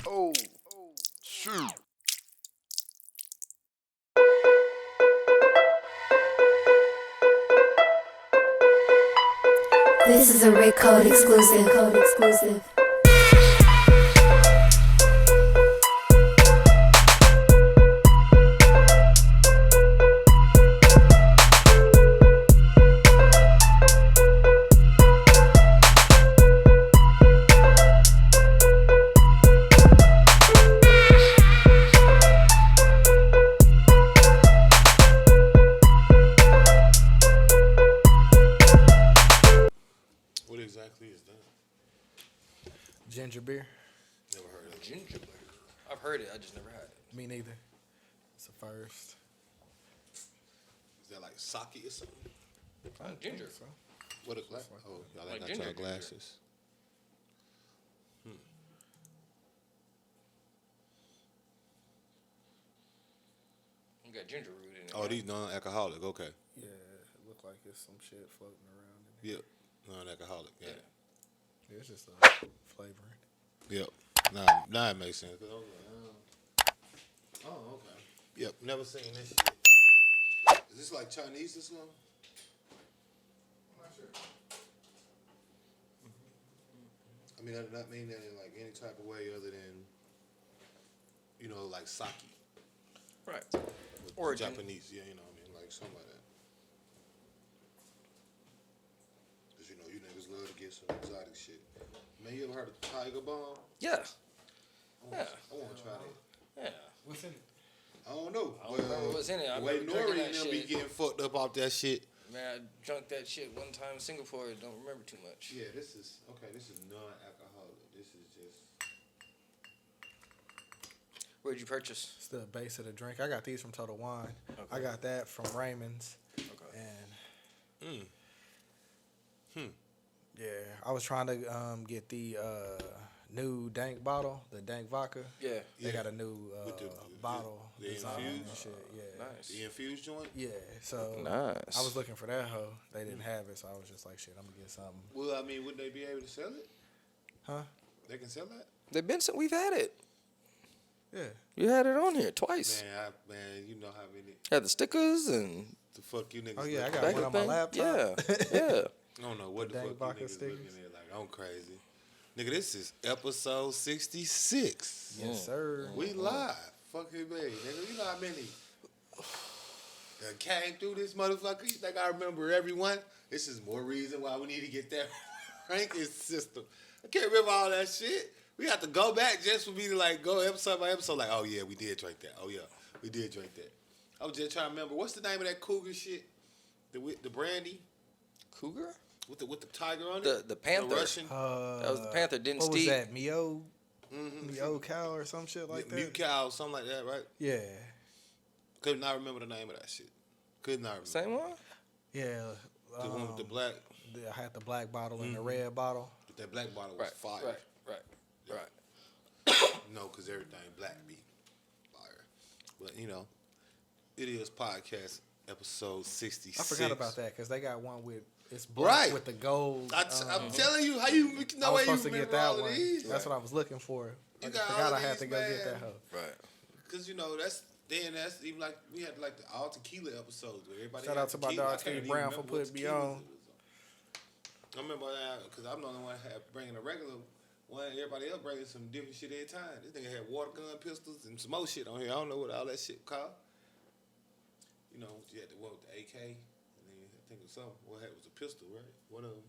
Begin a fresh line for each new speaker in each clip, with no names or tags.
Oh, shoot.
This is a Rick Code exclusive.
What exactly is that?
Ginger beer?
Never heard of it.
Ginger beer. I've heard it. I just never had it.
Me neither. It's a first.
Is that like sake or something?
Ginger.
So.
What a glass? Oh, y'all
Like
got
ginger,
y'all
ginger.
glasses.
You got ginger root in it.
Oh, these non-alcoholic. Okay.
Yeah, it looked like it's some shit floating around in
Yep. Non-alcoholic. Yeah.
here. It's just a flavoring.
Yep. Now it makes sense. 'Cause I was like, oh, okay. Yep. Never seen this shit. Is this like Chinese or something?
I'm not sure.
I mean, that does not mean that in like any type of way other than, like sake.
Right.
With
Origin.
Japanese, yeah, you know what I mean? Like something like that. Because, you niggas love to get some exotic shit. Man, you ever heard of Tiger Bomb?
Yeah.
I want to try that.
Yeah.
What's in it?
I don't know.
I don't remember what's in it. I
The way
remember drinking
Nori
that
and them be
shit.
getting fucked up off that shit.
Man, I drunk that shit one time in Singapore. I don't remember too much.
Yeah, this is non-alcoholic. This is just...
Where'd you purchase?
It's the base of the drink. I got these from Total Wine.
Okay.
I got that from Raymond's.
Okay.
And yeah, I was trying to get the new Dank bottle, the Dank vodka.
Yeah.
They got a new
With the
bottle
the
design and
infused?
shit. Yeah.
Nice.
The infused joint?
Yeah. So
Nice.
I was looking for that hoe. They didn't have it, so I was just like, shit, I'm gonna get something.
Well, I mean, wouldn't they be able to sell it?
Huh?
They can sell that?
They've been. We've had it.
Yeah.
You had it on here twice.
Man, you know how many...
Had the stickers and
The fuck you niggas...
Oh yeah, I
look
got
like.
one on my
thing.
laptop.
Yeah. Yeah.
I don't know what
The
the
dang
fuck
vodka
you niggas looking
stickers.
at like I'm crazy. Nigga, this is episode 66.
Yes, sir.
We live. Fuck it, baby. Nigga, you know how many that came through this motherfucker? You think I remember everyone? This is more reason why we need to get that ranking system. I can't remember all that shit. We have to go back just for me to like go episode by episode like, oh yeah, we did drink that. Oh yeah, we did drink that. I was just trying to remember, what's the name of that cougar shit? The brandy?
Cougar?
With the tiger on it?
The Panther.
The Russian?
That was the Panther. Didn't
What was
Steve?
that? Mio
Mm-hmm.
cow or some shit like that?
Mute cow, something like that, right?
Yeah.
Could not remember the name of that shit. Could not remember.
Same one?
Yeah.
The one with the black,
I had the black bottle and the red bottle.
that black bottle was
Right.
fire.
Right.
No, because everything black be fire. But, it is podcast episode 66.
I forgot about that because they got one with it's black
Right.
with the gold.
I'm telling you, how you know
I was
why you
supposed to get
remember
that
all
one.
of these?
That's what I was looking for.
You
I
got
forgot
all
I
of
had to
these,
go get
man.
that hoe.
Right.
Because, that's even like, we had like the all tequila episodes where everybody
Shout
had
out to my
tequila.
dog
I can't
T
even
Brown for
remember what
putting me
tequilas
on.
it was I remember that because I'm the only one bringing a regular one. Everybody else bringing some different shit every time. This nigga had water gun pistols and some more shit on here. I don't know what all that shit called. You had the one with the AK, and then I think it was something. What had was a pistol, right? One of them.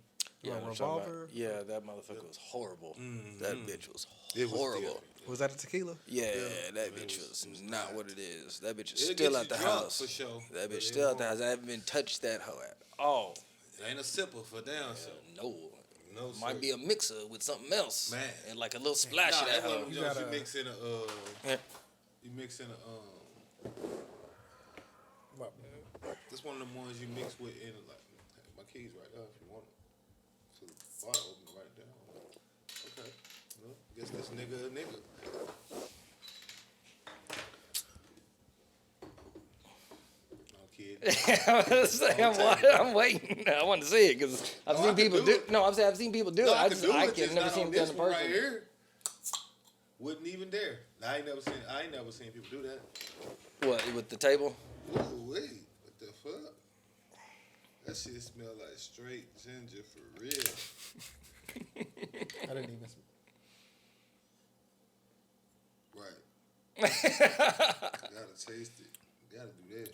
Yeah,
I'm talking about-
revolver?
Yeah, that motherfucker was horrible. That bitch was
It was
horrible.
different.
Was that a tequila?
Yeah, that
it
bitch
was
was not what it is. That bitch is
It'll
still
get
at
you
the
drunk
house.
for sure,
That
but
bitch
it
still at the
won't.
house. I haven't been touched that hoe at all.
It ain't a sipper for damn sure.
No.
No,
Might
sir.
be a mixer with something else.
Man.
And like a little splash
Nah,
of that
that's one
hoe.
of them
You
joints you
gotta-
mix in a
Yeah.
you mix in a This one of them ones you mix with in like my keys right there if you want them. So the bottle open right there. Okay. Well, guess this nigga a nigga. No kid.
I'm waiting. I want to see it because I've
Oh, I
seen
can
people
do
do.
it.
No, I've seen people do it.
No,
I
can do it,
can't
just
never
not
seen
on
it done
this
in
one
person.
right here. Wouldn't even dare. I ain't never seen people do that.
What, with the table?
Ooh, wait. What the fuck? That shit smell like straight ginger for real.
I didn't even.
Right. Gotta taste it. Gotta do that.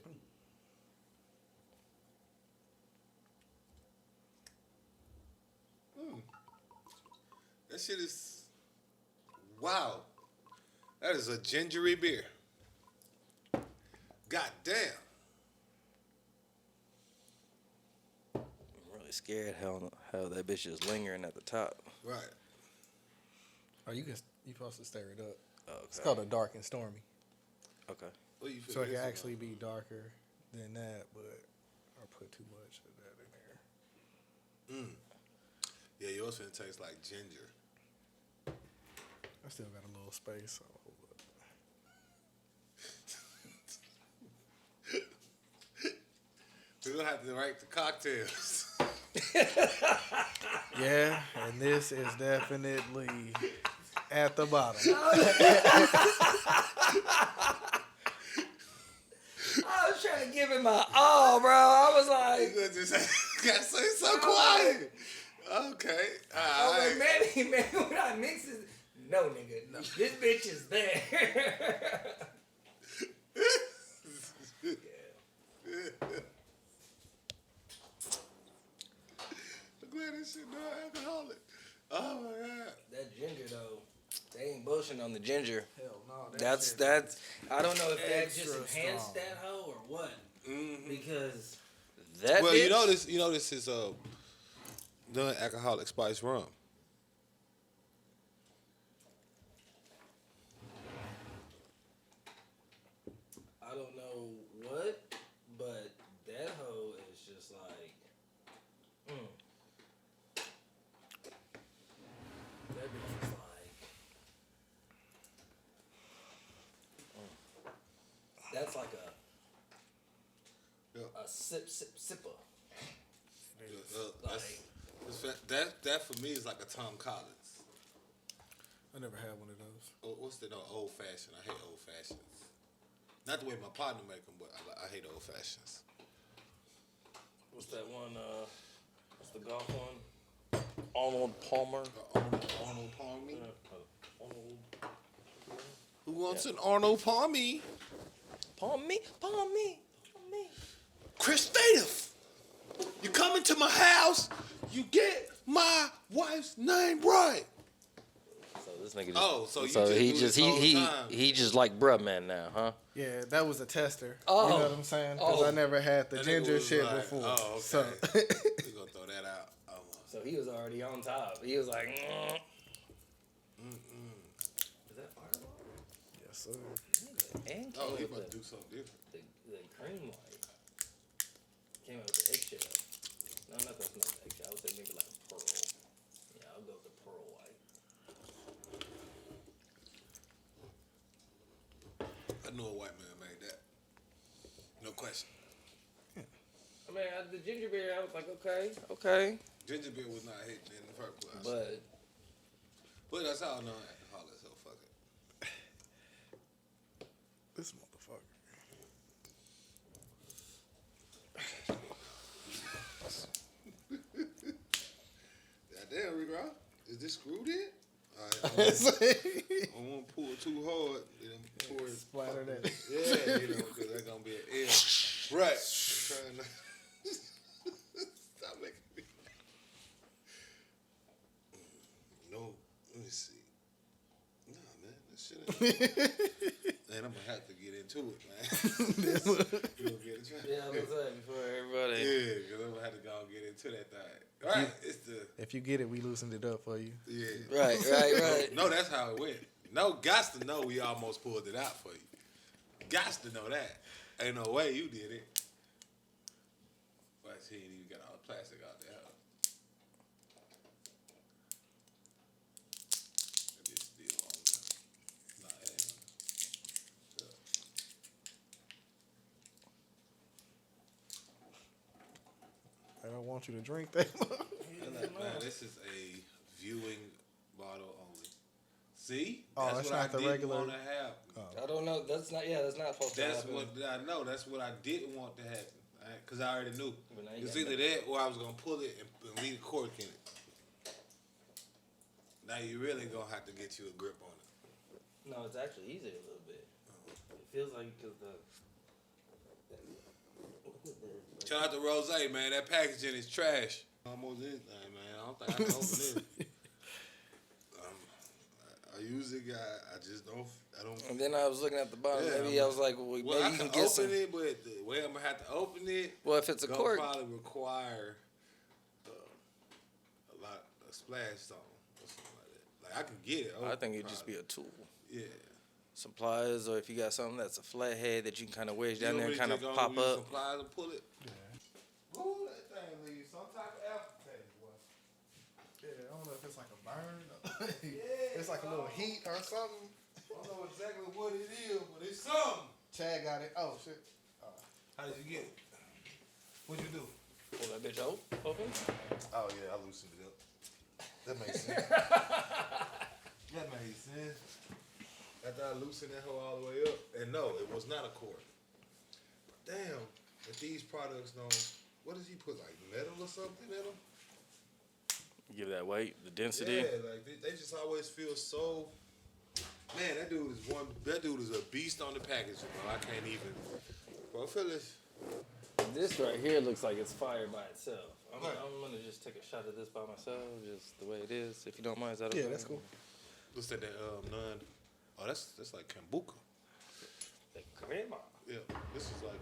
That shit is wow. That is a gingery beer. God damn.
I'm really scared how that bitch is lingering at the top.
Right.
Oh, you supposed to stir it up.
Okay.
It's called a dark and stormy.
Okay.
What you feel
So it can
this
actually be darker than that, but I put too much of that in there.
Yeah, yours finna taste like ginger.
I still got a little space, so hold up.
We're gonna have to write the cocktails.
Yeah, and this is definitely at the bottom.
I was trying to give it my all, bro. I was
You
like,
gotta just gotta say so quiet. Okay.
I was like, maybe when I mix it, no, nigga, no. This bitch is there.
I'm glad this shit not alcoholic. Oh my god.
That ginger though, they ain't bullshitting on the ginger.
Hell no.
That's. I don't know if that just
extra
enhanced
strong.
that hoe or what.
Mm-hmm.
Because that.
Well,
bitch,
you know this is non-alcoholic spice rum.
I don't know what, but that hoe is just like. That bitch is like. That's like
Yeah.
a sipper.
That for me is like a Tom Collins.
I never had one of those.
What's the old fashioned? I hate old fashions. Not the way my partner make them, but I hate old fashions.
What's that one? What's the golf one? Arnold Palmer.
Arnold Palmy.
Arnold.
Who wants an Arnold Palmy?
Palm me.
Chris Status. You come into my house, you get my wife's name right.
So this nigga just.
Oh, so you
so
just
he
do
just
this whole
he
time.
he just like bruh man now, huh?
Yeah, that was a tester.
Oh.
You know what I'm saying? Because
Oh.
I never had the
That nigga
ginger
was
shit
like,
before.
Oh, okay.
So
We gonna throw that out.
So he was already on top. He was like. Is that Fireball?
yes, sir.
And
Oh,
came
he
with
about to do something different.
the cream light. Came out with the eggshell. No, not the eggshell. I would say maybe like a pearl. Yeah, I'll go with the pearl white.
I knew a white man made that. No question.
I mean, the ginger beer, I was like, okay.
Ginger beer was not hitting in the first place.
But
that's how non-alcoholic, so fuck it.
This motherfucker.
Goddamn, Rick Ross. Is this screwed in? All right, I won't pull too hard. Then pour it.
Splatter that.
Yeah, because that's going to be an L. Right. I'm trying to... Stop making me... No, let me see. Nah, man, that shit ain't... Man, I'm going to have to get into it, man. You gonna get it?
yeah, I was saying before everybody.
Yeah, because I'm going to have to go and get into that thing. All right, it's the...
If you get it, we loosened it up for you.
Yeah.
Right.
No, that's how it went. No, gots to know we almost pulled it out for you. Gots to know that. Ain't no way you did it. But he ain't even got all the plastic out there. That bitch still on there. Nah, it ain't.
I don't want you to drink that.
Man, this is a viewing bottle only. See?
Oh,
That's
it's
what
not
I
the
didn't
regular-
want to happen.
I don't know. That's not supposed to
That's
happen.
what I know. That's what I didn't want to happen. Because I already knew.
But now you
It's
got
either
that.
that or I was going to pull it and leave the cork in it. Now you really going to have to get you a grip on it.
No, it's actually easier a little bit. It feels like because the.
Shout out to Rose, man. That packaging is trash. Almost anything, man. I don't think I can open this. I usually got. I just don't. I don't.
And then I was looking at the bottom.
Yeah,
Maybe I was like, well,
Well,
maybe
I
you
can
can get
open
some.
it, but the way I'm gonna have to open it,
Well, if it's a
gonna
cork,
probably require a lot of splash zone or something like that. Like I can get it.
I think it'd just be a tool.
Yeah.
Some pliers, or if you got something that's a flat head that you can kind of wedge down
You
there and
want
kind
me
of
to
pop
use
up.
some pliers and pull it.
Yeah.
Ooh, that thing leaves some type of aftertaste, boy.
Yeah, I don't know if it's like a burn.
Yeah,
It's like a little heat or something.
I don't know exactly what it is, but it's something.
Chad got it. Oh shit.
How did you get it? What'd you do?
Pull that bitch open.
Oh yeah, I loosened it up. That makes sense. That made sense. After I loosened that hoe all the way up, and no, it was not a cord. Damn, if these products don't, what does he put, like metal or something in them?
Give that weight, the density.
Yeah, like they just always feel so. Man, that dude is a beast on the packaging, bro. I can't even. Bro, Phyllis.
This right here looks like it's fire by itself. I'm gonna just take a shot of this by myself, just the way it is. If you don't mind, is that okay?
Yeah, that's cool.
What's that? None. Oh, that's like kombucha.
The crema.
Yeah, this is like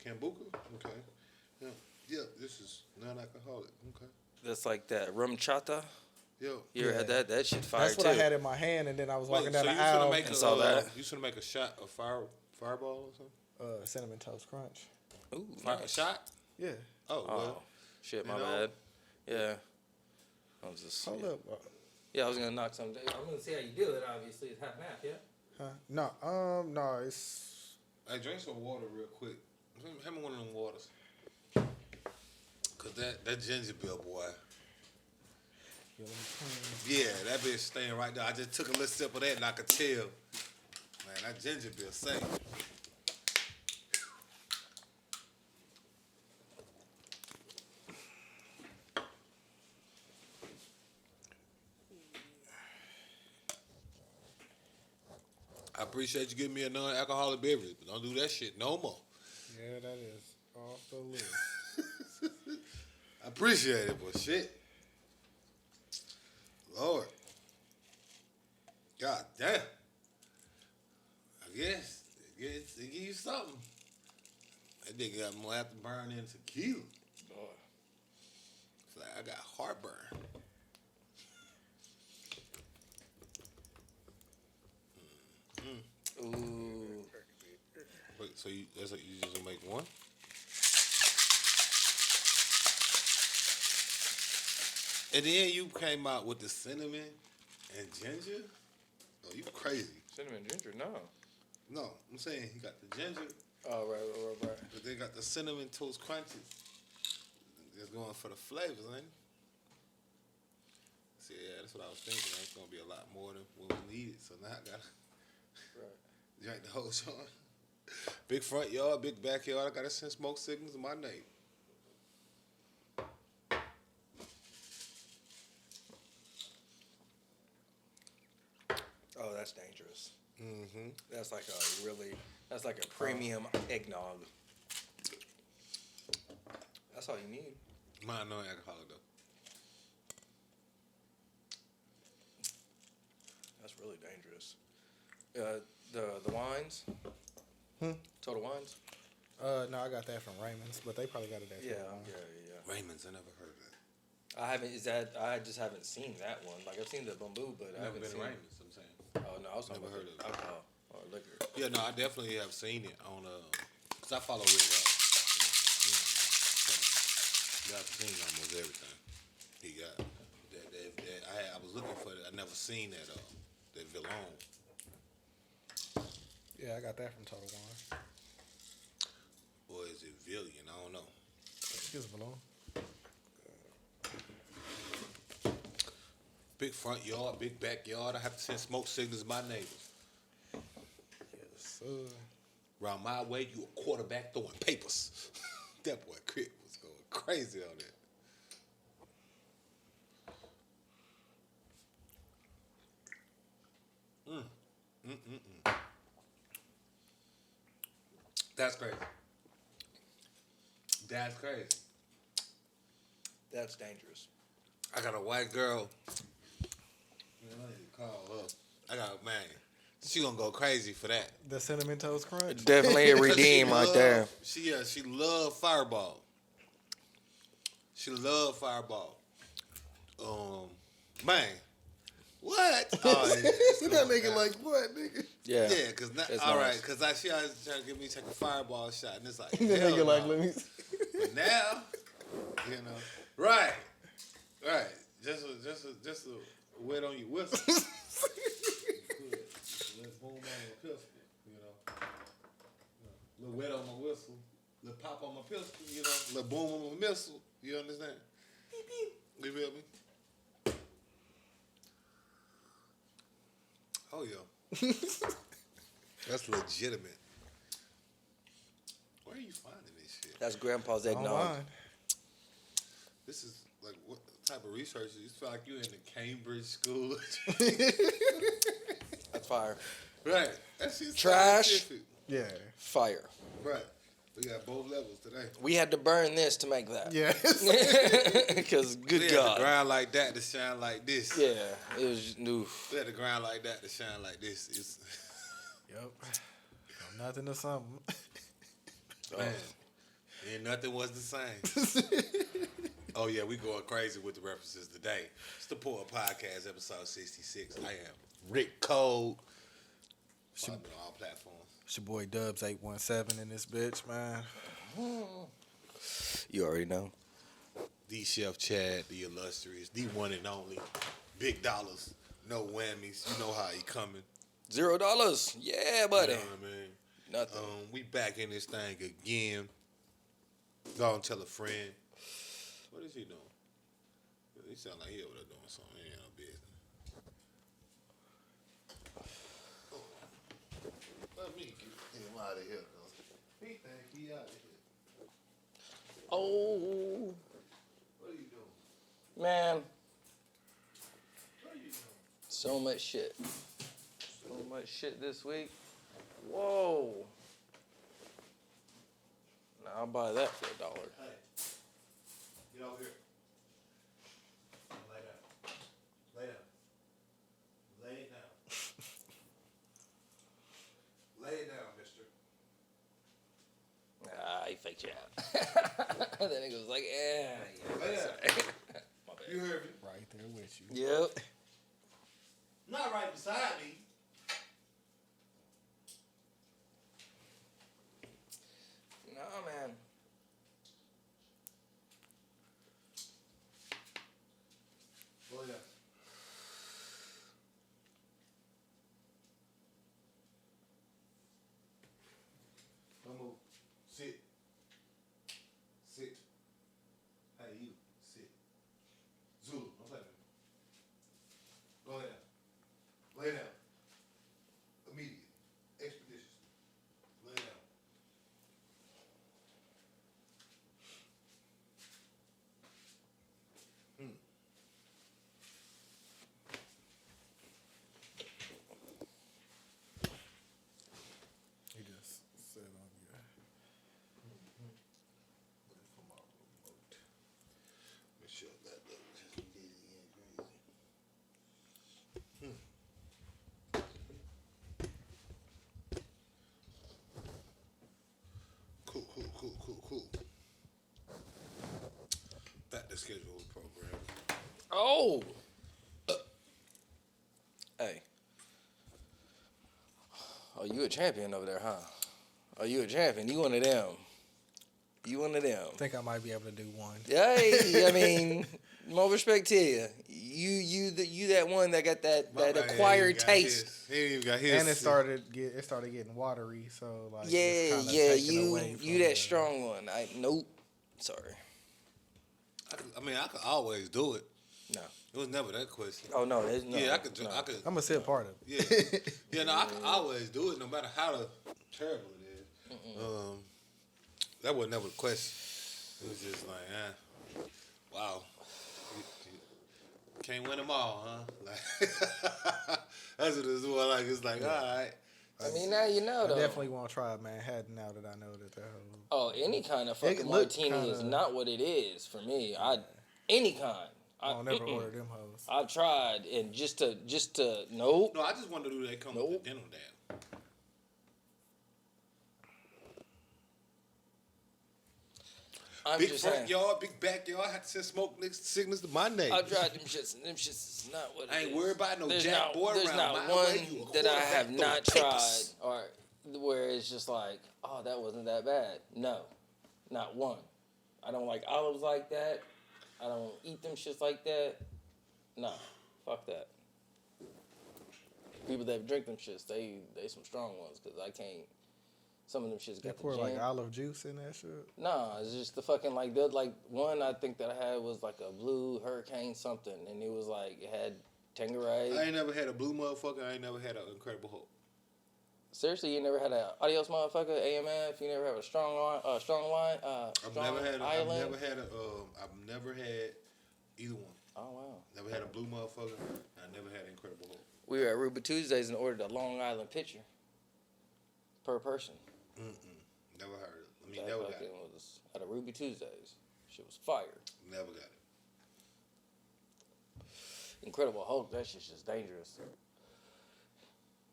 kombucha. Okay. Yeah, this is non-alcoholic. Okay.
That's like that rum chata.
Yo.
You ever had that? That shit fire
That's what
too.
I had in my hand, and then I was walking
Wait,
down
so
the
you finna
aisle.
make
and saw that?
You finna make a shot of fireball or something?
Cinnamon toast crunch.
Ooh,
A
nice.
shot?
Yeah.
Oh,
Oh,
well.
shit,
you
my
know?
bad. Yeah. I was just.
Hold
yeah.
up.
Yeah, I was gonna knock some. I'm gonna see how you do it. Obviously, it's half and half. Yeah.
Huh? No, it's.
Hey, drink some water real quick. Have me one of them waters. Cause that ginger beer, boy. Yeah, that bitch staying right there. I just took a little sip of that and I could tell. Man, that ginger beer safe. I appreciate you giving me a non-alcoholic beverage, but don't do that shit no more.
Yeah, that is off the list.
I appreciate it, but shit. Lord. God damn. I guess it give you something. That nigga got more have to burn than tequila.
Boy.
It's like I got heartburn.
Ooh.
Wait, so you just gonna make one? And then you came out with the cinnamon and ginger? Oh, you crazy.
Cinnamon ginger? No.
No, I'm saying he got the ginger,
Oh, right.
but they got the cinnamon toast crunches. Just going for the flavors, ain't it? See, yeah, that's what I was thinking. It's gonna be a lot more than what we needed. So now I gotta drink the whole joint. Big front yard, big backyard. I gotta send smoke signals to my neighbor.
Oh, that's dangerous.
Mm-hmm.
That's like a premium eggnog. That's all you need.
Mine no alcoholic though.
That's really dangerous. The wines. Total Wines.
No, I got that from Raymond's, but they probably got it at
Yeah.
Total Wine.
Raymond's, I never heard of that.
I haven't. I just haven't seen that one. Like I've seen the bamboo, but I
Never
haven't
been
seen.
Raymond's, I'm saying.
Oh no, I was talking
Never
about
heard of it.
alcohol or liquor.
Yeah, no, I definitely have seen it on cause I follow Rick Ross. So, I've seen almost everything he got. I was looking for it. I never seen that Villon.
Yeah, I got that from Total Wine.
Or is it Villian? I don't know.
It's balloon.
big front yard, big backyard. I have to send smoke signals to my neighbors.
Yes, sir.
Around my way, you a quarterback throwing papers. That boy Crit was going crazy on that. That's crazy. That's crazy.
That's dangerous.
I got a white girl. Man, I need to call her. I got, man, she gonna go crazy for that.
The Cinnamon Toast Crunch.
Definitely a redeem right there.
She love Fireball. She love Fireball. Man, what? Oh, yeah,
That nigga like what, nigga?
Yeah.
yeah, cause
That's
all
nice.
right, cause she always trying to get me to take a Fireball shot, and it's like,
That
hell
nigga like,
no.
let me see.
But now, you know, right, just a wet on your whistle. Let's boom on my pistol, you know. Little wet on my whistle, little pop on my pistol, you know. Little boom on my missile, you understand? Beep beep. You feel me? Oh yeah, that's legitimate. Where are you finding this shit?
That's Grandpa's eggnog.
Online.
This is like what type of research? You feel like you're in the Cambridge school,
That's fire.
right? That shit's
Trash.
scientific.
Yeah.
Fire.
Right. We got both levels today.
We had to burn this to make that.
Yeah.
Because, good
We had the
God.
grind like that to shine like this.
Yeah, it was new.
We had the grind like that to shine like this. It's,
Yep. From nothing to something.
man, and nothing was the same. Oh yeah, we going crazy with the references today. It's the Poor Podcast, episode 66. I am Rick Cole. Follow me on all platforms.
It's your boy Dubz 817 in this bitch, man.
You already know.
The Chef Chad, the illustrious, the one and only. Big dollars, no whammies. You know how he coming.
$0. Yeah, buddy.
You know what I mean?
Nothing.
We back in this thing again. Go and tell a friend. What is he doing? He sound like he over there doing something. He ain't no business. Let me get him out of here, cause he think he out of here.
Oh,
What are you doing?
man.
What are you doing?
So much shit. So much shit this week. Whoa. Now I'll buy that for $1.
Hey, get over here. Lay down. Lay down. Lay it down. Lay it down, mister.
Ah, he faked you out. That nigga was like, yeah.
Lay down.
My
You
bad.
heard me.
Right there with you.
Yep.
Not right beside me.
No, man.
Lay down. Don't move. Sit. Sit. Hey, you. Sit. Zulu, don't play with me. Go lay down. Lay down. Immediately. Expeditiously. Lay down.
He just said on you.
Make sure that looks just did it again crazy. Cool. Back to scheduled program.
Oh. Hey. Oh, you a champion over there, huh? Oh, you a champion. You one of them. You one of them.
I think I might be able to do one.
Hey, I mean, more respect to you. You that one that got that acquired taste.
He ain't even got his.
And it started getting watery, so like
Yeah,
it's kinda
yeah,
taken away
you
from
that
the-
strong one. Nope. Sorry.
I mean, I could always do it.
No.
It was never that question.
Oh no, there's no.
Yeah, I could.
no.
I'm gonna say a part of it.
Yeah, yeah. No, I could always do it, no matter how terrible it is. That was never the question. It was just like, wow, can't win them all, huh? Like, that's what it's more like. It's like, all right.
I mean, now you know
I
though.
definitely want to try a Manhattan now that I know that they're.
Oh, any kind of fucking
look
martini is not what it is for me. Any kind.
I'll never order them hoes.
I've tried and just to nope.
No, I just wonder do they come with the dental dam?
I'm
Big
just
front
saying.
yard, big backyard. Had to send smoke signals to my neighbors.
I've tried them shits, and them shits is not what it is.
I ain't worried about no
There's
jack
not,
boy
There's
around
not
my
one
way. You a
that I
quarterback
have
throwing
not tried,
papers.
or where it's just like, oh, that wasn't that bad. No, not one. I don't like olives like that. I don't eat them shits like that. Nah, fuck that. People that drink them shits, they some strong ones, because I can't. Some of them shits
They
got the
pour like
gin.
olive juice in that shit.
Nah, it's just the fucking like one I think that I had was like a blue hurricane something, and it was like it had Tanqueray.
I ain't never had a blue motherfucker. I ain't never had an Incredible Hulk.
Seriously, you never had a adios motherfucker AMF? You never had a strong wine?
I've never had
Island?
I've never had either one.
Oh wow.
Never had a blue motherfucker. I never had Incredible Hulk.
We were at Ruby Tuesdays and ordered a Long Island pitcher per person.
Never heard it. I mean,
That
never got
fucking
it.
was at a Ruby Tuesdays. Shit was fire.
Never got it.
Incredible Hulk, that shit's just dangerous.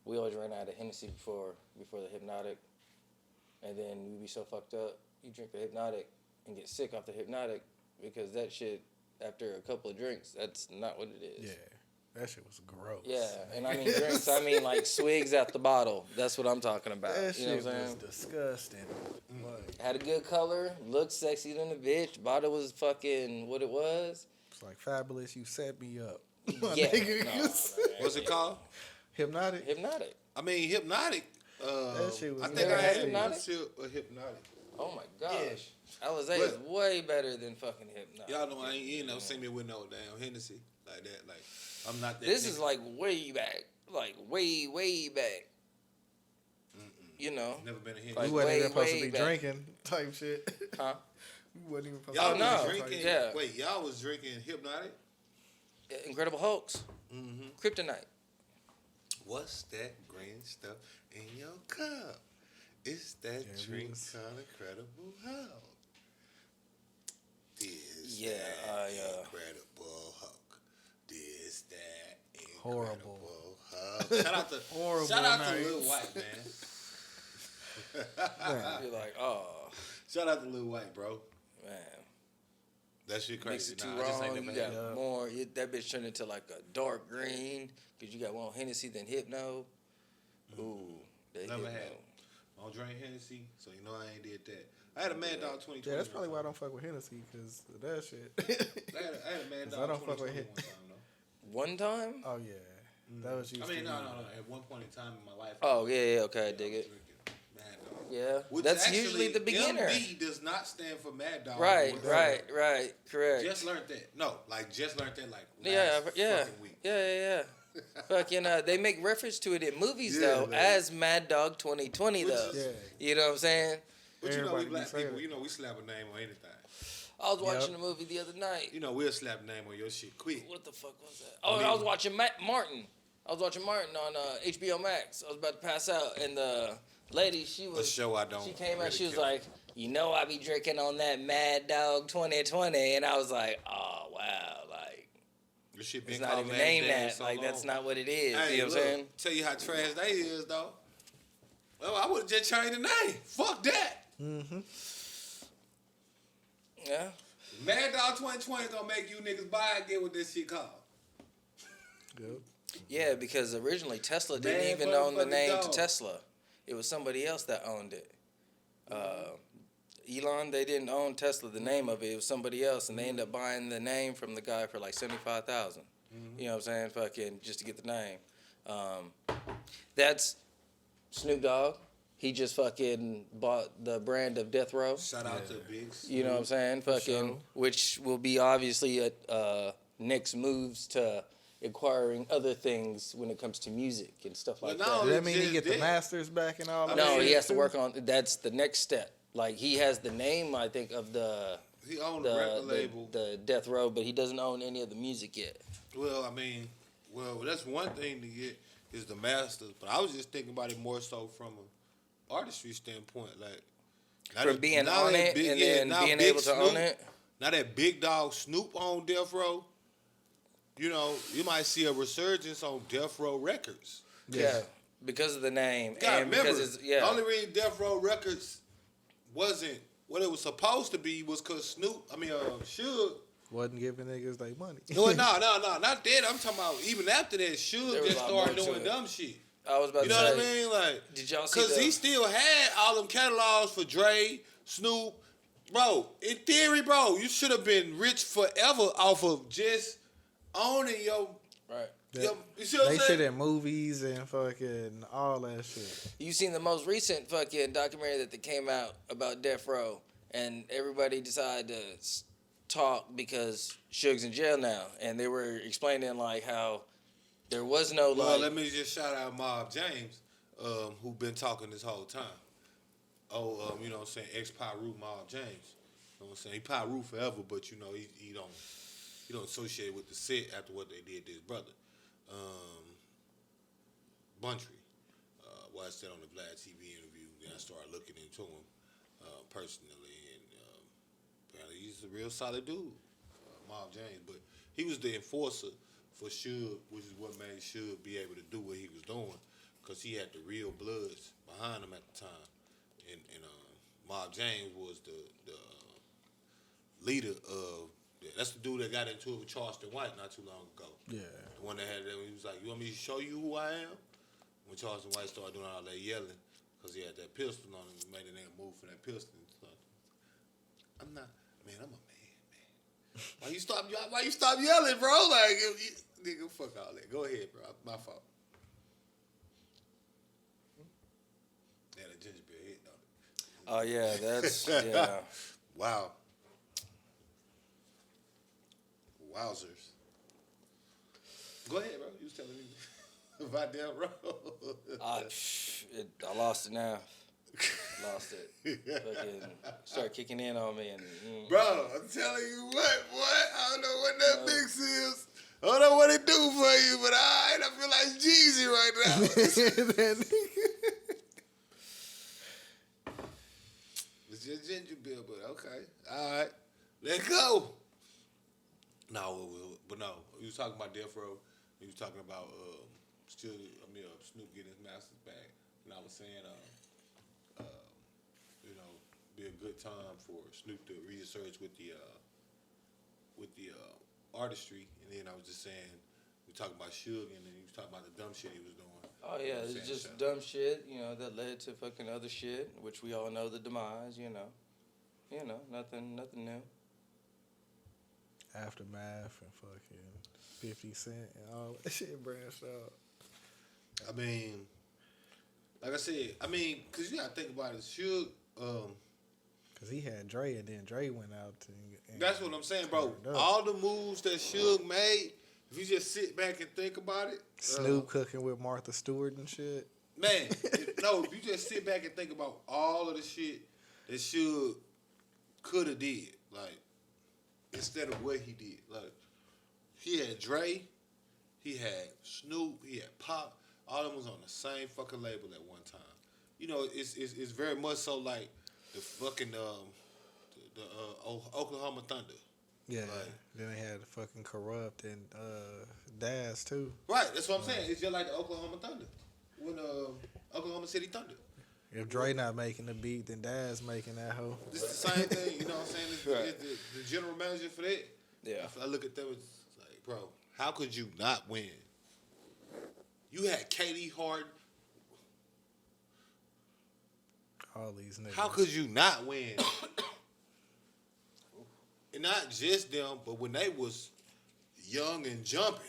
We always ran out of Hennessy before the Hypnotic. And then we be so fucked up, you drink the Hypnotic and get sick off the Hypnotic because that shit, after a couple of drinks, that's not what it is.
Yeah, that shit was gross.
Yeah, and I mean drinks, I mean like swigs out the bottle. That's what I'm talking about.
That
You know
shit
what I'm
was
saying?
disgusting. Like,
Had a good color, looked sexy than a bitch. Bottle was fucking what it was.
it's like Fabulous. You set me up.
Yeah.
Nigga.
No, man.
What's it called?
Hypnotic.
Hypnotic.
I mean, Hypnotic.
That shit was
I think
never
I
had
had
Hypnotic?
one shit a Hypnotic.
Oh my gosh. Alizé is way better than fucking Hypnotic.
Y'all know I ain't, you know, see me with no damn Hennessy like that. Like, I'm not that.
This
nigga.
is like way back. Like way back. You know?
Never been a Hennessy.
Like,
You wasn't even
way,
supposed to
way
be
back.
drinking type shit.
Huh?
You wasn't even supposed
Y'all
to
no.
was
be
drinking.
Yeah.
Wait, y'all was drinking Hypnotic?
Incredible Hulks. Kryptonite.
What's that green stuff in your cup? It's that
Yeah, we
drink
was-
called Incredible Hulk. This
Yeah,
that Incredible Hulk. This that
Horrible.
Incredible Hulk. Shout out to
Horrible
shout out to
night.
Lil White, man.
You're like, oh,
Shout out to Lil White, bro.
man.
That shit
Mix
crazy.
it too
Nah, I just ain't
wrong. You
never had
got
it.
more. That bitch turned into like a dark green because you got more Hennessy than Hypno. Ooh, that
Never
Hypno.
had it. I don't drink Hennessy, so you know I ain't did that. I had a Mad Dog 2020.
Yeah, that's probably why I don't fuck with Hennessy, because of that shit.
I had a Mad
'Cause
Dog
I don't fuck
2020
with
one time, though.
One time?
Oh, yeah. That was used
I mean,
to
no.
be-
At one point in time in my life.
Oh, yeah, okay, I
I
dig
was
it.
drinking Mad Dog.
Yeah,
Which
that's
actually,
usually the beginner.
MD does not stand for Mad Dog.
Right,
whatsoever.
right, correct.
Just learned that. No, like just learned that like
Yeah,
last
yeah,
fucking week.
yeah. Fucking, they make reference to it in movies
Yeah,
though
man.
as Mad Dog 2020
Which
though.
is-
Yeah.
You know what I'm saying?
But you know, we
Everybody be
black
saying
people,
it.
you know, we slap a name on anything.
I was watching
Yep.
a movie the other night.
You know, we'll slap a name on your shit quick.
What the fuck was that? Oh, I was watching Martin. I was watching Martin on HBO Max. I was about to pass out, and the lady, she
A
was.
show I don't.
She came out.
really
She was
care.
like, "You know, I be drinking on that Mad Dog 2020," and I was like, "Oh wow, like
Your shit been
it's not
called
even
Mad
named
Dog
that.
so
Like
long.
that's not what it is."
Hey,
you know what
look,
I'm saying?
Tell you how trash they is though. Well, I would have just changed the name. Fuck that.
Yeah.
Mad Dog 2020 gonna make you niggas buy and get what this shit called.
Yep.
Yeah, because originally Tesla didn't
Man,
even own the
motherfucking
name
dog.
to Tesla. It was somebody else that owned it. Elon, they didn't own Tesla, the name of it. It was somebody else, and they ended up buying the name from the guy for like $75,000. You know what I'm saying? Fucking just to get the name. That's Snoop Dogg. He just fucking bought the brand of Death Row.
Shout out to Biggs.
You know what I'm saying? Fucking,
sure.
which will be obviously next moves to acquiring other things when it comes to music and stuff like
Well,
that.
no,
Does that mean he
just
get the
did.
masters back and all that?
No,
shit
he has to
too?
work on. That's the next step. Like he has the name, I think, of
He owned the record label.
the Death Row, but he doesn't own any of the music yet.
Well, I mean, that's one thing to get is the masters. But I was just thinking about it more so from an artistry standpoint, like now
From
that-
being
now
on
that
it
big-
and
yeah,
then
now
being
Big
able to
Snoop-
own it.
Now that Big Dog Snoop on Death Row, you know, you might see a resurgence on Death Row Records.
Yeah, because of the name
You gotta
and
remember,
because it's
the only reason Death Row Records wasn't what it was supposed to be was because Suge.
Wasn't giving niggas their money.
No, not that. I'm talking about even after that,
There
Suge
was
just
a lot
started
more to
doing
it.
dumb shit.
I was about
You
to
know
say.
what I mean? Like,
Did y'all see
because
the?
he still had all them catalogs for Dre, Snoop. Bro, in theory, bro, you should have been rich forever off of just owning your.
Right.
You see what
They
I'm
shit
saying?
in movies and fucking all that shit.
You seen the most recent fucking documentary that came out about Death Row, and everybody decided to talk because Suge's in jail now, and they were explaining like how there was no
Well,
like.
let me just shout out Mob James, who been talking this whole time. You know what I'm saying? Ex-Pyru Mob James. You know what I'm saying? He Pyru forever, but you know, he don't associate with the set after what they did to his brother. Buntry. Watched that on the Vlad TV interview. Then I started looking into him personally, and apparently he's a real solid dude, Mob James. But he was the enforcer for Suge, which is what made Suge be able to do what he was doing, because he had the real bloods behind him at the time. And Mob James was the leader of. That's the dude that got into it with Charleston White not too long ago.
Yeah.
The one that had that, he was like, "You want me to show you who I am?" When Charleston White started doing all that yelling, because he had that pistol on him, he made a nigga move for that pistol. I'm not, man. I'm a man. Why you stop yelling, bro? Like, nigga, fuck all that. Go ahead, bro. My fault. Yeah, the ginger beer hit, don't it?
Oh yeah, that's yeah.
Wow. Wowzers. Go ahead, bro. You was telling me about that road.
I lost it now. Lost it. Fucking start kicking in on me and.
Bro, I'm telling you what, boy. I don't know what that mix is. I don't know what it do for you, but I feel like Jeezy right now. It's just ginger beer, but okay. All right. Let's go. No, but no. You was talking about Death Row. You was talking about Snoop getting his masters back. And I was saying, you know, be a good time for Snoop to research with the artistry. And then I was just saying, we talking about Suge, and then he was talking about the dumb shit he was doing.
Oh yeah, it's just dumb shit, you know, that led to fucking other shit, which we all know the demise, you know, nothing new.
Aftermath and fucking 50 Cent and all that shit branched out.
I mean, like I said, because you got to think about it. Suge,
Because he had Dre, and then Dre went out. And
that's what I'm saying, bro.
turned up.
All the moves that Suge made, if you just sit back and think about it.
Snoop cooking with Martha Stewart and shit.
Man, if you just sit back and think about all of the shit that Suge could have did, like, instead of what he did. Like, he had Dre, he had Snoop, he had Pop. All of them was on the same fucking label at one time. You know, it's very much so like the fucking Oklahoma Thunder.
Yeah.
Like,
Then they had fucking Corrupt and Daz too.
right, that's what I'm saying. It's just like the Oklahoma Thunder. When Oklahoma City Thunder.
If Dre not making the beat, then Daz making that hoe.
This is the same thing, you know what I'm saying? It's the general manager for that.
Yeah.
If I look at them, it's like, bro, how could you not win? You had Katie Hart.
All these niggas.
How could you not win? And not just them, but when they was young and jumping,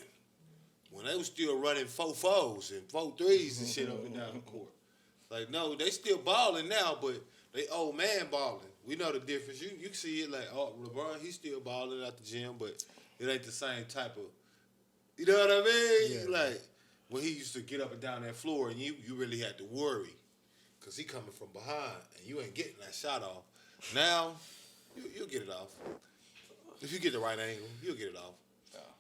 when they was still running 4-4s and 4-3s and shit up and down the court. Like, no, they still balling now, but they old man balling. We know the difference. You can see it like, oh, LeBron, he's still balling at the gym, but it ain't the same type of, you know what I mean?
Yeah.
Like when he used to get up and down that floor, and you really had to worry, cause he coming from behind, and you ain't getting that shot off. Now, you'll get it off. If you get the right angle, you'll get it off.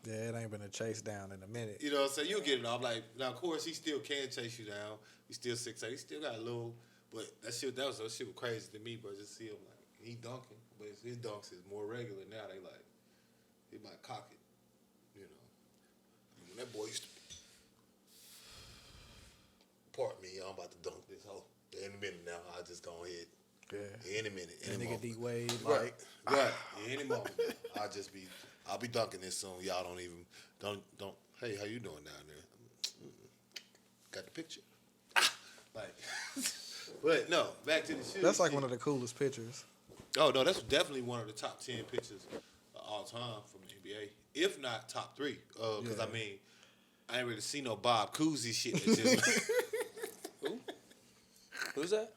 Yeah, it ain't been a chase down in a minute.
You know what I'm saying? You'll get it off. Like, now, of course, he still can chase you down. He's still 6'8". He still got a little, but that shit was crazy to me, bro. Just see him, like, he dunking, but his dunks is more regular now. They like, he might cock it, you know. When that boy used to, pardon me, I'm about to dunk this hoe. In a minute now, I'll just go ahead.
Yeah.
In a minute. In a
Nigga
moment.
D-Wade,
Right. Right. Any moment. I'll be dunking this soon. Y'all don't, hey, how you doing down there? Got the picture? Like, but no, back to the shit.
That's like one of the coolest pictures.
Oh, no, that's definitely one of the top 10 pictures of all time from the NBA. If not top 3. Because,
Yeah.
I mean, I ain't really seen no Bob Cousy shit. That just,
Who? Who's that?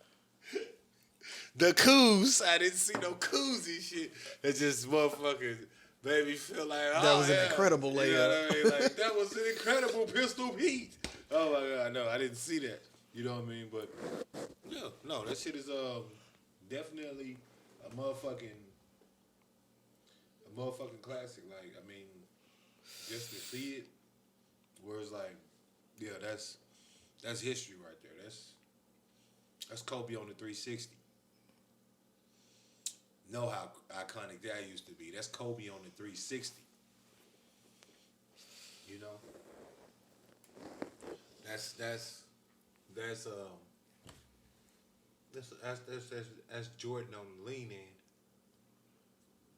the Coos. I didn't see no Cousy shit. That just motherfucking made me feel like, oh,
That was an
yeah.
incredible
You know
layup.
what I mean? Like, that was an incredible pistol Pete. Oh, my God, no, I didn't see that. You know what I mean? But, yeah, no, that shit is definitely a motherfucking classic. Like, I mean, just to see it, where it's like, yeah, that's history right there. That's Kobe on the 360. Know how iconic that used to be. That's Kobe on the 360. You know? That's Jordan on the lean end.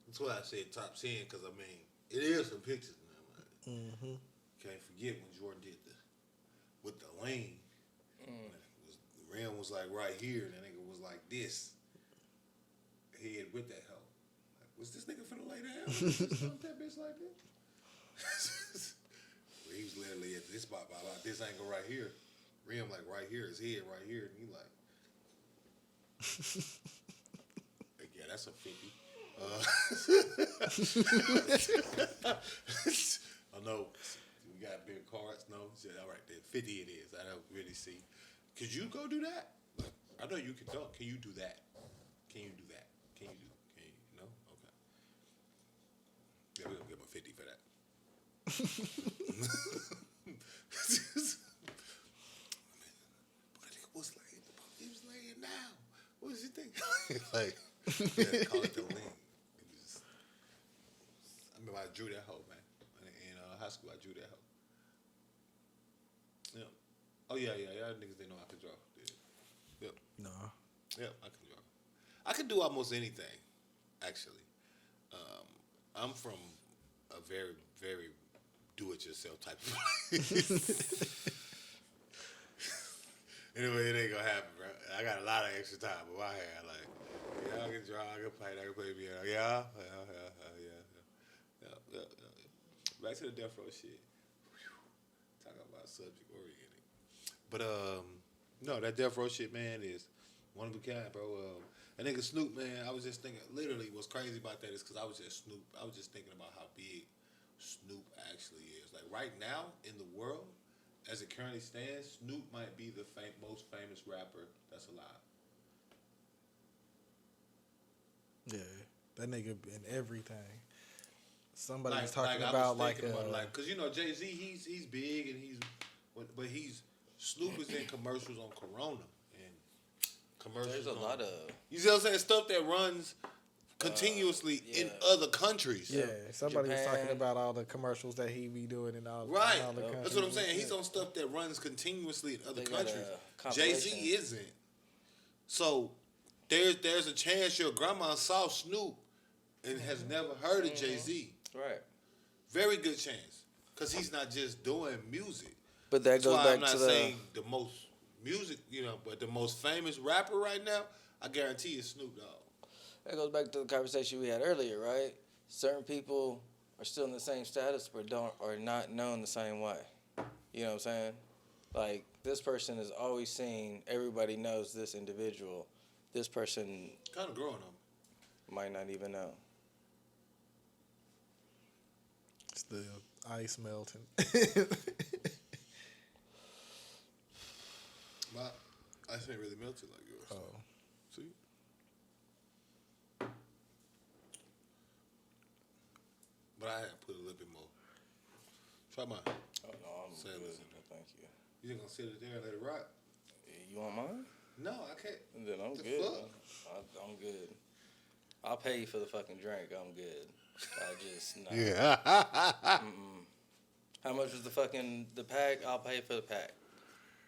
That's why I said top 10, because I mean, it is some pictures, man. Like, can't forget when Jordan did with the lean. The rim was like right here, and that nigga was like this. Head with that hoe. Like, was this nigga finna lay down? Stomp that bitch like this? He was literally at this spot by about this angle right here. Rim like right here, his head right here, and he like, yeah, that's a 50. I know we got big cards. No, said all right, then 50 it is. I don't really see. Could you go do that? Like, I know you can dunk. Can you do that? Can you do that? Can you? No? Okay. Yeah, we're gonna give him a 50 for that. He was laying down. What was you thinking? Like, yeah, call it the lean. I remember I drew that hoe, man. In high school, I drew that hoe. Yeah. Oh, yeah. Y'all niggas didn't know I could draw. Yep.
No.
Yep, I can draw. I can do almost anything, actually. I'm from a very, very do-it-yourself type of place. Anyway, it ain't gonna happen, bro. I got a lot of extra time, but I had like, yeah, I can draw, I can play piano. Yeah. Back to the death row shit. Talking about subject oriented. But no, that death row shit, man, is one of a kind, bro. That nigga Snoop, man, I was just thinking, literally what's crazy about that is because I was just thinking about how big Snoop actually is. Like right now in the world, as it currently stands, Snoop might be the most famous rapper that's alive.
Yeah, that nigga in everything. Somebody was
I
talking
was
about
thinking about, cause you know Jay-Z, he's big and but Snoop is in commercials on Corona and commercials.
There's a lot of,
you see what I'm saying, stuff that runs continuously in other countries.
Yeah, somebody was
Japan.
talking about all the commercials that he be doing in all,
Right.
in all the countries.
That's what I'm saying. He's on stuff that runs continuously in other
They got a
countries.
compilation.
Jay-Z isn't. So there's a chance your grandma saw Snoop and has never heard of Jay-Z.
right.
Very good chance. Because he's not just doing music.
But that
That's
goes
why
back
I'm not
to the,
saying the most music, but the most famous rapper right now, I guarantee is Snoop Dogg.
that goes back to the conversation we had earlier, right? Certain people are still in the same status but are not known the same way. You know what I'm saying? Like, this person is always seen, everybody knows this individual. This person
Kind of growing on me.
might not even know.
It's the ice melting.
My ice ain't really melted like yours.
Oh.
See? But I had to put a little bit more. Try mine.
Oh, no, I'm
Say
good.
listen.
No, thank you.
You just gonna sit it there and let it rock?
You want mine?
No, I can't.
Then I'm
The
good.
fuck?
I'm good. I'll pay you for the fucking drink. I'm good. I just, no.
Yeah.
How much was the pack? I'll pay for the pack.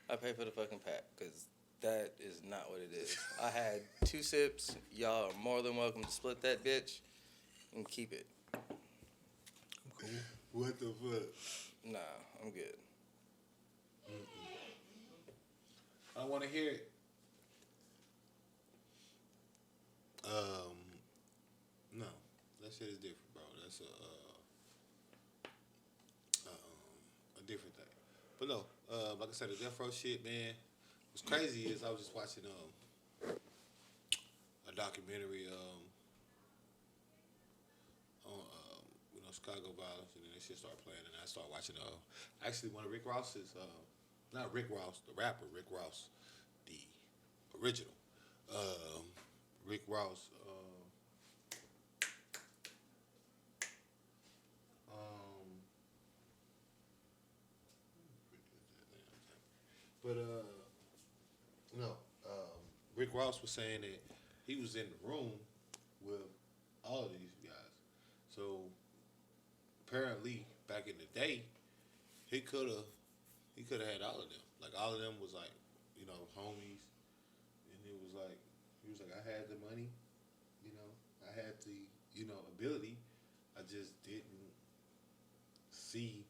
I pay for the fucking pack because that is not what it is. I had 2 sips. Y'all are more than welcome to split that bitch and keep it.
Cool.
What the fuck?
Nah, I'm good.
I want to hear it. No, that shit is different, bro. That's a different thing. But no, like I said, the Death Row shit, man. What's crazy is I was just watching a documentary on Chicago violence, and then that shit started playing, and I started watching actually one of Rick Ross's not Rick Ross, the rapper Rick Ross, the original Rick Ross. Rick Ross was saying that he was in the room with all of these guys. So apparently, back in the day, he could have had all of them. Like all of them was like, homies, and it was like he was like, I had the money, I had the ability, I just didn't see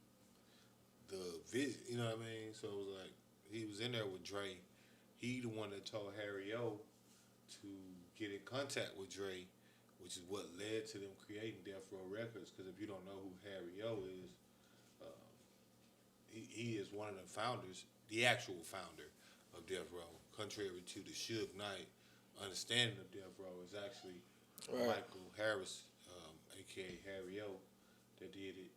the vision. You know what I mean? So it was like he was in there with Dre. He the one that told Harry O to get in contact with Dre, which is what led to them creating Death Row Records. Because if you don't know who Harry O is, he is one of the founders, the actual founder of Death Row. Contrary to the Suge Knight understanding of Death Row, is actually Michael Harris, a.k.a. Harry O, that did it.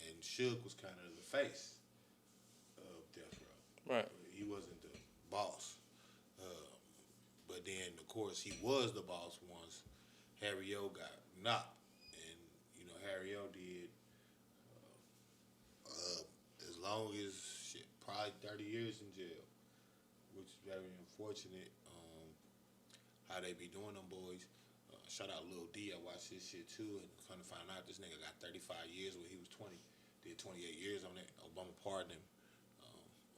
And Suge was kind of the face of Death Row.
Right.
He wasn't the boss. But then, of course, he was the boss once Harry O got knocked. And, Harry O did as long as, probably 30 years in jail, which is very unfortunate how they be doing them boys. Shout out Lil D. I watched this shit too, and kind of find out this nigga got 35 years when he was 20. Did 28 years on it. Obama pardoned him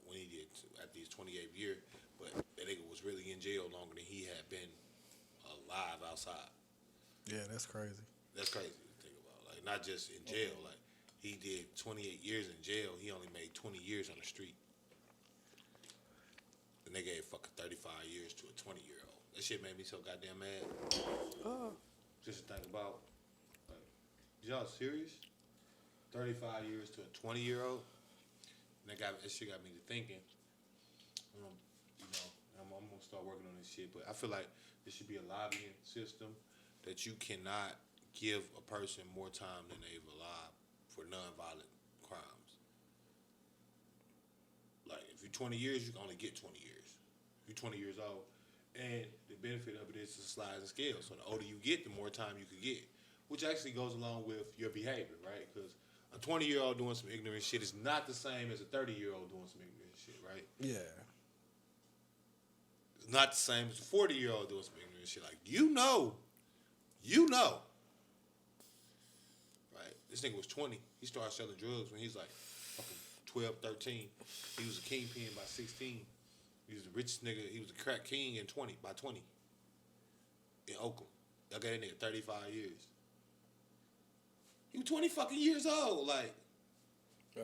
when he did after his 28th year, but that nigga was really in jail longer than he had been alive outside.
Yeah, that's crazy.
That's crazy to think about. Like, not just in jail. Like, he did 28 years in jail. He only made 20 years on the street. And they gave fucking 35 years to a 20-year-old. That shit made me so goddamn mad. Just to think about, like, y'all serious? 35 years to a 20-year-old? And that shit got me to thinking. I'm gonna start working on this shit, but I feel like there should be a lobbying system that you cannot give a person more time than they've allowed for nonviolent crimes. Like, if you're 20 years, you can only get 20 years. If you're 20 years old, and the benefit of it is the sliding scale. So the older you get, the more time you can get, which actually goes along with your behavior, right? Because a 20-year-old doing some ignorant shit is not the same as a 30-year-old doing some ignorant shit, right?
Yeah.
It's not the same as a 40-year-old doing some ignorant shit. Like, you know. Right? This nigga was 20. He started selling drugs when he was like fucking 12, 13. He was a kingpin by 16. He was the richest nigga. He was a crack king by 20. In Oakland. Y'all got that nigga 35 years. He was 20 fucking years old. Like,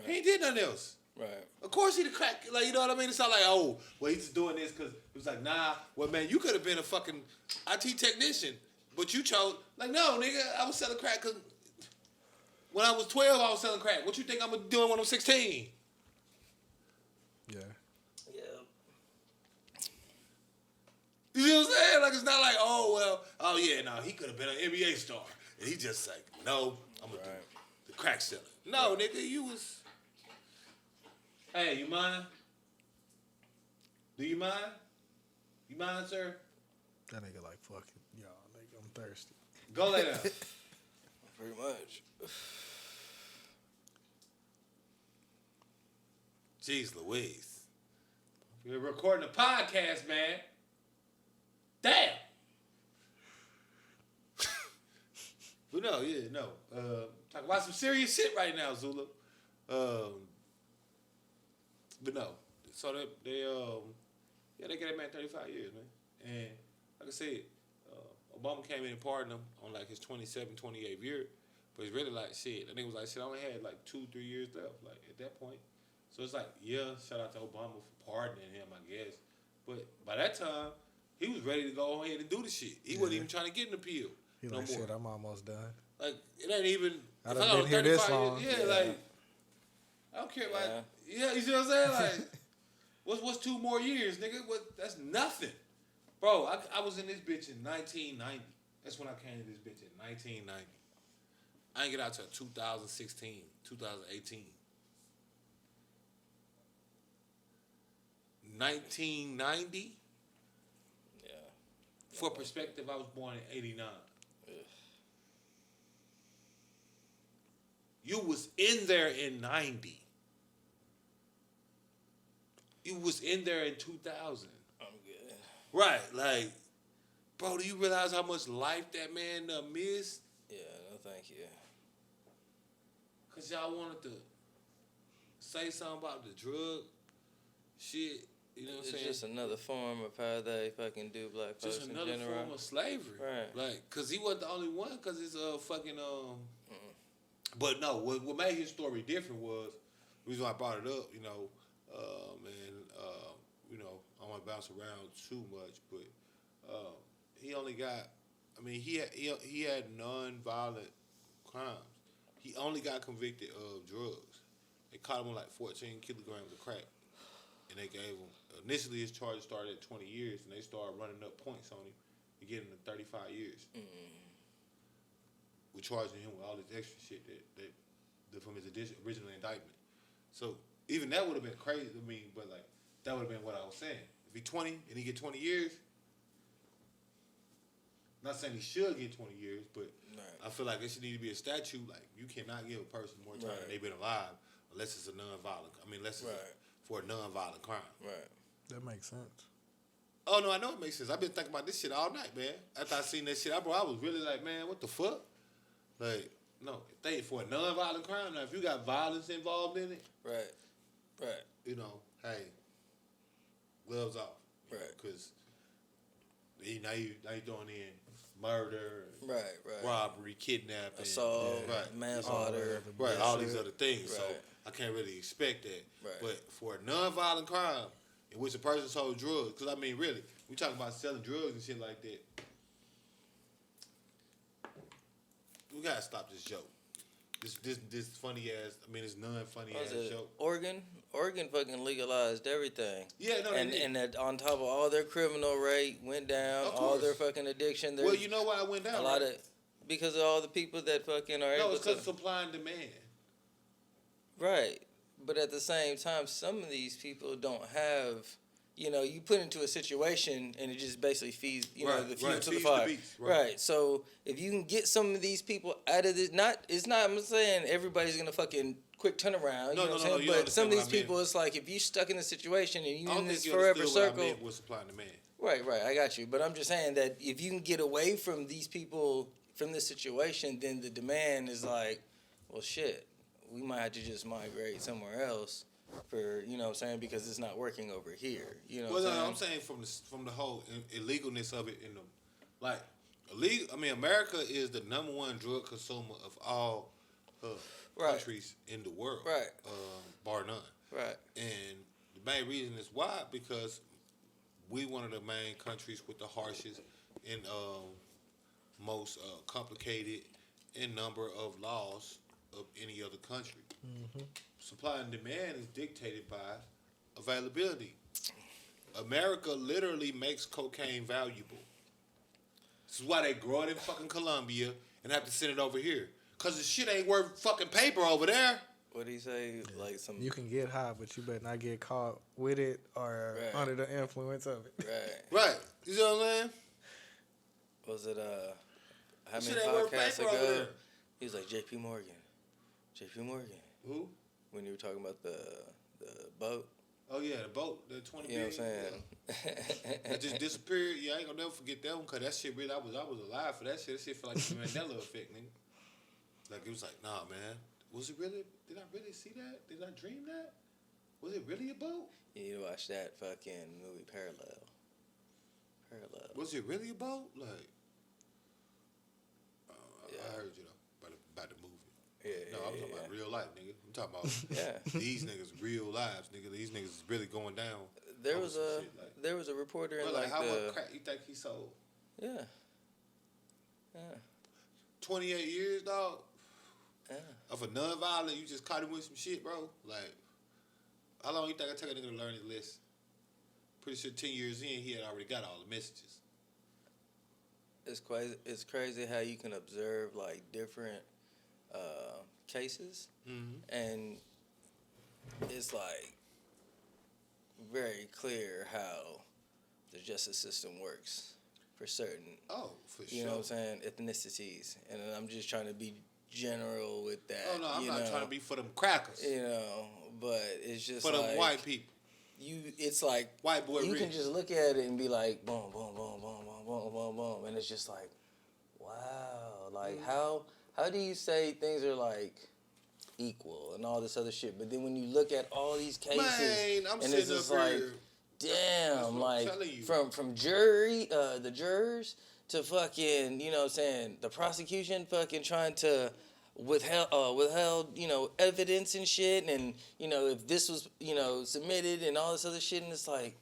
he ain't did nothing else.
Right.
Of course he the crack, like, you know what I mean? It's not like, oh, well, he's just doing this because it was like, nah, well, man, you could have been a fucking IT technician, but you chose, like, no, nigga, I was selling crack because when I was 12, I was selling crack. What you think I'm doing when I'm 16?
Yeah.
Yeah.
You see what I'm saying? Like, it's not like, oh, well, oh, yeah, no, he could have been an NBA star. And he just like, no, I'm gonna do the crack seller. No, nigga, you was. Hey, you mind? Do you mind? You mind, sir?
That nigga like, fuck it. Y'all, nigga, I'm thirsty.
Go lay down.
Pretty much.
Jeez Louise. We're recording a podcast, man. Damn. But no, yeah, no. Talk about some serious shit right now, Zula. But no. So they gave that man 35 years, man. And like I said, Obama came in and pardoned him on like his 27th, 28th year. But it's really like shit. I think it was like shit. I only had like 2-3 years left, like at that point. So it's like, yeah, shout out to Obama for pardoning him, I guess. But by that time, he was ready to go ahead and do the shit. He wasn't even trying to get an appeal.
He
no
like,
more.
shit, I'm almost done.
Like, it ain't even.
I done been here this long.
Years, like, I don't care. Like, yeah, you see what I'm saying? Like, what's 2 more years, nigga? That's nothing. Bro, I was in this bitch in 1990. That's when I came to this bitch in 1990. I didn't get out till 2016, 2018. 1990?
Yeah.
For perspective, I was born in 89.
Ugh.
You was in there in 90. You was in there in 2000.
I'm good.
Right, like, bro, do you realize how much life that man missed?
Yeah, no thank you.
Because y'all wanted to say something about the drug shit. You know what I'm
It's
saying?
just another form of how they fucking do black folks
Just
in
another
general.
form of slavery.
Right.
Like, because he wasn't the only one, because it's fucking. But no, what made his story different was, the reason why I brought it up, you know, you know, I don't want to bounce around too much, but he only got, I mean, he had non-violent crimes. He only got convicted of drugs. They caught him on like 14 kilograms of crack. And they gave him, initially his charge started at 20 years, and they started running up points on him to get him to 35 years. We're charging him with all this extra shit that from his original indictment. So even that would have been crazy to me, but like, that would have been what I was saying. If he 20 and he get 20 years, not saying he should get 20 years, but I feel like there should need to be a statute. Like, you cannot give a person more time than they've been alive unless it's a non-violent. I mean, unless it's for a non-violent crime.
Right.
That makes sense.
Oh no, I know it makes sense. I've been thinking about this shit all night, man. After I seen that shit, I was really like, man, what the fuck? Like, no, if they for a non-violent crime. Now, if you got violence involved in it,
Right.
you know, hey, gloves off,
Right.
Because now you throwing in murder,
Right.
robbery, kidnapping,
Assault, manslaughter.
right, all these other things. So
Right.
I can't really expect that.
Right.
But for a non-violent crime in which a person sold drugs, because I mean, really, we talking about selling drugs and shit like that. We gotta stop this joke. This funny ass. I mean, this non-funny ass joke.
Oregon fucking legalized everything.
Yeah, no,
and that on top of all their criminal rate went down,
Of
all their
course.
fucking addiction.
Well, you know why I went down?
a lot of because of all the people that fucking are
no,
able
it's because
to.
supply and demand.
Right. But at the same time, some of these people don't have, you put into a situation and it just basically feeds, the fuel to the
feeds
fire.
the beast,
right. So if you can get some of these people out of this, I'm saying everybody's going to fucking quick turnaround.
No,
you know what I'm saying?
you
But some of
understand
these
what I mean.
people, it's like if you stuck in a situation and
I
you
don't
in
think
this
you
forever
understood
circle.
what I meant with supply and demand.
Right, I got you. But I'm just saying that if you can get away from these people, from this situation, then the demand is like, well, shit, we might have to just migrate somewhere else for, you know what I'm saying, because it's not working over here. You know what I'm saying?
I'm saying from the whole illegalness of it in the, like, illegal. I mean, America is the number one drug consumer of all countries in the world.
Right.
Bar none.
Right.
And the main reason is why, because we one of the main countries with the harshest and most complicated in number of laws of any other country. Mm-hmm. Supply and demand is dictated by availability. America literally makes cocaine valuable. This is why they grow it in fucking Colombia and have to send it over here. Cause the shit ain't worth fucking paper over there.
What do you say? Like some.
You can get high, but you better not get caught with it or
Right.
under the influence of it.
Right.
Right. You know what I'm saying?
Was it how
Shit
many
ain't worth
podcasts
paper over
ago?
there.
He was like J.P. Morgan.
Who?
When you were talking about the boat.
Oh yeah, the boat, the 20
You know
billion.
what I'm saying?
Yeah. It just disappeared. Yeah, I ain't gonna never forget that one. Cause that shit really, I was alive for that shit. That shit felt like the Mandela effect, nigga. Like it was like, nah, man. Was it really? Did I really see that? Did I dream that? Was it really a boat?
You need to watch that fucking movie Parallel.
Was it really a boat? Like,
Yeah.
I heard you though about the movie.
Yeah,
No, I'm talking about real life, nigga. I'm talking about
Yeah.
these niggas real lives, nigga. These niggas is really going down.
There
over
was
some
a
shit, like,
there was a reporter in
bro,
like
how much
the
crack you think he sold?
yeah
28 years, dog.
yeah.
Of a non-violent, you just caught him with some shit, bro. Like, how long you think it take a nigga to learn his lesson? Pretty sure 10 years in, he had already got all the messages.
It's crazy how you can observe like different cases, and it's like very clear how the justice system works for certain.
Oh, for sure.
You know what I'm saying? Ethnicities, and I'm just trying to be general with that.
Oh, no, I'm
you
not
know?
trying to be for them crackers.
You know, but it's just
For
like
them white people.
It's like
White boy
you
rich.
can just look at it and be like, boom, boom, boom, boom, boom, boom, boom, boom, and it's just like, wow, like how do you say things are like equal and all this other shit? But then when you look at all these cases,
Man, I'm
and
sitting
it's just
up
like,
here. That's
damn,
what I'm
like
telling you.
from the jurors to fucking, you know what I'm saying, the prosecution fucking trying to withheld, you know, evidence and shit, and, you know, if this was, you know, submitted and all this other shit, and it's like,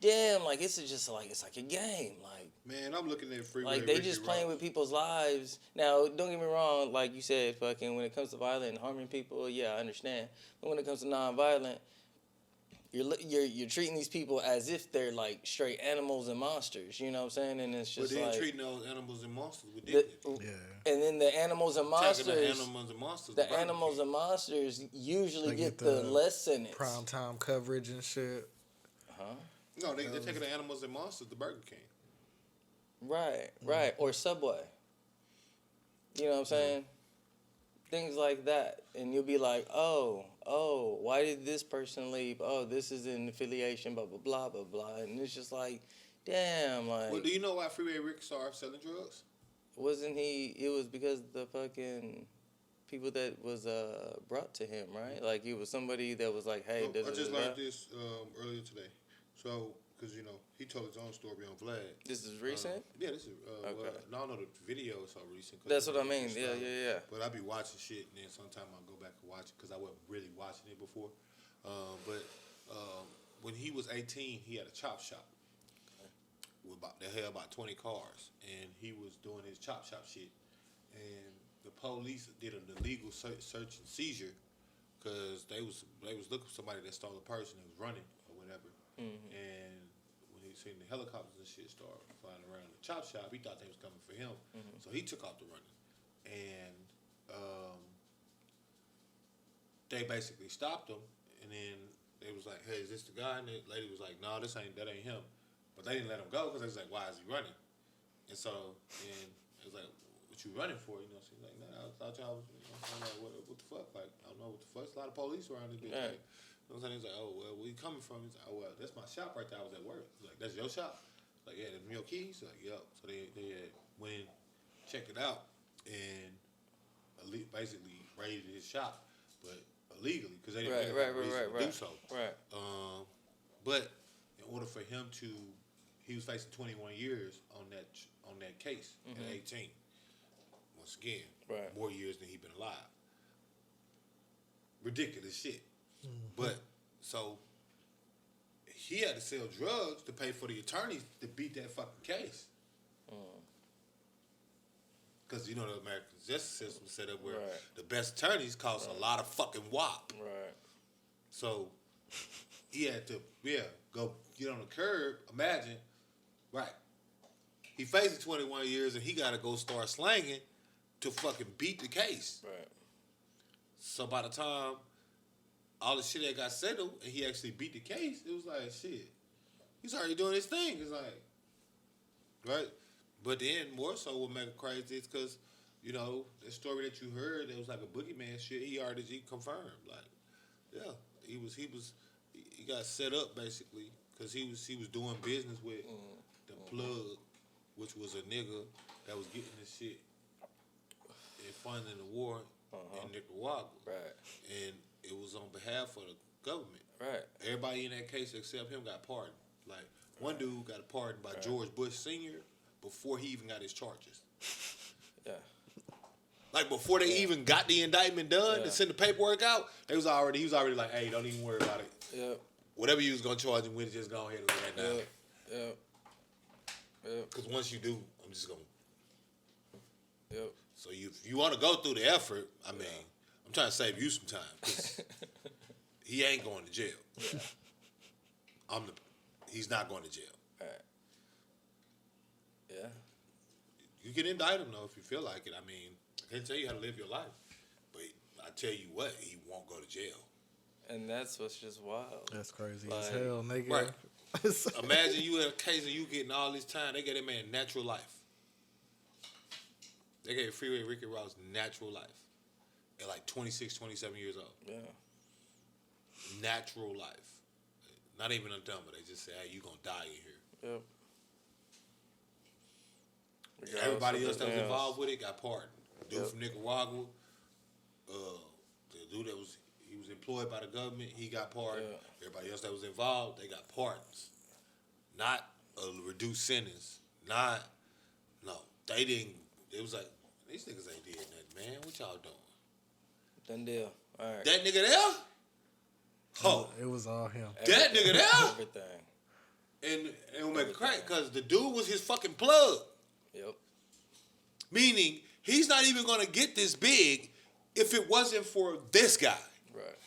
damn, like, it's just like, it's like a game, like,
Man, I'm looking at Freeway
like, they
Ricky
just playing
Ross.
with people's lives. Now, don't get me wrong, like you said, fucking, when it comes to violent and harming people, yeah, I understand, but when it comes to non-violent, you're treating these people as if they're like straight animals and monsters, you know what I'm saying? And it's
But
just
then
like
treating those animals and monsters with dignity.
Yeah.
and then the animals and monsters,
Taking the animals and monsters.
the
to Burger
animals
King.
and monsters usually
They
get
get
the
the
less sentence.
Prime time coverage and shit.
No, they're taking the animals and monsters to Burger King.
Right. Or Subway. You know what I'm saying? Things like that. And you'll be like, oh, why did this person leave? Oh, this is in affiliation, blah, blah, blah, blah, blah. And it's just like, damn, like,
Well, do you know why Freeway Rick started selling drugs?
wasn't he, it was because the fucking people that was brought to him, right? Like, it was somebody that was like, hey,
I just learned this earlier today. So, because, you know, he told his own story on Vlad.
This is recent?
Yeah, this is,
Okay.
well, no, the video is so recent. 'Cause
That's
the
what I
video
mean.
just
Yeah,
started.
yeah.
But I be watching shit, and then sometime I'll go back and watch it because I wasn't really watching it before. But when he was 18, he had a chop shop. They had about 20 cars, and he was doing his chop shop shit. And the police did an illegal search and seizure because they was looking for somebody that stole a person that was running or whatever. And when he seen the helicopters and shit start flying around the chop shop, he thought they was coming for him. So he took off the running. And they basically stopped him. And then they was like, hey, is this the guy? And the lady was like, no, that ain't him. But they didn't let him go because they was like, why is he running? And so then it was like, what you running for? You know, she's like, nah, I thought y'all was, you know, I'm like, what the fuck? Like, I don't know what the fuck. There's a lot of police around this bitch.
Right.
Like, you know what I'm saying? He's like, oh, well, where you coming from? He's like, oh, well, that's my shop right there. I was at work. He's like, that's your shop? Like, yeah, them your keys? He's like, yep. So they had went in, checked it out, and basically raided his shop, but illegally, because they didn't have a reason to do so.
Right.
But in order for him to, he was facing 21 years on that case at 18. Once again, more years than he been alive. Ridiculous shit. But so he had to sell drugs to pay for the attorneys to beat that fucking case. Because you know the American justice system is set up where the best attorneys cost a lot of fucking wop.
Right.
So he had to, go get on the curb. Imagine, right? He facing 21 years and he got to go start slanging to fucking beat the case.
Right.
So by the time all the shit that got settled and he actually beat the case, it was like, shit, he's already doing his thing. It's like, right? But then more so what make it crazy is because, you know, the story that you heard, it was like a boogeyman shit, he confirmed. Like, yeah, he got set up basically because he was doing business with the plug, which was a nigga that was getting this shit and funding the war in Nicaragua.
Right.
And it was on behalf of the government.
Right.
Everybody in that case except him got pardoned. Like, one dude got pardoned by George Bush Sr. before he even got his charges.
Yeah.
Like, before they even got the indictment done to send the paperwork out, he was already like, hey, don't even worry about it.
Yeah.
Whatever you was going to charge him with, just go ahead and let that down.
Yeah.
Because once you do, I'm just going to...
Yep.
So if you want to go through the effort, I mean, I'm trying to save you some time. 'Cause he ain't going to jail.
Yeah.
He's not going to jail.
Right. Yeah.
You can indict him, though, if you feel like it. I mean, I can't tell you how to live your life. But I tell you what, he won't go to jail.
And that's what's just wild.
That's crazy
Like,
as hell, nigga.
Right. Imagine you in a case of you getting all this time. They gave that man natural life. They gave Freeway Ricky Ross natural life at like 26, 27 years old.
Yeah.
Natural life. Not even a dumber. They just say, hey, you going to die in here.
Yep.
Everybody else that was involved with it got pardoned. Dude from Nicaragua, the dude that he was employed by the government, he got pardoned.
Yeah.
Everybody else that was involved, they got pardons. Not a reduced sentence. They didn't. It was like, these niggas ain't did nothing, man. What y'all doing?
Done deal. All right.
That nigga there? Oh,
It was all him.
that nigga there?
Everything.
And it'll make it crack because the dude was his fucking plug.
Yep.
Meaning, he's not even going to get this big if it wasn't for this guy.
Right.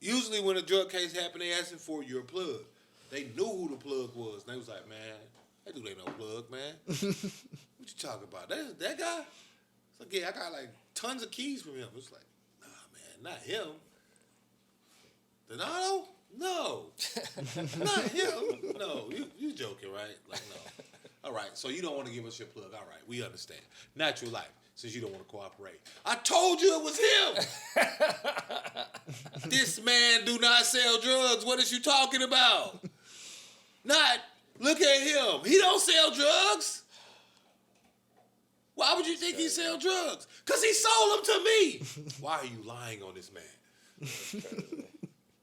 Usually when a drug case happened, they asking for your plug. They knew who the plug was. And they was like, man, that dude ain't no plug, man. What you talking about? That guy? It's like, yeah, I got like tons of keys from him. It's like, nah, man, not him. Donato? No. Not him. No, you joking, right? Like, no. All right, so you don't want to give us your plug. All right, we understand. Natural life, since you don't want to cooperate. I told you it was him. This man do not sell drugs. What is you talking about? Look at him. He don't sell drugs. Why would you think he sell drugs? Because he sold them to me. Why are you lying on this man?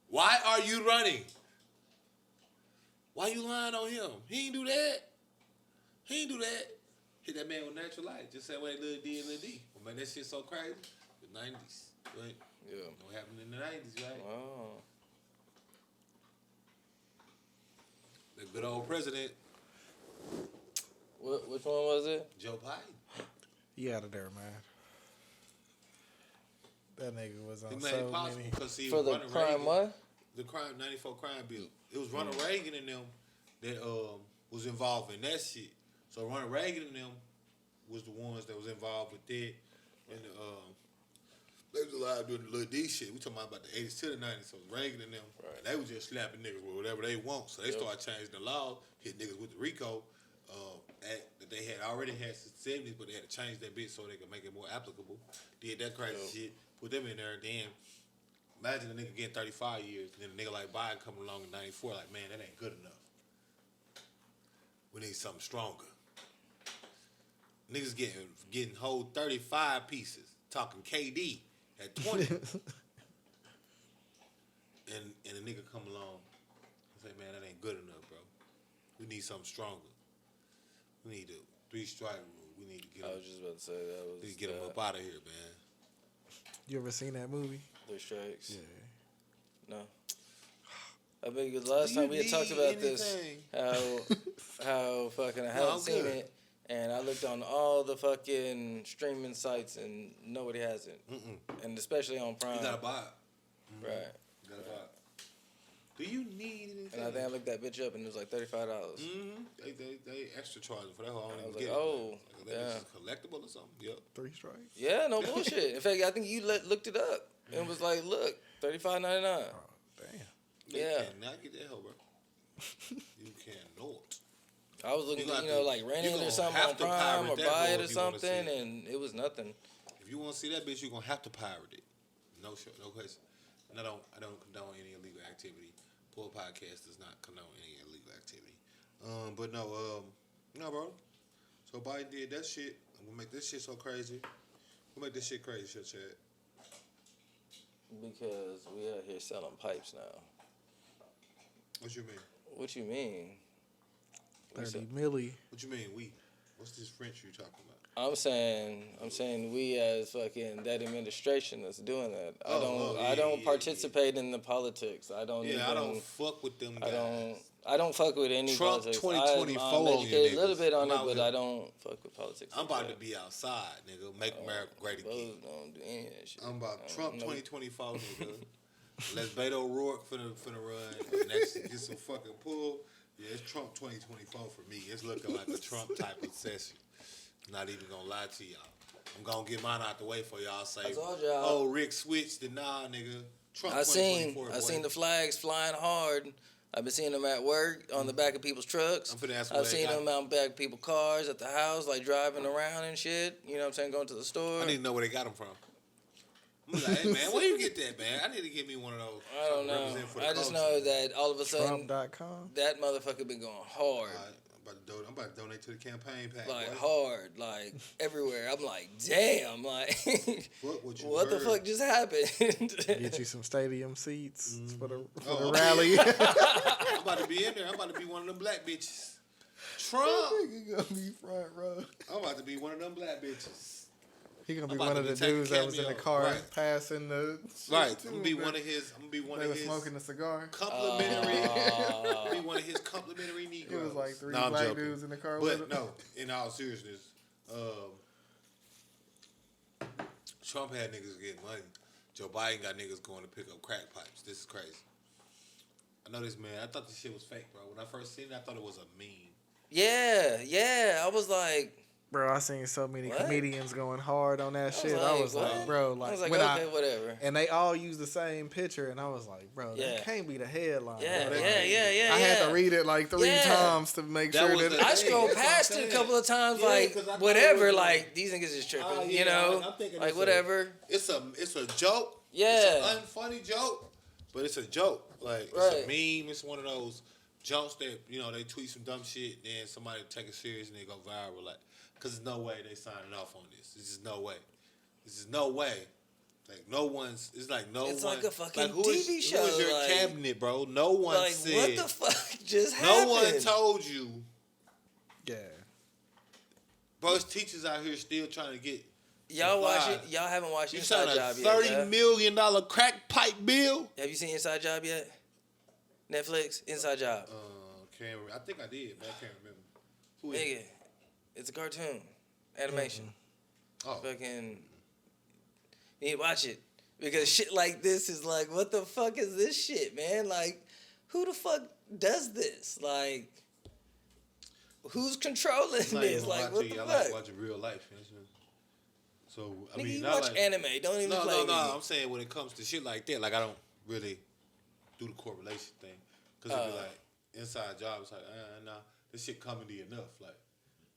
Why are you running? Why you lying on him? He ain't do that. Hit that man with natural light. Just say what Lil D and Lil D. Well, man, that shit so crazy. The 90s, right?
Yeah.
What happened in the 90s, right?
Oh.
The good old president,
Which one was it?
Joe Biden.
He out of there, man. That nigga was on
He made
so
it possible
many.
because he
For
was
the
running
crime
Reagan.
what?
The crime 94 crime bill. It was Ronald Reagan and them that was involved in that shit. So Ronald Reagan and them was the ones that was involved with that. And they was alive doing the Lil D shit. We talking about the 80s to the 90s. So Reagan and them,
Right.
they was just slapping niggas with whatever they want. So they started changing the law, hit niggas with the RICO act that they had already had since the 70s, but they had to change that bit so they could make it more applicable. Did that crazy shit, put them in there, then imagine a nigga getting 35 years, and then a nigga like Biden coming along in 94, like, man, that ain't good enough. We need something stronger. Niggas getting whole 35 pieces, talking KD at 20. and a nigga come along and say, man, that ain't good enough, bro. We need something stronger. We need a 3-strike rule. We need to get
I
him.
was just about to say that was.
We need to get him up out of here, man.
You ever seen that movie?
3 strikes.
Yeah.
No. I mean, because last time we had talked about this, how fucking I haven't seen it, and I looked on all the fucking streaming sites and nobody has it, and especially on Prime.
You gotta buy it.
Right.
You gotta buy it. Do you need anything?
And I think I looked that bitch up and it was like $35.
They extra charging for that. I don't
I
even
was
get
like,
it.
oh,
Like, that
yeah.
bitch is collectible or something. Yep.
3 strikes.
Yeah, no bullshit. In fact, I think you looked it up and was like, look, $35.99.
Oh, damn.
You
Yeah.
cannot get that hoe, bro. You cannot.
I was looking,
You got
you know,
to-
like rent
you
it or
gonna
something
have
on
to
Prime
pirate
or
that
buy
hoe
it or
if you wanna see
something,
it.
and it was nothing.
If you want to see that bitch, you're gonna have to pirate it. No question. And I don't condone any illegal activity. Poor podcast does not condone any illegal activity. But no, bro. So Biden did that shit. I'm gonna make this shit so crazy. We'll make this shit crazy, shit, Chad.
Because we out here selling pipes now.
What you mean?
What you mean?
30 milli.
What you mean? We? What's this French you talking about?
I'm saying we as fucking that administration that's doing that. I
Yeah,
don't
yeah,
participate in the politics. I don't.
Yeah,
even,
I don't fuck with them guys.
I don't fuck with any
Trump
politics.
2024
I'm
on you
educated a little
niggas.
bit on
I'm
it,
out
but
here.
I don't fuck with politics.
I'm
like
about
that.
to be outside, nigga. Make America great
Those
again.
don't do any of that shit.
I'm about
I
Trump
don't know.
2024, nigga. Let's Beto O'Rourke finna run. Next, get some fucking pull. Yeah, it's Trump 2024 for me. It's looking like a Trump type of session. Not even gonna lie to y'all. I'm gonna get mine out the way for y'all. Say,
I told y'all.
oh, Rick switched. Nah, nigga. Trump
I
2024.
seen the flags flying hard. I've been seeing them at work on the back of people's trucks.
I'm finna ask where
I've
they
seen
got
them out back of people's cars at the house, like driving around and shit. You know what I'm saying? Going to the store.
I need to know where they got them from. I'm like, hey man, where you get that, man? I need to get me one of those.
I don't know.
Represent for the
I just
culture.
know that all of a sudden
Trump.com.
that motherfucker been going hard.
I'm about to donate to the campaign pack.
Like
boy.
hard, like everywhere. I'm like, damn, like
Fuck what you
what the
heard.
fuck just happened?
Get you some stadium seats for the
Oh,
rally.
I'm about to be in there. I'm about to be one of them black bitches. Trump.
He gonna be front row.
I'm about to be one of them black bitches.
He gonna be
I'm about
one
to
of
be
the dudes
taking
that was in the
cameo.
car
Right.
passing the.
Right.
shit
I'm
to
gonna be
him.
one of his. I'm gonna be one
They
of
was
his
smoking a cigar.
complimentary. I'm gonna be one of his complimentary Negroes.
It was like 3
No, I'm
black
joking.
dudes in the car with
But
him.
no, in all seriousness, Trump had niggas getting money. Joe Biden got niggas going to pick up crack pipes. This is crazy. I know this man. I thought this shit was fake, bro. When I first seen it, I thought it was a meme.
yeah. I was like,
Bro, I seen so many
What?
comedians going hard on that shit.
like,
I was
what?
like, bro,
I
like,
was like,
when
okay, whatever.
and they all use the same picture, and I was like, bro,
Yeah.
that can't be the headline.
Yeah,
bro.
yeah.
I had to read it like 3
Yeah.
times to make
That
sure
was
that
the-
it,
I scrolled
That's what I'm
past it a
saying.
couple of times,
Yeah,
like
'cause I thought it
whatever,
was
like these niggas is tripping,
Oh,
you
yeah,
know,
I'm thinking
like
it's
whatever.
It's a joke.
Yeah.
It's an unfunny joke, but it's a joke. Like
Right.
it's a meme. It's one of those jokes that they tweet some dumb shit, then somebody take it serious and they go viral. Like, cause there's no way they signing off on this. There's just no way. This is no way. Like no one's. It's like no
It's
one.
like a fucking
who is-
TV show,
Who is your
like-
cabinet, bro? No one
Like
said.
what the fuck just
no
happened?
one told you.
yeah.
Bro, it's teachers out here still trying to get.
Y'all watch
supplies.
it? Y'all haven't watched
You
Inside
signed a
Job yet?
$30
yeah?
million crack pipe bill.
Have you seen Inside Job yet? Netflix Inside Job.
Can't remember. I think I did, but I can't remember. Who is
Nigga,
it?
it's a cartoon, animation.
Oh,
Fucking, you need to watch it because shit like this is like, what the fuck is this shit, man? Like, who the fuck does this? Like, who's controlling
I'm not even
this?
gonna lie
Like,
to
what
you.
the
I like
fuck?
watching real life. So I
Nigga,
mean,
you
not
watch
like,
anime. Don't even play
no.
with me.
I'm saying when it comes to shit like that, like I don't really do the correlation thing because it'd be like inside job. It's like, nah, this shit comedy enough. Like,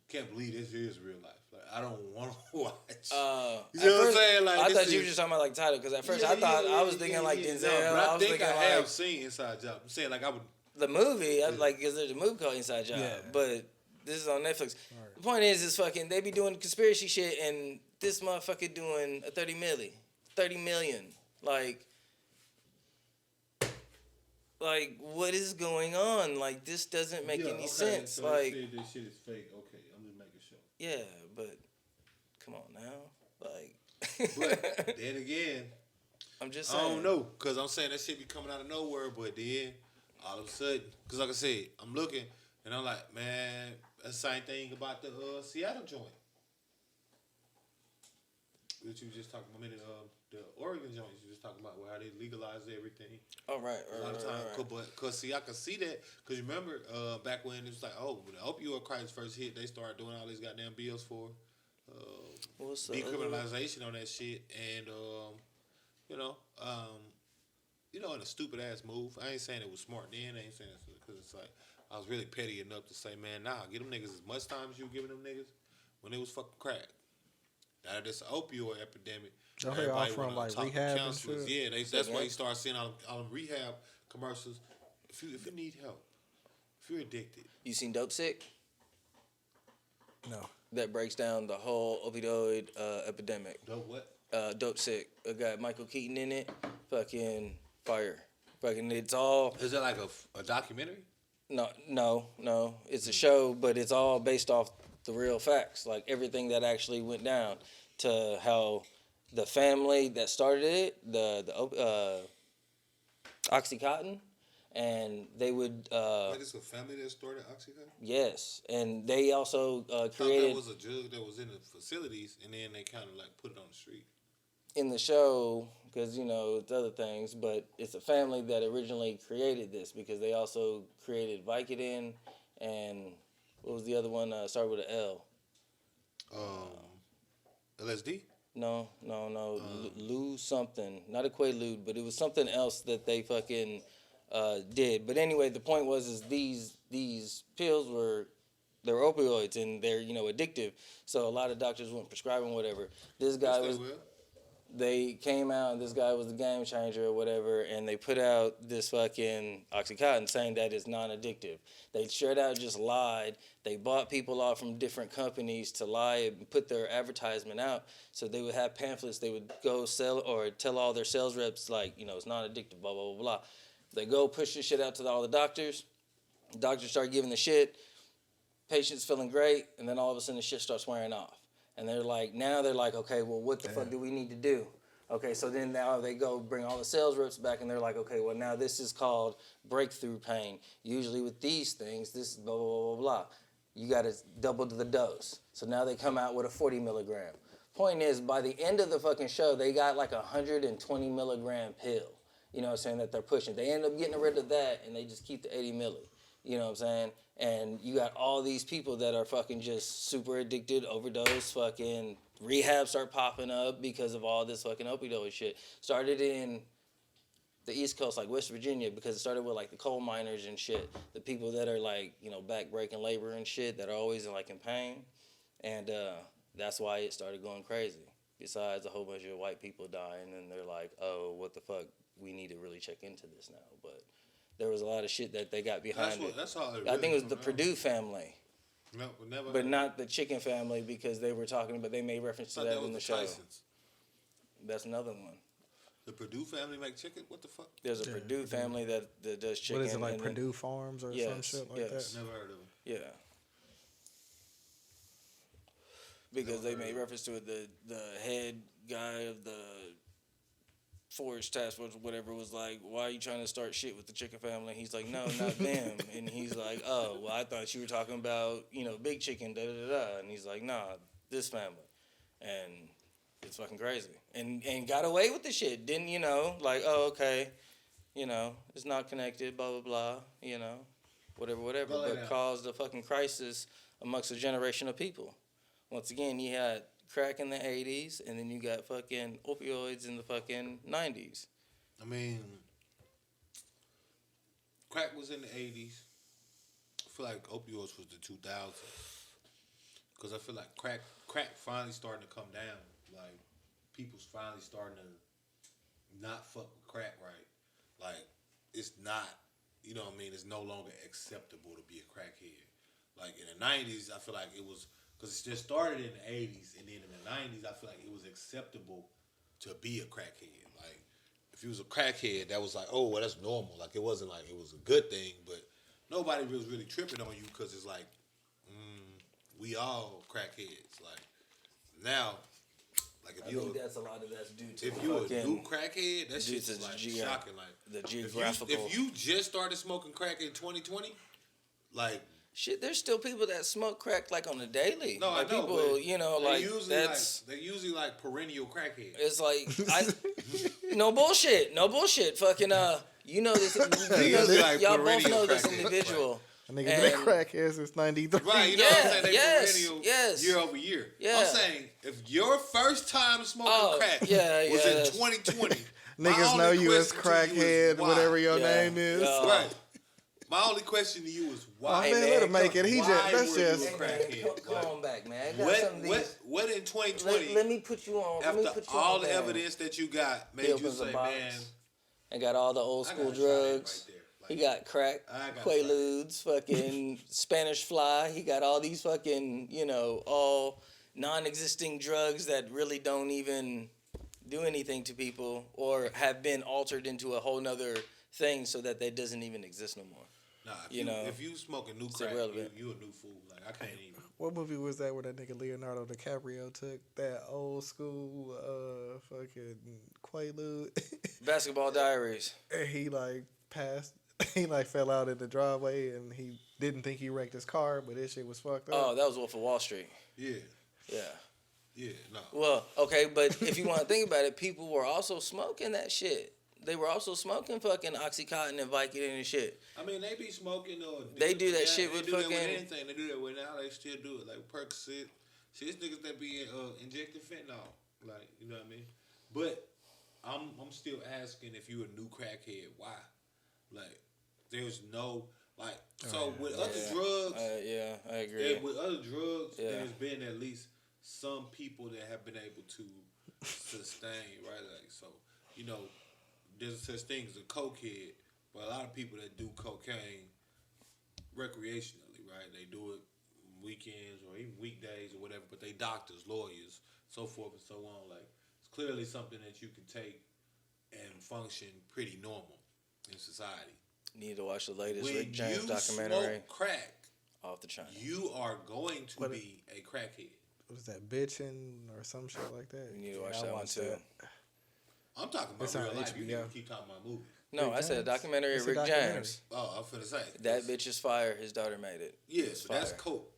can't believe this is real life. Like, I don't want to watch. You know
At
what I'm
first,
saying? Like,
I
this
thought you
is-
were just talking about like title because at first
Yeah,
I thought
yeah,
I was
yeah,
thinking
yeah,
like
yeah.
Denzel.
No, but I
was
think
thinking
I have
like
seen Inside Job. I'm saying like I would.
the movie. I like because there's a movie called Inside Job,
Yeah.
but this is on Netflix. The point is fucking they be doing conspiracy shit and this motherfucker doing a 30 million. Like what is going on? Like this doesn't make any sense.
So
Like
they said this shit is fake. Okay, I'm just making sure.
yeah, but come on now. Like
But then again,
I'm just
I
saying.
don't know, cause I'm saying that shit be coming out of nowhere. But then all of a sudden, cause like I said, I'm looking and I'm like, man, that's the same thing about the Seattle joint that you were just talking about a minute. the Oregon joints you was talking about, where how they legalized everything.
All right.
A lot of times, cause see, I can see that. Cause you remember back when it was like, oh, when the opioid crisis first hit, they started doing all these goddamn bills for
What's the
decriminalization on that shit, and you know, in a stupid ass move. I ain't saying it was smart then. I ain't saying it because it's like I was really petty enough to say, man, nah, give them niggas as much time as you were giving them niggas when it was fucking crack. Now that this opioid epidemic.
Don't they all from like rehab and shit?
Yeah, that's why you start seeing all them rehab commercials. If you need help, if you're addicted.
You seen Dope Sick?
No.
That breaks down the whole opioid epidemic.
Dope what?
Dope Sick. It got Michael Keaton in it. Fucking fire. Fucking it's all.
Is it like a documentary?
No. It's a show, but it's all based off the real facts. Like everything that actually went down to how the family that started it, the Oxycontin, and they would.
Like it's a family that started Oxycontin?
Yes, and they also
I thought
created.
that was a drug that was in the facilities, and then they kind of like put it on the street.
In the show, because it's other things, but it's a family that originally created this because they also created Vicodin and what was the other one? Started with an L.
LSD?
No. Lou something, not a Quaalude, but it was something else that they fucking did. But anyway, the point was is these pills they're opioids and they're addictive. So a lot of doctors wouldn't prescribe them, whatever. This guy was. They came out and this guy was the game changer or whatever, and they put out this fucking Oxycontin saying that it's non-addictive. They straight out just lied. They bought people off from different companies to lie and put their advertisement out. So they would have pamphlets. They would go sell or tell all their sales reps like, it's non-addictive, blah, blah, blah, blah. They go push this shit out to all the doctors. Doctors start giving the shit. Patients feeling great, and then all of a sudden the shit starts wearing off. And they're like, okay, well, what the fuck do we need to do? Okay, so then now they go bring all the sales reps back, and they're like, okay, well, now this is called breakthrough pain. Usually with these things, this is blah, blah, blah, blah, blah. You got to double the dose. So now they come out with a 40 milligram. Point is, by the end of the fucking show, they got like a 120 milligram pill, that they're pushing. They end up getting rid of that, and they just keep the 80 milli. You know what I'm saying? And you got all these people that are fucking just super addicted, overdose, fucking rehab start popping up because of all this fucking opioid shit. Started in the East Coast, like West Virginia, because it started with like the coal miners and shit. The people that are like, back breaking labor and shit that are always in pain. And that's why it started going crazy. Besides a whole bunch of white people dying, and they're like, oh, what the fuck? We need to really check into this now. But there was a lot of shit that they got behind it.
That's all.
I think it was the Purdue family.
No, never.
But not the chicken family because they were talking about. They made reference to that in the show.
Tysons.
That's another one.
The Purdue family make chicken? What the fuck?
There's a Purdue family that does chicken.
What is it, like Purdue Farms or some shit like that?
Never heard of them.
Yeah. Because they made reference to it. The head guy of the Forest Task Force, whatever, was like, why are you trying to start shit with the chicken family? He's like, no, not them. And he's like, oh, well, I thought you were talking about, big chicken, da-da-da-da. And he's like, nah, this family. And it's fucking crazy. And got away with the shit. Didn't, oh, okay, it's not connected, blah, blah, blah, whatever. But caused a fucking crisis amongst a generation of people. Once again, you had crack in the 80s, and then you got fucking opioids in the fucking 90s.
I mean, crack was in the 80s. I feel like opioids was the 2000s. Because I feel like crack finally starting to come down. Like, people's finally starting to not fuck with crack right. Like, it's not, it's no longer acceptable to be a crackhead. Like, in the 90s, I feel like it was... Because it just started in the 80s, and then in the 90s, I feel like it was acceptable to be a crackhead. Like, if you was a crackhead, that was like, oh, well, that's normal. Like, it wasn't like it was a good thing, but nobody was really tripping on you because it's like, we all crackheads. Like, now, like, if you... I think
that's a lot of that's due to...
If you a new crackhead, that shit's, like, shocking. Like,
the geographical...
If you just started smoking crack in 2020, like...
Shit, there's still people that smoke crack like on the daily.
No,
like
I know,
people,
but they're
that's
usually like perennial crackheads.
it's like no bullshit. Fucking you know this. Y'all both know this individual.
A nigga been a crackhead since '93.
Right, you know what I'm saying? They perennial
yes.
year over year.
Yeah.
I'm saying if your first time smoking crack was in 2020,
niggas know you as crackhead, whatever your name is.
Right. My only question to you is why?
Oh, man, let him make it. That's just.
You a crackhead?
Come on back, man.
What in 2020?
Let me put you on.
After all the evidence that you got, made you say, man.
And got all the old school drugs. He got crack, Quaaludes, fucking Spanish fly. He got all these fucking, all non-existing drugs that really don't even do anything to people or have been altered into a whole nother thing so that they doesn't even exist no more.
Nah, if you smoke a new crack, you a new fool. Like, I can't even.
What movie was that where that nigga Leonardo DiCaprio took that old school fucking Quaalude?
Basketball Diaries.
And he like passed. He like fell out in the driveway and he didn't think he wrecked his car, but this shit was fucked up.
Oh, that was Wolf of Wall Street.
Yeah.
Yeah.
Yeah, no.
Well, okay, but if you want to think about it, people were also smoking that shit. They were also smoking fucking Oxycontin and Vicodin and shit.
I mean, they be smoking or
they do that shit with fucking.
They do that with anything. They do that with now. They still do it like Percocet. See, it's niggas that be injecting fentanyl. Like, you know what I mean? But I'm still asking if you a new crackhead, why? Like, there's no with other drugs.
Yeah, I agree.
With other drugs, there's been at least some people that have been able to sustain, right? Like, so there's such thing as a cokehead, but a lot of people that do cocaine recreationally, right? They do it weekends or even weekdays or whatever, but they doctors, lawyers, so forth and so on. Like, it's clearly something that you can take and function pretty normal in society.
Need to watch the latest
when
Rick James
you
documentary.
Smoke crack,
off the China.
You are going to be a crackhead.
What is that, bitching or some shit like that?
You need to watch that one too.
I'm talking about real life. You need to keep talking about movies.
No,
Rick
I said a
James?
documentary of Rick James.
Oh, I'm finna say.
That bitch is fire. His daughter made it.
Yeah, so that's coke.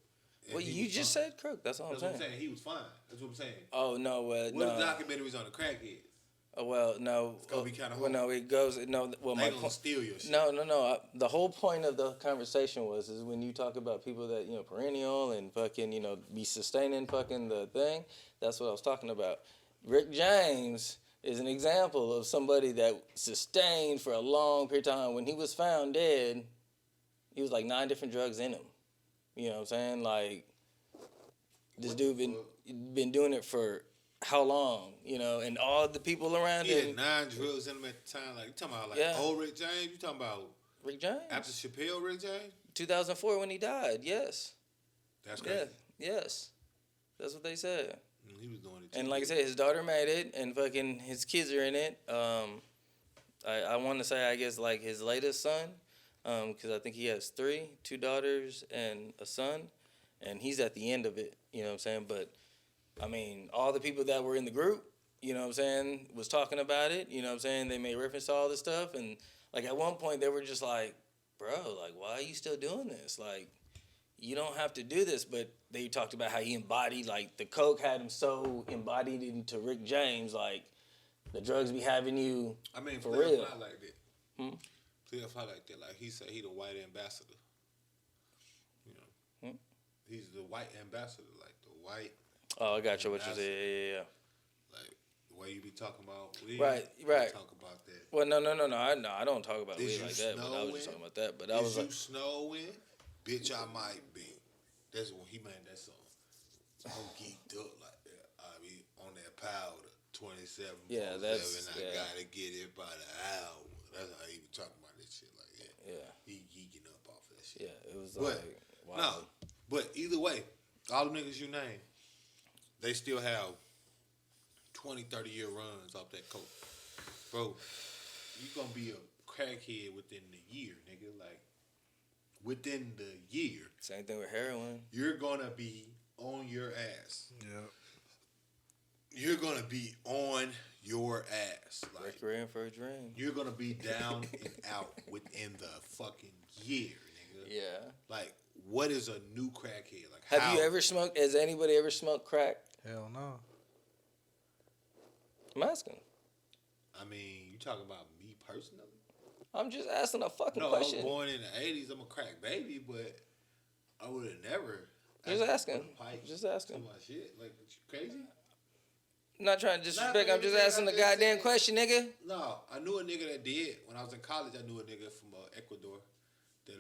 Well, you just said crook. That's all I'm saying.
That's what I'm saying. He was fine. That's what I'm saying.
Oh, no.
What
no.
the documentaries on the crackheads?
Oh, well, no.
It's going to be kind of
hard. Well, no, it goes. No, well,
they going to steal your shit.
No. The whole point of the conversation is when you talk about people that, perennial and fucking, be sustaining fucking the thing, that's what I was talking about. Rick James is an example of somebody that sustained for a long period of time. When he was found dead, he was like 9 different drugs in him. You know what I'm saying? Like, this dude been doing it for how long? And all the people around him.
He had 9 drugs in him at the time. Like, you talking about old Rick James? You talking about
Rick James?
After Chappelle Rick James?
2004 when he died, yes.
That's crazy.
Yeah, yes. That's what they said.
He was doing it too.
And like I said, his daughter made it, and fucking his kids are in it. I want to say, I guess, like his latest son, because I think he has 2 daughters and a son, and he's at the end of it, you know what I'm saying? But, I mean, all the people that were in the group, you know what I'm saying, was talking about it, you know what I'm saying? They made reference to all this stuff, and, like, at one point, they were just like, bro, like, why are you still doing this? Like, you don't have to do this, but they talked about how he embodied, like, the coke had him so embodied into Rick James, like, the drugs be having you for real.
Fly like that. Play a fly like that. Like, he said he the white ambassador. He's the white ambassador, like the white.
Oh, I got you. What you said, yeah.
Like, the way you be talking about weed.
Right.
Talk about that.
Well, no. I don't talk about weed like that, but I was just talking about that. But I was like,
you snowing? Bitch, I might be. That's when he made that song. I'm geeked up like that. I be on that powder, 27.
Yeah, that's.
I gotta get it by the hour. That's how he be talking about this shit like that.
Yeah.
He geeking up off that shit.
Yeah, it was like, wow.
No, but either way, all the niggas you name, they still have 20, 30-year runs off that coke. Bro, you gonna be a crackhead within the year, nigga. Like, within the year.
Same thing with heroin.
You're gonna be on your ass.
Yeah.
You're gonna be on your ass. Like,
Requiem for a Dream.
you're gonna be down and out within the fucking year, nigga.
Yeah.
Like, what is a new crackhead? Like,
Have you ever smoked? Has anybody ever smoked crack?
Hell no.
I'm asking.
I mean, you talking about me personally?
I'm just asking a fucking
No,
question.
I was born in the 80s. I'm a crack baby, but I would have never.
Just asking.
Pipe
Just asking.
to my shit. Like, you crazy?
I'm not trying to disrespect.
Not
I'm just
everything
asking
I
the
just
goddamn
said.
question, nigga.
No, I knew a nigga that did. When I was in college, I knew a nigga from Ecuador that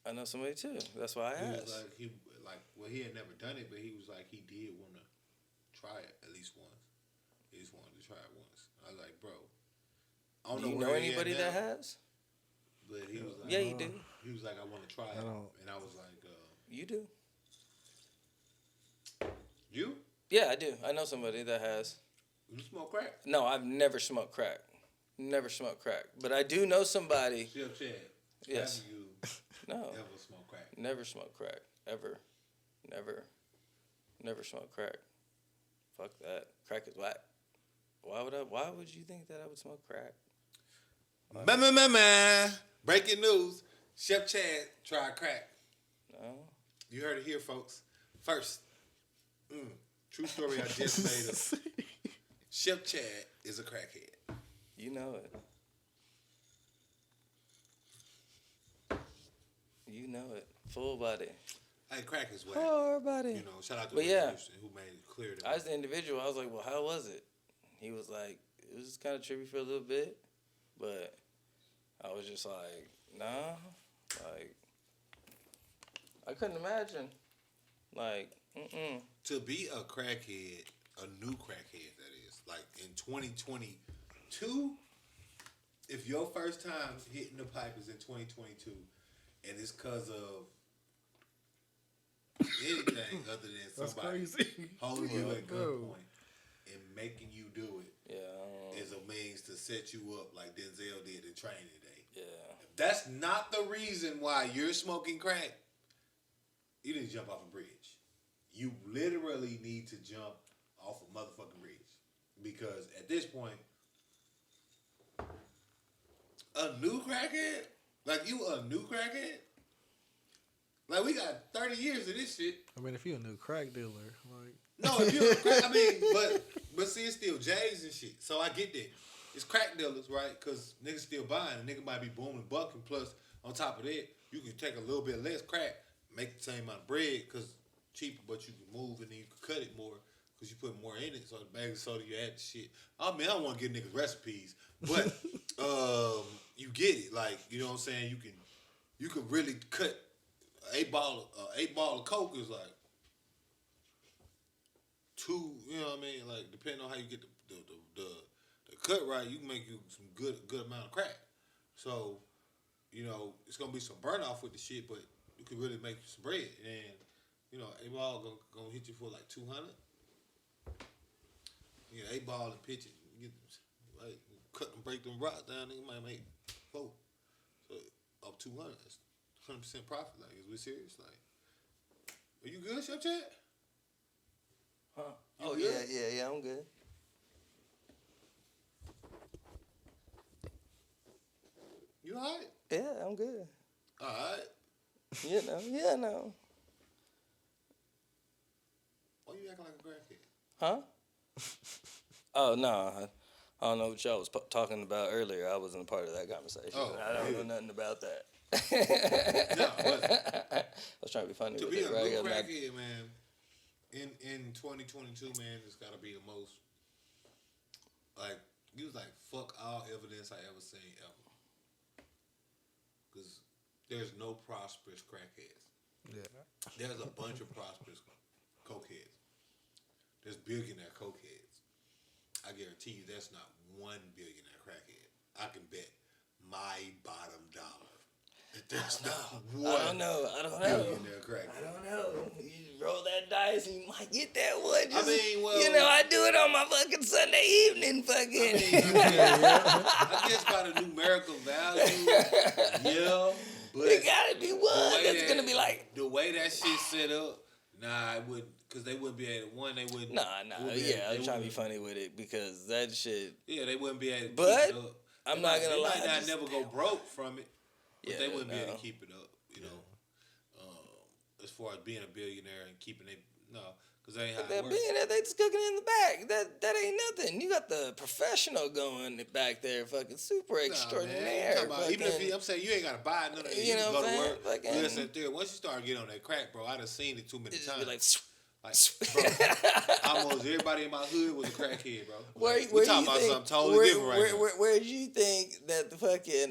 I know somebody too. That's why I
he
asked.
was he had never done it, but he was like he did want to try it at least once. He just wanted to try it once. I was like, bro, I don't
Do you
know
know
where he
anybody
at
that
now,
has?
But he was like,
Yeah, you do.
He was like, I want to try it,
I don't.
and I was like,
You do.
you?
Yeah, I do. I know somebody that has.
You smoke crack?
No, I've never smoked crack. Never smoked crack. But I do know somebody.
Chef Chad.
Yes.
Have you
No.
ever smoked crack?
Never smoked crack. Ever. Never. Never smoked crack. Fuck that. Crack is whack. Why would you think that I would smoke crack?
Breaking news. Chef Chad tried crack.
No.
You heard it here, folks. First. True story I just made up. Chef Chad is a crackhead.
You know it. You know it. Full body.
Hey, crack is whack.
Full body.
You know, shout out to
But
the
yeah.
producer who made it clear to
I
me.
was the individual. I was like, well, how was it? He was like, it was kind of trippy for a little bit, but I was just like, nah. Like, I couldn't imagine. Like,
To be a crackhead, a new crackhead, that is, like in 2022, if your first time hitting the pipe is in 2022, and it's because of anything other than
That's
somebody
crazy.
holding you at
Bro.
gunpoint and making you do it,
yeah,
is a means to set you up like Denzel did in Training Day.
yeah.
If that's not the reason why you're smoking crack, you need to jump off a bridge. You literally need to jump off a motherfucking bridge. Because at this point, a new crackhead? Like, you a new crackhead? Like, we got 30 years of this shit.
I mean, if you're a new crack dealer, like,
No, if you're a crack, I mean, but see, it's still J's and shit. So I get that. It's crack dealers, right? Because niggas still buying. A nigga might be booming, bucking. Plus, on top of that, you can take a little bit less crack, make the same amount of bread, because cheaper, but you can move and then you can cut it more because you put more in it. So the bag of soda, you add the shit. I mean, I don't want to give niggas recipes, but you get it. Like, you know what I'm saying? You can really cut eight ball of Coke is like two. You know what I mean? Like, depending on how you get the cut right, you can make you some good amount of crack. So, you know, it's gonna be some burn off with the shit, but you can really make some bread. And you know, eight ball gonna hit you for like 200. You know, eight ball and pitch it, you get like cut and break them rocks down. You might make 4. So up 200, that's 100% profit. Like, is we serious? Like, are you good, Chef Chad?
Huh?
You
Oh
good?
yeah, I'm good.
You alright?
Yeah, I'm good.
Alright.
Yeah, no.
Why you acting like a crackhead?
Huh? Oh no, I don't know what y'all was talking about earlier. I wasn't a part of that conversation.
Oh,
I don't
yeah.
know nothing about that.
No, but
I was trying to be funny
to
with
be
it,
a
right?
new
I'm not-
crackhead, man, in 2022, man, it's gotta be the most. Like, you was like, fuck all evidence I ever seen ever. Because there's no prosperous crackheads.
yeah.
There's a bunch of prosperous cokeheads. There's billionaire cokeheads. I guarantee you there's not one billionaire crackhead. I can bet my bottom dollar that there's not one
I don't know.
billionaire crackhead.
I don't know. You roll that dice and you might get that one.
I mean, well,
you know, I do it on my fucking Sunday evening, fucking.
I guess by the numerical value, yeah, but
It gotta be
the
one
way
that's
that-
gonna be like,
the way that shit set up, nah, it wouldn't, because they wouldn't be able to, one, they wouldn't.
nah.
they wouldn't be
Yeah,
able-
I'm
they
trying to be
wouldn't-
funny with it because that shit.
Yeah, they wouldn't be able to
But
keep it up.
I'm
They
not
might-
gonna lie,
They might not
just-
never go broke from it, but
Yeah,
they wouldn't be able
no.
to keep it up, you know. far as being a billionaire and keeping it. No, because that ain't how
That
it works.
being there, they just cooking in the back. That ain't nothing. You got the professional going back there, fucking super
Nah,
extraordinaire.
man, you talking about, even if
fucking-
I'm saying you ain't gotta buy none of that.
You
You
know
can
what
go
I'm
to
saying?
work.
Fucking-
You listen there. Once you start getting on that crack, bro, I done seen it too many
It just
times.
be like,
Bro, almost everybody in my hood was a crackhead, bro.
where
we talking
you
about
think,
something totally different right now.
Where do you think that the fucking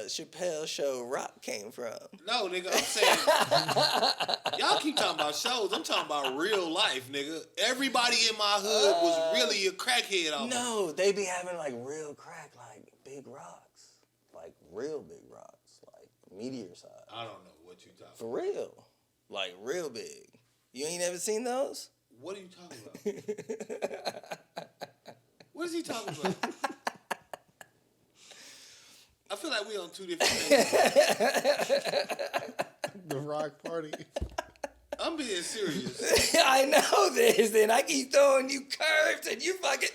Chappelle show Rock came from?
No, nigga, I'm saying y'all keep talking about shows. I'm talking about real life, nigga. Everybody in my hood was really a crackhead.
No, they be having like real crack, like big rocks, like real big rocks, like meteor size.
I don't know what you talking
For real, like real big. You ain't never seen those?
about. What are you talking about? What is he talking about? I feel like we on two different things.
The rock party.
I'm being serious.
I know this, and I keep throwing you curves, and you fucking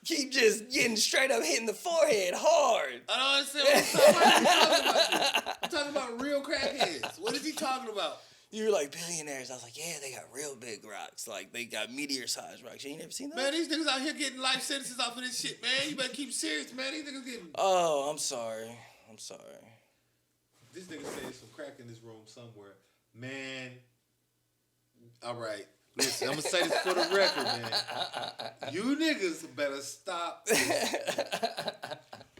keep just getting straight up hitting the forehead hard.
I don't understand what he's talking about. I'm talking about real crackheads. What is he talking about?
You were like billionaires. I was like, yeah, they got real big rocks. Like they got meteor-sized rocks. You ain't never seen those?
Man, these niggas out here getting life sentences off of this shit, man. You better keep serious, man. These niggas getting...
Oh, I'm sorry.
This nigga said some crack in this room somewhere. Man. All right. Listen, I'm going to say this for the record, man. You niggas better stop.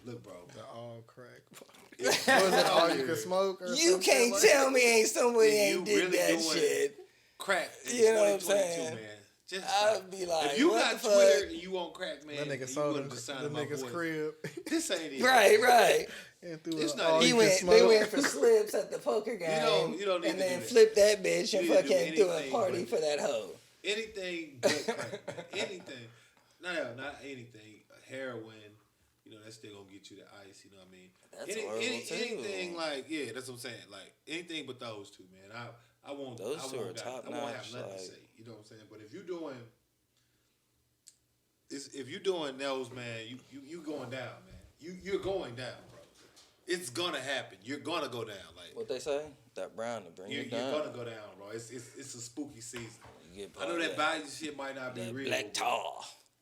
Look, bro.
The all crack.
It's
Was it all
out
you
here.
could smoke? Or
You
some shit
can't
like
tell me ain't somebody
You
ain't did
really
that
doing
shit.
Crack in
You know what I'm
2022,
saying?
man. Just
I'd be like,
if you
what
got
the fuck?
Twitter and you want crack, man,
that nigga
you
sold
wouldn't
him
have
the
my
nigga's
voice.
crib.
This ain't it.
Right.
And threw
It's
a
not
all
even-
you could
They
smoke.
went for slips at the poker game.
You don't need
and
to
then
do that.
flipped that bitch and
You need to do
fucking threw a
anything
party
but-
for that hoe.
Anything but crack, man. Anything. No, not anything. Heroin, you know, that's still gonna get you the ice, you know what I mean?
That's horrible, too.
Anything like, yeah, that's what I'm saying. Like, anything but those two, man. I won't,
Those
I
two
won't
are
got-
top
I won't
notch,
have nothing
like-
to say, you know what I'm saying? But if you're doing those, man, you going down, man. You're going down, bro. It's gonna happen. You're gonna go down. Like,
What they say? That brown to bring you
you're
down.
gonna go down, bro. It's a spooky season.
You get
I know that value shit might not be
that
real.
black
but-
tar.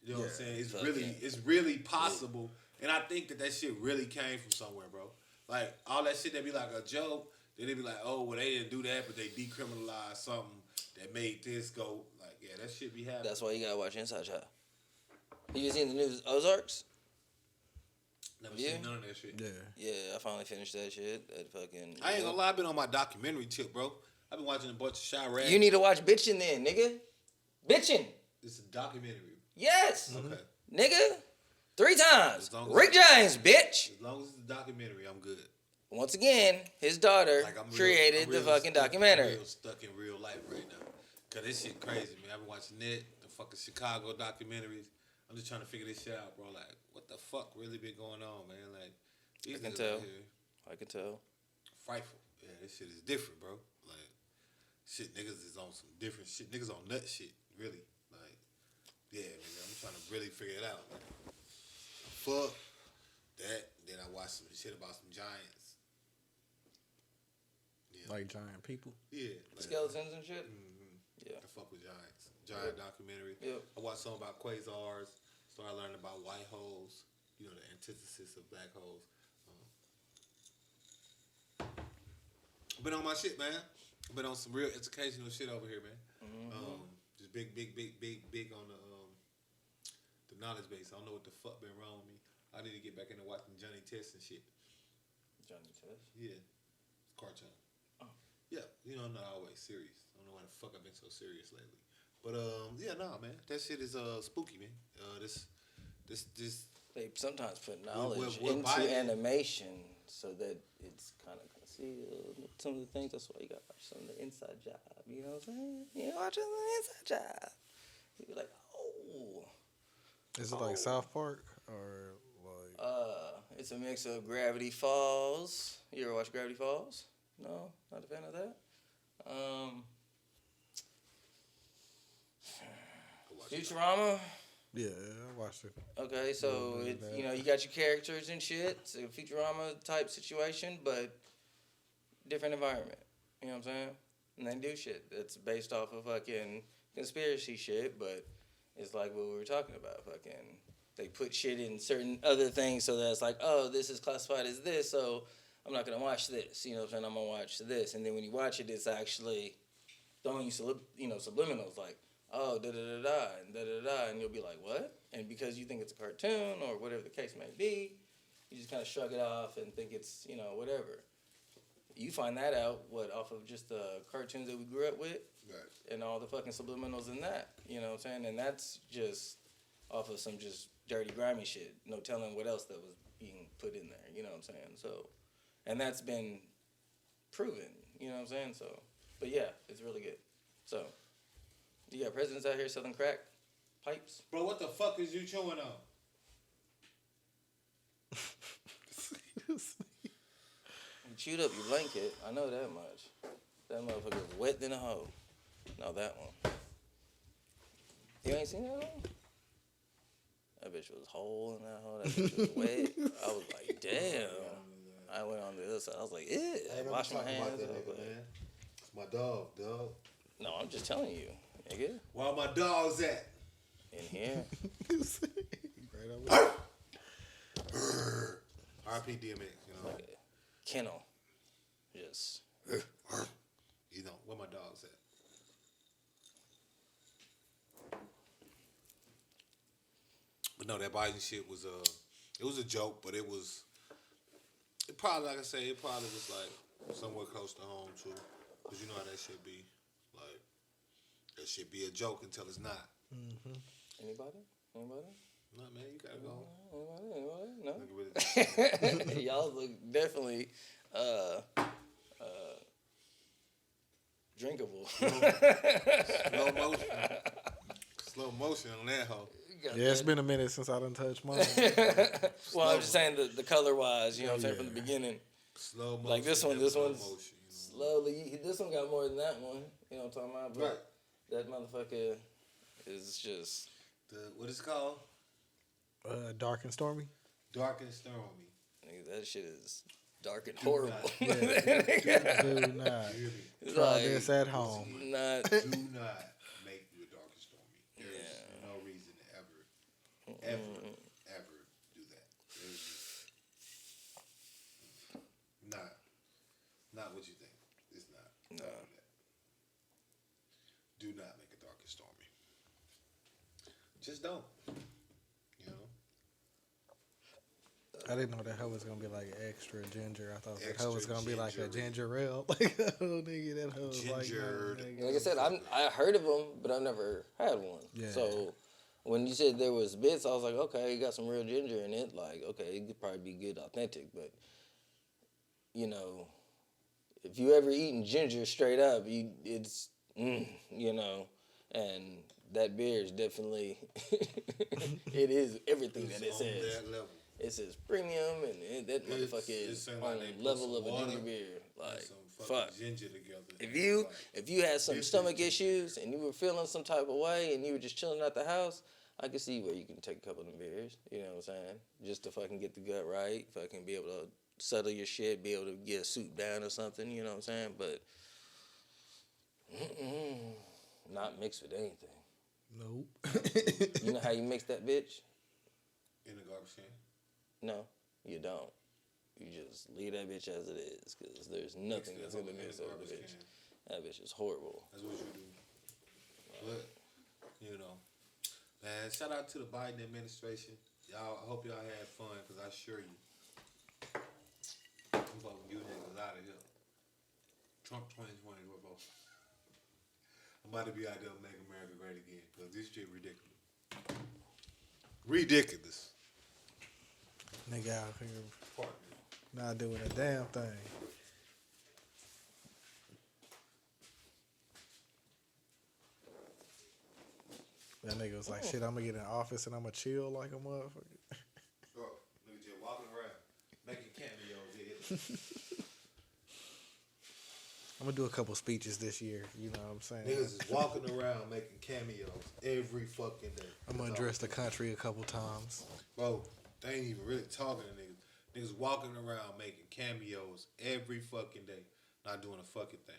You know what I'm saying?
Fucking-
It's really possible. And I think that shit really came from somewhere, bro. Like, all that shit that be like a joke, then they be like, oh, well, they didn't do that, but they decriminalized something that made this go. Like, yeah, that shit be happening.
That's why you gotta watch Inside Job. You seen the new Ozarks?
Never
Yeah.
seen none of that shit.
Yeah.
Yeah, I finally finished that shit. That fucking.
I ain't gonna lie, I've been on my documentary tip, bro. I've been watching a bunch of Chirac.
You need to watch Bitchin' then, nigga. Bitchin'.
It's a documentary.
Yes.
Okay.
Nigga. 3 times.
As long as-
Rick James, bitch.
As long as it's a documentary, I'm good.
Once again, his daughter
Like, I'm
created the fucking documentary.
I'm real stuck in real life right now. Cause this shit crazy, man. I've been watching it, the fucking Chicago documentaries. I'm just trying to figure this shit out, bro. Like, what the fuck really been going on, man? Like, these
I can
niggas
tell.
out here
I can tell.
frightful. Yeah, this shit is different, bro. Like, shit, niggas is on some different shit. Niggas on nut shit, really. Like, yeah, nigga, I'm trying to really figure it out. Like, fuck that. Then I watched some shit about some giants. Yeah.
Like giant people.
Yeah. Like,
Skeletons and shit?
Mm-hmm.
Yeah.
I fuck with giants. Giant documentary.
Yep.
I watched something about quasars. Started learning about white holes. You know, the antithesis of black holes. Been on my shit, man. Been on some real educational shit over here, man. Just big on the knowledge base. I don't know what the fuck been wrong with me. I need to get back into watching Johnny Test and shit.
Johnny Test?
Yeah. Cartoon.
Oh.
Yeah, you know, I'm not always serious. I don't know why the fuck I've been so serious lately. But yeah, nah, man. That shit is spooky, man. This
They sometimes put knowledge
we're
into
biased.
animation so that it's kind of concealed. Some of the things, that's why you got to watch some of the Inside Job. You know what I'm saying? You watch some of the Inside Job. You be like, oh.
Is it like South Park or like?
It's a mix of Gravity Falls. You ever watch Gravity Falls? No? Not a fan of that? Futurama?
Yeah, I watched it.
Okay, so
Yeah,
it's,
that.
you know, you got your characters and shit. It's a Futurama type situation, but different environment. You know what I'm saying? and they do shit that's based off of fucking conspiracy shit, but it's like what we were talking about. Fucking, they put shit in certain other things so that it's like, oh, this is classified as this, so I'm not gonna watch this. You know what I'm saying? I'm gonna watch this, and then when you watch it, it's actually throwing you subliminals like, oh, da da da da, and da da da, and you'll be like, what? And because you think it's a cartoon or whatever the case may be, you just kind of shrug it off and think it's, whatever. You find that out, off of just the cartoons that we grew up with,
Right.
and all the fucking subliminals in that. You know what I'm saying? And that's just off of some just dirty, grimy shit. No telling what else that was being put in there. You know what I'm saying? So, and that's been proven. You know what I'm saying? So, but yeah, it's really good. So, you got presidents out here selling crack pipes.
Bro, what the fuck is you chewing on?
You chewed up your blanket. I know that much. That motherfucker's wet than a hoe. No, that one. You ain't seen that one? That bitch was whole in that hole. That bitch was wet. I was like, damn. I went on the other side. I was like, ew.
Hey,
Wash my
about
hands.
that
I was
nigga,
like,
man. It's my dog.
no, I'm just telling you, nigga.
Where my dogs at?
In here.
Right over there.
RP DMX,
Like a kennel. Just.
Where my dogs at? But no, that biting shit was it was a joke, but it probably, like I say, it probably was like somewhere close to home too, cause you know how that shit be. Like that shit be a joke until it's not.
Mm-hmm.
Anybody?
No, man, you gotta go.
Anybody? No.
Nigga really-
Y'all look definitely drinkable.
Slow motion on that hoe.
Yeah, it's been a minute since I done touched mine.
Well, I'm just saying the color wise, you know what I'm saying, from the beginning.
Slow motion.
Like this one,
slow
one's
motion,
slowly. This one got more than that one. You know what I'm talking about? But
Right.
that motherfucker is just.
What is it called?
Dark and stormy.
Dark and stormy.
Nigga, that shit is dark and horrible.
Do not
It's
try
like,
this at home.
Not.
Do not make you a dark and stormy. There's
Yeah.
no reason to ever do that. There's just not what you think. It's not.
No.
Don't do that. Do not make it dark and stormy. Just don't. You know?
I didn't know that hoe was gonna be like extra ginger. I thought that
Extra
hoe was gonna be like a
gingery.
ginger ale. Like, oh nigga, that hoe was like,
Gingered.
nah, nigga.
Like I said, I heard of them, but I've never had one.
Yeah.
So when you said there was bits, I was like, okay, you got some real ginger in it. Like, okay, it could probably be good, authentic. But if you ever eaten ginger straight up, it's and that beer is definitely it is everything
It's
that it
on
says.
that level.
It says premium, and that motherfucker
It
is
sound
on
like they
the
put
level of
some
a ginger
water
beer. Like,
Some fucking
fuck.
ginger together.
If you had some
This is
stomach
ginger.
issues and you were feeling some type of way and you were just chilling at the house, I can see where you can take a couple of them beers. You know what I'm saying? Just to fucking get the gut right, fucking be able to settle your shit, be able to get a suit down or something. You know what I'm saying? But not mixed with anything.
Nope.
You know how you mix that bitch?
In the garbage can.
No, you don't. You just leave that bitch as it is, because there's nothing that's gonna mix up with the bitch. That bitch is horrible.
That's what you do. But, man, shout out to the Biden administration. Y'all, I hope y'all had fun, because I assure you, I'm voting you niggas out of here. Trump 2020, we're both. I'm about to be out there making America great again, because this shit ridiculous. Ridiculous.
Nigga out here
Pardon me.
not doing a damn thing. That nigga was like, shit, I'm gonna get in office and I'm gonna chill like a motherfucker.
Bro, nigga just walking around, making cameos.
I'm gonna do a couple speeches this year, you know what I'm saying?
Niggas is walking around making cameos every fucking day.
I'm gonna address the country a couple times.
Bro, they ain't even really talking to niggas. Niggas walking around making cameos every fucking day, not doing a fucking thing.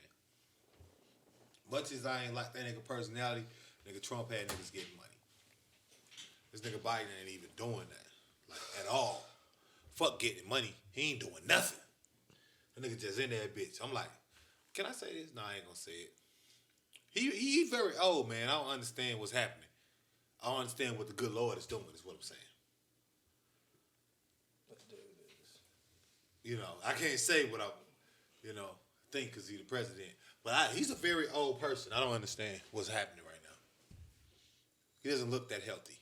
Much as I ain't like that nigga personality, nigga Trump had niggas getting money. This nigga Biden ain't even doing that. Like, at all. Fuck getting money. He ain't doing nothing. That nigga just in that bitch. I'm like, can I say this? No, I ain't gonna say it. He very old, man. I don't understand what's happening. I don't understand what the good Lord is doing, is what I'm saying. You know, I can't say what I, think because he's the president. But he's a very old person. I don't understand what's happening right now. He doesn't look that healthy.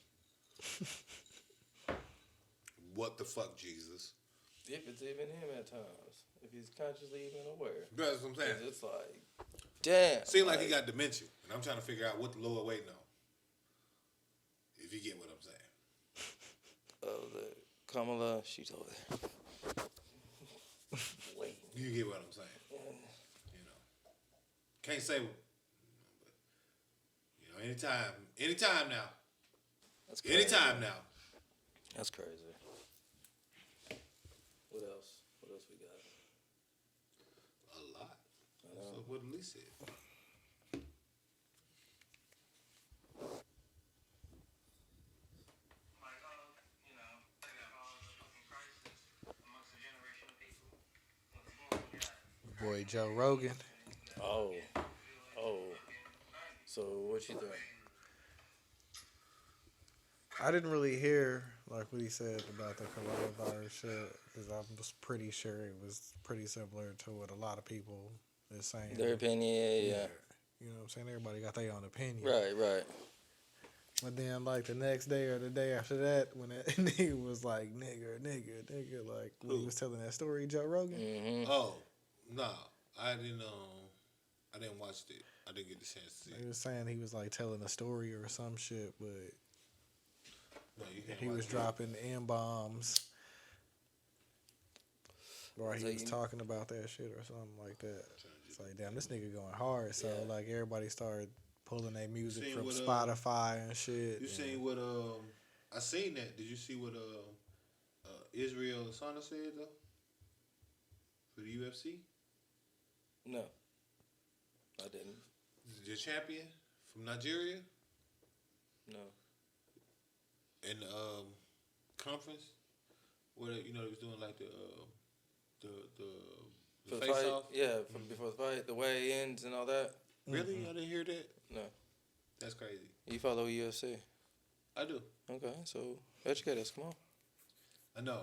What the fuck, Jesus?
If it's even him at times. If he's consciously even aware.
That's what I'm saying.
'Cause it's like, damn.
Seems like he got dementia. And I'm trying to figure out what the Lord waiting on. If you get what I'm saying.
Oh, the Kamala, she's over there. Wait.
You get what I'm saying. Can't say what. But, anytime now.
That's crazy.
Anytime now.
That's crazy. What else? What else we got?
A lot. That's what Lee said.
Boy, Joe Rogan.
Oh. So what you think?
I didn't really hear like what he said about the coronavirus shit because I was pretty sure it was pretty similar to what a lot of people is saying.
Their opinion, yeah.
You know what I'm saying? Everybody got their own opinion.
Right.
But then, like, the next day or the day after that, when that nigga was like, nigga, like, when he was telling that story, Joe Rogan.
Mm-hmm.
Oh, no. I didn't watch it. I didn't get the chance to see
He
it.
was saying he was, like, telling a story or some shit, but
No, you can't
he
watch
was
it.
dropping M-bombs. Or he
So
was talking about that shit or something like that. It's like, damn, this nigga going hard. So,
Yeah.
like, everybody started pulling their music
Seen
from
what,
Spotify and shit.
You seen what I seen that. Did you see what Israel Asana said though? For the UFC?
No. I didn't.
The champion from Nigeria
No.
in the conference where they was doing like the
For the
face
fight,
off.
yeah, before the fight, the weigh-ins and all that.
Really? I didn't hear that.
No.
That's crazy.
You follow UFC?
I do.
Okay, so educate us. Come on.
I know.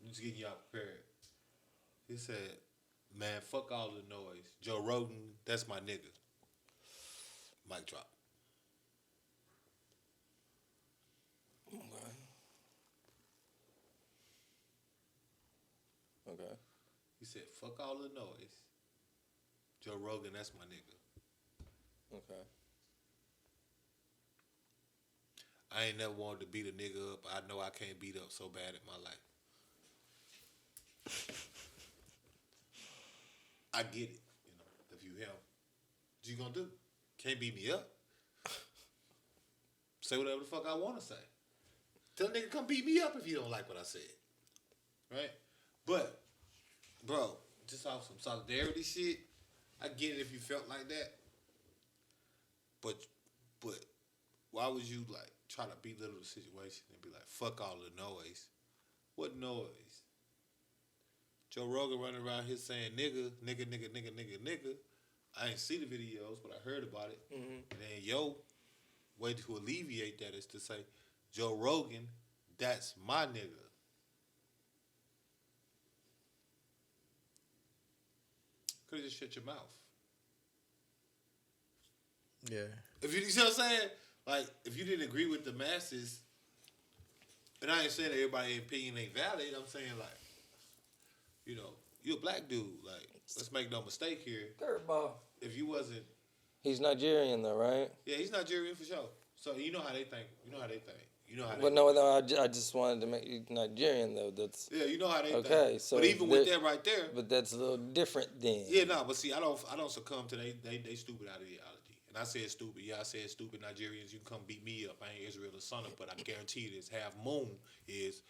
I'm just getting y'all prepared. He said, man, fuck all the noise. Joe Rogan, that's my nigga. Mic drop.
Okay.
He said, fuck all the noise. Joe Rogan, that's my nigga.
Okay.
I ain't never wanted to beat a nigga up. I know I can't beat up so bad in my life. I get it. If you him, what you gonna do? Can't beat me up. Say whatever the fuck I want to say. Tell a nigga come beat me up if you don't like what I said. Right? But, bro, just off some solidarity shit, I get it if you felt like that. But why would you like try to belittle the situation and be like, fuck all the noise? What noise? Joe Rogan running around here saying nigga. I ain't see the videos, but I heard about it.
Mm-hmm.
And then way to alleviate that is to say, Joe Rogan, that's my nigga. Could have just shut your mouth.
Yeah.
If you see what I'm saying? Like, if you didn't agree with the masses, and I ain't saying that everybody's opinion ain't valid, I'm saying, like, you're a black dude. Like, let's make no mistake here.
Curveball.
If you wasn't...
He's Nigerian, though, right?
Yeah, he's Nigerian for sure. So, you know how they think.
But no, I just wanted to make you Nigerian, though. That's
Yeah, you know how they think.
okay. So,
but even with that right there...
But that's a little different then.
Yeah, no, but see, I don't succumb to they stupid ideology. And I said stupid. Yeah, I said stupid Nigerians. You can come beat me up. I ain't Israel the son of, but I guarantee you this half moon is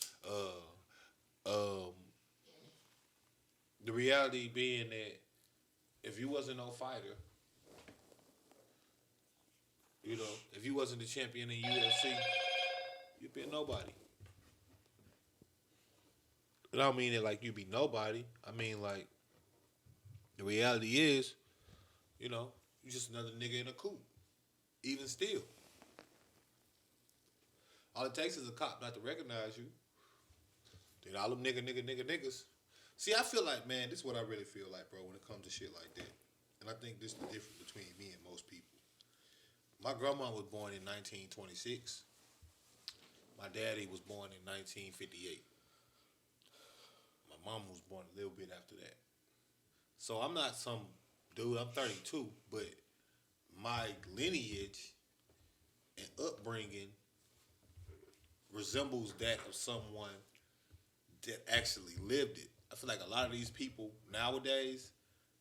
the reality being that if you wasn't no fighter, You know, if you wasn't the champion in UFC, you'd be a nobody. And I don't mean it like you be nobody. I mean like the reality is, you know, you just another nigga in a coupe. Even still. All it takes is a cop not to recognize you. Then all them niggas. See, I feel like, man, this is what I really feel like, bro, when it comes to shit like that. And I think this is the difference between me and most people. My grandma was born in 1926. My daddy was born in 1958. My mom was born a little bit after that. So I'm not some dude, I'm 32, but my lineage and upbringing resembles that of someone that actually lived it. I feel like a lot of these people nowadays,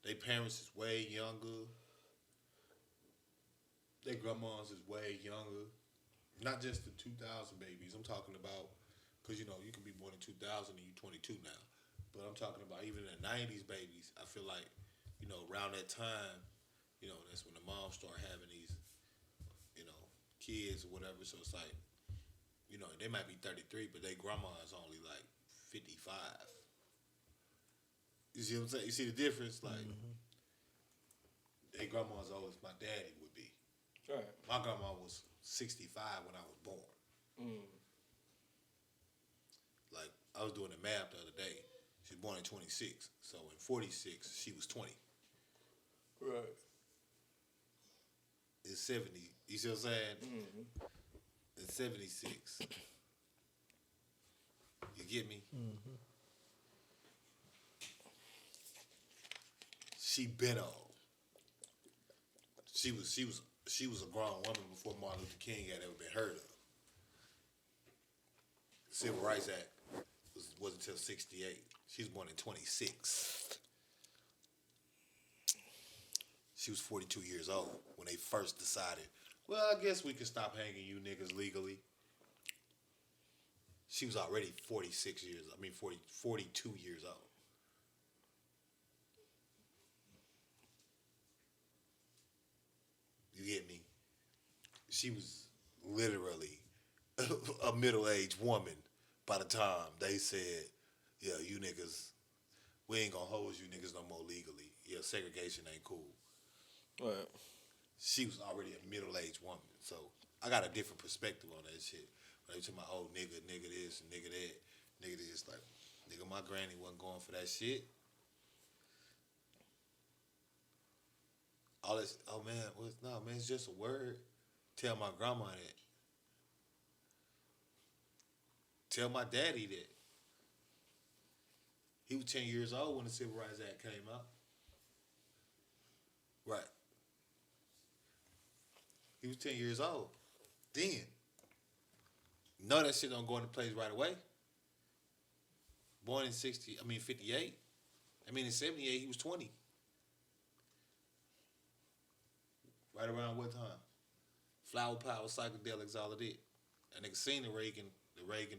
their parents is way younger. Their grandmas is way younger. Not just the 2000 babies. I'm talking about, because, you know, you can be born in 2000 and you're 22 now. But I'm talking about even the 90s babies. I feel like, you know, around that time, you know, that's when the moms start having these, you know, kids or whatever. So it's like, you know, they might be 33, but their grandma is only like 55. You see what I'm saying? You see the difference? Like, their grandma's old as my daddy would be.
Right.
My grandma was 65 when I was born. Like, I was doing the math the other day. She was born in 26. So in 46, she was 20.
Right.
In 70, you see what I'm saying? In 76. You get me? She been old. She was a grown woman before Martin Luther King had ever been heard of. The Civil Rights Act wasn't until 68. She was born in 26. She was 42 years old when they first decided, well, I guess we can stop hanging you niggas legally. She was already 42 years old. You get me? She was literally a middle-aged woman by the time they said, yeah, you niggas, we ain't gonna hold you niggas no more legally. Yeah, segregation ain't cool.
Right.
She was already a middle-aged woman. So I got a different perspective on that shit. When they talking about, oh, nigga this, and nigga that, nigga this, like, nigga, my granny wasn't going for that shit. All this, oh man, no, man, it's just a word. Tell my grandma that. Tell my daddy that. He was 10 years old when the Civil Rights Act came out. Right. He was 10 years old. Then. No, that shit don't go into place right away. Born in 58. In 78, he was 20. Right around what time? Flower power, psychedelics, all of it. And nigga seen the Reagan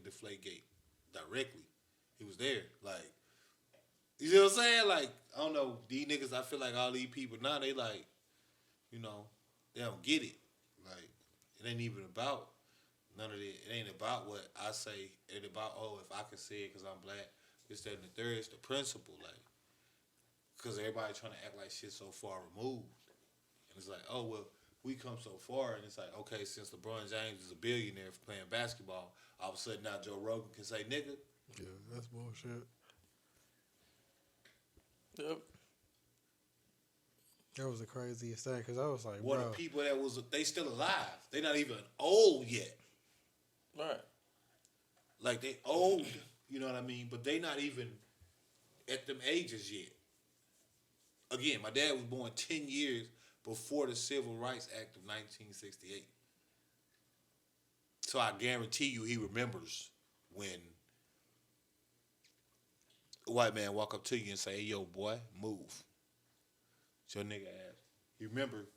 Deflategate directly. He was there. Like, you know what I'm saying? Like, I don't know, these niggas, I feel like all these people now, they like, you know, they don't get it. Like, it ain't even about none of it. It ain't about what I say. It ain't about, oh, if I can say it because I'm black, this, that, and the third. It's the principle, like, because everybody trying to act like shit so far removed. And it's like, oh, well, we come so far, and it's like, okay, since LeBron James is a billionaire for playing basketball, all of a sudden now Joe Rogan can say nigga.
Yeah, that's bullshit.
Yep.
That was the craziest thing, because I was like,
One
bro.
of the people that they still alive. They not even old yet.
Right.
Like, they old, you know what I mean? But they not even at them ages yet. Again, my dad was born 10 years before the Civil Rights Act of 1968. So I guarantee you he remembers when a white man walk up to you and say, hey, yo, boy, move. It's your nigga ass. You remember,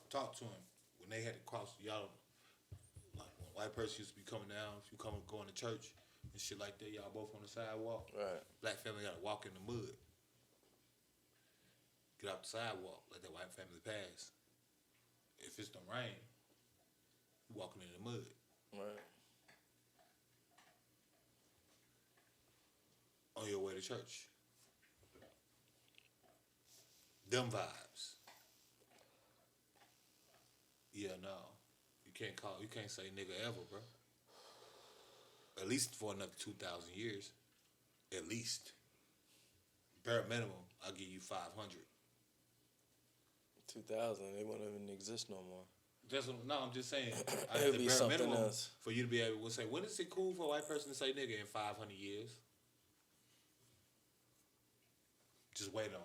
talk to him when they had to cross y'all, like when a white person used to be coming down, if you going to church and shit like that, y'all both on the sidewalk.
Right.
Black family got to walk in the mud. Get off the sidewalk, let that white family pass. if it's the rain, you walking in the mud.
Right.
On your way to church. Them vibes. Yeah, no. You can't say nigga ever, bro. At least for another 2,000 years. At least. Bare minimum, I'll give you 500.
2000, they won't even exist no more.
I'm just saying.
It would
the
be
bare
something
minimum
else.
for you to be able to say, when is it cool for a white person to say nigga in 500 years? Just wait on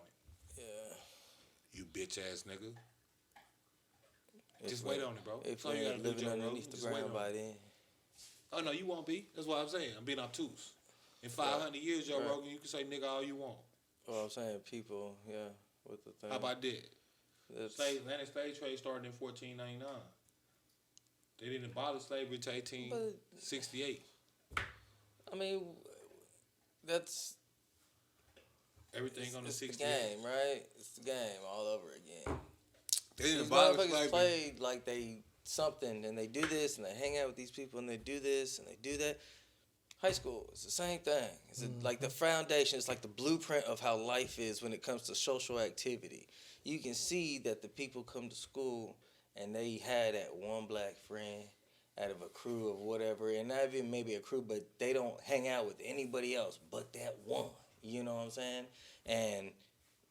it.
Yeah.
You bitch ass nigga.
If
Just
we-
wait on it, bro.
If
That's all
we
you
ain't
gotta do,
living
Joe Rogan.
underneath the
Just wait
ground
on
by
it.
then.
Oh no, you won't be. That's what I'm saying. I'm being obtuse. In 500 years, Joe
Right.
Rogan, you can say nigga all you want.
Well, I'm saying people, yeah, with the thing.
How about that?
That's,
Atlantic slave trade started in 1499. They didn't abolish slavery until 1868.
I mean, that's
Everything on the
it's the
68.
game, right? It's the game all over again.
They didn't
These
abolish
motherfuckers
slavery.
play like they something, and they do this, and they hang out with these people, and they do this, and they do that. High school, it's the same thing. It's like the foundation. It's like the blueprint of how life is when it comes to social activity. You can see that the people come to school, and they had that one black friend out of a crew of whatever, and not even maybe a crew, but they don't hang out with anybody else but that one. You know what I'm saying? And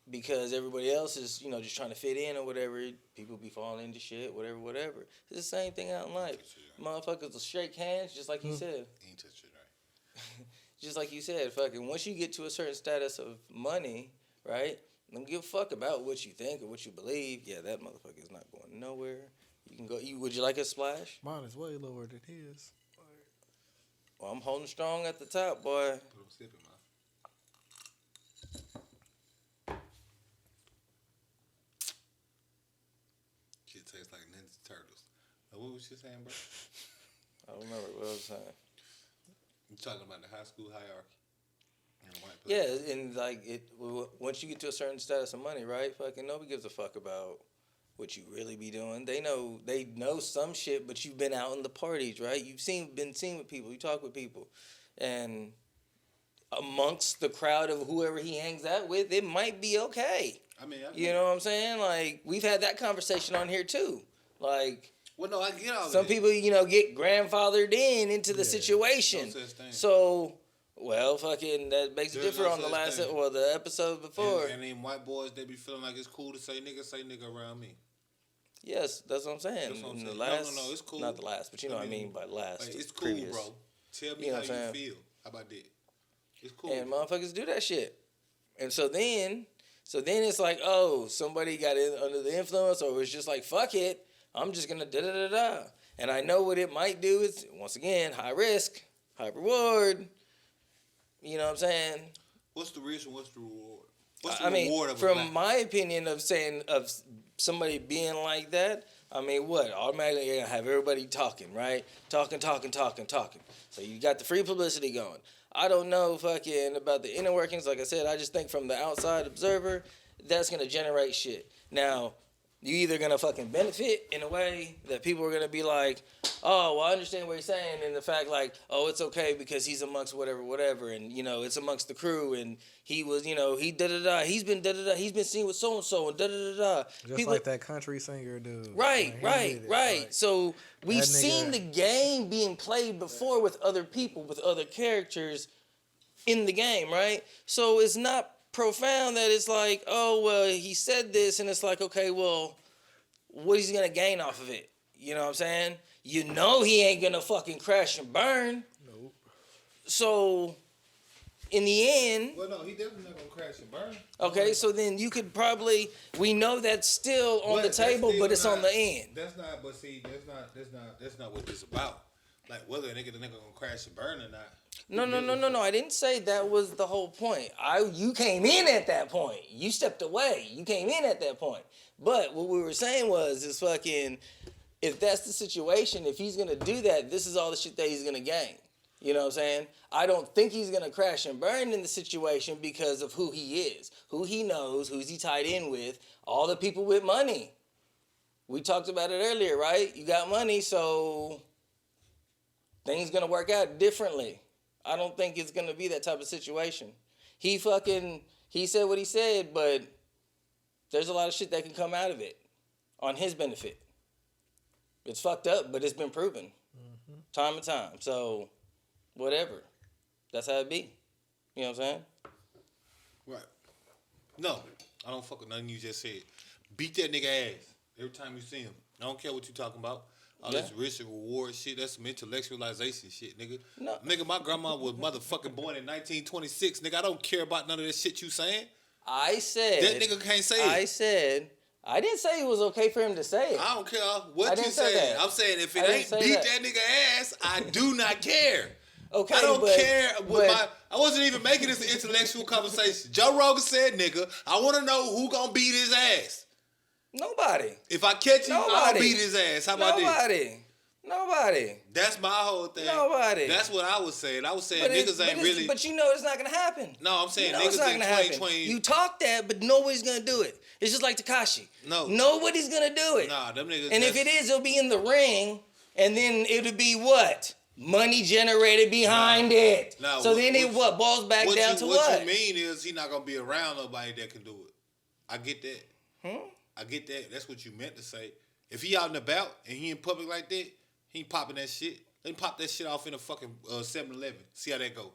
because everybody else is, just trying to fit in or whatever, people be falling into shit, whatever. It's the same thing out in life. Motherfuckers will shake hands, just like you said.
Ain't touch it right.
Just like you said, fucking, once you get to a certain status of money, right? Don't give a fuck about what you think or what you believe. Yeah, that motherfucker is not going nowhere. You can go. Would you like a splash?
Mine is way lower than his.
Well, I'm holding strong at the top, boy.
But I'm sipping, man. Shit tastes like Ninja Turtles. Now, what was you saying, bro?
I don't remember what I was saying.
You talking about the high school hierarchy? And the white place.
Yeah, and like once you get to a certain status of money, right? Fucking nobody gives a fuck about what you really be doing. They know some shit, but you've been out in the parties, right? You've been seen with people. You talk with people, and amongst the crowd of whoever he hangs out with, it might be okay.
I mean,
You know what I'm saying? Like, we've had that conversation on here too. Like,
well, no, I get all
some
of it.
people, get grandfathered into the situation.
No such thing.
So, well, fucking, that makes it
There's
different
no
on the
such
last
thing.
or the episode before.
And then white boys, they be feeling like it's cool to say nigga around me.
Yes, that's what I'm saying.
That's what I'm
In the
saying.
last,
No, it's cool.
Not the last, but you know what I mean by last.
Like,
the
it's cool,
previous.
bro. Tell me
You know
how
what I'm
you
saying?
feel. How about that? It's cool.
And motherfuckers do that shit. And so then it's like, oh, somebody got in under the influence, or it's just like, fuck it, I'm just gonna da-da-da-da. And I know what it might do is, once again, high risk, high reward. You know what I'm saying?
What's the risk and what's the reward? What's the
I mean,
reward of a
from
black?
my opinion of saying of somebody being like that, I mean, what? Automatically, you're going to have everybody talking, right? Talking. So you got the free publicity going. I don't know fucking about the inner workings. Like I said, I just think from the outside observer, that's going to generate shit. Now, you either going to fucking benefit in a way that people are going to be like, oh, well, I understand what you're saying, and the fact like, oh, it's okay because he's amongst whatever, and, it's amongst the crew, and he was, he da-da-da, he's been da-da-da, he's been seen with so-and-so, and da-da-da-da.
Just
People,
like that country singer dude.
Right.
Like, like,
So we've
that
seen
nigga-
the game being played before with other people, with other characters in the game, right? So it's not profound that it's like, oh, well, he said this, and it's like, okay, well, what is he going to gain off of it? You know what I'm saying? You know he ain't going to fucking crash and burn.
Nope.
So in the end...
Well, no, he definitely not gonna crash and burn.
Okay, so then you could probably... We know that's still on the
that's
table,
still
but it's on
not-
the end.
That's not. But see, that's not what this about. Like whether the nigga gonna crash and burn or not.
No. I didn't say that was the whole point. You came in at that point. You stepped away. You came in at that point. But what we were saying is fucking, if that's the situation, if he's going to do that, this is all the shit that he's going to gain. You know what I'm saying? I don't think he's going to crash and burn in the situation because of who he is, who he knows, who's he tied in with, all the people with money. we talked about it earlier, right? You got money, so things gonna work out differently. I don't think it's gonna be that type of situation. He said what he said, but there's a lot of shit that can come out of it on his benefit. It's fucked up, but it's been proven time and time. So, whatever. That's how it be. You know what I'm saying?
Right. No, I don't fuck with nothing you just said. Beat that nigga ass every time you see him. I don't care what you talking about. All this risk and reward shit, that's some intellectualization shit, nigga.
No.
Nigga, my grandma was motherfucking born in 1926. Nigga, I don't care about none of that shit you saying.
I said...
That nigga can't say it.
I didn't say it was okay for him to say it.
I don't care what you say. I'm saying if it ain't beat that nigga ass, I do not care.
Okay,
I don't care. I wasn't even making this an intellectual conversation. Joe Rogan said, nigga, I want to know who gonna beat his ass.
Nobody.
If I catch him, I'll beat his ass. How about this?
Nobody.
That's my whole thing.
Nobody.
That's what I was saying. I was saying niggas ain't really.
But you know it's not gonna happen.
No, I'm saying
it's
niggas
not
ain't
gonna happen.
2020.
You talk that, but nobody's gonna do it. It's just like Tekashi.
No.
Nobody's gonna do it.
Nah, them niggas.
And if it is, it'll be in the ring, and then it'll be what? Money generated behind it.
Nah,
so then it boils back down to what?
What you mean is he not gonna be around nobody that can do it. I get that. I get that. That's what you meant to say. If he out and about and he in public like that, he ain't popping that shit. They pop that shit off in a fucking 7-Eleven. See how that go.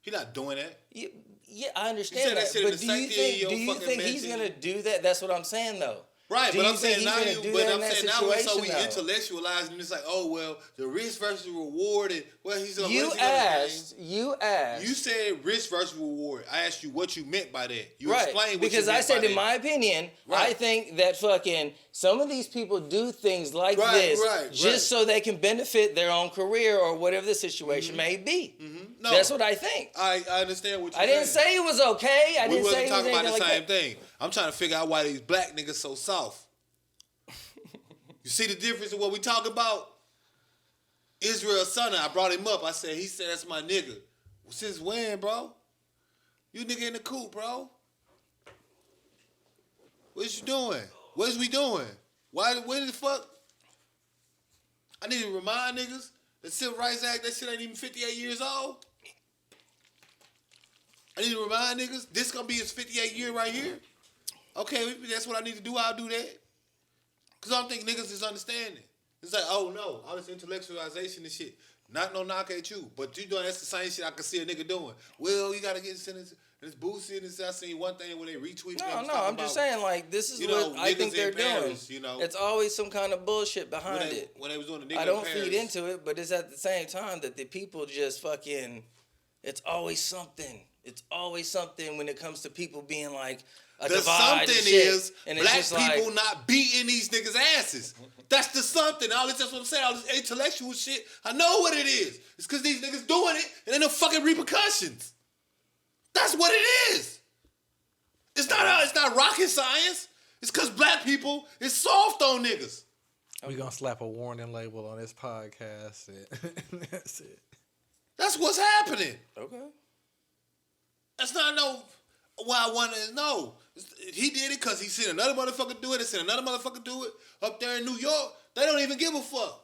He not doing that.
Yeah, I understand that. But do you think he's gonna do that? That's what I'm saying though.
Right, but I'm saying now so we
though?
intellectualize and it's like, oh well, the risk versus reward and well he's gonna
You asked.
You said risk versus reward. I asked you what you meant by that. You
right.
explained what
because
you meant
I said
by
in
that.
my opinion,
Right.
I think that fucking some of these people do things like this just so they can benefit their own career or whatever the situation may be.
No,
that's what I think.
I understand what you're
I
saying.
didn't say it was okay. I didn't say it was
talking about the
like
same
that.
thing. I'm trying to figure out why these black niggas so soft. You see the difference in what we talk about? Israel Sonner, I brought him up. He said that's my nigga. Since when, bro? You nigga in the coop, bro. What you doing? What is we doing? Where the fuck? I need to remind niggas the Civil Rights Act, that shit ain't even 58 years old. I need to remind niggas this gonna be his 58th year right here. Okay, that's what I need to do. I'll do that. Cause I don't think niggas is understanding. It's like, oh no, all this intellectualization and shit. Not no knock at you, but you doing that's the same shit I can see a nigga doing. Well, you gotta get sentenced. It's boosted. I seen one thing when they retweet.
No, I'm just saying like this is what I think they're doing. It's always some kind of bullshit behind it.
When they was doing the nigga
I don't
in Paris.
feed into it, but it's at the same time that the people just fucking. It's always something. It's always something when it comes to people being like a
the
divide
something
and shit.
is
and
black
it's
people
like,
not beating these niggas' asses. That's the something. That's what I'm saying. All this intellectual shit. I know what it is. It's because these niggas doing it and ain't no fucking repercussions. That's what it is. It's not rocket science. It's because black people is soft on niggas.
We gonna slap a warning label on this podcast. And that's it.
That's what's happening.
okay.
That's not no. Why I want to know. He did it because he seen another motherfucker do it. They seen another motherfucker do it up there in New York. They don't even give a fuck.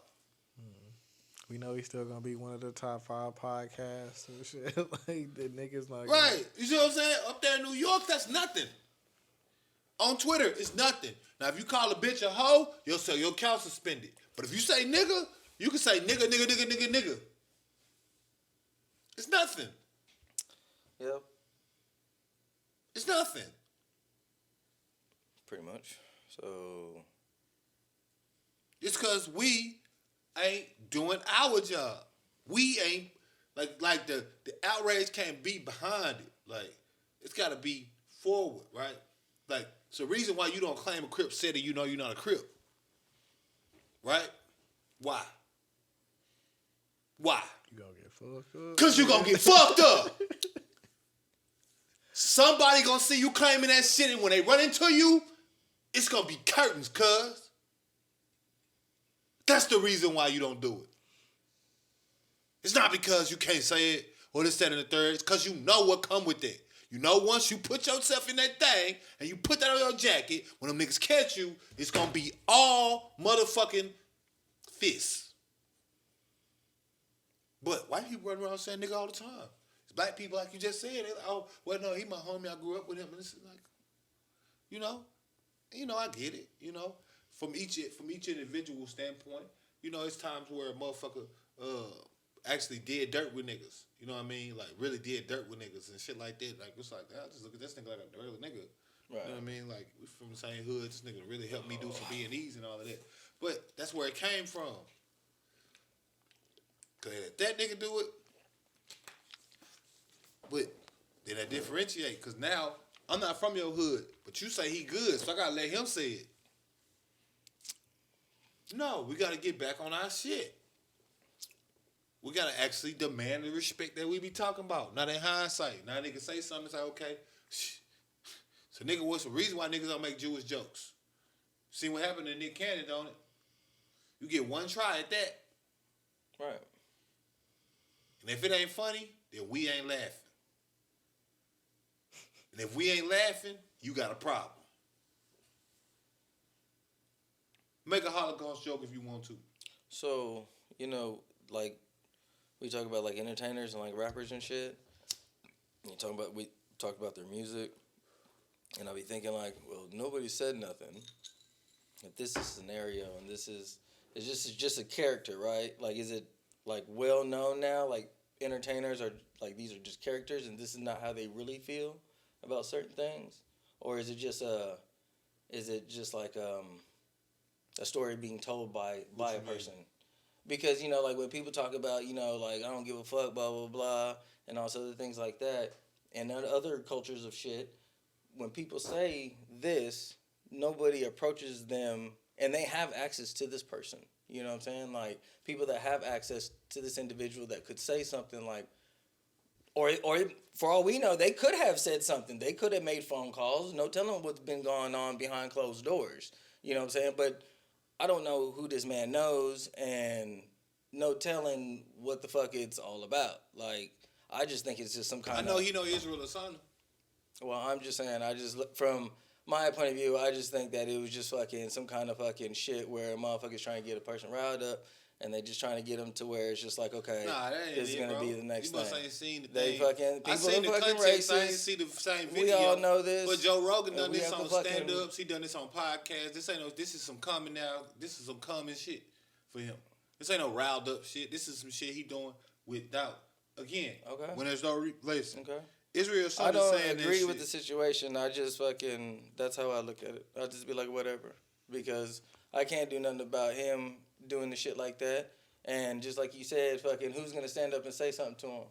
We know he's still gonna be one of the top 5 podcasts and shit. Like the niggas not
Right. You see what I'm saying? Up there in New York, that's nothing. On Twitter, it's nothing. Now, if you call a bitch a hoe, you'll say your account suspended. But if you say nigga, you can say nigga. It's nothing.
Yep.
It's nothing.
Pretty much. So.
It's because we ain't doing our job. We ain't, like the outrage can't be behind it. Like, it's got to be forward, right? Like, it's the reason why you don't claim a Crip city, you know you're not a Crip. Right? Why?
You gonna get fucked up.
Because you gonna get fucked up. Somebody gonna see you claiming that shit, and when they run into you, it's gonna be curtains, cuz. That's the reason why you don't do it. It's not because you can't say it or this, that, and the third. It's because you know what come with it. You know, once you put yourself in that thing and you put that on your jacket, when them niggas catch you, it's gonna be all motherfucking fists. But white people run around saying nigga all the time. It's black people, like you just said, they're like, oh, well, no, he my homie, I grew up with him. And it's like, you know, I get it, you know. From each individual standpoint, you know, it's times where a motherfucker actually did dirt with niggas. You know what I mean? Like, really did dirt with niggas and shit like that. Like, it's like, I just look at this nigga like a dirty nigga. Right. You know what I mean? Like, we from the same hood. This nigga really helped me do some B&Es and all of that. But that's where it came from. Because if that nigga do it, but then I differentiate. Because now, I'm not from your hood, but you say he good, so I got to let him say it. No, we got to get back on our shit. We got to actually demand the respect that we be talking about. Not in hindsight. Now niggas say something, it's like, okay. So nigga, what's the reason why niggas don't make Jewish jokes? See what happened to Nick Cannon, don't it? You get one try at that.
Right.
And if it ain't funny, then we ain't laughing. And if we ain't laughing, you got a problem. Make a Holocaust joke if you want to.
So, you know, like, we talk about, like, entertainers and, like, rappers and shit. And we talk about their music. And I'll be thinking, like, well, nobody said nothing. If this is a scenario and it's just a character, right? Like, is it, like, well known now? Like, entertainers are, like, these are just characters and this is not how they really feel about certain things? Or is it just like a story being told by a person? Because, you know, like when people talk about, you know, like I don't give a fuck, blah, blah, blah, and all sorts of things like that, and other cultures of shit, when people say this, nobody approaches them, and they have access to this person. You know what I'm saying? Like, people that have access to this individual that could say something like, or for all we know, they could have said something. They could have made phone calls. No telling what's been going on behind closed doors. You know what I'm saying? But I don't know who this man knows, and no telling what the fuck it's all about. Like, I just think it's just some kind of...
I know he know Israel Asana.
Well, I'm just saying, from my point of view, I just think that it was just fucking some kind of fucking shit where a motherfucker's trying to get a person riled up, and they just trying to get them to where it's just like, okay,
nah, that ain't
this is going to be the next
thing. You must
thing.
ain't seen the
they
thing.
People
I seen
are
the
fucking
context,
racist.
I ain't see the same video.
We all know this.
But Joe Rogan done this on
fucking...
stand-ups. He done this on podcasts. This is some common now. This is some common shit for him. This ain't no riled up shit. This is some shit he doing without, again,
okay.
When there's no listen.
Okay.
Israel
I don't
saying
agree
that
with
shit.
the situation. I just fucking, that's how I look at it. I'll just be like, whatever. Because I can't do nothing about him doing the shit like that. And just like you said, fucking, who's going to stand up and say something to him?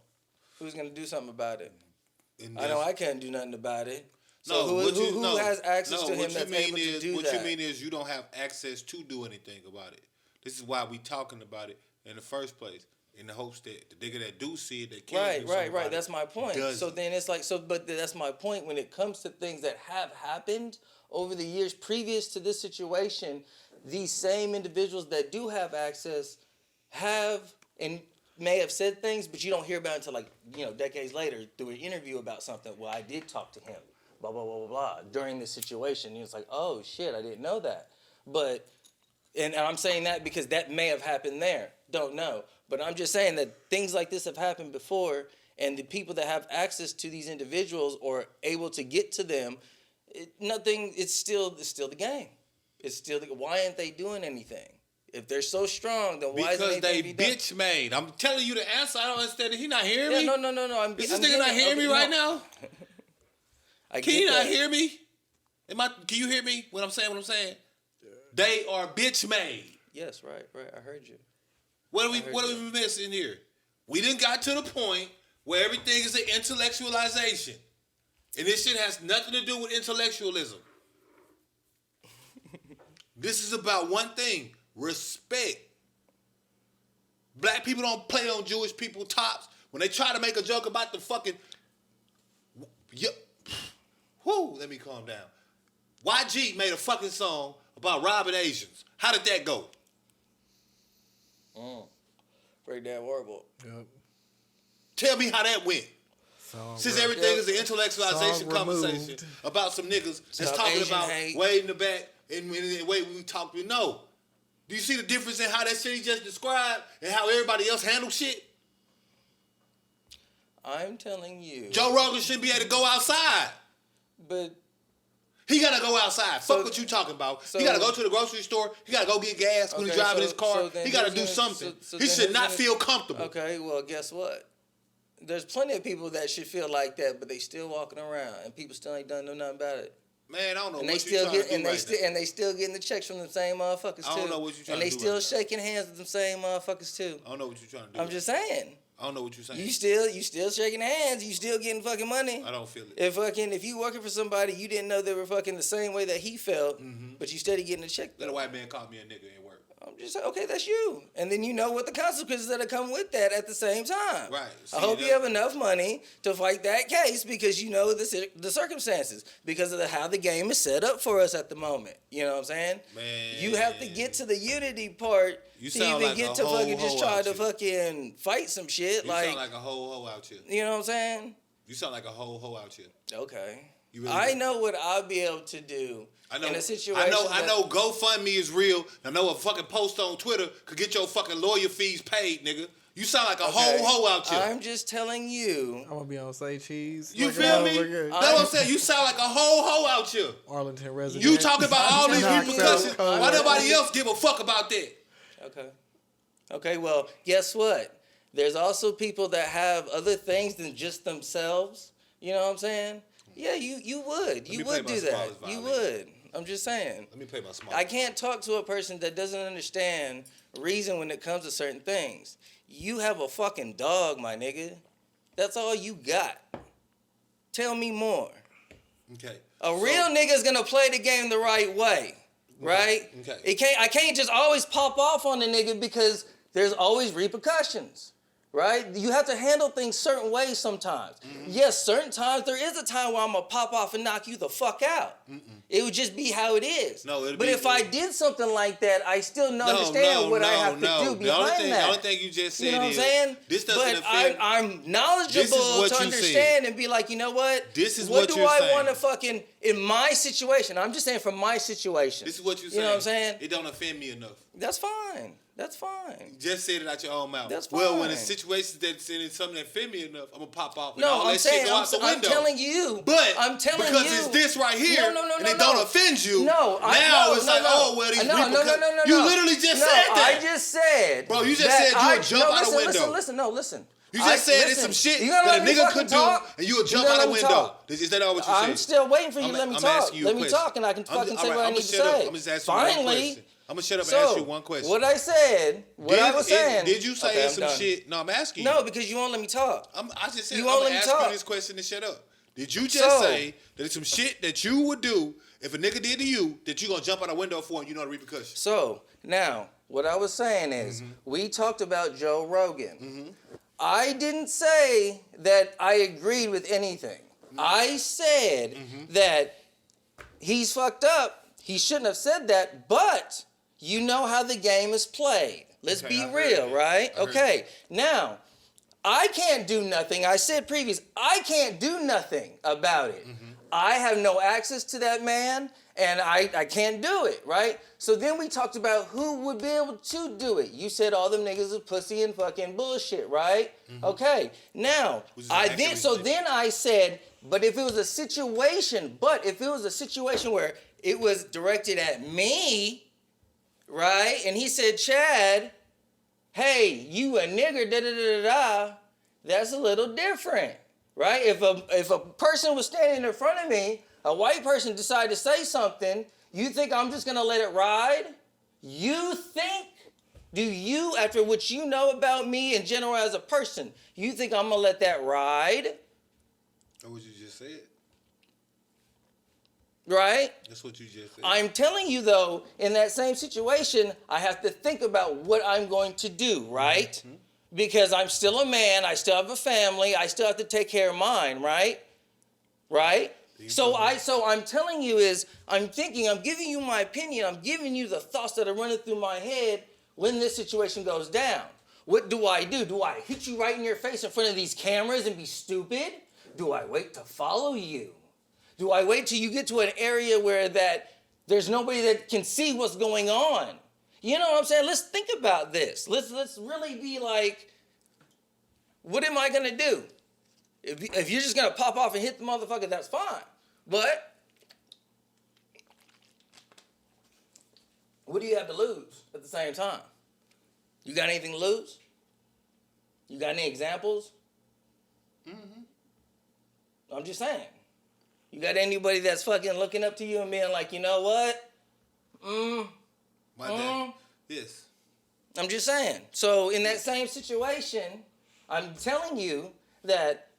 Who's going to do something about it? I know I can't do nothing about it. So who has access to him that's able to do that?
What you mean is you don't have access to do anything about it. This is why we talking about it in the first place. In the hopes that the nigga that do see it, that can
right. That's my point. So then it's like, but that's my point. When it comes to things that have happened over the years previous to this situation, these same individuals that do have access have and may have said things, but you don't hear about it until, like, you know, decades later through an interview about something. Well, I did talk to him, blah, blah, blah, blah, blah, during this situation. And it's like, oh, shit, I didn't know that. But, and I'm saying that because that may have happened there. Don't know. But I'm just saying that things like this have happened before, and the people that have access to these individuals or able to get to them, it's still the game. It's still, why aren't they doing anything? If they're so strong, then why isn't anything be done?
Because they bitch made. I'm telling you the answer. I don't understand. He not hearing me?
No.
Is this nigga not hearing me right now? Can you not hear me? Can you hear me when I'm saying what I'm saying? Yeah. They are bitch made.
Yes, right. I heard you.
What are we missing here? We done got to the point where everything is an intellectualization. And this shit has nothing to do with intellectualism. This is about one thing. Respect. Black people don't play on Jewish people tops. When they try to make a joke about the fucking... let me calm down. YG made a fucking song about robbing Asians. How did that go?
Pretty damn horrible.
Yep.
Tell me how that went. Since everything is an intellectualization
Song
conversation
removed.
about some niggas that's
Stop
talking
Asian
about
hate.
way in the back and way we talk. No. Do you see the difference in how that shit he just described and how everybody else handles shit?
I'm telling you.
Joe Rogan shouldn't be able to go outside.
But
He gotta go outside.
So-
Fuck what you talking about.
so-
He gotta go to the grocery store. He gotta go get gas when he's
Okay,
driving
so-
his car.
so then
He gotta
who's
do
gonna-
something.
so
He
then
should
who's
not
gonna-
feel comfortable.
okay, well, guess what? There's plenty of people that should feel like that, but they still walking around, and people still ain't done nothing about it.
Man, I don't know
And
what
they
you
still
trying
get
to do
and they
right
still
now.
and they still getting the checks from the same motherfuckers too.
I don't know what you trying
and they
to do
still
right now.
shaking hands with them same motherfuckers too.
I don't know what you're trying to do.
I'm just saying.
I don't know what you're saying.
You still shaking hands. You still getting fucking money.
I don't feel it.
If you working for somebody, you didn't know they were fucking the same way that he felt,
Mm-hmm.
but you steady getting a check.
Let a
Though.
white man call me a nigga and work.
I'm just saying, okay, that's you, and then you know what the consequences that come with that at the same time.
Right.
I
See,
hope you
that-
have enough money to fight that case because you know the circumstances because of how the game is set up for us at the moment. You know what I'm saying?
Man.
You have to get to the unity part
You
to
sound
even
like
get
a
to
whole
fucking just
hoe
try
out
to
here.
fucking fight some shit.
You
Like,
sound like a whole hoe out here.
you know what I'm saying?
You sound like a whole hoe out here.
Okay.
You really
I
do.
know what I'll be able to do
I know.
in a situation.
I know. GoFundMe is real. I know a fucking post on Twitter could get your fucking lawyer fees paid, nigga. You sound like a whole hoe out here.
I'm just telling you.
I'm gonna be on Say Cheese.
You
looking
feel
all
me?
over
That's what I'm saying. You sound like a whole hoe out here.
Arlington resident.
You talking about all these
telling you.
repercussions. Why
I'm
nobody
telling
else give a fuck about that?
Okay. Okay, well, guess what? There's also people that have other things than just themselves. You know what I'm saying? Yeah, you would.
me
You
play
would
my
do that.
smallest
You
violin.
would. I'm just saying.
Let me play my small.
I can't talk to a person that doesn't understand reason when it comes to certain things. You have a fucking dog, my nigga. That's all you got. Tell me more.
Okay.
A real nigga's gonna play the game the right way, right?
Okay.
I can't just always pop off on the nigga because there's always repercussions, right? You have to handle things certain ways sometimes. Yes, certain times there is a time where I'm gonna pop off and knock you the fuck out. It would just be how it is.
No, it'd
but
be-
if I did something like that, I still understand what I have to do behind
The only
that.
thing you just said
You know what I'm
is
saying?
this doesn't
but
offend.
I'm knowledgeable
what
to
you
understand
said.
and be like, you know what?
This is
what
what
do
you're
I
saying.
want to fucking in my situation? I'm just saying from my situation.
This is what you're
You
saying.
know what I'm saying?
It don't offend me enough.
That's fine. That's fine.
Just said it out your own mouth.
That's
Well, when
fine.
it's situations that's in something that offend me enough, I'm gonna pop off. And
No,
all
I'm
that
saying
shit go out the
I'm
window.
telling you.
But
I'm telling
because
you.
it's this right here,
No,
and it don't offend you.
No,
now it's like,
no.
oh well, these
no.
repercussions. You literally just said that.
I just said.
Bro, you just
that
said you would jump out a window.
Listen.
You just said it's some shit
You gotta
that a
let me
nigga
fucking
could do,
talk.
and you would jump
gotta
out a
let me
window.
talk.
Is that not what you said?
I'm still waiting for you to let me
I'm
talk.
asking you a
Let me
question.
talk, and I can fucking say what I
I'ma
need to
shut up.
say.
I'm just asking you one
Finally.
question. I'm gonna shut up and
So,
ask you one question.
what I said, I was saying.
Did you say
Okay,
it's
I'm
some
done.
shit? No, I'm asking you.
No, because you won't let me talk.
I just said
You
I'm
won't
gonna
let me
ask
talk.
you this question and shut up. Did you just say that it's some shit that you would do if a nigga did to you that you gonna jump out a window for and you know the repercussions?
So, now, what I was saying is, we talked about Joe Rogan. I didn't say that I agreed with anything. I said that he's fucked up. He shouldn't have said that, but you know how the game is played. Let's
Okay,
be
I heard
real,
that.
right?
I heard
Okay, now, I can't do nothing. I said previous, I can't do nothing about it. I have no access to that man, and I can't do it, right? So then we talked about who would be able to do it. You said all them niggas are pussy and fucking bullshit, right? Okay, now,
Which is an accurate statement.
then I said, but if it was a situation where it was directed at me, right? And he said, Chad, hey, you a nigger, da-da-da-da-da, that's a little different, right? If a person was standing in front of me, a white person decided to say something, you think I'm just gonna let it ride? You think? Do you, after what you know about me in general as a person, you think I'm gonna let that ride?
That's what you just said.
Right?
That's what you just said.
I'm telling you, though, in that same situation, I have to think about what I'm going to do, right? Because I'm still a man, I still have a family, I still have to take care of mine, right? Right? So I'm telling you I'm giving you my opinion, I'm giving you the thoughts that are running through my head when this situation goes down. What do? Do I hit you right in your face in front of these cameras and be stupid? Do I wait to follow you? Do I wait till you get to an area where that there's nobody that can see what's going on? You know what I'm saying? Let's think about this. Let's really be like, what am I gonna do? If you're just gonna pop off and hit the motherfucker, that's fine. But what do you have to lose at the same time? You got anything to lose? You got any examples? Mm-hmm. I'm just saying. You got anybody that's fucking looking up to you and being like, you know what?
Yes.
I'm just saying. So in that same situation, I'm telling you that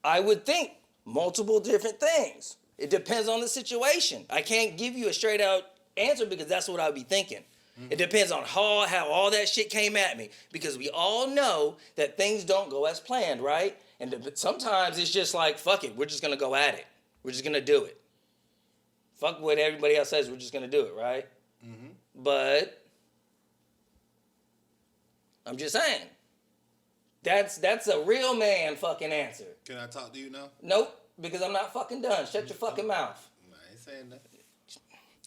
I would think multiple different things. It depends on the situation. I can't give you a straight out answer because that's what I'd be thinking. Mm-hmm. It depends on how all that shit came at me, because we all know that things don't go as planned, right? And sometimes it's just like, fuck it, we're just gonna go at it. We're just gonna do it. Fuck what everybody else says, we're just gonna do it, right? Mm-hmm. But I'm just saying, that's a real man fucking answer.
Can I talk to you now?
Nope, because I'm not fucking done. Shut your fucking mouth.
I ain't saying that.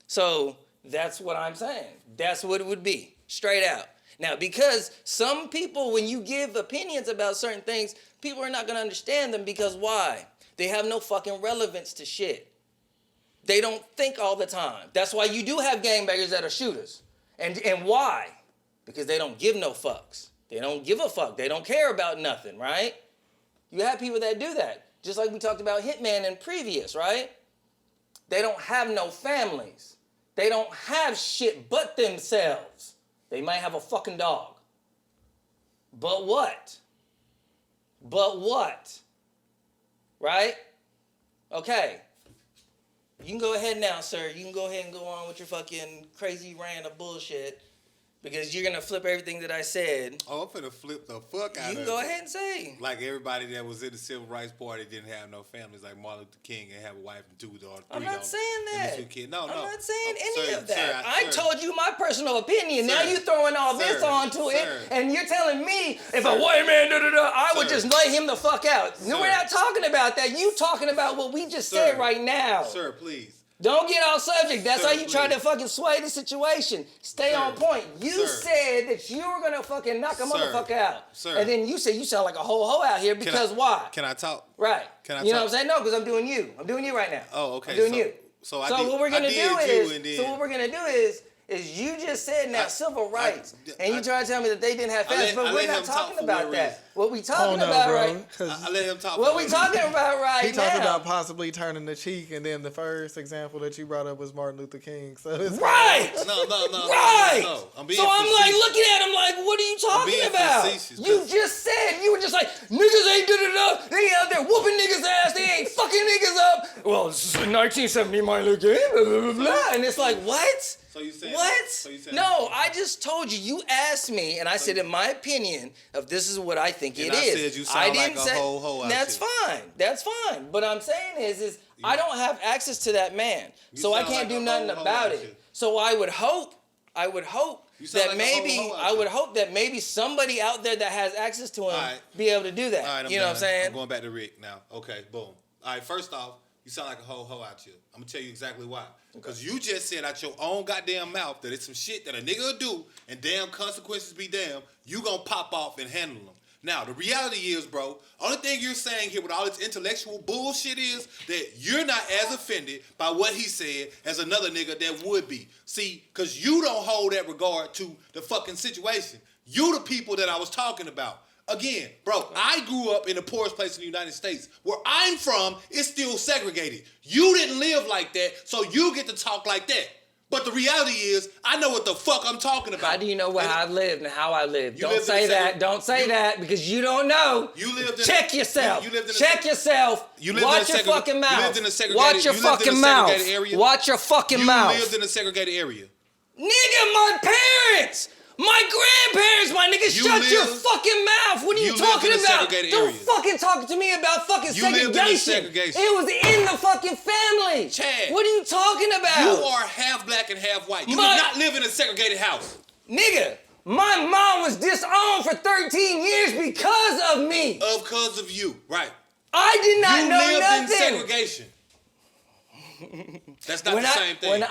So that's what I'm saying. That's what it would be, straight out. Now, because some people, when you give opinions about certain things, people are not going to understand them because why? They have no fucking relevance to shit. They don't think all the time. That's why you do have gangbangers that are shooters. And why? Because they don't give no fucks. They don't give a fuck. They don't care about nothing, right? You have people that do that. Just like we talked about Hitman in previous, right? They don't have no families. They don't have shit but themselves. They might have a fucking dog. But what? But what? Right? Okay. You can go ahead now, sir. You can go ahead and go on with your fucking crazy rant of bullshit, because you're going to flip everything that I said.
Oh, I'm finna flip the fuck out of it.
You can go ahead and say.
Like everybody that was in the Civil Rights Party didn't have no families, like Martin Luther King and have a wife and 2 daughters.
I'm not saying that.
And 2 kids. No.
I'm not saying any
sir,
of that. I
sir.
told you my personal opinion.
Sir,
now you throwing all this onto it, and you're telling me if a white man I would just lay him the fuck out. No, we're not talking about that. You talking about what we just said right now.
Sir, please.
Don't get off subject. That's
Sir,
how you try to fucking sway the situation. Stay on point. You said that you were going to fucking knock a motherfucker out.
Sir.
And then you said you sound like a whole hoe out here because why?
Can I talk?
Right.
Can I
You know
talk?
what I'm saying? No, because I'm doing you. I'm doing you right now.
Oh, okay.
I'm doing you.
So
what we're gonna do is you just said now civil rights, and you trying to tell me that they didn't have families, but we're not talking about that. What we talking about, right?
I let him talk.
What we talking about right now?
He talked about possibly turning the cheek, and then the first example that you brought up was Martin Luther King. So it's
right.
No.
I'm like looking at him like, what are you talking about? You just said you were just like, niggas ain't da-da-da. They ain't out there whooping niggas' ass. They ain't fucking niggas up. Well, this is 1970 Martin Luther King, blah, blah, blah, blah. And it's like, what?
So you saying
what?
So you saying
no, I just told you. You asked me, and I said, in my opinion, of this is what I think it is.
I said you sound like a whole hoe out
That's fine. That's fine. But I'm saying is I don't have access to that man, so I can't do nothing about it. So I would hope that maybe somebody out there that has access to him be able to do that.
All right,
you know what I'm saying?
I'm going back to Rick now. Okay, boom. All right, first off, you sound like a whole hoe out here. I'm going to tell you exactly why. Because you just said out your own goddamn mouth that it's some shit that a nigga will do, and damn consequences be damn, you going to pop off and handle them. Now, the reality is, bro, only thing you're saying here with all this intellectual bullshit is that you're not as offended by what he said as another nigga that would be. See, because you don't hold that regard to the fucking situation. You the people that I was talking about. Again, bro, I grew up in the poorest place in the United States. Where I'm from, it's still segregated. You didn't live like that, so you get to talk like that. But the reality is, I know what the fuck I'm talking about.
How do you know where I lived and how I lived? Don't say that. Don't say that because you don't know.
You lived in
Check yourself.
Check
yourself.
Watch
your fucking mouth.
You lived in a segregated,
Watch your fucking mouth.
Area.
Watch your fucking mouth.
You lived in a segregated area.
Nigga, my parents. My grandparents, my nigga, shut your fucking mouth. What are you talking about? Don't fucking talk to me about fucking segregation. It was in the fucking family.
Chad.
What are you talking about?
You are half black and half white. You did not live in a segregated house.
Nigga, my mom was disowned for 13 years because of me.
Because of you, right.
I did not
You
know
lived
nothing.
in segregation. That's not the same thing.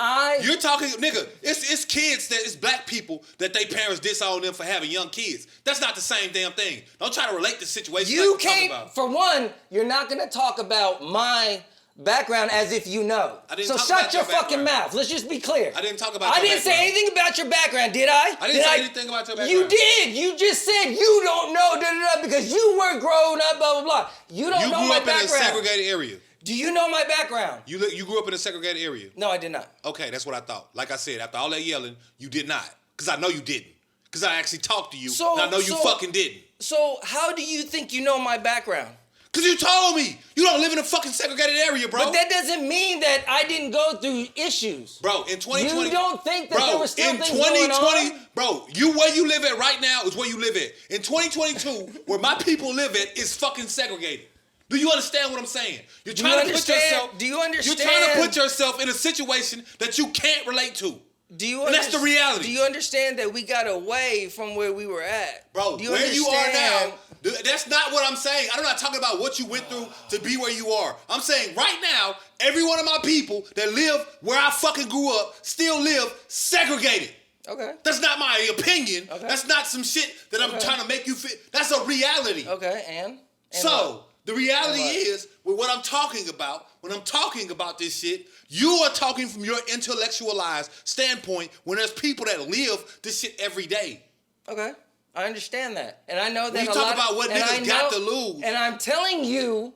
You're talking, nigga, it's kids it's black people that they parents disown them for having young kids. That's not the same damn thing. Don't try to relate the situation
You
like you're talking about.
for one, you're not gonna talk about my background as if you know.
I didn't
so
talk
shut
about
your
your
fucking
background.
mouth. Let's just be clear.
I didn't talk about
I
your
didn't say
background.
anything about your background, did I?
I didn't say anything about your background.
You did. You just said you don't know because you were grown up, blah, blah, blah. You don't know my background.
You grew up in a segregated area.
Do you know my background?
You grew up in a segregated area.
No, I did not.
Okay, that's what I thought. Like I said, after all that yelling, you did not. Because I know you didn't. Because I actually talked to you, and I know you fucking didn't.
So how do you think you know my background?
Because you told me. You don't live in a fucking segregated area, bro.
But that doesn't mean that I didn't go through issues.
Bro, in 2020...
You don't think that there was still things going on?
Bro, where you live at right now is where you live at. In 2022, where my people live at is fucking segregated. Do you understand what I'm saying? You're trying to put yourself...
Do you understand?
You're trying to put yourself in a situation that you can't relate to. And that's the reality.
Do you understand that we got away from where we were at?
Bro, where you are now, that's not what I'm saying. I'm not talking about what you went through to be where you are. I'm saying right now, every one of my people that live where I fucking grew up still live segregated.
Okay.
That's not my opinion.
Okay.
That's not some shit that I'm trying to make you fit. That's a reality.
Okay, and
so,
what?
The reality is, with what I'm talking about, when I'm talking about this shit, you are talking from your intellectualized standpoint when there's people that live this shit every day.
Okay. I understand that. And I know that
we talk about what niggas got to lose.
And I'm telling you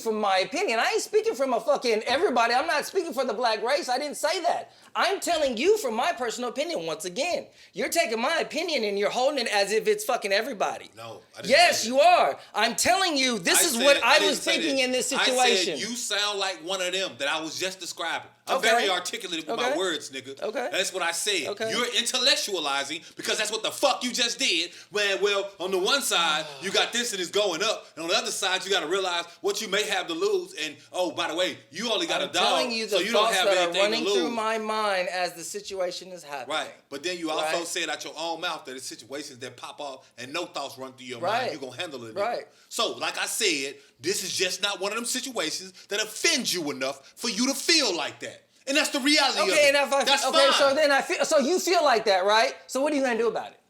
from my opinion. I ain't speaking from a fucking everybody. I'm not speaking for the black race. I didn't say that. I'm telling you from my personal opinion once again. You're taking my opinion and you're holding it as if it's fucking everybody.
No, I didn't.
Yes, you are. I'm telling you, this is what I was thinking in this situation.
I said you sound like one of them that I was just describing. I'm very articulate with my words, nigga.
Okay.
That's what I said.
Okay.
You're intellectualizing because that's what the fuck you just did. Well, on the one side, you got this and it's going up. And on the other side, you got to realize what you may have to lose. And, oh, by the way, you only got a dog,
telling you the
so you don't have
thoughts that
anything
are running
to lose.
through my mind as the situation is happening.
Right. But then you also said out your own mouth that it's situations that pop off and no thoughts run through your mind. You're going to handle it.
Right.
So, like I said, this is just not one of them situations that offends you enough for you to feel like that. And that's the reality of it.
And
that's fine.
So then so you feel like that, right? So what are you gonna do about it?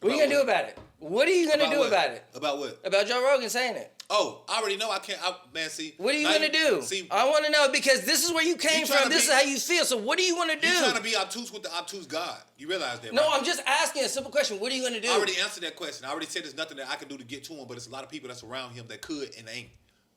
What are you gonna do about it? What are you gonna do about it?
About what?
About Joe Rogan saying it.
Oh, I already know. I can't. See.
What are you gonna do?
See,
I want to know because this is where you came from. This is how you feel. So what are you gonna do?
You're trying to be obtuse with the obtuse God. You realize that?
No,
right?
I'm just asking a simple question. What are you gonna do?
I already answered that question. I already said there's nothing that I can do to get to him, but it's a lot of people that's around him that could and ain't.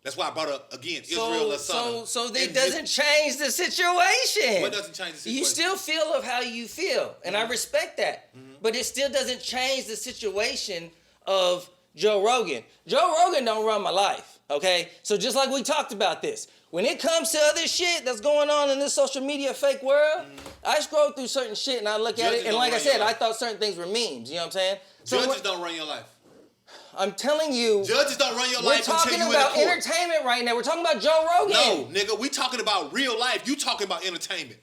That's why I brought up again Israel Lasana.
So that doesn't change the situation.
What doesn't change the situation?
You still feel of how you feel, and I respect that. But it still doesn't change the situation of Joe Rogan. Joe Rogan don't run my life, okay? So just like we talked about this, when it comes to other shit that's going on in this social media fake world, I scroll through certain shit and I look at it, and like I said, I thought certain things were memes. You know what I'm saying? So
Judges don't run your life.
I'm telling you.
Judges don't run your life until you in the court.
We're talking about entertainment right now. We're talking about Joe Rogan.
No, nigga, we talking about real life. You talking about entertainment.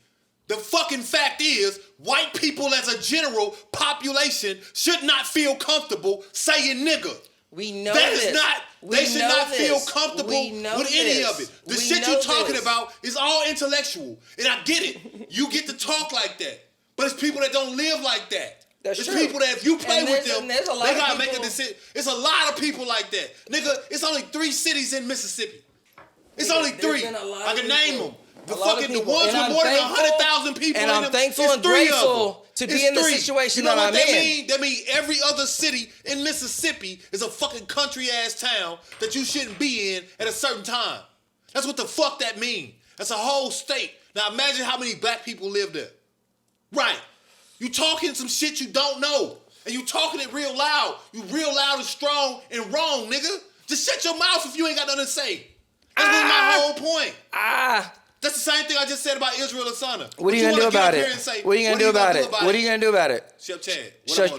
The fucking fact is, white people as a general population should not feel comfortable saying nigga.
We know
that
this.
Is not. They should not feel comfortable with any of it. The shit you talking about is all intellectual, and I get it. You get to talk like that, but it's people that don't live like that.
That's
it's
true.
people that if you play with them, they gotta make a
people...
decision. It's a lot of people like that, nigga. It's only 3 cities in Mississippi. It's only 3. I can name them. The ones with more than 100,000 people in them.
And I'm thankful and grateful to be in the situation that I'm in.
That means every other city in Mississippi is a fucking country ass town that you shouldn't be in at a certain time. That's what the fuck that mean. That's a whole state. Now imagine how many black people live there. Right. You talking some shit you don't know. And you talking it real loud. You real loud and strong and wrong, nigga. Just shut your mouth if you ain't got nothing to say. That's my whole point. That's the same thing I just said about Israel Lasana.
What are you gonna do about it? What are you gonna do about it? What are you gonna do about it?
Chef Chad.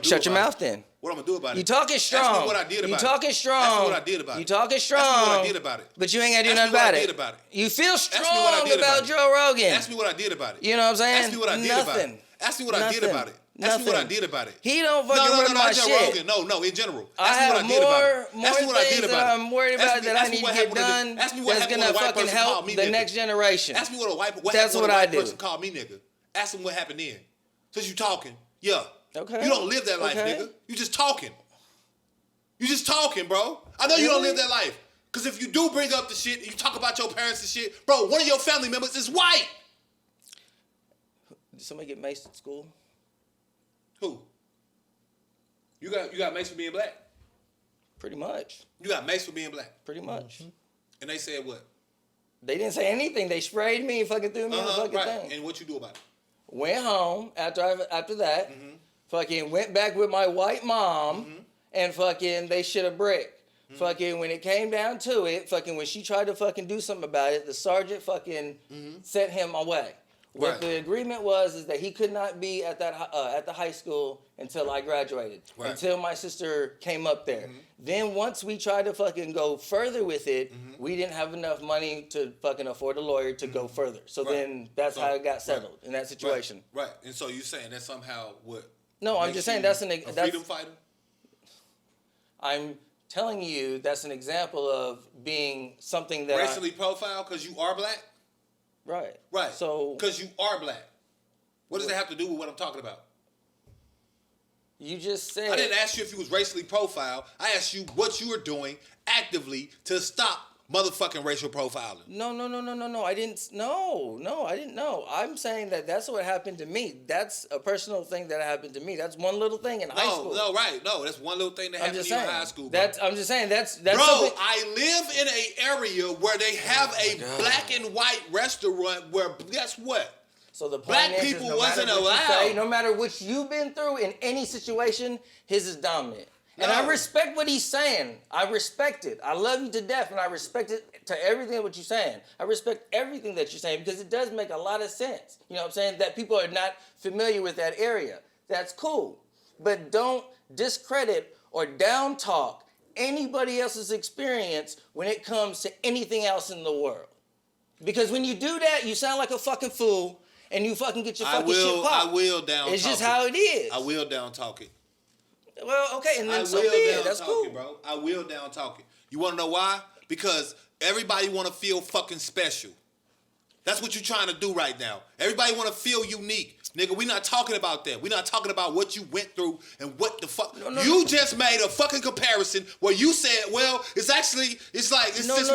Shut your mouth then.
What I'm gonna do about it?
You talking strong.
Ask me what I did about it.
You talking strong.
Ask me what I did about it.
You talking strong.
Ask me what I did about it.
But you ain't gotta do nothing about it.
Ask me what I did about it.
You feel
Ask me what I
strong
did
about Joe Rogan.
Ask me what I did about it.
You know what I'm saying?
Ask me what I did about it. Ask me what I did about it. Ask me what I did about it.
He don't fucking worry my shit.
No, in general.
I have more things that I'm worried about that I need to get done that's gonna fucking help the next generation.
Ask me what a white person called me nigga. Ask him what happened then. Since you talking, yeah.
Okay.
You don't live that life, nigga. You just talking. You just talking, bro. I know you don't live that life. Because if you do bring up the shit, and you talk about your parents and shit, bro, one of your family members is white.
Did somebody get maced at school?
Who? You got maced for being black?
Pretty much.
You got maced for being black?
Pretty much.
Mm-hmm. And they said what?
They didn't say anything. They sprayed me and fucking threw me in the fucking thing.
And what you do about it?
Went home after that. Fucking went back with my white mom and fucking they shit a brick. Fucking when it came down to it, fucking when she tried to fucking do something about it, the sergeant fucking sent him away. What the agreement was that he could not be at the high school until I graduated, until my sister came up there. Then once we tried to fucking go further with it, we didn't have enough money to fucking afford a lawyer to go further. So then that's how it got settled in that situation.
Right. And so you're saying that somehow what?
No, I'm just saying that's a
freedom fighter?
I'm telling you that's an example of being something that
racially profiled because you are black?
Right.
Right.
So
because you are black. What does that have to do with what I'm talking about?
You just said
I didn't ask you if you was racially profiled. I asked you what you were doing actively to stop motherfucking racial profiling.
No. I didn't. No, I didn't know. I'm saying that's what happened to me. That's a personal thing that happened to me. That's one little thing in high school.
No, that's one little thing that happened to you in high school. Bro.
I'm just saying that's.
Bro, I live in an area where they have a black and white restaurant where guess what?
So the point
black
is,
people
no
wasn't allowed.
Say, no matter what you've been through in any situation, his is dominant. And I respect what he's saying. I respect it. I love you to death, and I respect it to everything what you're saying. I respect everything that you're saying because it does make a lot of sense. You know what I'm saying? That people are not familiar with that area. That's cool. But don't discredit or down talk anybody else's experience when it comes to anything else in the world. Because when you do that, you sound like a fucking fool, and you fucking get your fucking shit popped.
I will down talk it.
It's just how it is.
I will down talk it.
Well, okay, and then so be it. That's cool,
bro. I will down talk it. You want to know why? Because everybody want to feel fucking special. That's what you're trying to do right now. Everybody want to feel unique. Nigga, we not talking about that. We not talking about what you went through and what the fuck. You just made a fucking comparison where you said, well, it's just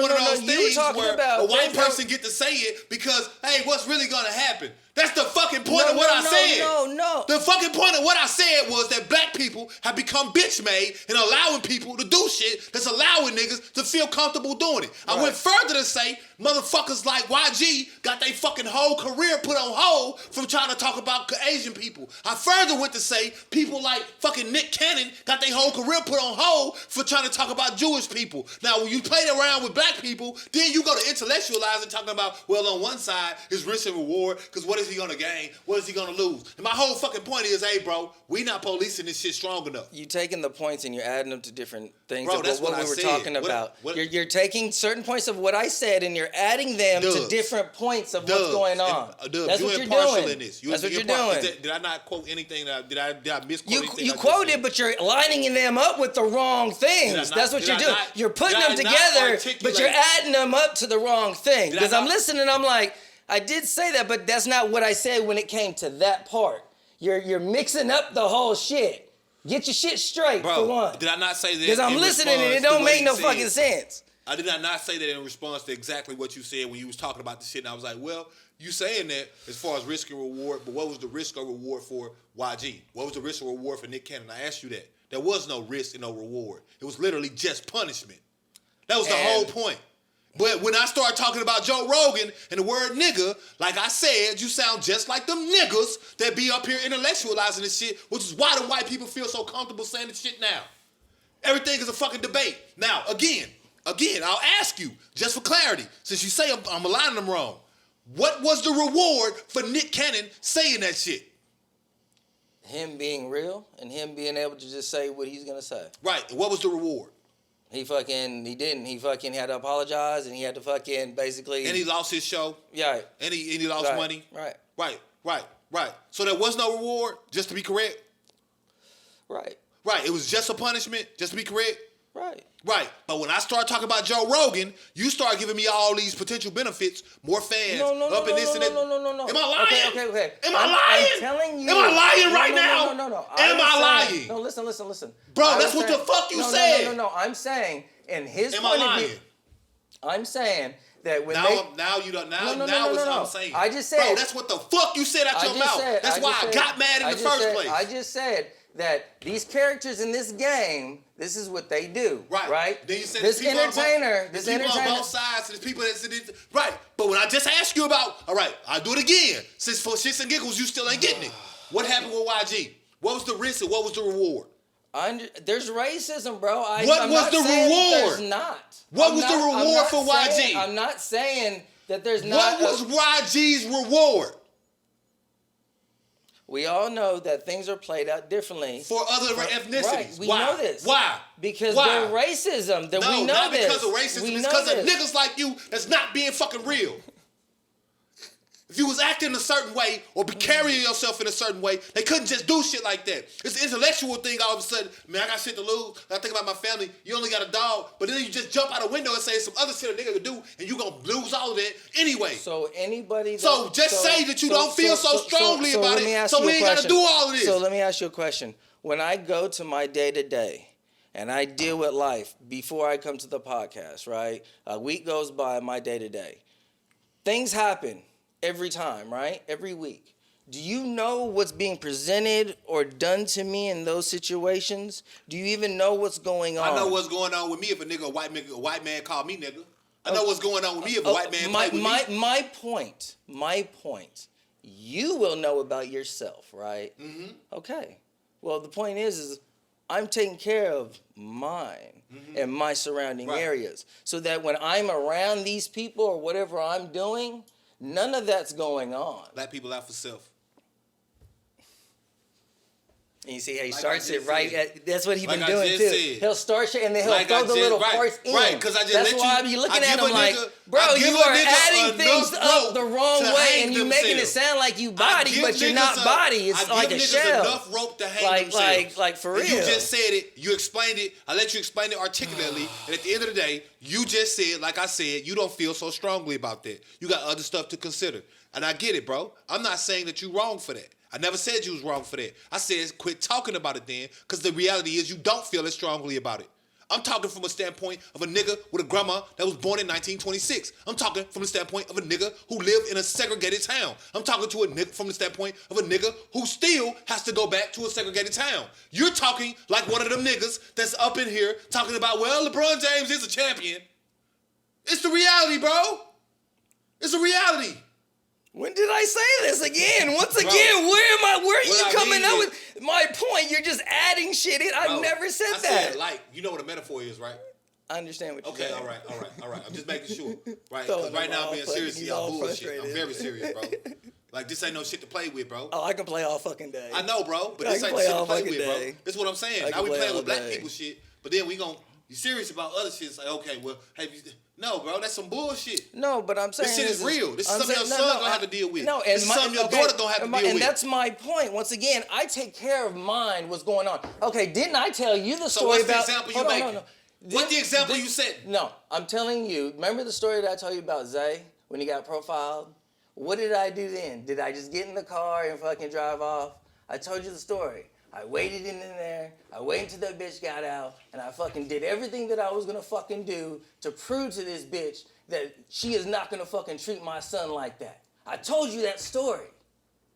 one of those things where a white person get to say it because, hey, what's really going to happen? That's the fucking point of what I said.
No.
The fucking point of what I said was that black people have become bitch made and allowing people to do shit that's allowing niggas to feel comfortable doing it. Right. I went further to say motherfuckers like YG got their fucking whole career put on hold from trying to talk about Asian people. I further went to say people like fucking Nick Cannon got their whole career put on hold for trying to talk about Jewish people. Now, when you play around with black people, then you go to intellectualize and talking about, well, on one side is risk and reward, because what is he gonna gain? What is he gonna lose? And my whole fucking point is, hey, bro, we not policing this shit strong enough.
You taking the points and you're adding them to different things.
Bro, that's what
we
I
were
said.
Talking about. You're taking certain points of what I said and you're adding them to different points of what's going on. That's what you're doing.
In this.
That's what you're doing.
Did I not quote anything? Did I misquote anything?
You quoted, but you're lining them up with the wrong things. That's what you're doing. You're putting them together, but you're adding them up to the wrong thing. Because I'm listening and I'm like, I did say that, but that's not what I said when it came to that part. You're mixing up the whole shit. Get your shit straight,
bro,
for one.
Did I not say that?
Because I'm listening and it don't make no fucking sense.
I did not say that in response to exactly what you said when you was talking about the shit. And I was like, well, you saying that as far as risk and reward, but what was the risk or reward for YG? What was the risk or reward for Nick Cannon? I asked you that. There was no risk and no reward. It was literally just punishment. That was the whole point. But when I start talking about Joe Rogan and the word nigga, like I said, you sound just like them niggas that be up here intellectualizing this shit, which is why the white people feel so comfortable saying this shit now. Everything is a fucking debate. Now, again, I'll ask you, just for clarity, since you say I'm aligning them wrong, what was the reward for Nick Cannon saying that shit?
Him being real and him being able to just say what he's gonna say.
Right. And what was the reward?
He didn't. He fucking had to apologize and he had to fucking basically.
And he lost his show.
Yeah.
And he lost money.
Right.
Right. Right. So there was no reward, just to be correct?
Right.
Right. It was just a punishment, just to be correct?
Right.
Right. But when I start talking about Joe Rogan, you start giving me all these potential benefits, more fans,
No.
Am I lying?
Okay.
Am I lying?
I'm telling you.
Am I lying right now?
No.
Am I lying?
No, listen.
Bro, that's what the fuck you said.
No. I'm saying, in his
Am
point
I
of
lying?
view, I'm saying that when
Now it's what I'm saying.
I just said,
bro, that's what the fuck you said out your mouth. That's why I got mad in the first place.
I just said that these characters in this game, this is what they do. Right?
Then you said
this entertainer,
on both sides, there's people that said it. Right. But when I just asked you about, all right, I'll do it again. Since for shits and giggles, you still ain't getting it. What happened with YG? What was the risk and what was the reward?
There's racism, bro.
What was the reward?
There's not.
What was the reward for YG?
I'm not saying that there's not.
What was YG's reward?
We all know that things are played out differently.
For other ethnicities.
Right, we
Why?
know this.
Why?
Because
Why?
they're racism. That
No,
we know
not
this.
because of racism.
We
It's
know
because of
this.
niggas like you that's not being fucking real. If you was acting a certain way or be carrying yourself in a certain way, they couldn't just do shit like that. It's an intellectual thing all of a sudden. Man, I got shit to lose. I think about my family. You only got a dog. But then you just jump out a window and say some other shit a nigga could do and you gonna lose all of that anyway.
So anybody that,
So just say that you don't feel so strongly about it, so we ain't gotta do all of this.
So let me ask you a question. When I go to my day-to-day and I deal with life before I come to the podcast, right? A week goes by, my day-to-day. Things happen every time, right? Every week. Do you know what's being presented or done to me in those situations? Do you even know what's going on?
I know what's going on with me if a white man called me nigga. I know what's going on with me if a white man played with me.
My point. You will know about yourself, right?
Mm-hmm.
Okay. Well, the point is I'm taking care of mine and my surrounding areas, so that when I'm around these people or whatever I'm doing, none of that's going on.
Black people out for self.
And you see how he
Like
starts
I
it
just
right.
said.
That's what he's
Like
been
I
doing
just
too.
said.
He'll start shit and then he'll
Like
throw
I
the
just-
little
right,
parts in.
right, 'cause I just
That's
let
why
you-
I be looking
I
at
give
him
a
like,
nigga-
bro,
I give
you
a
are
nigga
adding things
enough
up the
rope
wrong
to
way
hang
and you making it
themselves.
sound like you
I
body,
give
but you're
niggas
not body. It's
I
like
give
a
niggas
shell.
enough rope to hang themselves.
Like for
And
real.
You just said it. You explained it. I let you explain it articulately. And at the end of the day, you just said, like I said, you don't feel so strongly about that. You got other stuff to consider. And I get it, bro. I'm not saying that you wrong for that. I never said you was wrong for that. I said quit talking about it then, because the reality is you don't feel as strongly about it. I'm talking from a standpoint of a nigga with a grandma that was born in 1926. I'm talking from the standpoint of a nigga who lived in a segregated town. I'm talking to a nigga from the standpoint of a nigga who still has to go back to a segregated town. You're talking like one of them niggas that's up in here talking about, well, LeBron James is a champion. It's the reality, bro. It's a reality.
When did I say this again? Once
Bro,
again, where are you
what I
coming
mean
up
is-
with my point? You're just adding shit in. I've
Bro,
never said
I
that.
said, like, you know what a metaphor is, right?
I understand what you're
Okay,
saying.
all right. I'm just making sure. Right?
Throwing
Because right
them
now
all
I'm being
fucking-
serious.
he's
Y'all
all
bullshit. I'm
frustrated.
very serious, bro. Like, this ain't no shit to play with, bro.
Oh, I can play all fucking day.
I know, bro, but
I
this
can
ain't
play
shit to
all
play
fucking
with, bro.
day.
This is what I'm saying.
I
Now
can
we
play
playing
all
with black
day.
people shit, but then you serious about other shit. It's like, okay, well, hey, no, bro, that's some bullshit.
No, but I'm saying
This shit is real. This is something your son gonna have to deal with.
No, and
this is something your daughter gonna have to deal
and
with.
that's my point. Once again, I take care of mine. What's going on? Okay, didn't I tell you the
So
story
what's the
about?
example you
Hold on,
making?
no.
What's the example you said?
No, I'm telling you. Remember the story that I told you about Zay when he got profiled? What did I do then? Did I just get in the car and fucking drive off? I told you the story. I waited in there. I waited until that bitch got out, and I fucking did everything that I was gonna fucking do to prove to this bitch that she is not gonna fucking treat my son like that. I told you that story.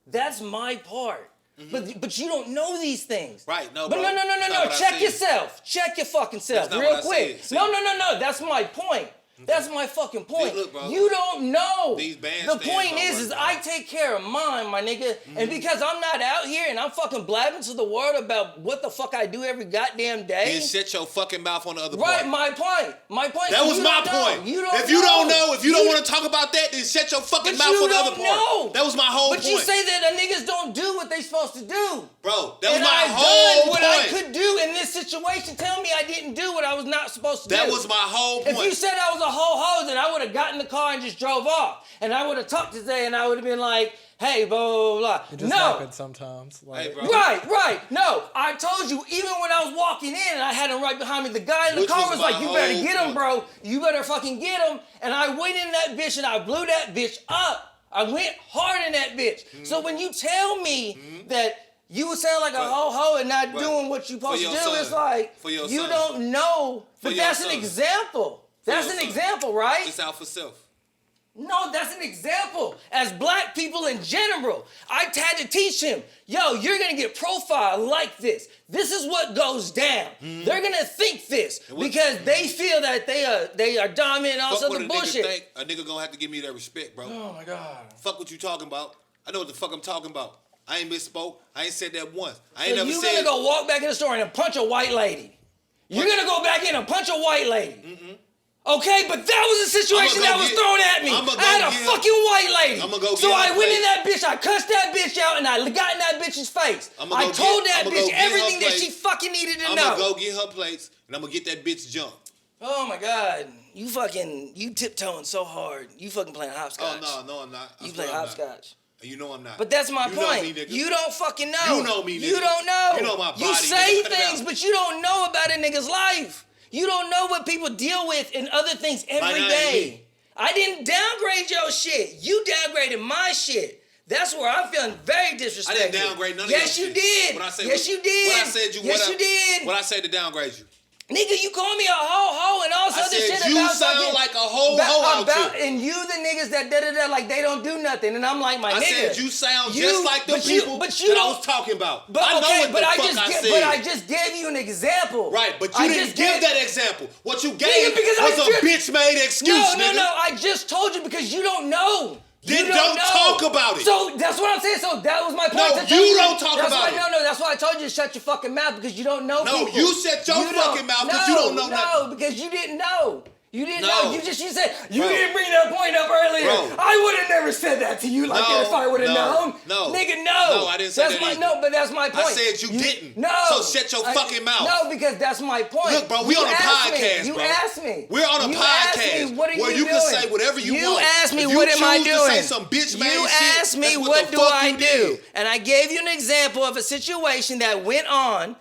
That's my part. But you don't know these things.
Right, no,
But
bro.
no.
That's not what I
Check
said.
yourself. Check your fucking self
That's not
real
what I
quick.
said. See?
No. That's my point. That's my fucking point.
Look, bro.
You don't know.
These
The
bandstands
point
don't
is
work, bro.
I take care of mine, my nigga. And because I'm not out here and I'm fucking blabbing to the world about what the fuck I do every goddamn day.
Then shut your fucking mouth on the other
Right,
part.
my point. My point.
That
is
was
you
my
don't know.
point.
You don't
If you don't know, if you don't
You-
want to talk about that, then shut your fucking
But
mouth
you
on the other
don't
part.
know.
That was my whole
But
point.
you say that the niggas don't do what they supposed to do.
Bro, that was
And
my
I've
whole
done what I
point.
could do in this this situation, tell me I didn't do what I was not supposed to do.
That was my whole point.
If you said I was a ho-ho, then I would have gotten in the car and just drove off. And I would have talked to Zay and I would have been like, hey, blah, blah, blah.
It just
No.
happens sometimes. Like,
Hey, bro.
Right. No, I told you, even when I was walking in and I had him right behind me, the guy in the
Which
car
was
was like,
my
you better
whole
get him,
point.
bro. You better fucking get him. And I went in that bitch and I blew that bitch up. I went hard in that bitch.
Mm-hmm.
So when you tell me that you would sound like a ho-ho and not doing what you're supposed to do,
your
it's
son.
like,
For your
you
son.
don't know.
For
But
your
that's
son.
an example. That's
your
an
son.
example, right?
It's out for self.
No, that's an example. As black people in general, I had to teach him, yo, you're gonna get profiled like this. This is what goes down. They're gonna think this because they feel that they are dominant and all
Fuck
sorts
what
of
a nigga
bullshit.
think. A nigga gonna have to give me that respect, bro.
Oh my God.
Fuck what you talking about. I know what the fuck I'm talking about. I ain't misspoke. I ain't said that once. I
So
ain't never
you're
said.
gonna go walk back in the store and punch a white lady. You're gonna go back in and punch a white lady. Okay, but that was a situation
I'ma go
that was
get-
thrown at me.
I'ma
I had
go
a
get-
fucking white lady.
I'ma go
so
get
I
her
went in
plate.
that bitch, I cussed that bitch out, and I got in that bitch's face.
I'ma
I
go
told
get-
that
I'ma
bitch
go get her
everything that
plate.
she fucking needed to
I'm
know.
gonna go get her plates and I'm gonna get that bitch jump.
Oh my God. You tiptoeing so hard. You fucking playing hopscotch.
Oh no, I'm not. I
You
swear
play
I'm not.
hopscotch.
And you know I'm not.
But that's my
You know
point.
me, nigga.
You don't fucking know.
You know me, nigga.
You don't know.
You know my
You
body,
say
nigga. Cut it
things,
out.
but you don't know about a nigga's life. You don't know what people deal with and other things every
Like,
day.
me.
I didn't downgrade your shit. You downgraded my shit. That's where I'm feeling very disrespectful.
I didn't downgrade none of
Yes,
your
you
shit.
did.
What I said,
Yes, you did.
What I said,
Yes, you did.
What I said to downgrade you.
Nigga, you call me a ho-ho and all this
I
other
said
shit
you
about
sound
fucking-
like a ho-ho out here.
And you the niggas that da-da-da like they don't do nothing. And I'm like, my
I
nigga.
said you sound just like the
but you-
people
but you
that I
don't-
was talking about.
But
I know
okay,
what
but
the
I
fuck
just
I
get,
said.
but I just gave you an example.
Right, but
I
you didn't
just
give
gave-
that example. What you gave
because I
was a
just-
bitch-made excuse,
No,
nigga.
I just told you because you don't know.
Then
You
don't
know.
talk about it.
So that's what I'm saying. So that was my point.
No,
to tell
you don't talk
that's
about
why,
it.
No, that's why I told you to shut your fucking mouth because you don't know
No,
people.
you shut your
You
fucking
don't-
mouth 'cause you don't know
No,
nothing.
because you didn't know. You didn't
No.
know. You said you
Bro.
didn't bring that point up earlier.
Bro.
I would have never said that to you like
No,
that if I would have
no,
known.
no.
Nigga, no.
No, I didn't say
that's
that
my,
either.
No, but that's my point.
I said you didn't.
No.
So shut your fucking mouth.
No, because that's my point.
Look, bro, we
You
on a
asked me.
podcast,
You
bro.
asked me.
We're on a
You asked me,
podcast
what are
where
you
you can
doing?
say whatever you want.
You asked me,
If you
what am I
choose to
doing?
say some bitch-made
You
shit,
asked me,
that's
what
what the
do
fuck
I
you
do?
did.
And I gave you an example of a situation that went on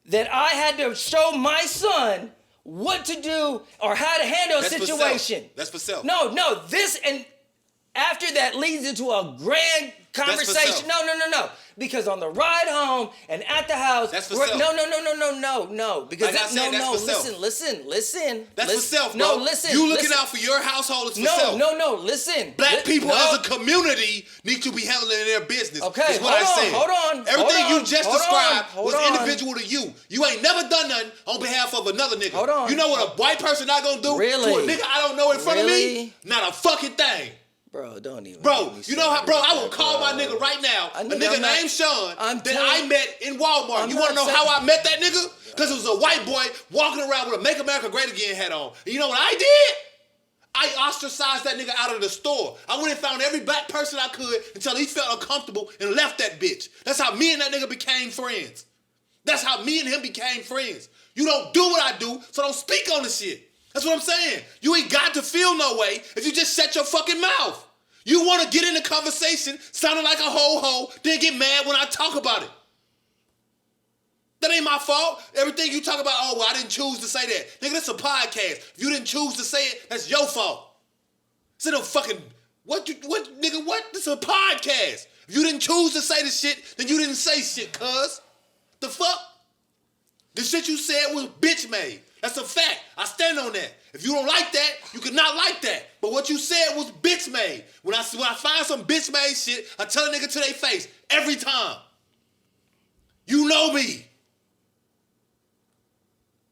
that I had to show my son what to do or how to handle a
That's for self.
situation.
That's for self.
No, this and after that leads into a grand
for
conversation.
self.
No. Because on the ride home and at the house,
That's for
we're-
self.
No. Because
Like I said, that's for self.
Listen.
That's for self,
No,
bro.
listen.
You looking
listen.
out for your household is for self.
No, listen.
Black people
no.
as a community need to be handling their business.
Okay,
is what I said.
hold on.
Everything you just described
hold
was
on.
individual to you. You ain't never done nothing on behalf of another nigga.
Hold on.
You know what a white person not gonna do
Really?
to a nigga I don't know in front of me?
Really?
Not a fucking thing.
Bro, don't even.
Bro,
make me
you know how,
say
bro,
that,
I will call my nigga right now,
I
a
know
nigga
I'm not-
named Sean
I'm
that
telling-
I met in Walmart.
I'm
You want to
not
know how
saying-
I met that nigga? Because it was a white boy walking around with a Make America Great Again hat on. And you know what I did? I ostracized that nigga out of the store. I went and found every black person I could until he felt uncomfortable and left that bitch. That's how me and that nigga became friends. That's how me and him became friends. You don't do what I do, so don't speak on the shit. That's what I'm saying. You ain't got to feel no way if you just shut your fucking mouth. You want to get in the conversation sounding like a ho-ho, then get mad when I talk about it. That ain't my fault. Everything you talk about, oh, well, I didn't choose to say that. Nigga, this is a podcast. If you didn't choose to say it, that's your fault. It's in a fucking, what? This is a podcast. If you didn't choose to say the shit, then you didn't say shit, cuz. The fuck? The shit you said was bitch made. That's a fact. I stand on that. If you don't like that, you could not like that. But what you said was bitch made. When I find some bitch made shit, I tell a nigga to their face every time. You know me.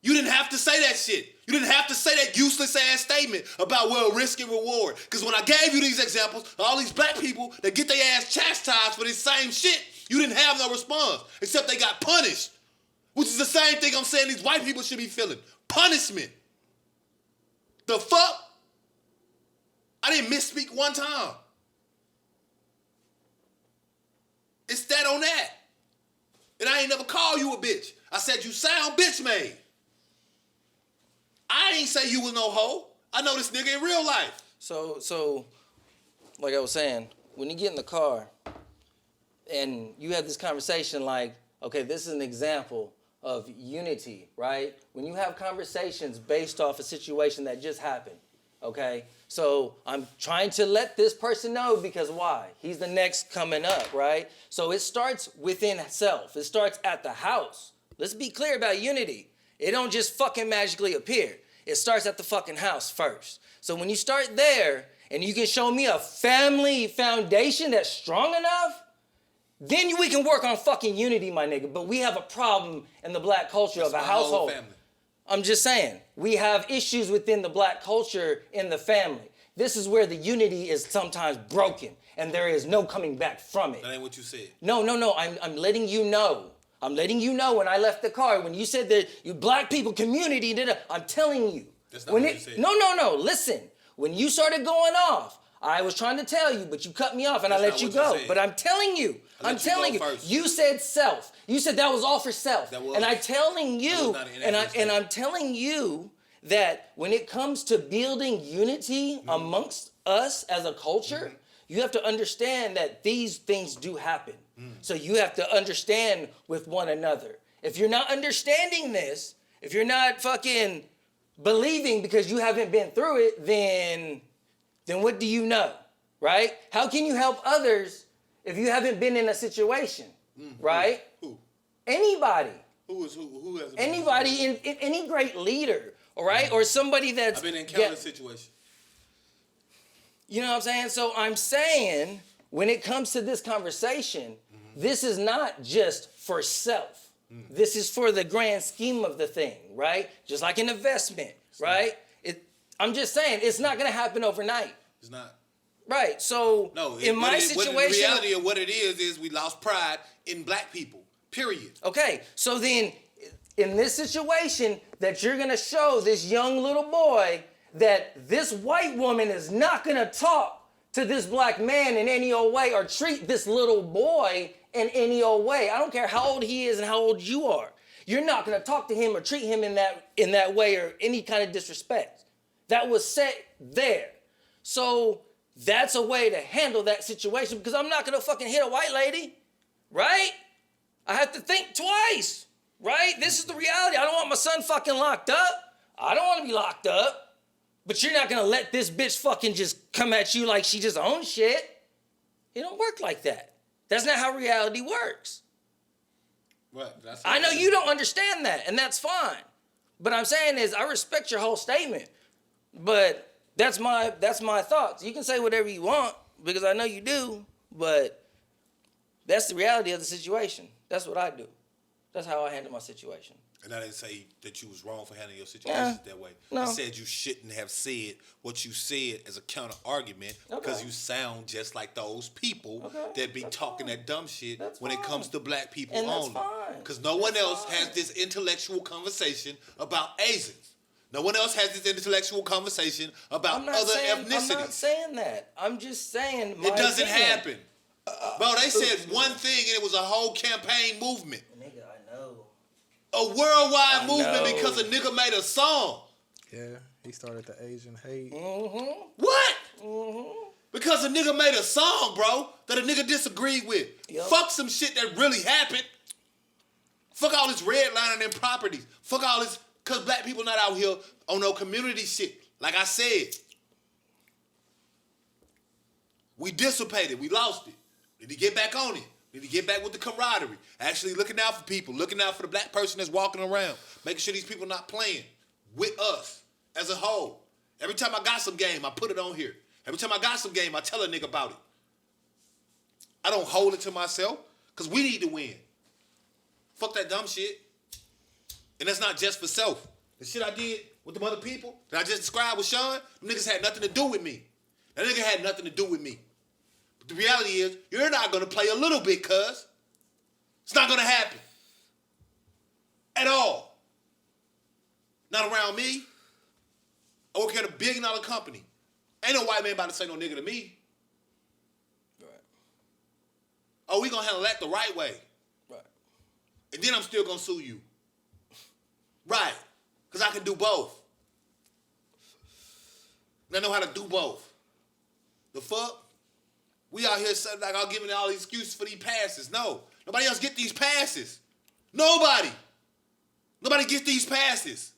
You didn't have to say that shit. You didn't have to say that useless ass statement about, well, risk and reward. Because when I gave you these examples, all these black people that get their ass chastised for this same shit, you didn't have no response, except they got punished. Which is the same thing I'm saying these white people should be feeling. Punishment. The fuck? I didn't misspeak one time. It's that on that. And I ain't never called you a bitch. I said you sound bitch made. I ain't say you was no hoe. I know this nigga in real life.
So, like I was saying, when you get in the car and you have this conversation like, okay, this is an example of unity, right? When you have conversations based off a situation that just happened, okay? So I'm trying to let this person know because why? He's the next coming up, right? So it starts within self. It starts at the house. Let's be clear about unity. It don't just fucking magically appear. It starts at the fucking house first. So when you start there and you can show me a family foundation that's strong enough, then we can work on fucking unity, my nigga. But we have a problem in the black culture of a household.
Family.
I'm just saying, we have issues within the black culture in the family. This is where the unity is sometimes broken, and there is no coming back from it.
That ain't what you said.
No. I'm letting you know. I'm letting you know when I left the car, when you said that you black people community, I'm telling you.
That's not what you said.
No. Listen, when you started going off, I was trying to tell you, but you cut me off and
That's
I let you go. But I'm telling you, you said self. You said that was all for self. And I'm telling you, I'm telling you that when it comes to building unity amongst us as a culture, you have to understand that these things do happen. So you have to understand with one another. If you're not understanding this, if you're not fucking believing because you haven't been through it, then what do you know, right? How can you help others if you haven't been in a situation, right?
Who?
Anybody.
Who has
Anybody, in any great leader, all right? Or somebody that's...
I've been in countless situations.
You know what I'm saying? So I'm saying, when it comes to this conversation, this is not just for self. This is for the grand scheme of the thing, right? Just like an investment, right? I'm just saying, it's not going to happen overnight.
It's not.
Right, so in my situation...
The reality of what it is we lost pride in black people, period.
Okay, so then in this situation that you're going to show this young little boy that this white woman is not going to talk to this black man in any old way or treat this little boy in any old way. I don't care how old he is and how old you are. You're not going to talk to him or treat him in that way or any kind of disrespect. That was set there. So that's a way to handle that situation because I'm not going to fucking hit a white lady, right? I have to think twice, right? This is the reality. I don't want my son fucking locked up. I don't want to be locked up. But you're not going to let this bitch fucking just come at you like she just owns shit. It don't work like that. That's not how reality works.
Right.
I know you don't understand that, and that's fine. But I'm saying is I respect your whole statement. But that's my thoughts. You can say whatever you want because I know you do, but that's the reality of the situation. That's what I do. That's how I handle my situation.
And I didn't say that you was wrong for handling your situations that way.
No.
I said you shouldn't have said what you said as a counter argument because you sound just like those people that be talking that dumb shit when it comes to black people only. Because no one else has this intellectual conversation about Asians. No one else has this intellectual conversation about other ethnicities.
I'm not saying that. I'm just saying
it doesn't happen. Bro, they said one thing and it was a whole campaign movement.
Nigga, I know.
A worldwide movement because a nigga made a song.
Yeah, he started the Asian hate.
Mm-hmm.
What?
Mm-hmm.
Because a nigga made a song, bro, that a nigga disagreed with. Yep. Fuck some shit that really happened. Fuck all this redlining and properties. Fuck all this, because black people not out here on no community shit. Like I said. We dissipated. We lost it. Need to get back on it. Need to get back with the camaraderie. Actually looking out for people. Looking out for the black person that's walking around. Making sure these people not playing with us as a whole. Every time I got some game, I put it on here. Every time I got some game, I tell a nigga about it. I don't hold it to myself because we need to win. Fuck that dumb shit. And that's not just for self. The shit I did with them other people that I just described with Sean, them niggas had nothing to do with me. That nigga had nothing to do with me. But the reality is, you're not going to play a little bit, cuz. It's not going to happen. At all. Not around me. I work at a $1 billion company. Ain't no white man about to say no nigga to me.
Right.
Oh, we going to handle that the right way.
Right.
And then I'm still gonna sue you. Right. Because I can do both. And I know how to do both. The fuck? We out here like I'm giving all these excuses for these passes. No. Nobody else get these passes. Nobody. Nobody gets these passes.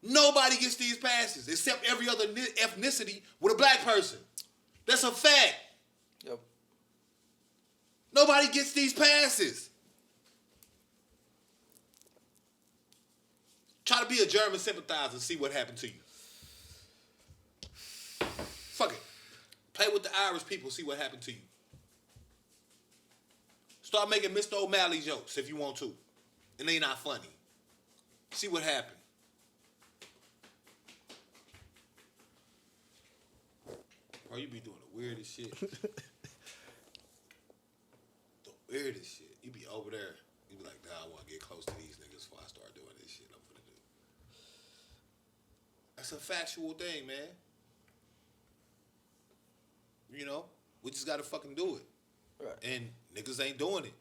Nobody gets these passes except every other ethnicity with a black person. That's a fact.
Yep.
Nobody gets these passes. Try to be a German sympathizer and see what happened to you. Fuck it. Play with the Irish people, see what happened to you. Start making Mr. O'Malley jokes if you want to. And they not funny. See what happened. Bro, you be doing the weirdest shit. The weirdest shit. You be over there. You be like, nah, I want to get close to these niggas before I start doing this shit I'm finna do. That's a factual thing, man. You know? We just gotta fucking do it.
Right.
And niggas ain't doing it.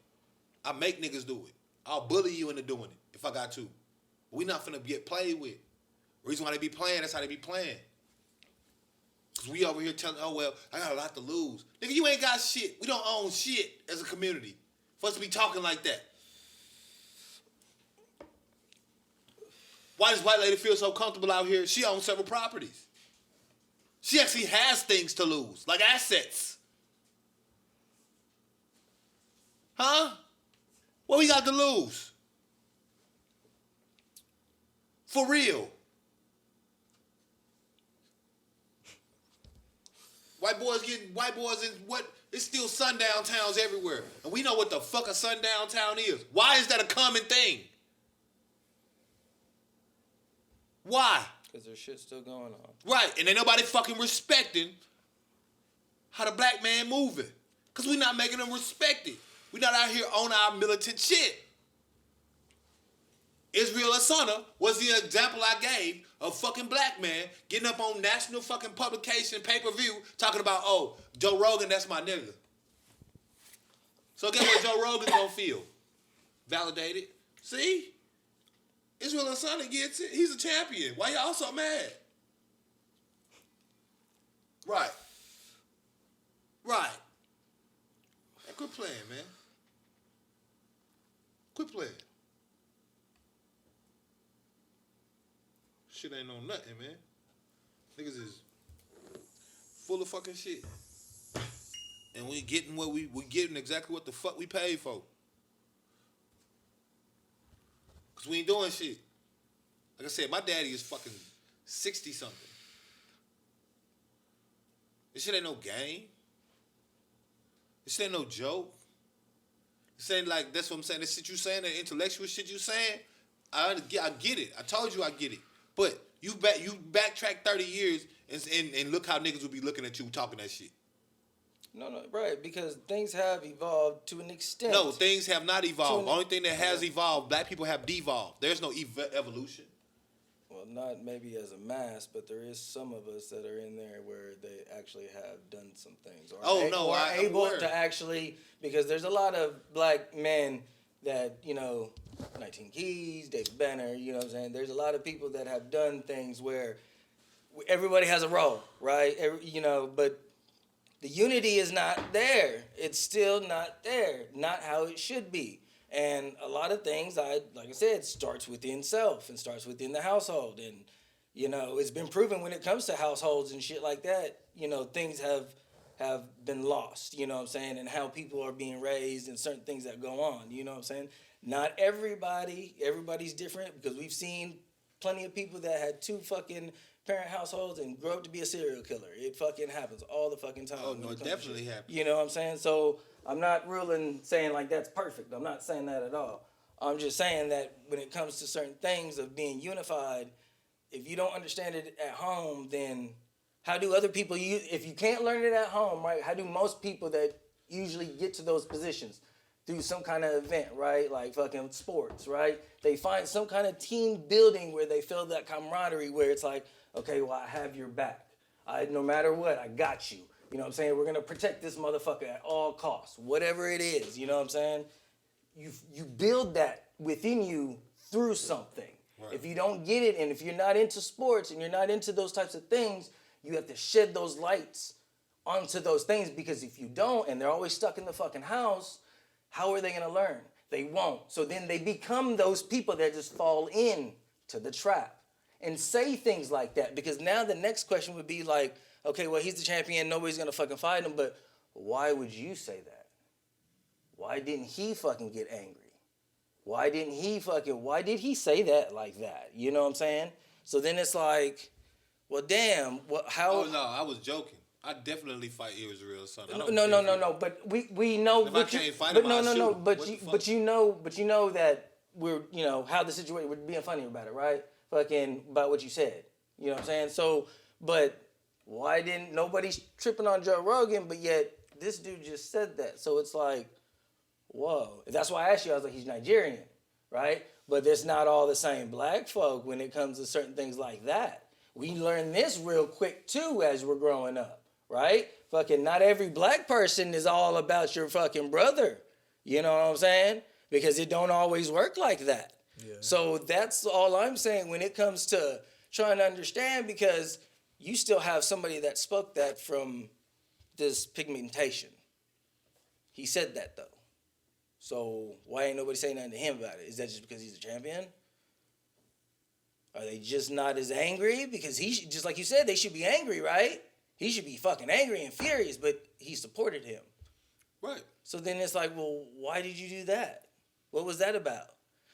I make niggas do it. I'll bully you into doing it if I got to. But we not finna get played with. The reason why they be playing, that's how they be playing. Because we over here telling, oh, well, I got a lot to lose. Nigga, you ain't got shit. We don't own shit as a community for us to be talking like that. Why does white lady feel so comfortable out here? She owns several properties. She actually has things to lose, like assets. Huh? What we got to lose? For real. White boys in what? It's still sundown towns everywhere. And we know what the fuck a sundown town is. Why is that a common thing? Why?
Because there's shit still going on.
Right, and ain't nobody fucking respecting how the black man moving. Because we not making them respect it. We not out here on our militant shit. Israel Asana was the example I gave of fucking black man getting up on national fucking publication, pay-per-view, talking about, oh, Joe Rogan, that's my nigga. So guess what Joe Rogan gonna feel? Validated. See? Israel Asana gets it. He's a champion. Why y'all so mad? Right. Right. Man, quit playing, man. Quit playing. Shit ain't no nothing, man. Niggas is full of fucking shit. And we getting what we getting exactly what the fuck we paid for. Cause we ain't doing shit. Like I said, my daddy is fucking 60-something. This shit ain't no game. This shit ain't no joke. This ain't like, that's what I'm saying. This shit you saying, that intellectual shit you saying, I get it. I told you I get it. But you backtrack 30 years and look how niggas will be looking at you talking that shit.
No, right, because things have evolved to an extent.
No, things have not evolved. The only thing that has evolved, black people have devolved. There's no evolution.
Well, not maybe as a mass, but there is some of us that are in there where they actually have done some things. Or
I'm
able
aware.
to actually, because there's a lot of black men that, 19 Keys, David Banner, you know what I'm saying? There's a lot of people that have done things where everybody has a role, right? But the unity is not there. It's still not there. Not how it should be. And a lot of things, like I said, starts within self and starts within the household. And, it's been proven when it comes to households and shit like that, things have been lost, you know what I'm saying? And how people are being raised and certain things that go on, you know what I'm saying? Not everybody's different, because we've seen plenty of people that had two fucking parent households and grow up to be a serial killer. It fucking happens all the fucking time.
Oh, no, it definitely happens.
You know what I'm saying? So I'm not ruling saying like that's perfect. I'm not saying that at all. I'm just saying that when it comes to certain things of being unified, if you don't understand it at home, then how do other people, if you can't learn it at home, right, how do most people that usually get to those positions? Through some kind of event, right? Like fucking sports, right? They find some kind of team building where they feel that camaraderie where it's like, okay, well, I have your back. No matter what, I got you. You know what I'm saying? We're going to protect this motherfucker at all costs, whatever it is. You know what I'm saying? you build that within you through something.
Right.
If you don't get it, and if you're not into sports and you're not into those types of things, you have to shed those lights onto those things, because if you don't, and they're always stuck in the fucking house, how are they gonna learn? They won't. So then they become those people that just fall in to the trap and say things like that, because now the next question would be like, okay, well, he's the champion, nobody's gonna fucking fight him, but why would you say that? Why didn't he fucking get angry? Why did he say that like that? You know what I'm saying? So then it's like, well, damn, how?
Oh no, I was joking. I definitely fight Israel, son.
No. But we know.
If I can't fight
but
him, I'll shoot him.
But you know that we're how the situation. We're being funny about it, right? Fucking about what you said. You know what I'm saying? So, but why didn't nobody's tripping on Joe Rogan, but yet this dude just said that? So it's like, whoa. That's why I asked you. I was like, he's Nigerian, right? But there's not all the same black folk when it comes to certain things like that. We learn this real quick too as we're growing up. Right? Fucking not every black person is all about your fucking brother. You know what I'm saying? Because it don't always work like that. Yeah. So that's all I'm saying when it comes to trying to understand, because you still have somebody that spoke that from this pigmentation. He said that though. So why ain't nobody saying nothing to him about it? Is that just because he's a champion? Are they just not as angry? Because just like you said, they should be angry, right? He should be fucking angry and furious, but he supported him.
Right.
So then it's like, well, why did you do that? What was that about?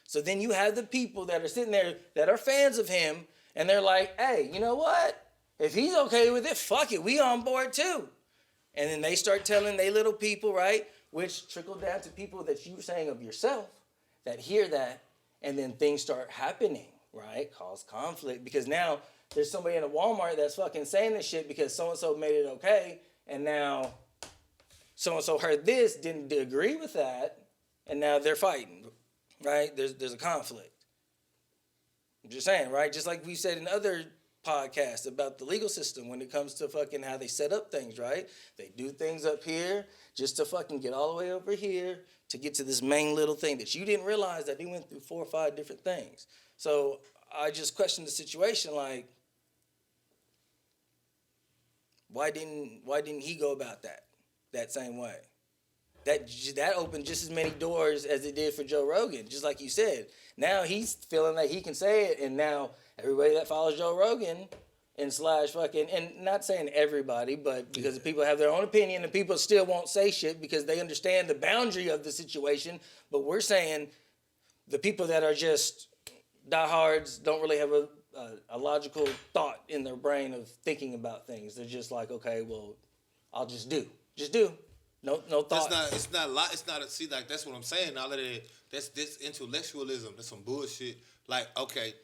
So then you have the people that are sitting there that are fans of him, and they're like, hey, you know what? If he's okay with it, fuck it. We on board too. And then they start telling they little people, right? Which trickle down to people that you were saying of yourself that hear that, and then things start happening, right? Cause conflict, because now there's somebody in a Walmart that's fucking saying this shit because so-and-so made it okay, and now so-and-so heard this, didn't agree with that, and now they're fighting, right? There's a conflict. I'm just saying, right? Just like we said in other podcasts about the legal system when it comes to fucking how they set up things, right? They do things up here just to fucking get all the way over here to get to this main little thing that you didn't realize that they went through 4 or 5 different things. So I just questioned the situation, like, why didn't he go about that same way? That opened just as many doors as it did for Joe Rogan, just like you said. Now he's feeling like he can say it, and now everybody that follows Joe Rogan and slash fucking, and not saying everybody, but because people have their own opinion and people still won't say shit because they understand the boundary of the situation. But we're saying the people that are just diehards don't really have a logical thought in their brain of thinking about things. They're just like, okay, well, I'll just do. No thought.
It's not see, like, that's what I'm saying. All of that, that's this intellectualism. That's some bullshit. Like, okay,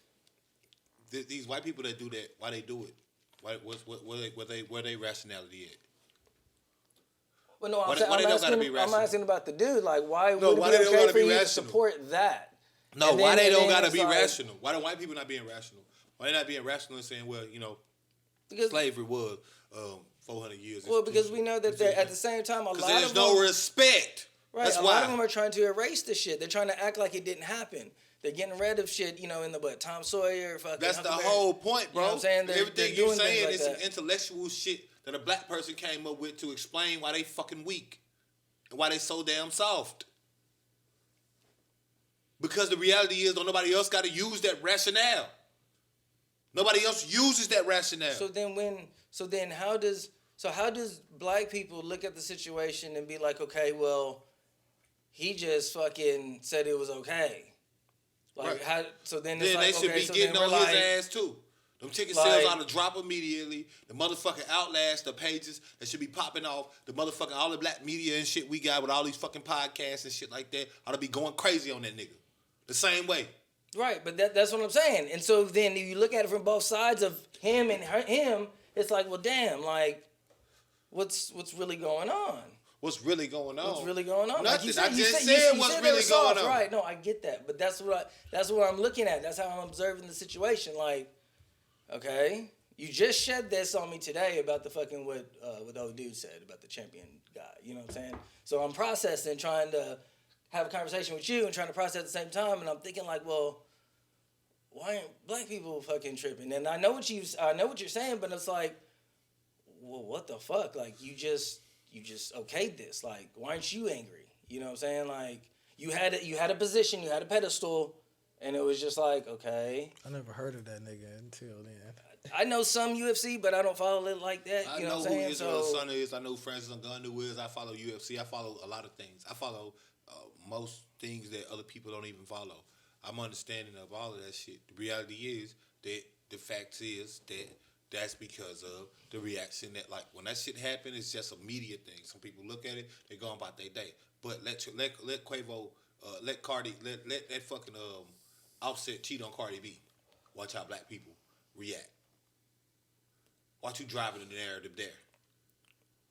these white people that do that, why they do it? Where they rationality at?
Well, no, I'm asking about the dude. Like, why would it be okay for you to support that?
No, why they don't gotta be rational? Why don't white people not being rational? Why they not being rational and saying, well, because slavery was 400 years.
Well, because we know that at the same time, a lot of them...
there's no respect.
Right,
that's
a
why.
lot of them are trying to erase the shit. They're trying to act like it didn't happen. They're getting rid of shit, in the Tom Sawyer, fucking...
That's the whole point, bro.
You know what I'm saying?
Everything you're saying is some intellectual shit that a black person came up with to explain why they fucking weak and why they so damn soft. Because the reality is, don't nobody else got to use that rationale. Nobody else uses that rationale.
So then how does black people look at the situation and be like, okay, well, he just fucking said it was okay. Like, right. How? So then it's
they should be getting on his ass too. Them ticket sales ought to drop immediately. The motherfucking Outlast, the pages that should be popping off. The motherfucking all the black media and shit we got with all these fucking podcasts and shit like that ought to be going crazy on that nigga. The same way.
Right, but that's what I'm saying. And so then if you look at it from both sides of him and him, it's like, well, damn, like, what's really going on?
What's really going on?
What's really going on?
Nothing.
Like
you said what's really going on.
Right? No, I get that, but that's what I'm looking at. That's how I'm observing the situation. Like, okay, you just shed this on me today about the fucking what old dude said about the champion guy. You know what I'm saying? So I'm processing, trying to have a conversation with you and trying to process at the same time, and I'm thinking like, well, why aren't black people fucking tripping? And I know what you're saying, but it's like, well, what the fuck? Like, you just okayed this. Like, why aren't you angry? You know what I'm saying? Like, you had a position, you had a pedestal, and it was just like, okay.
I never heard of that nigga until then.
I know some UFC, but I don't follow it like that. You know what I'm saying?
Who Israel's son is. I know who Francis Ngannou is. I follow UFC. I follow a lot of things. I follow most things that other people don't even follow. I'm understanding of all of that shit. The reality is that the fact is that that's because of the reaction that, like, when that shit happened, it's just a media thing. Some people look at it, they go about their day. But let Quavo, let that fucking Offset cheat on Cardi B. Watch how black people react. Watch you driving the narrative there.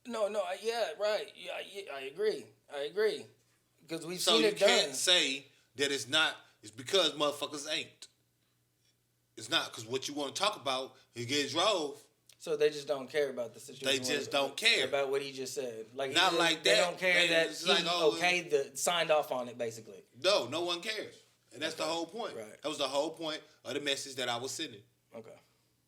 No, yeah, right. Yeah, I agree. Because we've
So
seen
you
it done.
can't say that it's not. It's because motherfuckers ain't. It's not because what you want to talk about, it gets drove.
So they just don't care about the situation.
They just don't care
about what he just said. Like,
not like
they
that.
don't care that
It's
he
like,
signed off on it, basically.
No one cares, and that's the whole point.
Right.
That was the whole point of the message that I was sending.
Okay,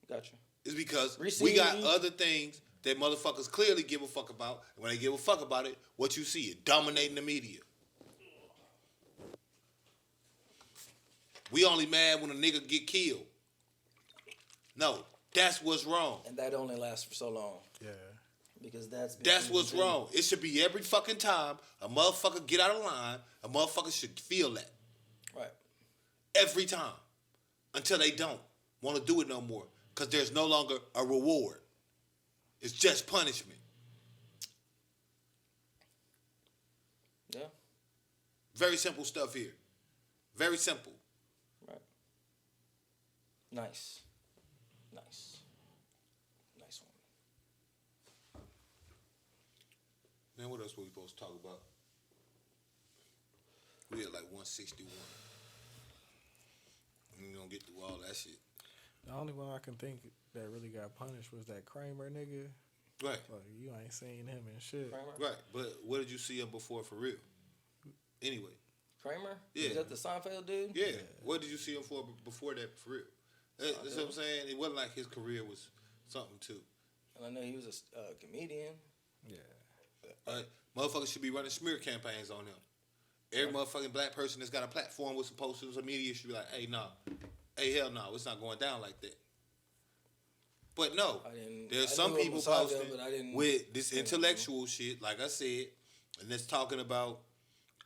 gotcha.
It's because we got other things that motherfuckers clearly give a fuck about, and when they give a fuck about it, what you see it dominating the media. We only mad when a nigga get killed. No, that's what's wrong.
And that only lasts for so long.
Yeah.
Because that's
what's wrong. It should be every fucking time a motherfucker get out of line, a motherfucker should feel that.
Right.
Every time. Until they don't want to do it no more. Because there's no longer a reward. It's just punishment.
Yeah.
Very simple stuff here. Very simple.
Right. Nice one.
Man, what else were we supposed to talk about? We had like 161. We gonna get through all that shit.
The only one I can think that really got punished was that Kramer nigga.
Right.
Like, you ain't seen him and shit.
Kramer?
Right. But what did you see him before for real? Anyway.
Kramer?
Yeah.
Is that the Seinfeld dude?
Yeah. What did you see him for before that for real? That's what I'm saying. It wasn't like his career was something too.
And I know he was a comedian.
Yeah.
Motherfuckers should be running smear campaigns on him. Every motherfucking black person that's got a platform with some posters or media should be like, hey, nah. Hey, hell no. It's not going down like that. But no. There's some people posting with this intellectual shit, like I said, and that's talking about,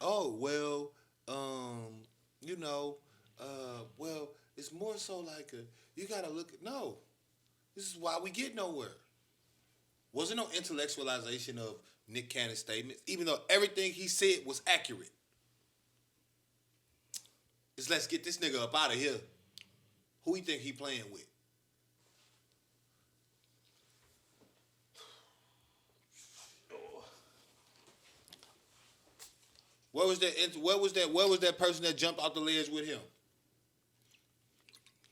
oh, well, well, it's more so like you got to look at, no. This is why we get nowhere. Wasn't no intellectualization of Nick Cannon's statements, even though everything he said was accurate. It's let's get this nigga up out of here. Who he think he playing with? Where was that person that jumped off the ledge with him?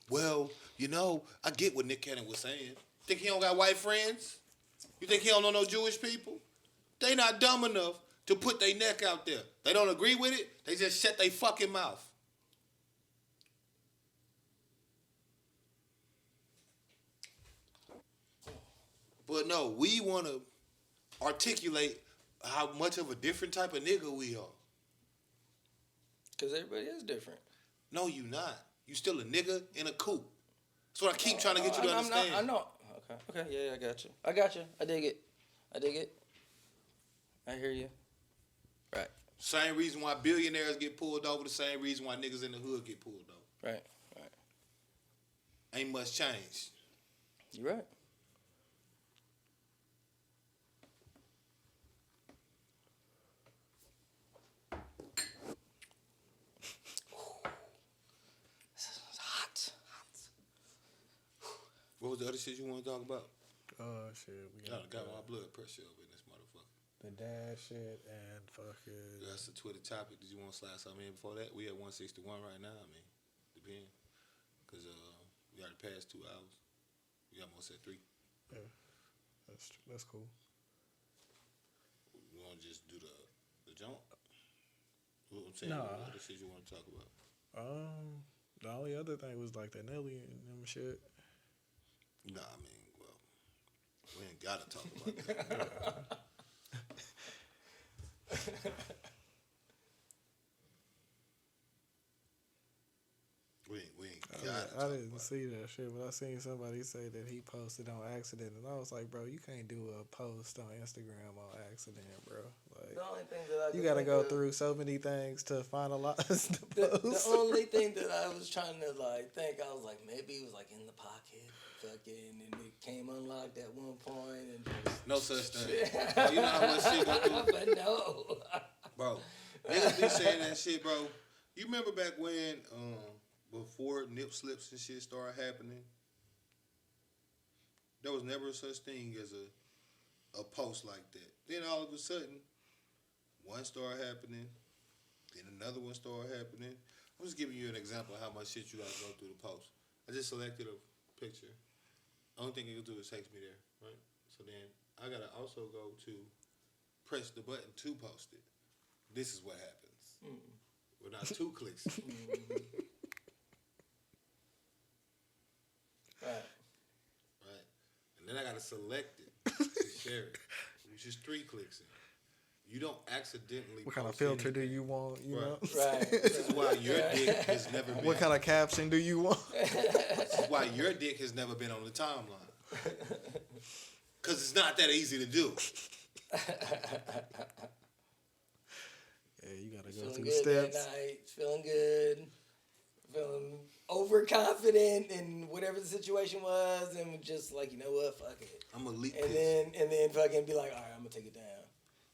Well, I get what Nick Cannon was saying. Think he don't got white friends? You think he don't know no Jewish people? They not dumb enough to put their neck out there. They don't agree with it. They just shut their fucking mouth. But no, we want to articulate how much of a different type of nigga we are.
Because everybody is different.
No, you not. You still a nigga in a coupe. That's what I keep trying to get you to understand.
I know. Okay. Yeah, I got you. I dig it. I hear you. Right.
Same reason why billionaires get pulled over, the same reason why niggas in the hood get pulled over.
Right.
Ain't much change.
You're right.
What was the other shit you want to talk about?
Shit. We got
my blood pressure up in this motherfucker.
the dad shit and fucking.
That's the Twitter topic. Did you want to slide something in before that? We at 161 right now. I mean, depends. Because we got to pass 2 hours. We almost at 3.
Yeah. That's cool.
You want to just do the jump? What I'm saying,
Nah.
what other shit you want to talk about?
The only other thing was like the Nelly and them shit.
Nah, I mean, well, we ain't gotta talk about that. We ain't gotta.
I didn't see that shit, but I seen somebody say that he posted on accident, and I was like, bro, you can't do a post on Instagram on accident, bro. Like,
The only thing that I
you
could
gotta
think
go
of-
through so many things to finalize the
The
post.
only thing that I was trying to like think, I was like, maybe it was like in the pocket, fucking, and it came unlocked at one point, and just,
No such thing. Bro, you know how much shit go through?
but no.
Bro, niggas be saying that shit, bro. You remember back when, before nip slips and shit started happening, there was never such thing as a post like that. Then all of a sudden, one started happening, then another one started happening. I'm just giving you an example of how much shit you gotta go through the post. I just selected a picture. Only thing it can do is takes me there, right? So then I gotta also go to press the button to post it. This is what happens. Well, not 2 clicks.
Right.
Right. And then I gotta select it to share it. It's just 3 clicks in. You don't accidentally.
What kind of
post
filter do
anything.
you want? You
Right.
know?
Right.
This is why your dick has never been.
What kind of caption do you want?
This is why your dick has never been on the timeline. Cause it's not that easy to do.
Yeah, you gotta go
Feeling
through
good that
steps.
night. Feeling good. Feeling overconfident in whatever the situation was, and just like, you know what, fuck it.
I'm gonna leak
And
this.
then fucking be like, all right, I'm gonna take it down.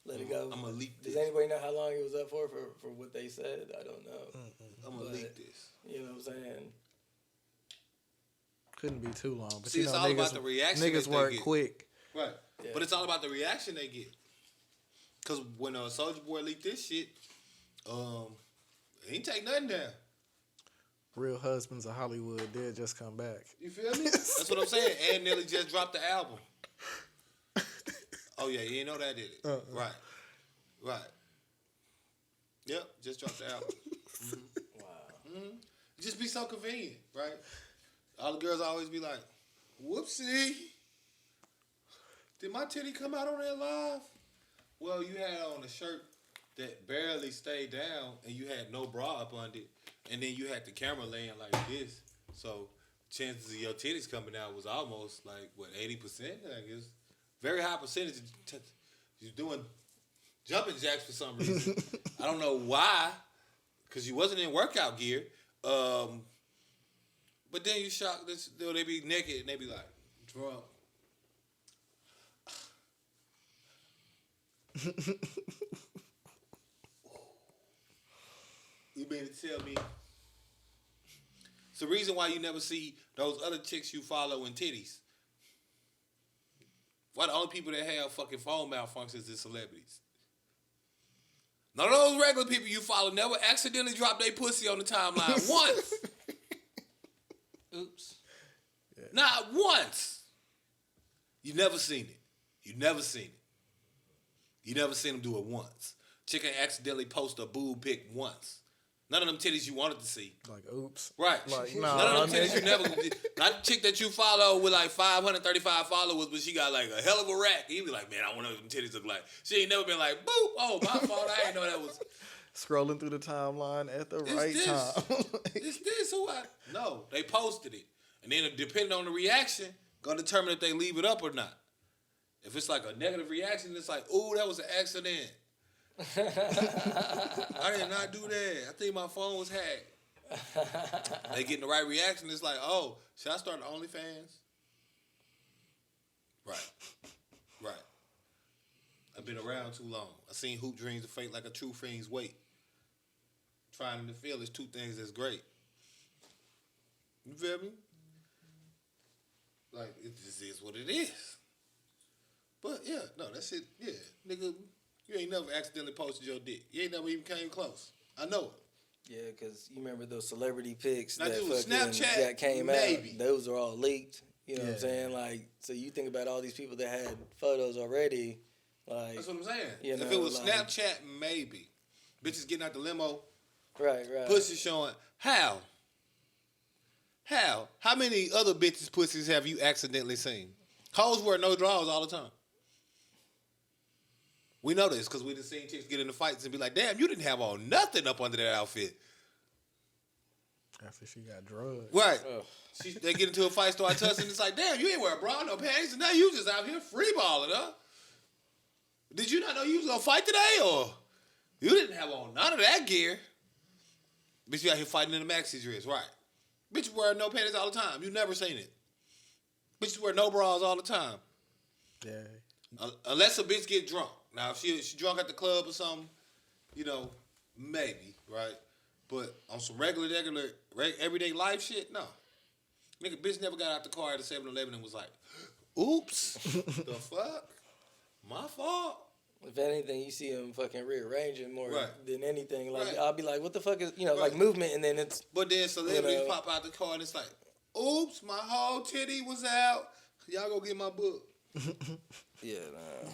Let it go.
I'm gonna leak
Does
this.
anybody know how long it was up for what they said? I don't know.
I'm gonna
but-
leak this.
You know what I'm saying?
Couldn't be too long. But
See,
you
it's
know,
all
niggas,
about the reaction
Niggas
that they
work
get.
quick.
Right.
Yeah.
But it's all about the reaction they get. Cause when Soulja Boy leaked this shit, he ain't take nothing down.
Real Husbands of Hollywood did just come back.
You feel me? That's what I'm saying. And Nelly just dropped the album. Oh yeah, you didn't know that, did it? Right. Right. Yep, just dropped the album.
Wow.
It just be so convenient, right? All the girls always be like, whoopsie. Did my titty come out on that live? Well, you had on a shirt that barely stayed down and you had no bra up under it. And then you had the camera laying like this. So chances of your titties coming out was almost like, what, 80%? I guess. Very high percentage. You're doing jumping jacks for some reason. I don't know why, because you wasn't in workout gear. But then you shock this, they be naked and they be like, drunk. You mean to tell me it's the reason why you never see those other chicks you follow in titties? Why the only people that have fucking phone malfunctions is celebrities? None of those regular people you follow never accidentally drop their pussy on the timeline once.
Oops.
Not once. You never seen it. You never seen it. You never seen them do it once. Chick ain't accidentally post a boob pic once. None of them titties you wanted to see.
Like, oops.
Right.
Like,
None of them titties you never... Not the chick that you follow with like 535 followers, but she got like a hell of a rack. You be like, man, I wonder what them titties look like. She ain't never been like, boop, oh, my fault. I ain't know that was...
Scrolling through the timeline at the right
this.
time.
It's this or what? No, they posted it. And then depending on the reaction, gonna determine if they leave it up or not. If it's like a negative reaction, it's like, ooh, that was an accident. I did not do that. I think my phone was hacked. They getting the right reaction. It's like, oh, should I start OnlyFans? Right. Right. I've been around too long. I seen hoop dreams of fate like a true fiend's weight. Trying to feel is 2 things that's great. You feel me? Like, it just is what it is. But, yeah, no, that shit, yeah. Nigga, you ain't never accidentally posted your dick. You ain't never even came close. I know it.
Yeah, because you remember those celebrity pics
Now,
that
dude,
fucking
Snapchat,
that came
maybe.
out. Those are all leaked. You know what I'm
Yeah.
saying? Like, so you think about all these people that had photos already. Like,
That's what I'm saying.
You
If
know,
it was
like-
Snapchat, maybe. Bitches getting out the limo,
Right.
pussy showing. How? How many other bitches' pussies have you accidentally seen? Hoes wear no drawers all the time. We know this because we done seen chicks get into fights and be like, damn, you didn't have on nothing up under that outfit.
After she got drugged.
Right.
Ugh.
They get into a fight, start tussling. It's like, damn, you ain't wear a bra, no panties, and now you just out here freeballing, huh? Did you not know you was gonna fight today, or you didn't have on none of that gear? Bitch, you out here fighting in the maxi dress, right? Bitch wear no panties all the time. You never seen it. Bitches wear no bras all the time.
Yeah.
Unless a bitch get drunk. Now, if she drunk at the club or something, you know, maybe, right? But on some regular, everyday life shit, no. Nigga, bitch never got out the car at a 7-Eleven and was like, oops, the fuck? My fault.
If anything, you see him fucking rearranging more
Right.
than anything. Like,
Right.
I'll be like, what the fuck is,
Right.
like movement, and then it's...
But then celebrities
You know.
pop out the car and it's like, oops, my whole titty was out. Y'all go get my book.
Yeah, nah.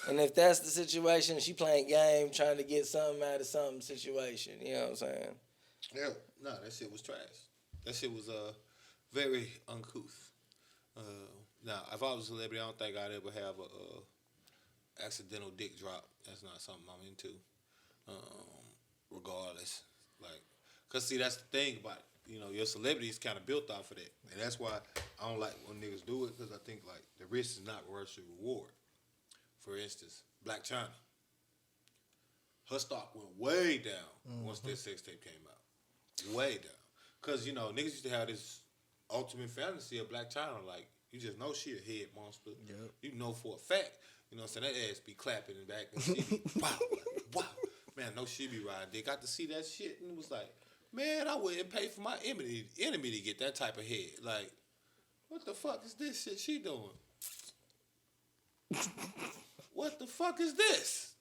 And if that's the situation, she playing game, trying to get something out of something situation. You know what I'm saying?
Yeah, no, that shit was trash. That shit was very uncouth. Now, if I was a celebrity, I don't think I'd ever have a accidental dick drop. That's not something I'm into. Regardless, like, cause see, that's the thing about it. You know, your celebrity is kind of built off of that, and that's why I don't like when niggas do it, cause I think like the risk is not worth the reward. For instance, Black China. Her stock went way down once that sex tape came out. Way down. Because, you know, niggas used to have this ultimate fantasy of Black China. Like, you just know she a head monster.
Yep.
You know for a fact. You know what I'm saying? That ass be clapping in the back and she be wow, like, wow. Man, no, she be riding dick. Got to see that shit and it was like, man, I wouldn't pay for my enemy to get that type of head. Like, what the fuck is this shit she doing? What the fuck is this?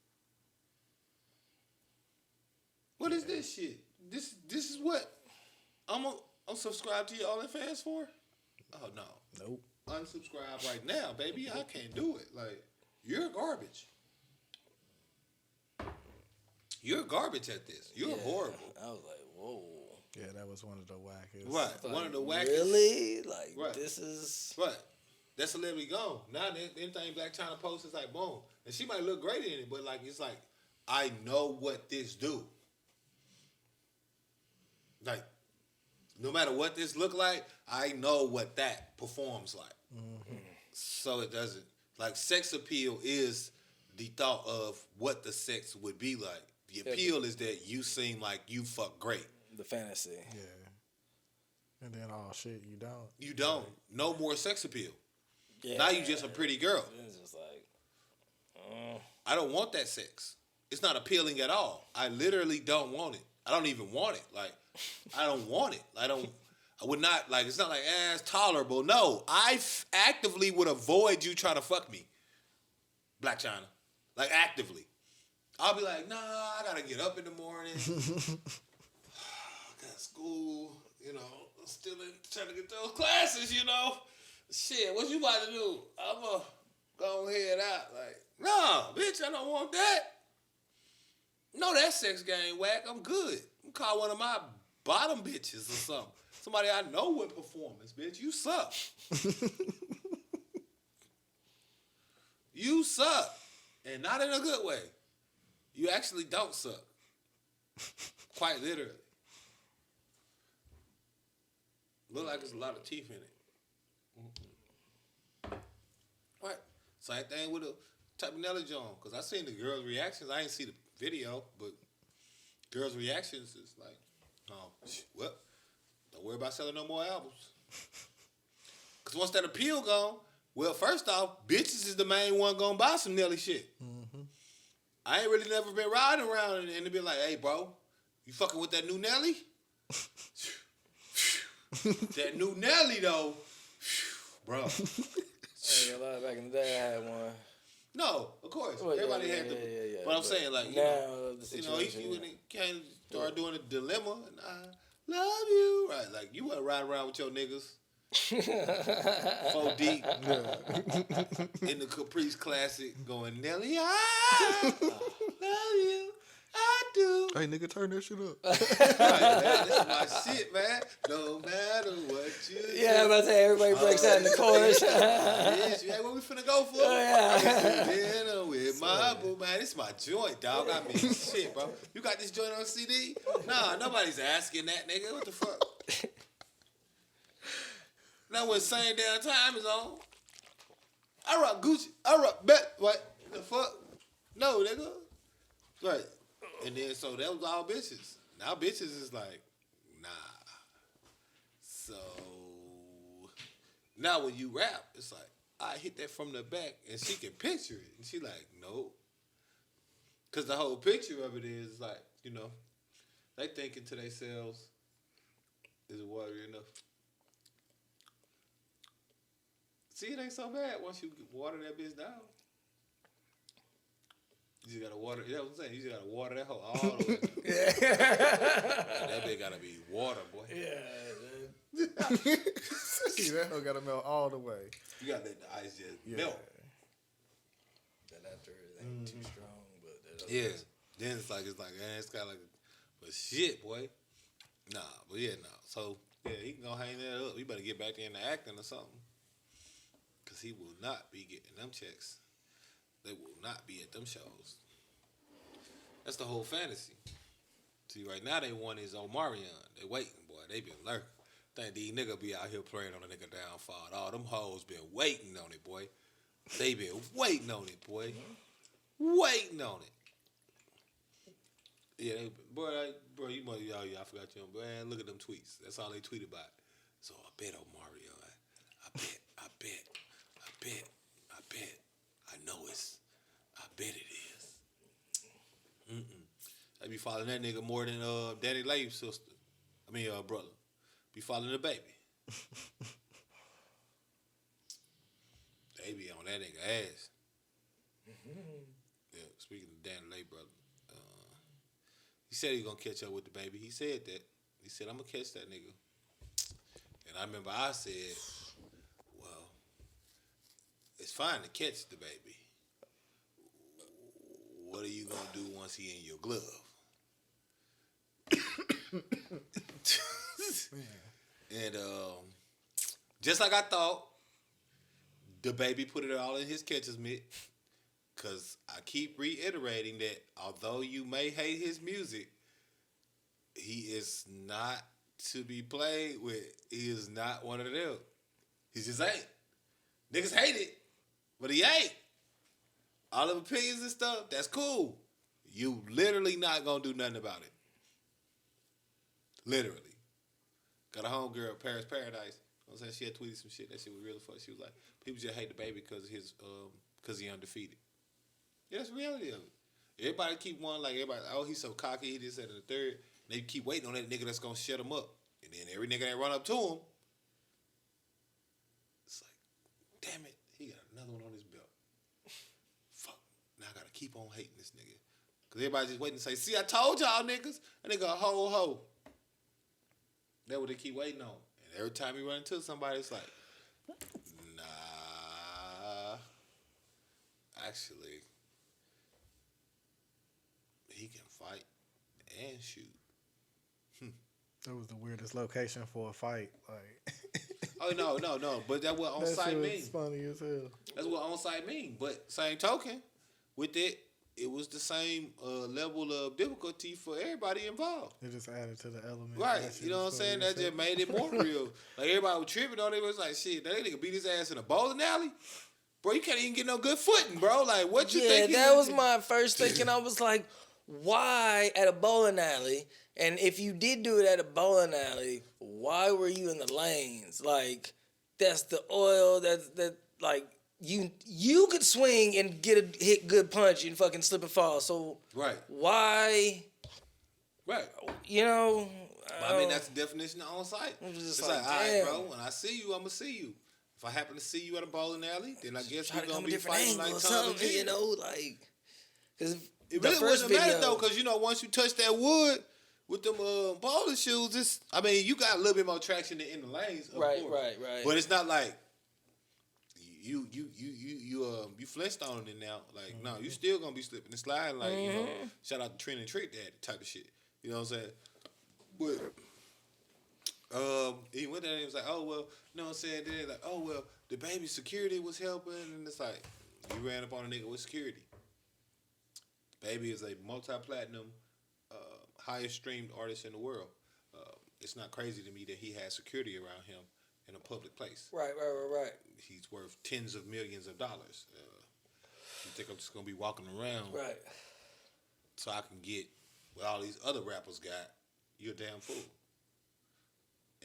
What is this shit? This is what I'm subscribed to your OnlyFans for? Oh no.
Nope.
Unsubscribe right now, baby. I can't do it. Like, you're garbage. You're garbage at this. You're horrible.
I was like, whoa.
Yeah, that was one of the wackest.
Right.
Like,
One of the wackest.
Really? Like,
Right.
this is...
Right. That celebrity gone. Now anything Black China posts is like boom. And she might look great in it, but like it's like, I know what this do. Like, no matter what this look like, I know what that performs like. Mm-hmm. So it doesn't, like, sex appeal is the thought of what the sex would be like. The appeal is that you seem like you fuck great.
The fantasy.
Yeah. And then, oh shit, you don't.
You don't. No more sex appeal.
Yeah.
Now you just a pretty girl.
It's just like...
I don't want that sex. It's not appealing at all. I literally don't want it. I don't even want it. Like, I don't want it. I would not, like, it's not like, it's tolerable. No, I actively would avoid you trying to fuck me. Black China. Like, actively. I'll be like, nah, I gotta get up in the morning. I got school, you know, I'm still trying to get those classes, you know. Shit, what you about to do? I'm gonna go head out. Like, nah, bitch, I don't want that. No, that sex game whack. I'm good. I'm call one of my bottom bitches or something. Somebody I know with performance, bitch. You suck. You suck. And not in a good way. You actually don't suck. Quite literally. Look like there's a lot of teeth in it. Right. Same thing with a type of Nelly Jones. Because I seen the girls' reactions. I ain't see the video, but girls' reactions is like, oh, well, don't worry about selling no more albums. Because once that appeal gone, well, first off, bitches is the main one gonna buy some Nelly shit. Mm-hmm. I ain't really never been riding around and be like, hey, bro, you fucking with that new Nelly? That new Nelly, though, bro.
Hey, a lot back in the day, I had one.
No, of course.
Well,
everybody
yeah,
had them.
yeah.
But I'm saying, like,
now the situation,
you can't start doing a dilemma, and I love you. Right, like, you wasn't riding around with your niggas 4 deep in the Caprice Classic going, Nelly, I love you. do.
Hey, nigga, turn that shit up.
Right, man, this is my shit, man. No matter what you do.
Yeah, I'm about to say everybody breaks out in the corners.
Yes, yeah, what we finna go for?
Oh, yeah.
Dinner with my boo, man. This my joint, dog. I mean, shit, bro. You got this joint on CD? Nah, nobody's asking that, nigga. What the fuck? Now when same damn time is on, I rock Gucci. I rock Bet. What the fuck? No, nigga. Right. And then so that was all bitches. Now bitches is like, nah. So now when you rap, it's like, I hit that from the back and she can picture it. And she like, no. Cause the whole picture of it is like, you know, they thinking to themselves, is it water enough? See, it ain't so bad once you water that bitch down. You just gotta water. You know what I'm saying? You just gotta water that hoe all the way down. That bitch gotta be water, boy.
Yeah.
See, that hoe gotta melt all the way.
You gotta let the ice just melt.
That after it ain't too strong, but
Yeah. Then it's like, it's kind of like, but shit, boy. Nah, but yeah, nah. So yeah, he can go hang that up. You better get back into acting or something. Cause he will not be getting them checks. They will not be at them shows. That's the whole fantasy. See, right now they want his Omarion. They waiting, boy. They been lurking. Think these niggas be out here playing on a nigga downfall. All them hoes been waiting on it, boy. They been waiting on it, boy. Waiting on it. Yeah, bro, you must, I forgot you. Man, look at them tweets. That's all they tweet about. So I bet Omarion. I bet. I know I bet it is. They be following that nigga more than Danny Lave's sister. Brother. Be following the baby. They be on that nigga ass. Yeah, speaking of Danny Lave, brother. He said he gonna catch up with the baby. He said that. He said, I'm gonna catch that nigga. And I remember I said, well, it's fine to catch the baby. What are you gonna do once he in your glove? And just like I thought, the baby put it all in his catcher's mitt. Cause I keep reiterating that although you may hate his music, he is not to be played with. He is not one of them. He just ain't. Niggas hate it, but he ain't. All of opinions and stuff, that's cool. You literally not gonna do nothing about it. Literally. Got a homegirl, Paris Paradise. You know what I'm saying? She had tweeted some shit. That shit was real funny. She was like, people just hate the baby because he undefeated. Yeah, that's the reality of it. Everybody keep one like everybody, oh, he's so cocky, he just said in the third. And they keep waiting on that nigga that's gonna shut him up. And then every nigga that run up to him, it's like, damn it, he got another one on his belt. Fuck. Now I gotta keep on hating this nigga. Cause everybody just waiting to say, see, I told y'all niggas. That nigga a ho. That's what they keep waiting on. And every time he run into somebody, it's like, nah. Actually, he can fight and shoot.
That was the weirdest location for a fight. Like,
Oh no. But that's what on
that
site
shit was
mean.
funny as hell.
That's what on site mean. But same token, with it was the same level of difficulty for everybody involved.
It just added to the element.
Right.
That shit
You know what I'm
was
saying?
funny as
That just
hell.
made it more real. Like everybody was tripping on it. It was like, shit, that nigga beat his ass in a bowling alley. Bro, you can't even get no good footing, bro. Like, what you think?
that was my first thinking. I was like, why at a bowling alley? And if you did do it at a bowling alley, why were you in the lanes? Like, that's the oil. Like you could swing and get a hit good punch and fucking slip and fall. So
Right.
why?
Right.
You know.
I mean, that's the definition of on site.
I'm just
It's
like,
like, all right,
damn.
bro, when I see you, I'm going to see you. If I happen to see you at a bowling alley, then I guess
Try
we're
to
going
come
to
a
be
different
fighting
angle
like
or
Tom and
something,
Jerry.
you know, like. Cause
It
the
really
first
wouldn't matter,
video,
though, because, you know, once you touch that wood with them bowling shoes, you got a little bit more traction in the lanes, of
Right.
course. But it's not like, you Flintstone it now. Like, no, you still gonna be slipping and sliding. Like, you know, shout out to Trent and Trick Dad type of shit. You know what I'm saying? But he went there and he was like, oh well, you know what I'm saying? Then they're like, oh well, the baby security was helping, and it's like you ran up on a nigga with security. Baby is a multi-platinum, highest streamed artist in the world. It's not crazy to me that he has security around him in a public place.
Right.
He's worth tens of millions of dollars. You think I'm just gonna be walking around
Right.
so I can get what all these other rappers got? You're a damn fool.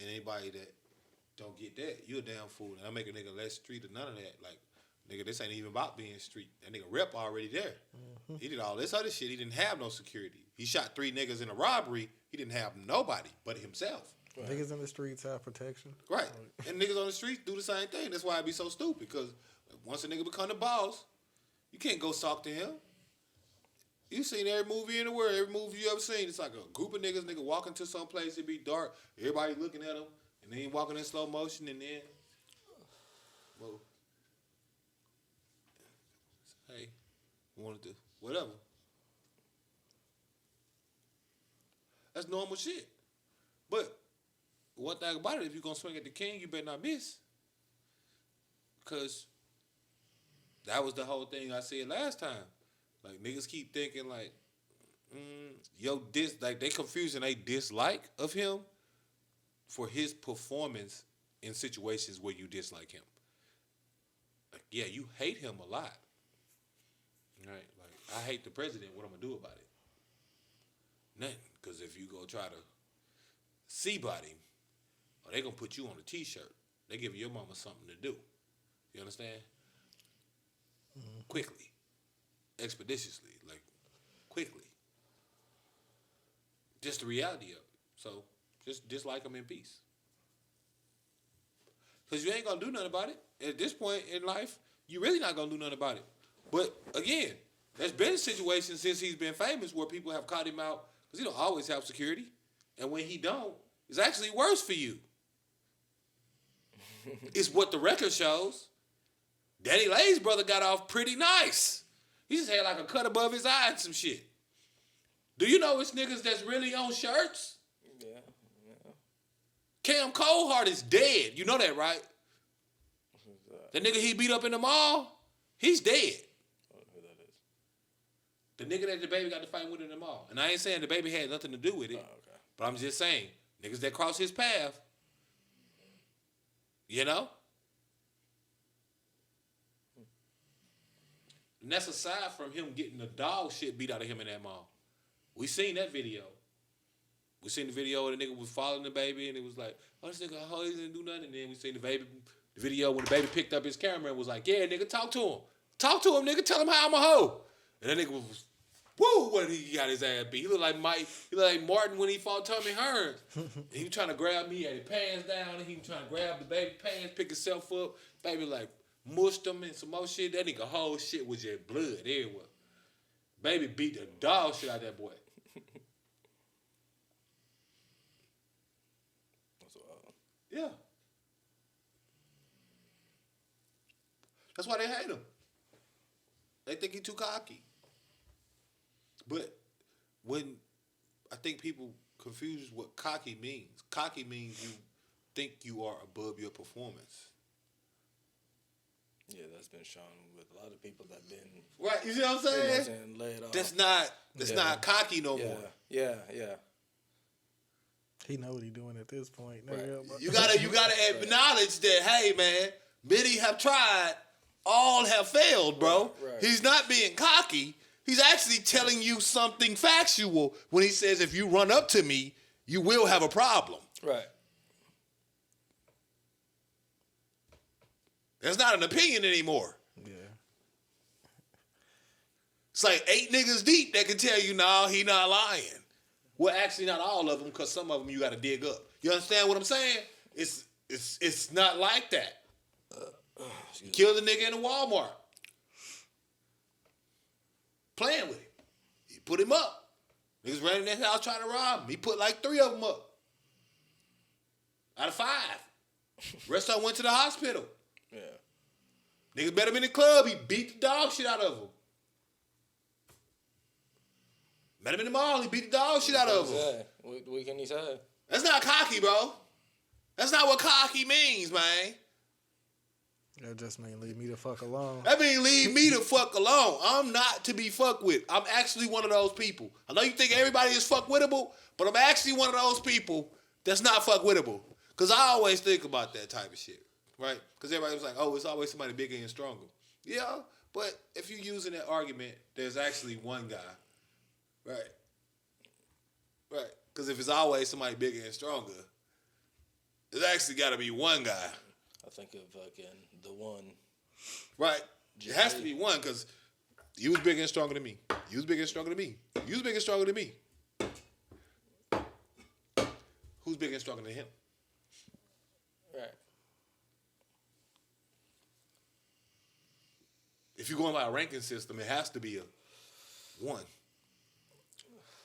And anybody that don't get that, you're a damn fool. And I make a nigga less street or none of that. Like, nigga, this ain't even about being street. That nigga rep already there. He did all this other shit. He didn't have no security. He shot 3 niggas in a robbery. He didn't have nobody but himself.
Right. Niggas in the streets have protection.
Right. And niggas on the streets do the same thing. That's why it be so stupid. Because once a nigga become the boss, you can't go talk to him. You seen every movie in the world, every movie you ever seen. It's like a group of niggas, nigga walking to some place, it be dark, everybody looking at him, and then he walking in slow motion, and then, well, hey, wanted to, whatever. That's normal shit. But one thing about it, if you're gonna swing at the king, you better not miss. Because that was the whole thing I said last time. Like, niggas keep thinking, like, like, they confusing a dislike of him for his performance in situations where you dislike him. Like, yeah, you hate him a lot. Right? Like, I hate the president. What I'm going to do about it? Nothing. Because if you go try to see-body him, or they going to put you on a T-shirt. They give your mama something to do. You understand? Quickly. Expeditiously, like, quickly. Just the reality of it. So, just dislike them in peace. Because you ain't going to do nothing about it. At this point in life, you really not going to do nothing about it. But, again, there's been situations since he's been famous where people have caught him out, because he don't always have security. And when he don't, it's actually worse for you. It's what the record shows. Danny Lay's brother got off pretty nice. He just had like a cut above his eye and some shit. Do you know it's niggas that's really on shirts?
Yeah.
Cam Coldheart is dead. You know that, right?
Who's that?
The nigga he beat up in the mall, he's dead.
I don't know who that is.
The nigga that the baby got to fight with in the mall. And I ain't saying the baby had nothing to do with it.
Oh, okay.
But I'm just saying, niggas that cross his path, you know? And that's aside from him getting the dog shit beat out of him in that mall. We seen that video. We seen the video where the nigga was following the baby and it was like, oh, this nigga, he didn't do nothing. And then we seen the video when the baby picked up his camera and was like, yeah, nigga, talk to him. Talk to him, nigga. Tell him how I'm a hoe. And that nigga was, woo, when he got his ass beat. He looked like Mike. He looked like Martin when he fought Tommy Hearns. He was trying to grab me. He had his pants down and he was trying to grab the baby pants, pick himself up. Baby like, mushed him and some more shit. That nigga whole shit was just blood everywhere. Baby beat the dog shit out of that boy.
That's wild.
Yeah. That's why they hate him. They think he too cocky. But when I think people confuse what cocky means. Cocky means you think you are above your performance.
Yeah, that's been shown with a lot of people that been
Right, you see what I'm saying?
laid off.
That's not cocky no more.
Yeah.
He know what he doing at this point.
Right.
You gotta acknowledge that, hey man, many have tried, all have failed, bro.
Right.
He's not being cocky. He's actually telling you something factual when he says if you run up to me, you will have a problem.
Right.
That's not an opinion anymore.
Yeah.
It's like 8 niggas deep that can tell you, nah, he not lying. Well, actually not all of them, because some of them you got to dig up. You understand what I'm saying? It's not like that. You killed a nigga in a Walmart. Playing with him. He put him up. Niggas ran in that house trying to rob him. He put like 3 of them up. Out of 5. Rest of them went to the hospital.
Yeah.
Niggas met him in the club. He beat the dog shit out of him. Met him in the mall. He beat the dog shit out of him.
What can he say?
That's not cocky, bro. That's not what cocky means, man.
That just mean leave me the fuck alone.
That mean leave me the fuck alone. I'm not to be fucked with. I'm actually one of those people. I know you think everybody is fuck wittable, but I'm actually one of those people that's not fuck wittable. Because I always think about that type of shit, right? Because everybody was like, oh, it's always somebody bigger and stronger. Yeah, but if you're using that argument, there's actually one guy, right? Right. Because if it's always somebody bigger and stronger, there's actually got to be one guy.
I think of fucking the one.
Right. It has to be one because you was bigger and stronger than me. You was bigger and stronger than me. You was bigger and stronger than me. Who's bigger and stronger than him?
Right.
If you're going by a ranking system, it has to be a one.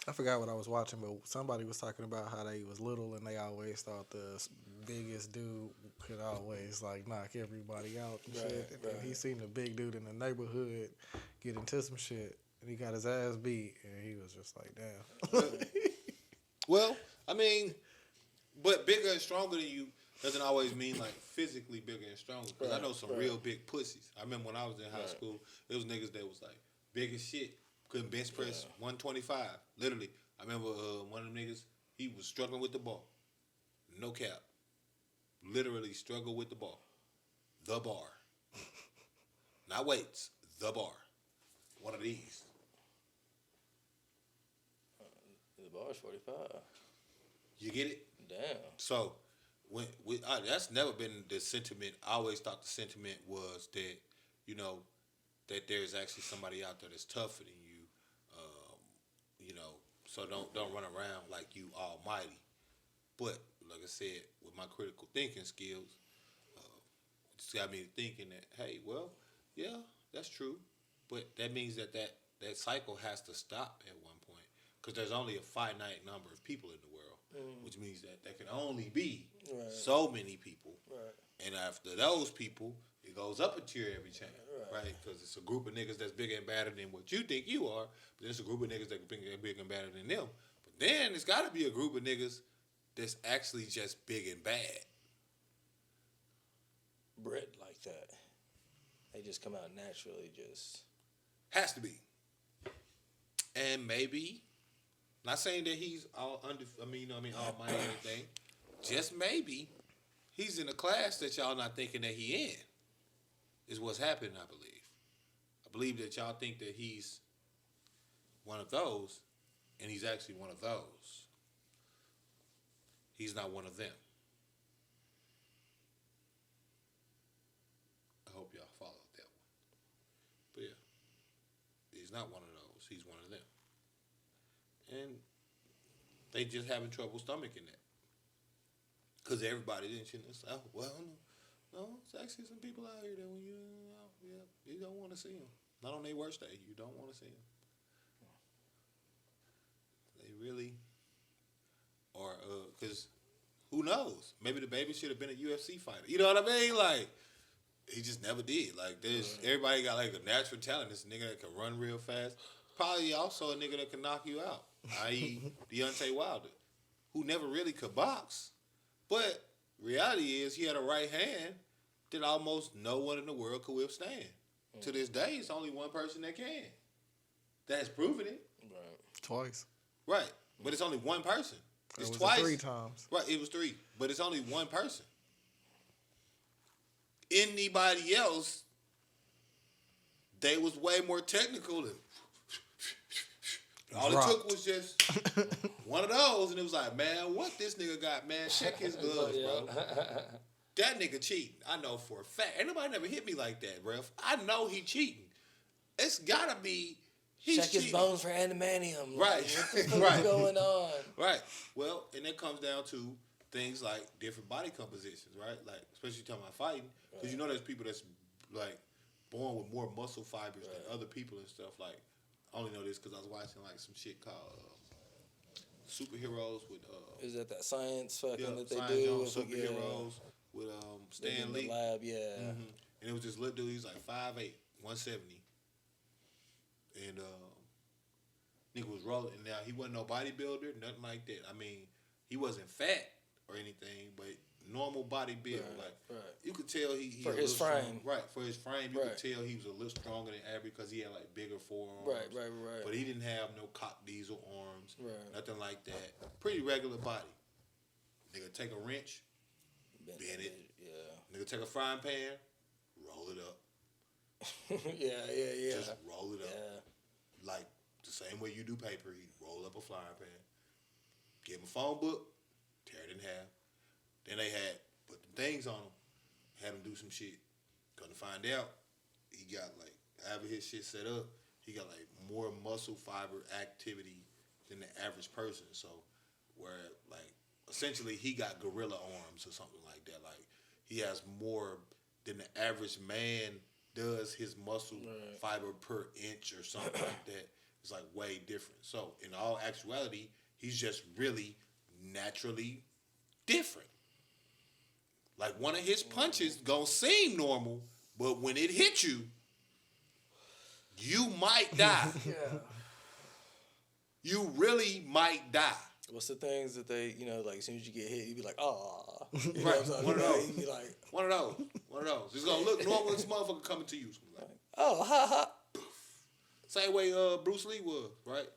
I forgot what I was watching, but somebody was talking about how they was little and they always thought the biggest dude could always like knock everybody out and shit. And he seen the big dude in the neighborhood get into some shit and he got his ass beat and he was just like, damn.
Well, I mean, but bigger and stronger than you doesn't always mean like physically bigger and stronger. Because I know some real big pussies. I remember when I was in high school, there was niggas that was like big as shit. Couldn't bench press 125. Literally. I remember one of them niggas, he was struggling with the ball. No cap. Literally struggled with the ball. The bar. Not weights. The bar. One of these.
The bar's 45.
You get it?
Damn.
So, that's never been the sentiment. I always thought the sentiment was that, you know, that there's actually somebody out there that's tougher than you. You know, so don't run around like you almighty. But like I said, with my critical thinking skills, it's got me thinking that, hey, well, yeah, that's true, but that means that cycle has to stop at one point because there's only a finite number of people in the world, which means that there can only be so many people, and after those people, it goes up a tier every chain, right? Because it's a group of niggas that's bigger and badder than what you think you are, but there's a group of niggas that are bigger and badder than them. But then it's got to be a group of niggas that's actually just big and bad.
Bred like that. They just come out naturally, just...
Has to be. And maybe, not saying that he's almighty or anything, just maybe he's in a class that y'all not thinking that he in. Is what's happening, I believe. I believe that y'all think that he's one of those, and he's actually one of those. He's not one of them. I hope y'all followed that one. But yeah, he's not one of those. He's one of them. And they just having trouble stomaching that. Because everybody didn't shit this out. Well, no, it's actually some people out here that when you don't want to see them. Not on their worst day. You don't want to see them. They really are, because who knows? Maybe the baby should have been a UFC fighter. You know what I mean? Like, he just never did. Like, everybody got like a natural talent. This nigga that can run real fast. Probably also a nigga that can knock you out. I.e. Deontay Wilder, who never really could box. But reality is he had a right hand that almost no one in the world could withstand. To this day, it's only one person that can. That has proven it.
Right.
Twice.
Right. But it's only one person. It's
was
twice.
3 times.
Right, it was 3. But it's only one person. Anybody else, they was way more technical than... All it took was just one of those, and it was like, man, what this nigga got, man? Check his gloves, bro. That nigga cheating. I know for a fact. Ain't nobody never hit me like that, bro. I know he cheating. It's gotta be. He's
Check his
cheating.
bones for adamantium.
Right.
What the fuck
Right.
is going on?
Right. Well, and that comes down to things like different body compositions, right? Like, especially talking about fighting, because you know there's people that's like born with more muscle fibers than other people and stuff. Like, I only know this because I was watching like some shit called Superheroes with
Is that science fucking that they
Science
do?
Jones, Superheroes with Stan Lee.
The lab, yeah.
Mm-hmm. And it was this little dude. He was like 5'8", 170. And nigga was rolling. And now he wasn't no bodybuilder, nothing like that. I mean, he wasn't fat or anything, but normal body build. You could tell he
for his frame.
Right, for his frame, you could tell he was a little stronger than average because he had like bigger forearms.
Right.
But he didn't have no cock diesel arms, nothing like that. Pretty regular body. Nigga take a wrench, bend it. Yeah. Nigga take a frying pan, roll it up.
yeah.
Just roll it up. Yeah. Like the same way you do paper, he'd roll up a frying pan, give him a phone book, tear it in half. Then they had put the things on him, had him do some shit. Gonna find out, he got like, however his shit set up, he got like more muscle fiber activity than the average person. So where like essentially he got gorilla arms or something like that. Like he has more than the average man does his muscle fiber per inch or something like that. It's like way different. So in all actuality, he's just really naturally different. Like one of his punches gonna seem normal, but when it hits you, you might die. You really might die.
What's the things that they, like as soon as you get hit, you be like, oh.
Right, one of those. You be like, one of those. It's gonna look normal. This motherfucker coming to you. Like,
oh, ha ha.
Same way Bruce Lee was, right?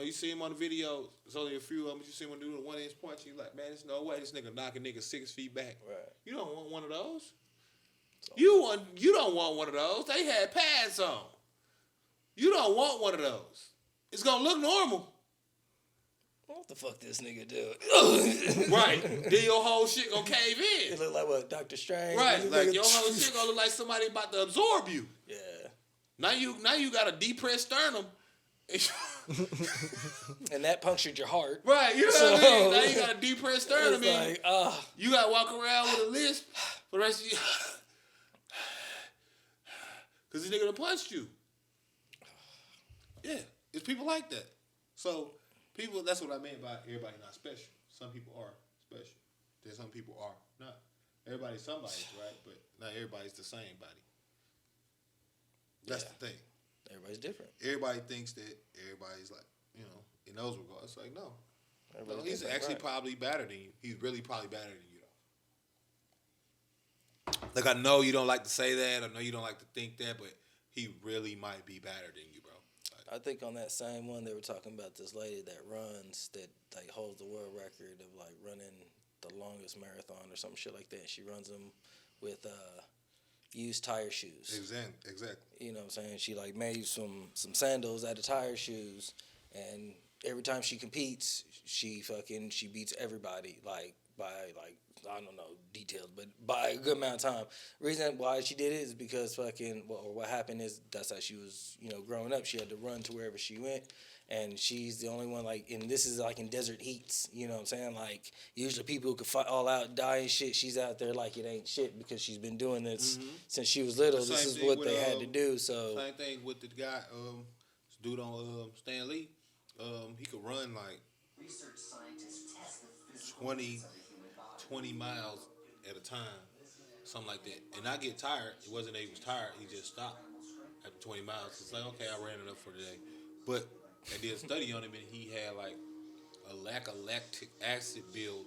You see him on the video. There's only a few of them. But you see him do the 1-inch punch. You like, man, there's no way this nigga knocking nigga 6 feet back.
Right.
You don't want one of those. You don't want one of those. They had pads on. You don't want one of those. It's gonna look normal.
What the fuck this nigga do?
Right. Then your whole shit gonna cave in.
It look like what, Dr. Strange?
Right. Like your whole shit gonna look like somebody about to absorb you.
Yeah.
Now you got a depressed sternum.
And that punctured your heart.
Right, you know what I mean? Now you got a depressed sternum.
Like,
you got to walk around with a lisp for the rest of you. Because this nigga done punched you. Yeah, it's people like that. So, people, that's what I meant by everybody not special. Some people are special. Then some people are not. Everybody's somebody's, right? But not everybody's the same body. That's the thing.
Everybody's different.
Everybody thinks that everybody's like, in those regards. It's like, no. He's actually probably better than you. He's really probably better than you, though. Like, I know you don't like to say that. I know you don't like to think that, but he really might be better than you, bro.
I think on that same one, they were talking about this lady that runs, that like holds the world record of like running the longest marathon or some shit like that. She runs them with used tire shoes.
Exactly.
You know what I'm saying? She like made some sandals out of tire shoes, and every time she competes, she beats everybody like by like, I don't know details, but by a good amount of time. Reason why she did it is because what happened is that's how she was, growing up. She had to run to wherever she went, and she's the only one and this is like in desert heats. You know what I'm saying? Like usually people who could fight all out, die and shit. She's out there like it ain't shit because she's been doing this since she was little. This is what they had to do. So
same thing with the guy, this dude on Stan Lee. He could run like 20 miles at a time, something like that. And I get tired. It wasn't that he was tired. He just stopped after 20 miles. It's like, okay, I ran enough for today. But I did a study on him, and he had like a lack of lactic acid build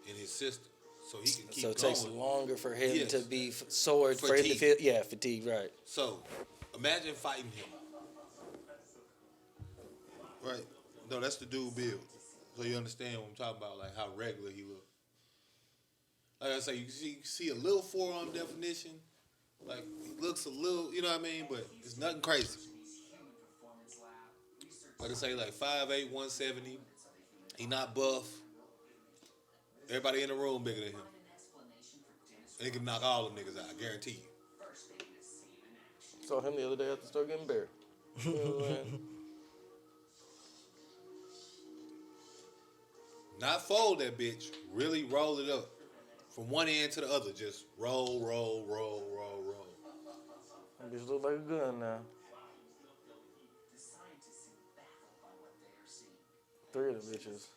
in his system. So he can keep going.
So it takes longer for him to be sore, for him to feel, fatigue, right.
So imagine fighting him. Right. No, that's the dude build. So you understand what I'm talking about, like how regular he looks. Like I say, you see a little forearm definition. Like, he looks a little, you know what I mean? But it's nothing crazy. Like I say, like 5'8", 170. He not buff. Everybody in the room bigger than him. And he can knock all them niggas out, I guarantee you.
Saw him the other day at the store getting beer.
Not fold that bitch. Really roll it up. From one end to the other. Just roll.
That bitch look like a gun now. 3 of the bitches.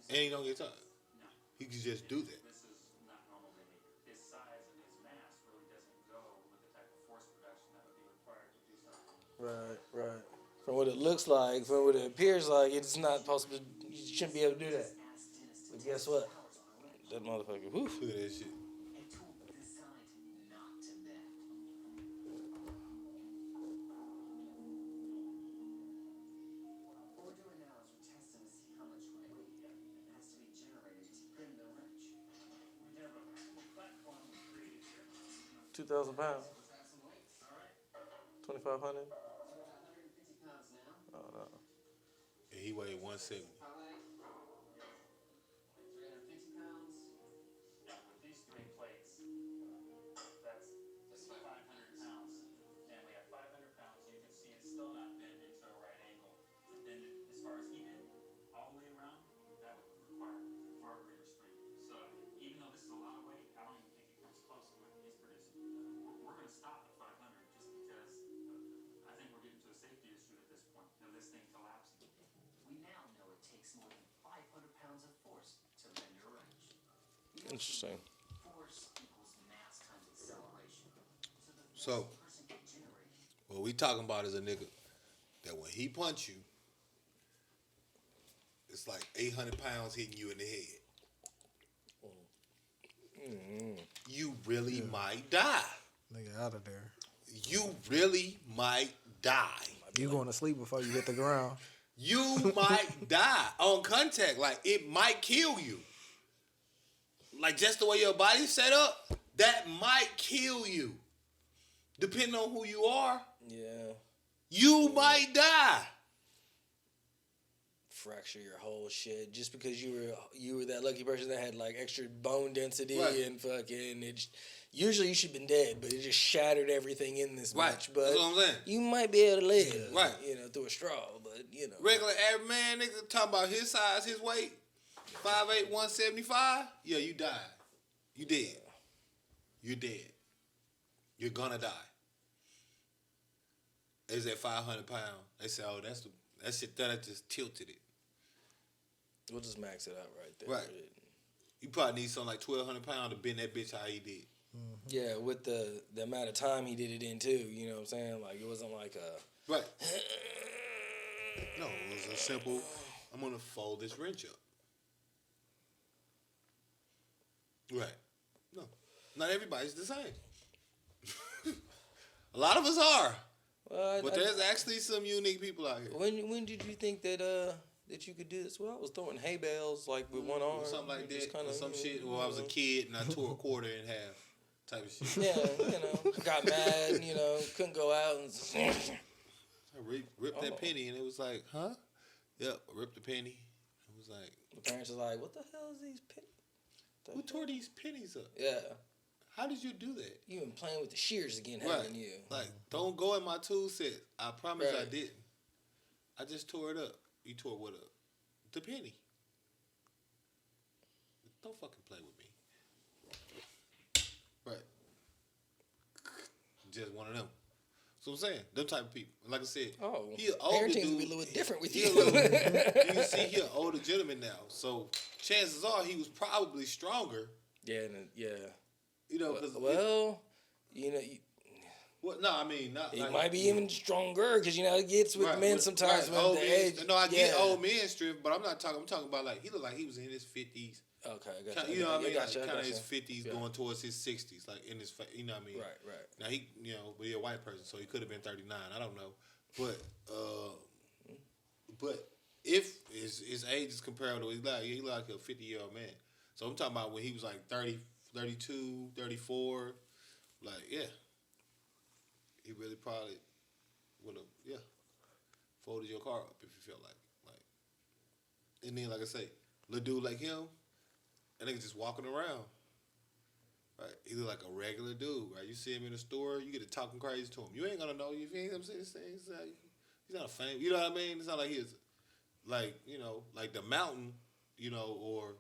And he don't get tired. He can just do that.
Right. From what it looks like, from what it appears like, it's not possible. You shouldn't be able to do that. But guess what? That motherfucker. Whew.
Look at that shit.
What we're doing now is we're testing to see how much weight has to be generated to spin the wrench. We have a platform created here.
2,000 pounds.
Let's have some weights. All right.
2,500.
So we're at 150 pounds now.
Oh no.
And he weighed 170.
Probably 350 pounds.
Yeah, with these three plates, that's 500 pounds. And we have 500 pounds. You can see it's still not bent into a right angle. To bend it as far as he did, all the way around, that would require far greater strength. So even though this is a lot of weight, I don't even think it comes close to what he's producing. We're going to stop at 500 just because I think we're getting to a safety issue at this point of this thing collapsing.
We now know it takes more than 500 pounds of force to bend a wrench.
Interesting.
Force equals mass times acceleration.
So,
Person can generate.
what we talking about is a nigga that when he punch you, it's like 800 pounds hitting you in the head. You really might die.
Nigga out of there.
You really might die.
You going to sleep before you hit the ground.
You might die on contact. Like, it might kill you. Like, just the way your body's set up, that might kill you. Depending on who you are,
Yeah.
you might die.
Fracture your whole shit just because you were that lucky person that had like extra bone density
Right.
and fucking it. Usually you should have been dead, but it just shattered everything in this
Right.
match. But
That's what I'm saying.
you might be able to live,
Right.
through a straw. But
Regular average man, nigga, talking about his size, his weight, 5'8", 175. Yeah, you died. You dead. You're dead. You're gonna die. Is at 500 pounds. They say, oh, that shit that just tilted it.
we'll just max it out right there.
Right. You probably need something like 1,200 pounds to bend that bitch how he did.
Yeah, with the amount of time he did it in too. You know what I'm saying? Like it wasn't like a.
Right. No, it was a simple, I'm gonna fold this wrench up. Right. No. Not everybody's the same. A lot of us are.
Well,
But there's actually some unique people out here.
when did you think that that you could do this? Well, I was throwing hay bales like with one arm,
Or something like
just
that. Or some shit. Or I was a
know.
kid and I tore a quarter in half. Type of shit.
Yeah, got mad, couldn't go out and.
I ripped that penny and it was like, huh? Yep, I ripped the penny. It was like,
The parents are like, "What the hell is these pennies?"
who tore these pennies up?
Yeah,
How did you do that?
you been playing with the shears again,
Right.
haven't you?
Like, don't go in my tool set. I promise I
Right.
didn't. I just tore it up. You tore what up? The penny. Don't fucking play with me. Right. Just one of them. So I'm saying, them type of people. Like I said,
Oh,
he an older
parenting's
dude.
gonna be a little bit different with
He
you.
a little- you can see he an older gentleman now. So chances are he was probably stronger.
Yeah, yeah.
Because
Well,
no, I mean not.
he
like,
might be even stronger because it gets with
Right,
men
but-
sometimes
right,
when
old
the
men-
age.
No, I get
yeah.
old men strength, but I'm talking about like he looked like he was in his 50s.
Okay, I got
You know what I mean?
Gotcha,
Like, kind of
gotcha.
his 50s
Yeah.
going towards his 60s, like in his, you know what I mean?
Right.
Now he, but he a white person, so he could have been 39. I don't know, but if his age is comparable, he like a 50-year-old man. So I'm talking about when he was like 30, 32, 34, like yeah, he really probably would have folded your car up if you felt like. And then like I say, little dude like him. That nigga just walking around. Right? He look like a regular dude, right? You see him in the store, you get to talking crazy to him. You ain't gonna know if you ain't gonna say this thing. He's not a fan. You know what I mean? It's not like he's like, like the Mountain, or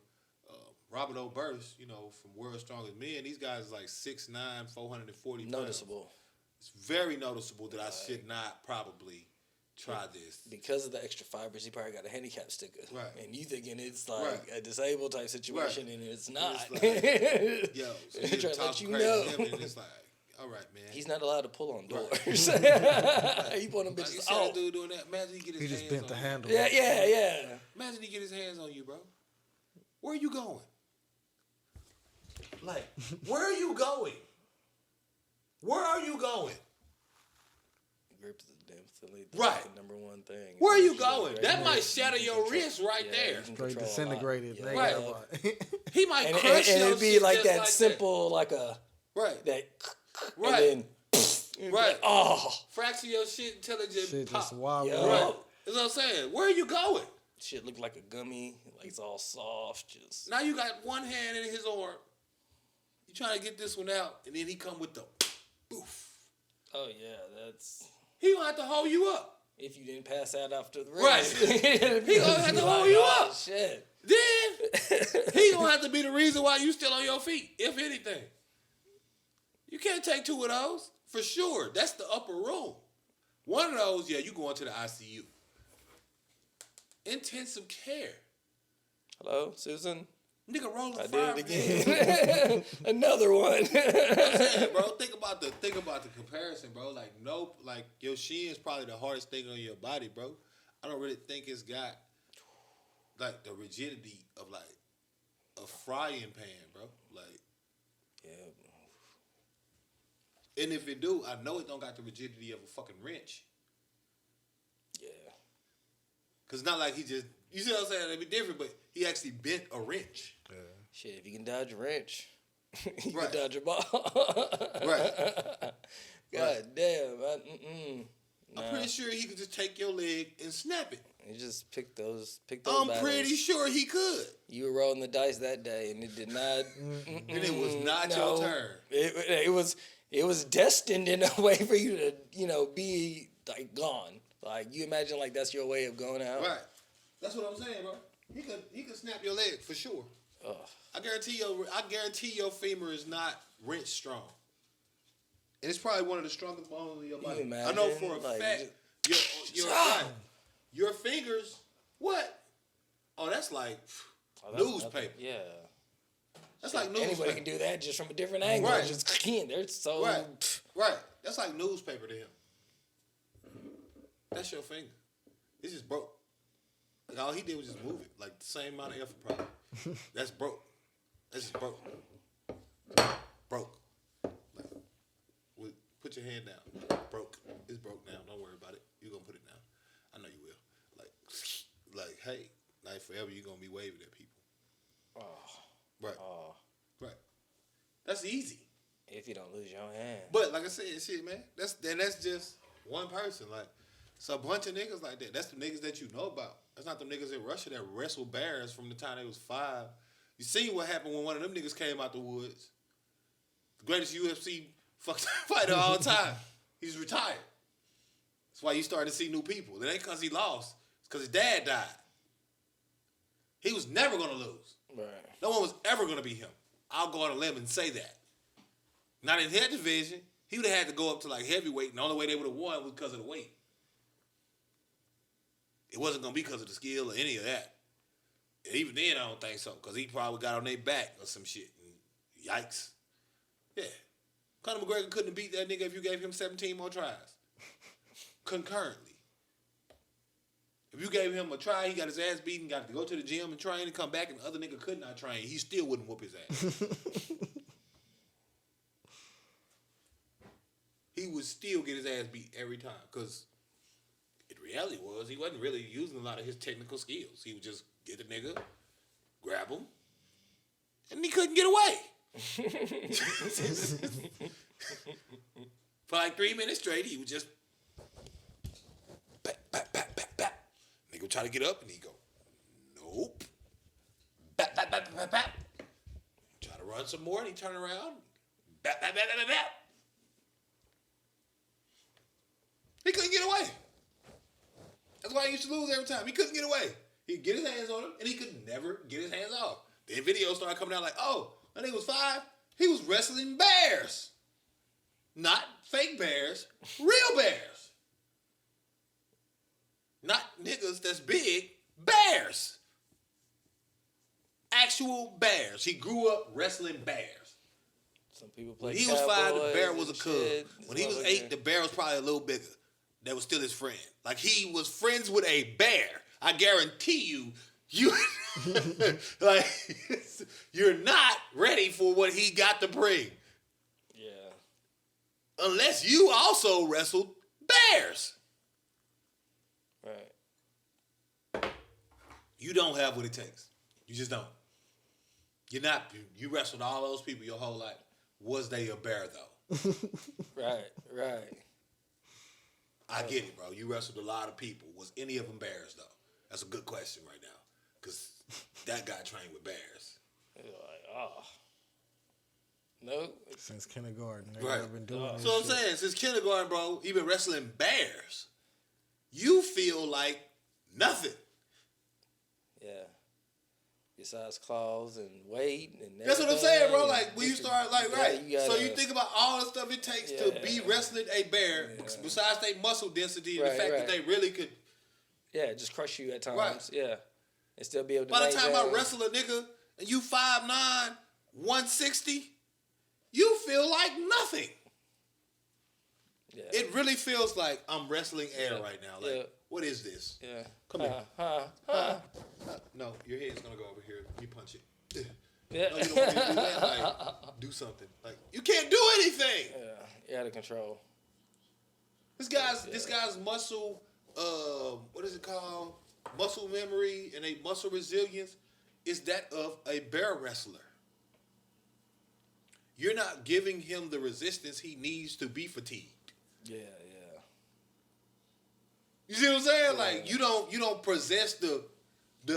Robert O'Burst, from World's Strongest Men. These guys is like 6'9", 440 pounds.
Noticeable.
It's very noticeable that I should not probably try this.
Because of the extra fibers, he probably got a handicap sticker.
Right.
And you thinking it's like
Right.
a disabled type situation,
Right.
and it's not.
It's like, yo, so
They
you
try to
talk
let you
crazy
know.
to him, and it's like, all right, man.
He's not allowed to pull on doors. He put them
Like you
bitches
said,
off.
dude doing that. Imagine he get his
He
hands
just bent
on
the
you.
handle.
Yeah.
Imagine he get his hands on you, bro. Where are you going? Like, where are you going? Where are you going?
Grips is definitely
Right.
the number one thing.
Where are you
It's
going?
great.
That might
You
shatter
can
your
control-
wrist right
yeah,
there.
you can
Straight
control a lot.
disintegrated.
Yeah.
Nigga.
Right. He might
And
crush your
it'd be
shit
like
just
that
like
simple, like a
Right.
that,
Right.
and then
Right.
oh,
Fracture your shit until it just
Shit
pop.
just wild.
Yo.
Right. That's what I'm saying. Where are you going?
shit looked like a gummy, like it's all soft, just
Now you got one hand in his arm. You trying to get this one out, and then he come with the boof.
oh yeah, that's
He gonna have to hold you up.
if you didn't pass out after the race.
Right. He gonna have to hold you
oh,
up.
Shit.
Then he gonna have to be the reason why you still on your feet, if anything. You can't take two of those for sure. That's the upper room. One of those, yeah, you going to the ICU. Intensive care.
Hello, Susan.
Nigga rolling
I
fire.
did it again. Another one.
Yeah, bro, think about the comparison, bro. Like, nope, like your shin is probably the hardest thing on your body, bro. I don't really think it's got like the rigidity of like a frying pan, bro. Like,
Yeah.
and if it do, I know it don't got the rigidity of a fucking wrench.
Yeah.
Cause it's not like he just, you see what I'm saying? It'd be different, but he actually bent a wrench.
Shit, if you can dodge a wrench, you
Right.
can dodge a ball.
Right.
God damn.
I'm pretty sure he could just take your leg and snap it.
You just pick those
I'm
battles.
pretty sure he could.
You were rolling the dice that day, and it did not.
And it was not your turn.
It was destined in a way for you to be like gone. Like you imagine like that's your way of going out.
Right. That's what I'm saying, bro. He could snap your leg for sure.
Ugh.
I guarantee your femur is not wrench strong. And it's probably one of the strongest bones in your body.
imagine,
I know for a
like,
fact your fingers, what? Oh, that's like
That's
newspaper.
nothing. Yeah.
That's like newspaper.
Anybody can do that just from a different angle.
Right.
Just they're so.
Right. Right. That's like newspaper to him. That's your finger. It's just broke. Like all he did was just move it. Like the same amount of effort probably. That's broke. That's just broke. Broke. Like, put your hand down. Broke. It's broke now. Don't worry about it. You're gonna put it down. I know you will. Like, hey, like forever you're gonna be waving at people. Right. Right. That's easy.
If you don't lose your hand.
But like I said, shit, man, that's just one person. Like, it's a bunch of niggas like that. That's the niggas that you know about. That's not the niggas in Russia that wrestled bears from the time they was 5. You seen what happened when one of them niggas came out the woods. The greatest UFC fighter of all time. He's retired. That's why you starting to see new people. It ain't because he lost. It's because his dad died. He was never going to lose.
Right.
No one was ever going to be him. I'll go on a limb and say that. Not in head division. He would have had to go up to like heavyweight, and the only way they would have won was because of the weight. It wasn't going to be because of the skill or any of that. And even then, I don't think so, because he probably got on their back or some shit. And yikes. Yeah. Conor McGregor couldn't have beat that nigga if you gave him 17 more tries. Concurrently. If you gave him a try, he got his ass beaten, got to go to the gym and train and come back, and the other nigga could not train. He still wouldn't whoop his ass. He would still get his ass beat every time, because the reality was he wasn't really using a lot of his technical skills. He would just get the nigga, grab him, and he couldn't get away. For like 3 minutes straight, he would just bat, bat, bat, bat, bat. Nigga would try to get up, and he'd go, nope. Bat, bat, bat, bat, bat, bat. Try to run some more, and he'd turn around. Bat, bat, bat, bat, bat, bat. He couldn't get away. That's why he used to lose every time. He couldn't get away. He'd get his hands on him, and he could never get his hands off. Then videos started coming out like, oh, that nigga was 5. He was wrestling bears. Not fake bears, real bears. Not niggas that's big, bears. Actual bears. He grew up wrestling bears.
Some people play.
When he was 5, the
Cowboys
bear was a
and
cub.
shit.
When he was
Motherfucker.
8, the bear was probably a little bigger. That was still his friend. Like he was friends with a bear. I guarantee you like you're not ready for what he got to bring.
Yeah.
Unless you also wrestled bears.
Right.
You don't have what it takes. You just don't. You're not. You wrestled all those people your whole life. Was they a bear though?
Right.
I get it, bro. You wrestled a lot of people. Was any of them bears though? That's a good question right now, because that guy trained with bears.
You're like, no.
Since kindergarten, they've
Right.
been doing this
So I'm
shit.
saying, since kindergarten, bro, he been wrestling bears. You feel like nothing.
Yeah. Besides claws and weight and
That's what I'm saying, bro.
everything,
Like when you start, like,
yeah,
right.
you gotta-
So you think about all the stuff it takes to be wrestling a bear.
Yeah.
Besides their muscle density and the
Right,
fact that
right.
they really could.
Yeah, just crush you at times.
Right.
Yeah. And still be able to
By the time I
maintain-
wrestle a nigga and you 5'9", 160, you feel like nothing.
Yeah.
It really feels like I'm wrestling air right now. Like,
Yeah.
what is this?
Yeah.
Come here. No, your head's gonna go over here. You punch it.
Yeah.
No, you don't want me to do that. Like, do something. Like, you can't do anything.
Yeah. You're out of control.
This guy's muscle, what is it called? Muscle memory and a muscle resilience is that of a bear wrestler. You're not giving him the resistance he needs to be fatigued.
Yeah.
You see what I'm saying? Like you don't possess the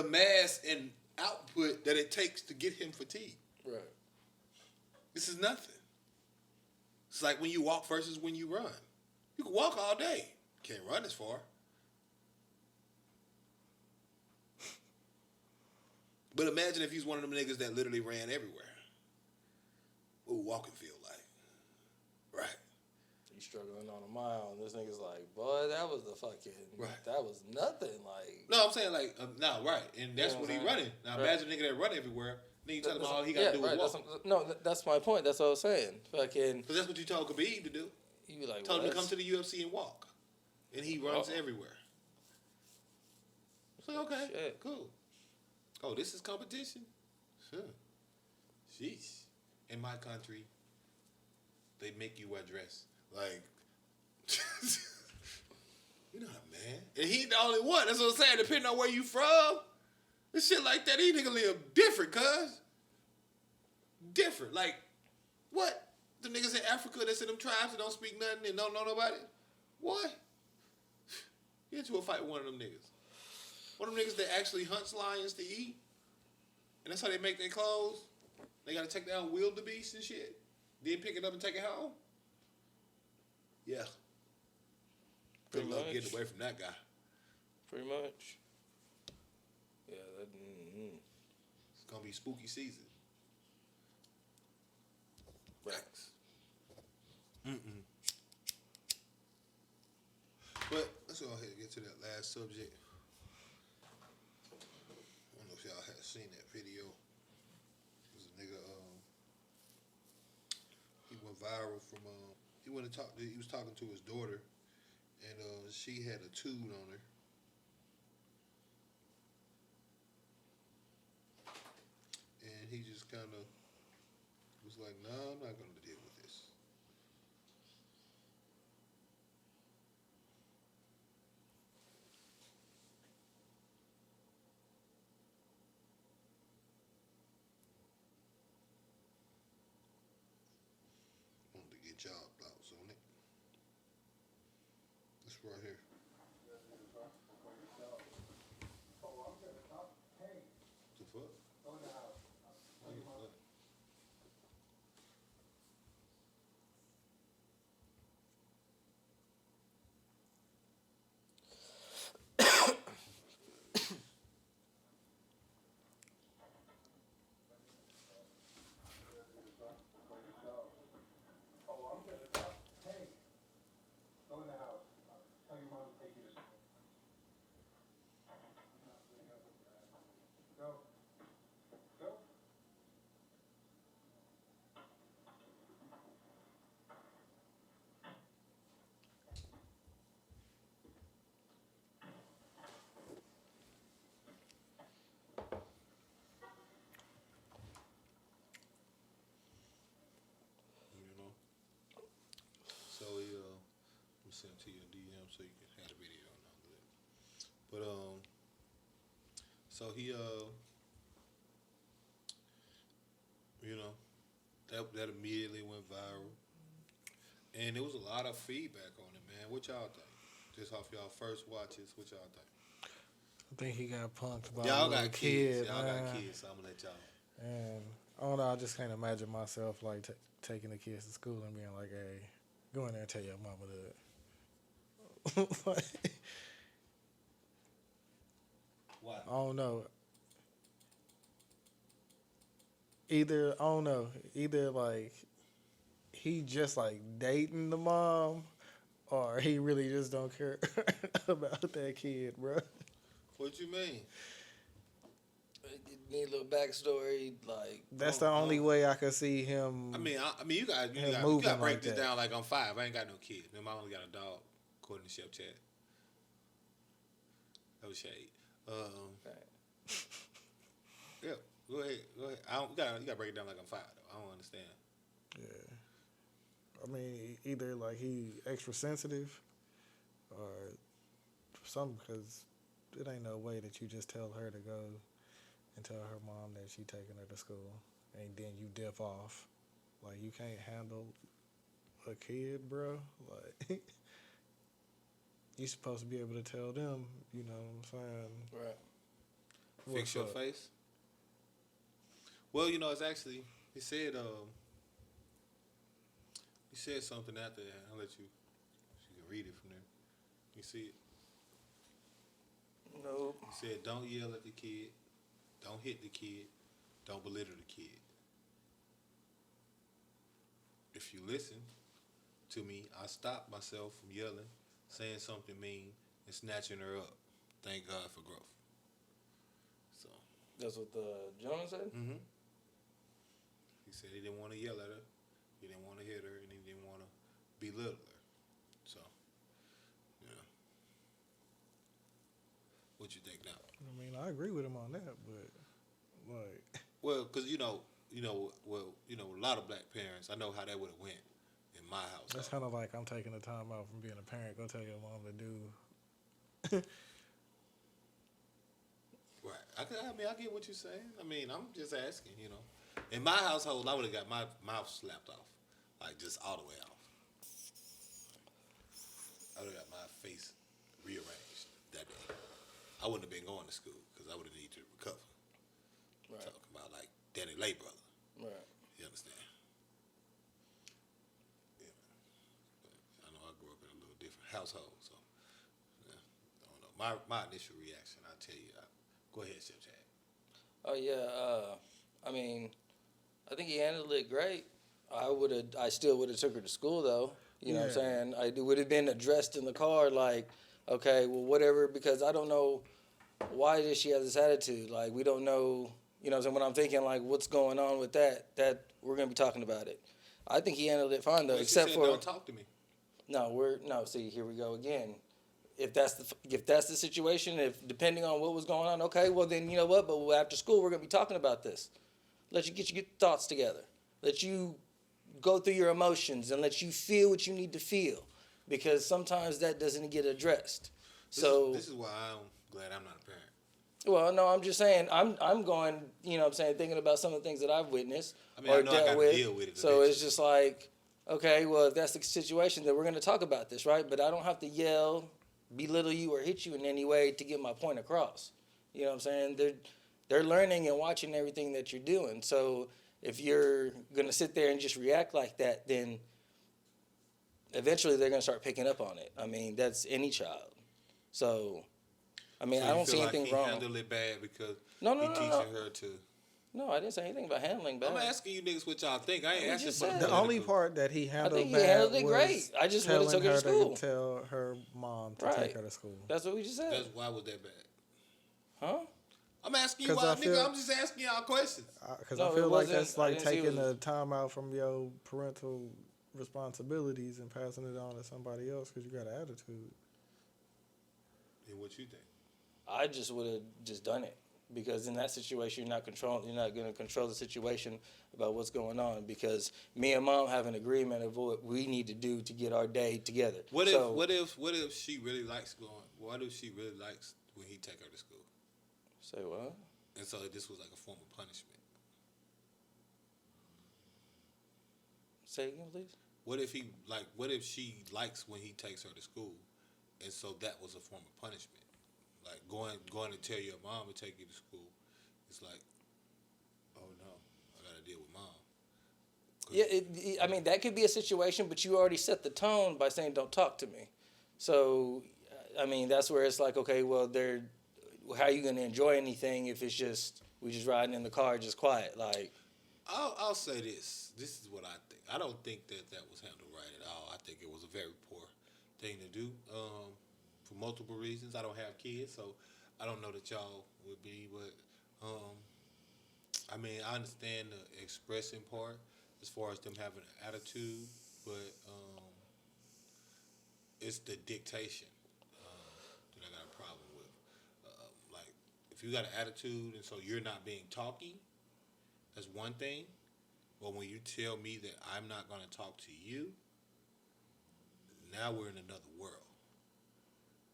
mass and output that it takes to get him fatigued.
Right.
This is nothing. It's like when you walk versus when you run. You can walk all day. Can't run as far. But imagine if he's one of them niggas that literally ran everywhere. What would walking feel like? Right.
You struggling on a mile, and this nigga's like, boy, that was the fucking,
Right.
that was nothing. Like,
No, I'm saying like, no, right. And that's
You know
what
what
he
I'm
running. Now
Right.
imagine a nigga that run everywhere. Then you tell him all he got to do is
right.
walk.
That's my point. That's what I was saying. Fucking,
Because that's what you told Khabib to do.
you be like,
Told him
what?
to come to the UFC and walk. And he runs
Oh.
everywhere. It's like, okay,
Shit.
cool. Oh, this is competition? Huh. Sheesh. In my country, they make you wear dress. Like, you're not a man. And he the only one. That's what I'm saying. Depending on where you from, this shit like that, these niggas live different, cuz. Different. Like, what? The niggas in Africa that's in them tribes that don't speak nothing and don't know nobody? What? Get into a fight with one of them niggas. One of them niggas that actually hunts lions to eat. And that's how they make their clothes. They gotta take down wildebeest and shit. Then pick it up and take it home. Yeah. Good
Pretty
luck
much.
getting away from that guy.
Pretty much. Yeah, that. Mm-hmm.
It's gonna be spooky season. Facts. But let's go ahead and get to that last subject. I don't know if y'all had seen that video. It was a nigga, he went viral from, he was talking to his daughter, and she had a tube on her. And he just kind of was like, no, I'm not going to deal with this. Wanted to get y'all thoughts on it. This right here. The fuck? So he you know, that immediately went viral, and there was a lot of feedback on it, man. What y'all think? Just off y'all first watches, what y'all think?
I think he got punked by
Y'all
a little
got kids.
kid,
Y'all
man.
got kids, so I'm gonna let y'all.
And I don't know. I just can't imagine myself like taking the kids to school and being like, "Hey, go in there and tell your mama that." Like,
Why?
I don't know. Either I don't know. Either like he just like dating the mom, or he really just don't care about that kid, bro.
What you mean?
Need a little backstory, like
That's the only way I could see him.
I mean, you got
moving
to break
like
this
that.
down like I'm 5. I ain't got no kids. Remember, I only got a dog, according to Chef Chad. That was shade. Yeah, go ahead. You gotta break it down like I'm 5 though. I don't understand.
Yeah. I mean, either like he extra sensitive, or something, because it ain't no way that you just tell her to go and tell her mom that she taking her to school, and then you dip off. Like, you can't handle a kid, bro. Like, you supposed to be able to tell them, you know what I'm saying?
right.
Fix your face. Well, it's actually he said something after that. I'll let you can read it from there. You see it?
No.
He said, "Don't yell at the kid. Don't hit the kid. Don't belittle the kid. If you listen to me, I stop myself from yelling, saying something mean, and snatching her up. Thank God for growth." So.
That's what the gentleman said?
Mm-hmm. He said he didn't want to yell at her, he didn't want to hit her, and he didn't want to belittle her. So, yeah. What you think now?
I mean, I agree with him on that, but, like...
Well, because, a lot of black parents, I know how that would have went in my house.
That's kind of like I'm taking the time out from being a parent. Go tell your mom to do...
Right. I get what you're saying. I mean, I'm just asking, In my household, I would have got my mouth slapped off. Like, just all the way off. I would have got my face rearranged that day. I wouldn't have been going to school because I would have needed to recover.
Right.
Talking about, like, Danny Lay brother.
Right.
You understand? Yeah. But I know I grew up in a little different household, so yeah, I don't know. My initial reaction, I'll tell you. Go ahead, Chef Chad.
Oh yeah. I mean, I think he handled it great. I still would have took her to school though. You know what I'm saying? It would have been addressed in the car, like, okay, well, whatever, because I don't know why does she have this attitude. Like, we don't know, you know what I'm saying? When I'm thinking, like, what's going on with that we're going to be talking about it. I think he handled it fine, though,
But
except
you said,
for...
don't talk to me.
See, here we go again. If that's the situation, if depending on what was going on, okay, well, then, you know what? But after school, we're going to be talking about this. Let you get your thoughts together. Let you go through your emotions and let you feel what you need to feel, because sometimes that doesn't get addressed.
This is why I'm glad I'm not a parent.
Well, no, I'm just saying, I'm going, you know what I'm saying, thinking about some of the things that I've witnessed
I know I got to deal with it.
So
eventually.
it's just like, okay, well, if that's the situation, then we're going to talk about this, right? But I don't have to yell, belittle you, or hit you in any way to get my point across. You know what I'm saying? They're learning and watching everything that you're doing. So if you're going to sit there and just react like that, then eventually they're going to start picking up on it. I mean, that's any child. So, I mean, I don't see anything wrong.
He handled it bad because
No,
teaching her to...
No, I didn't say anything about handling bad.
I'm asking you niggas what y'all think. I ain't asking
just
for
said.
The only part that he handled
think he
bad
handled it
was
great. I just would've
telling
took her
her
to school.
to tell her mom to
Right.
take her to school.
That's what we just said.
Why was that bad?
Huh?
I'm asking you
'Cause
why,
I feel-
nigga. I'm just asking y'all questions.
Because
No,
I
it
feel like
wasn't-
that's
I
like
didn't see it
taking
was-
the time out from your parental responsibilities and passing it on to somebody else because you got an attitude.
And what you think?
I just would have just done it, because in that situation, you're not going to control the situation about what's going on, because me and mom have an agreement of what we need to do to get our day together.
What
So,
if she really likes going? What if she really likes when he take her to school?
Say what?
And so this was like a form of punishment.
Say it again, please.
What if she likes when he takes her to school, and so that was a form of punishment, like going to tell your mom to take you to school. It's like, oh no, I gotta deal with mom.
Yeah, I mean that could be a situation, but you already set the tone by saying don't talk to me. So, I mean that's where it's like, okay, well, how are you gonna enjoy anything if it's just we just riding in the car just quiet like?
I'll say this. This is what I think. I don't think that was handled right at all. I think it was a very poor thing to do for multiple reasons. I don't have kids, so I don't know that y'all would be, but I mean, I understand the expressing part as far as them having an attitude, but it's the dictation that I got a problem with. Like, if you got an attitude and so you're not being talky, that's one thing. But when you tell me that I'm not going to talk to you, now we're in another world.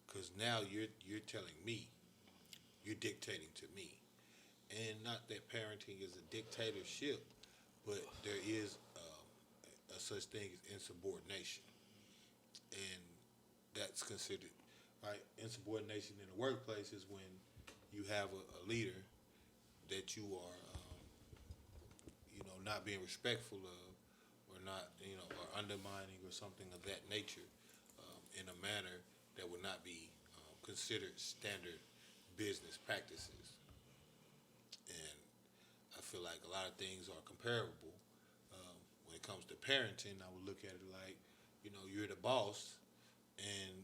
Because now you're telling me, you're dictating to me. And not that parenting is a dictatorship, but there is a such thing as insubordination. And that's considered, right? Insubordination in the workplace is when you have a leader that you are, not being respectful of, or not, or undermining or something of that nature, in a manner that would not be considered standard business practices. And I feel like a lot of things are comparable. When it comes to parenting, I would look at it like, you're the boss, and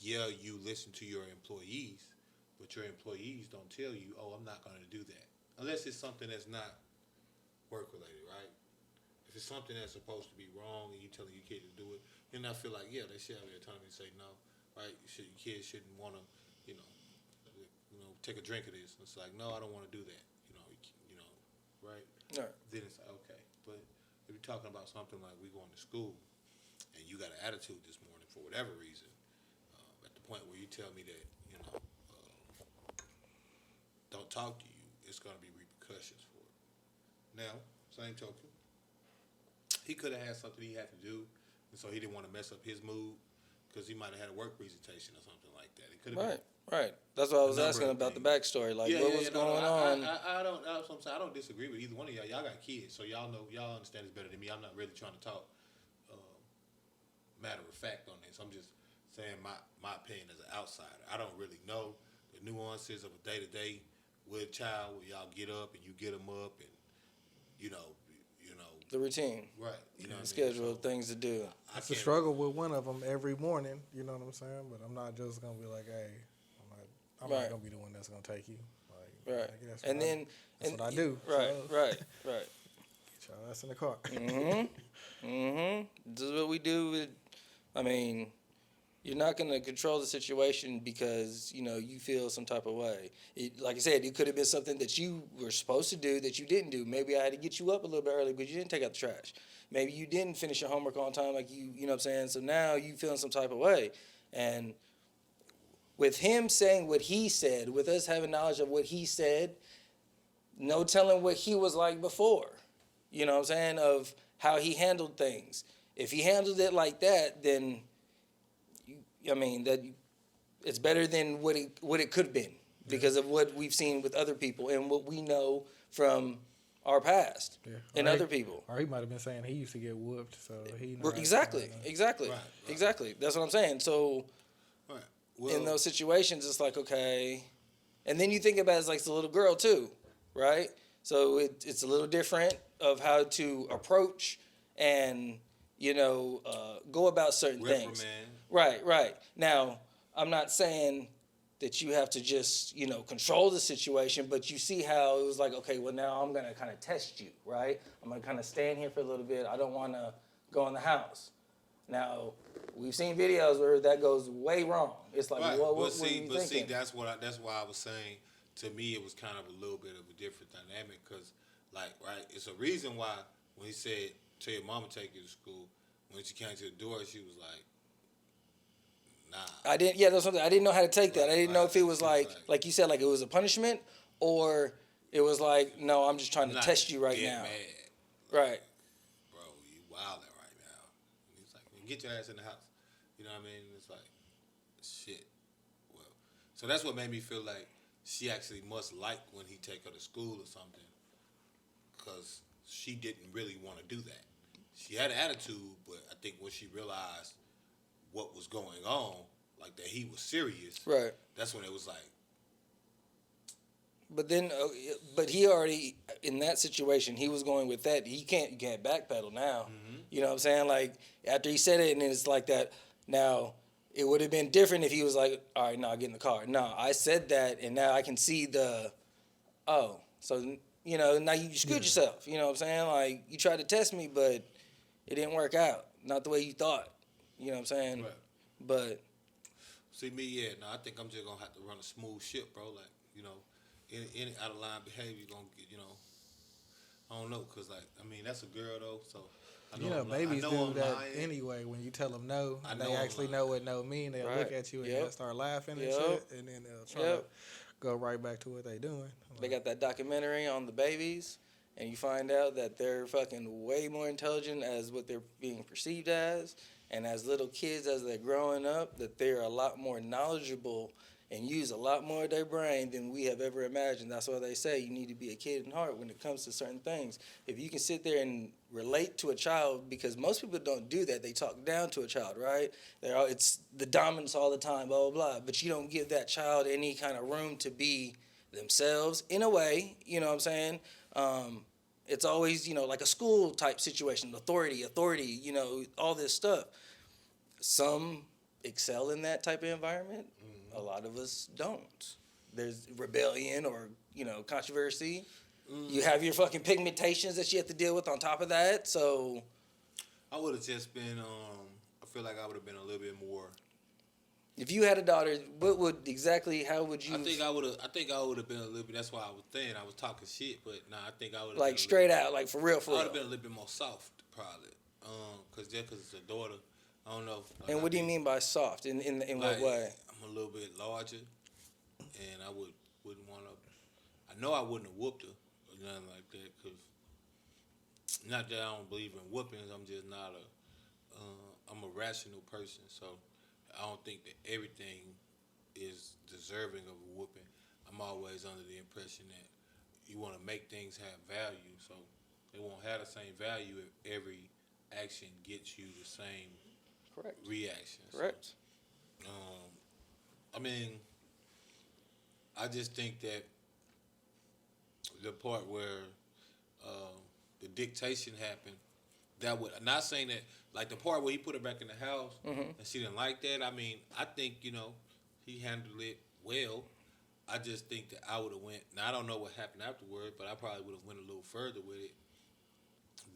yeah, you listen to your employees, but your employees don't tell you, oh, I'm not going to do that. Unless it's something that's not work-related, right? If it's something that's supposed to be wrong and you're telling your kid to do it, then I feel like, yeah, they should have the autonomy to say no, right? Your kids shouldn't want to, take a drink of this. It's like, no, I don't want to do that, right?
Right.
Then it's like, okay. But if you're talking about something like we going to school and you got an attitude this morning for whatever reason, at the point where you tell me that, don't talk to you, it's going to be repercussions for it. Now, same token, he could have had something he had to do, and so he didn't want to mess up his mood because he might have had a work presentation or something like that. It could have
Right. That's what I was asking about the backstory. Like, what was going on?
I don't. That's what I'm saying. I don't disagree with either one of y'all. Y'all got kids, so y'all know. Y'all understand this better than me. I'm not really trying to talk matter of fact on this. I'm just saying my opinion as an outsider. I don't really know the nuances of a day to day with a child where y'all get up and you get them up and
the routine,
right?
The schedule of things to do.
It's a struggle with one of them every morning. You know what I'm saying? But I'm not just gonna be like, hey, I'm not gonna be the one that's gonna take you. Like,
Right.
That's what I do.
Right.
So,
Right.
Get y'all ass in the car.
This is what we do. You're not going to control the situation because, you feel some type of way. Like I said, it could have been something that you were supposed to do that you didn't do. Maybe I had to get you up a little bit early, but you didn't take out the trash. Maybe you didn't finish your homework on time like you know what I'm saying? So now you feeling some type of way. And with him saying what he said, with us having knowledge of what he said, no telling what he was like before. You know what I'm saying? Of how he handled things. If he handled it like that, then it's better than what it could have been because of what we've seen with other people and what we know from our past and other people.
Or he might have been saying he used to get whooped, so he
exactly. Exactly. That's what I'm saying. So in those situations, it's like, okay. And then you think about it as like it's a little girl too, right? So it's a little different of how to approach and, go about certain things. Right. Now, I'm not saying that you have to just, control the situation, but you see how it was like, okay, well, now I'm going to kind of test you, right? I'm going to kind of stand here for a little bit. I don't want to go in the house. Now, we've seen videos where that goes way wrong. It's like, what are you thinking?
See, that's why I was saying, to me, it was kind of a little bit of a different dynamic because, it's a reason why when he said, tell your mama take you to school, when she came to the door, she was like, nah.
I didn't. Yeah, that's something I didn't know how to take that. I didn't know if it was
Right.
like you said, like it was a punishment, or it was like, no, I'm just trying to
Not
test you right
get
now.
Mad.
Right.
Bro, you wilding right now. He's like, get your ass in the house. You know what I mean? It's like, shit. Well, so that's what made me feel like she actually must like when he take her to school or something, because she didn't really want to do that. She had an attitude, but I think when she realized what was going on, like that he was serious,
Right.
that's when it was like,
But then, but he already in that situation. He was going with that. You can't backpedal now. You know what I'm saying? Like after he said it, and it's like that. Now it would have been different if he was like, "All right, now get in the car." No, I said that, and now I can see the. Oh, so you know now you screwed yourself. You know what I'm saying? Like you tried to test me, but it didn't work out. Not the way you thought. You know what I'm saying?
right.
But
See me, yeah. No, I think I'm just gonna have to run a smooth ship, bro. Like, you know, any out of line behavior gonna get, you know. I don't know, cause like, I mean, that's a girl though, so. I know
You know,
I'm
babies
I
do
know I'm
that
lying.
anyway. When you tell them no,
I
they
know I'm
actually
lying.
know what no mean. They'll
Right.
look at you and
Yep.
they'll start laughing and
Yep.
shit, and then they'll try
Yep.
to go right back to what they doing.
they got that documentary on the babies, and you find out that they're fucking way more intelligent as what they're being perceived as, and as little kids as they're growing up, that they're a lot more knowledgeable and use a lot more of their brain than we have ever imagined. That's why they say you need to be a kid in heart when it comes to certain things. If you can sit there and relate to a child, because most people don't do that. They talk down to a child, right? It's the dominance all the time, blah, blah, blah. But you don't give that child any kind of room to be themselves in a way, you know what I'm saying? It's always, you know, like a school type situation, authority, you know, all this stuff. Some excel in that type of environment. A lot of us don't. There's rebellion or, you know, controversy. You have your fucking pigmentations that you have to deal with on top of that. So
I would have just been, I feel like I would have been a little bit more.
if you had a daughter, how would you
I think I would have been a little bit, that's why I was thinking, I was talking shit, but nah, I think I would have
like straight out, like for real,
I would have
real?
been a little bit more soft, probably. Cause it's a daughter. I don't know. Like,
And what do you mean by soft? In
like,
what way?
I'm a little bit larger, and I wouldn't want to. I know I wouldn't have whooped her or nothing like that, cause not that I don't believe in whoopings. I'm just not I'm a rational person, so I don't think that everything is deserving of a whooping. I'm always under the impression that you want to make things have value, so they won't have the same value if every action gets you the same
Correct.
reaction.
Correct.
So, I mean, I just think that the part where the dictation happened, that would, not saying that, like the part where he put her back in the house and she didn't like that. I mean, I think, you know, he handled it well. I just think that I would have went, now I don't know what happened afterward, but I probably would have went a little further with it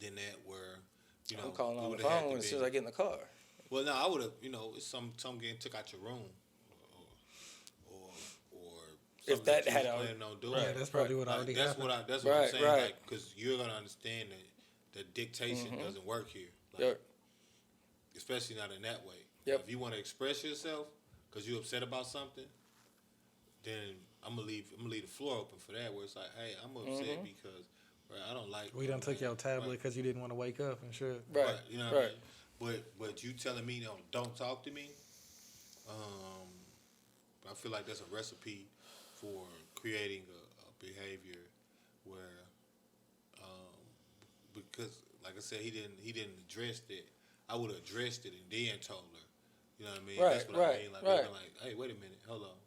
than that, where, you know,
I'm calling
it
on the
would've had
phone
to
as
be-
soon as I get in the car.
Well, no, I would have, you know, some getting took out your room, or
If
something
that
you
had
was
already-
planning on doing.
Yeah, that's probably what
Like,
already
that's
happened.
what I'm
Right,
saying,
right.
like, because you're gonna understand that the dictation doesn't work here, like,
Yep.
especially not in that way.
Yep.
If you want to express yourself because you're upset about something, then I'm gonna leave the floor open for that. Where it's like, hey, I'm upset because I don't like.
We done took your tablet
Right.
because you didn't want to wake up and shit.
Right.
You know what
Right.
I mean? But you telling me don't talk to me. I feel like that's a recipe for creating a behavior where, because like I said, he didn't address it. I would have addressed it and then told her. You know what I mean?
Right,
That's what I mean. Like,
right.
been like, hey, wait a minute, hold on.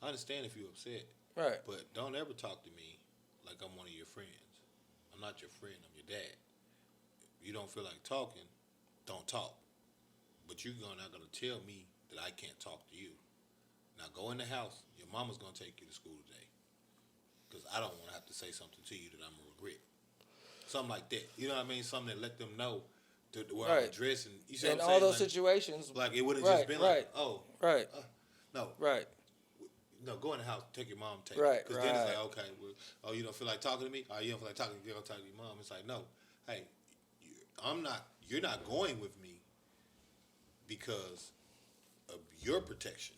I understand if you're upset,
Right.
but don't ever talk to me like I'm one of your friends. I'm not your friend. I'm your dad. If you don't feel like talking, don't talk. But you're not gonna tell me that I can't talk to you. Now go in the house. Your mama's gonna take you to school today, because I don't want to have to say something to you that I'm gonna regret. Something like that. You know what I mean? Something that let them know where I'm
Right.
addressing. You see
In
what I'm
all
saying?
those
Like,
situations.
like it would have
Right,
just been
right.
like, oh,
Right.
no,
Right.
no, go in the house, take your mom, take
Right,
Because then it's
right.
like, okay, well, oh, you don't feel like talking to me? Oh, you don't feel like talking? You're gonna talk to your mom. It's like, no, hey, you're not going with me because of your protection.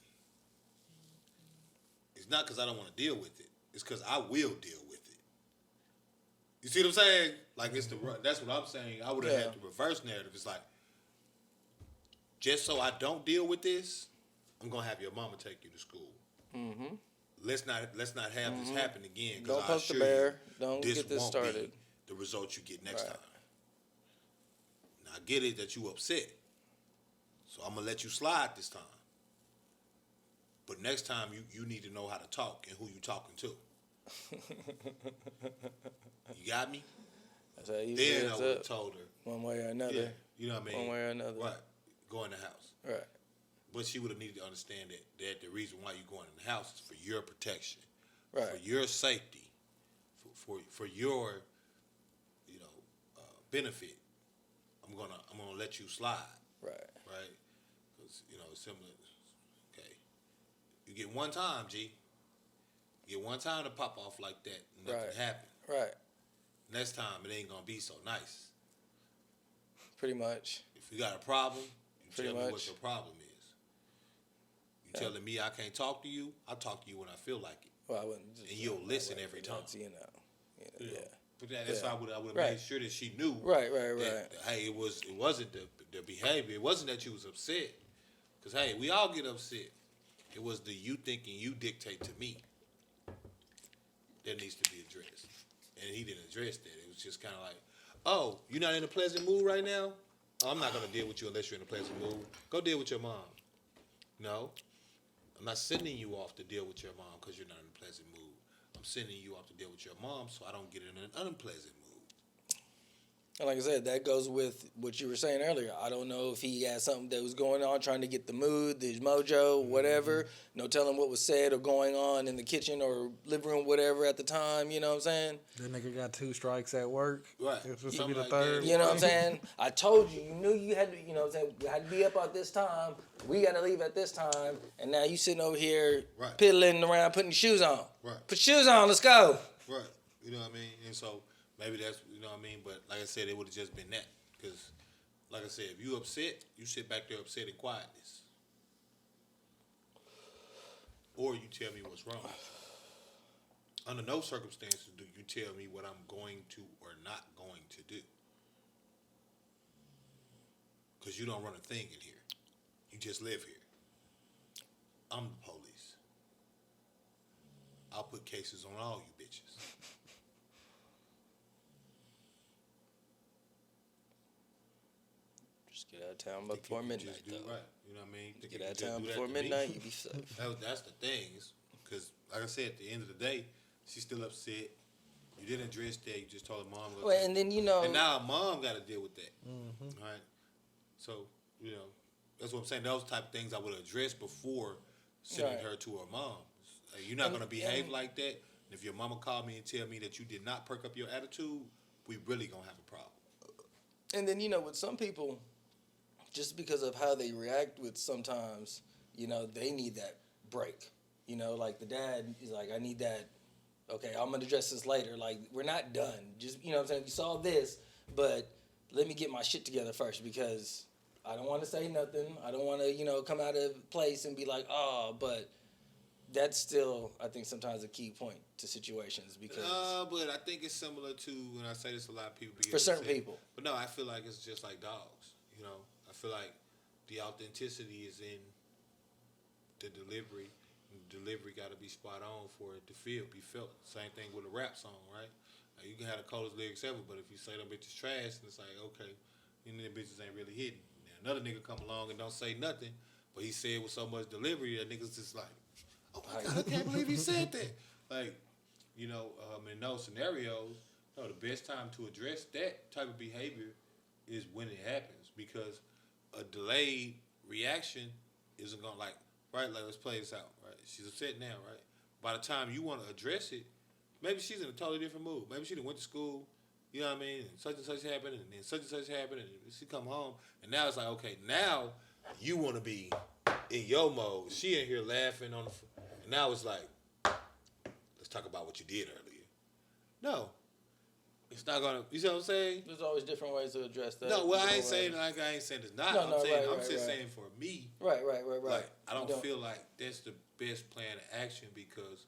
It's not because I don't want to deal with it. It's because I will deal with it. You see what I'm saying? Like that's what I'm saying. I would have had the reverse narrative. It's like, just so I don't deal with this, I'm gonna have your mama take you to school. Mm-hmm. Let's not have this happen again.
Don't poke the bear. Don't get this started.
Be the result you get next time. Now I get it that you upset, so I'm gonna let you slide this time. But next time you need to know how to talk and who you talking to. You got me?
That's how you
then I would have told her
one way or another.
Yeah, you know what I mean?
One way or another.
Right. Go in the house.
Right.
But she would have needed to understand that the reason why you're going in the house is for your protection,
right,
for your safety, for your benefit. I'm gonna let you slide. Right. Because it's similar. Okay. You get one time, G. You get one time to pop off like that, and nothing happen. Right. Next time it ain't gonna be so nice.
Pretty much.
If you got a problem, you tell me what your problem is. You telling me I can't talk to you? I'll talk to you when I feel like it.
Well, I wouldn't.
And you'll listen every time.
Yeah.
But that's why I would have made sure that she knew.
Right.
That, hey, it wasn't the behavior. It wasn't that you was upset. Because hey, we all get upset. It was the you thinking you dictate to me that needs to be addressed. And he didn't address that. It was just kind of like, oh, you're not in a pleasant mood right now? Oh, I'm not going to deal with you unless you're in a pleasant mood. Go deal with your mom. No. I'm not sending you off to deal with your mom because you're not in a pleasant mood. I'm sending you off to deal with your mom so I don't get in an unpleasant mood.
And like I said, that goes with what you were saying earlier. I don't know if he had something that was going on, trying to get the mood, the mojo, whatever. No telling what was said or going on in the kitchen or living room, whatever at the time. You know what I'm saying?
That nigga got 2 strikes at work.
Right.
It's supposed to be the third.
You know what I'm saying? I told you. You knew you had to, you know what I'm saying? We had to be up at this time. We got to leave at this time. And now you sitting over here piddling around, putting your shoes on.
Right.
Put shoes on. Let's go.
Right. You know what I mean? And so maybe that's, you know what I mean? But like I said, it would have just been that. Because, like I said, if you upset, you sit back there upset in quietness. Or you tell me what's wrong. Under no circumstances do you tell me what I'm going to or not going to do. Because you don't run a thing in here. You just live here. I'm the police. I'll put cases on all you bitches.
Just get out of town before midnight, though.
Right. You know what I mean?
Get out of town before midnight, you be safe.
That's the thing. Because, like I said, at the end of the day, she's still upset. You didn't address that. You just told her mom.
Well, and then,
And now her mom got to deal with that.
Mm-hmm.
Right? So, that's what I'm saying. Those type of things I would address before sending her to her mom. Like, you're not going to behave like that. And if your mama called me and tell me that you did not perk up your attitude, we really going to have a problem.
And then, with some people, just because of how they react with sometimes, they need that break. Like the dad is like, I need that. Okay, I'm going to address this later. Like, we're not done. Just, what I'm saying? You saw this, but let me get my shit together first because I don't want to say nothing. I don't want to, come out of place and be like, oh, but that's still, I think, sometimes a key point to situations because...
but I think it's similar to, when I say this, a lot of people...
For certain people.
But no, I feel like it's just like dogs, I feel like the authenticity is in the delivery. The delivery got to be spot on for it to be felt. Same thing with a rap song, right? Like, you can have the coldest lyrics ever, but if you say them bitches trash, and it's like, okay, and them bitches ain't really hitting. Now, another nigga come along and don't say nothing, but he said with so much delivery that niggas just like, oh my God, I can't believe he said that. Like, in those scenarios, the best time to address that type of behavior is when it happens, because a delayed reaction isn't going to, like, let's play this out, right? She's upset now, right? By the time you want to address it, maybe she's in a totally different mood. Maybe she done went to school, you know what I mean? And such happened, and then such and such happened, and she come home, and now it's like, okay, now you want to be in your mode. She in here laughing on the, and now it's like, let's talk about what you did earlier. No. It's not gonna. You see what I'm saying?
There's always different ways to address that.
No, well, I
Different
ain't
ways.
saying it's not.
No,
I'm
no,
saying
right,
I'm
right,
just
right.
saying for me,
Right.
like I
You
don't feel like that's the best plan of action because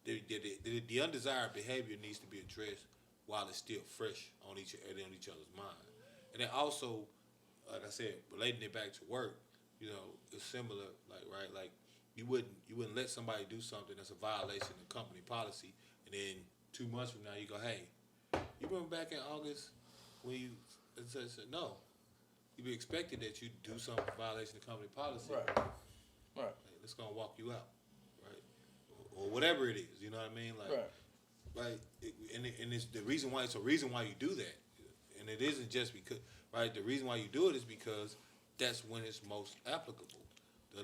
the undesired behavior needs to be addressed while it's still fresh on each other's mind. And then also, like I said, relating it back to work, you know, it's similar. Like you wouldn't let somebody do something that's a violation of company policy, and then 2 months from now you go, hey, you remember back in August when you said no, you'd be expected that you do something in violation of company policy.
Right.
Like, it's gonna walk you out, right? Or whatever it is, you know what I mean? Like,
Right.
and it's the reason why. It's a reason why you do that, and it isn't just because, right? The reason why you do it is because that's when it's most applicable.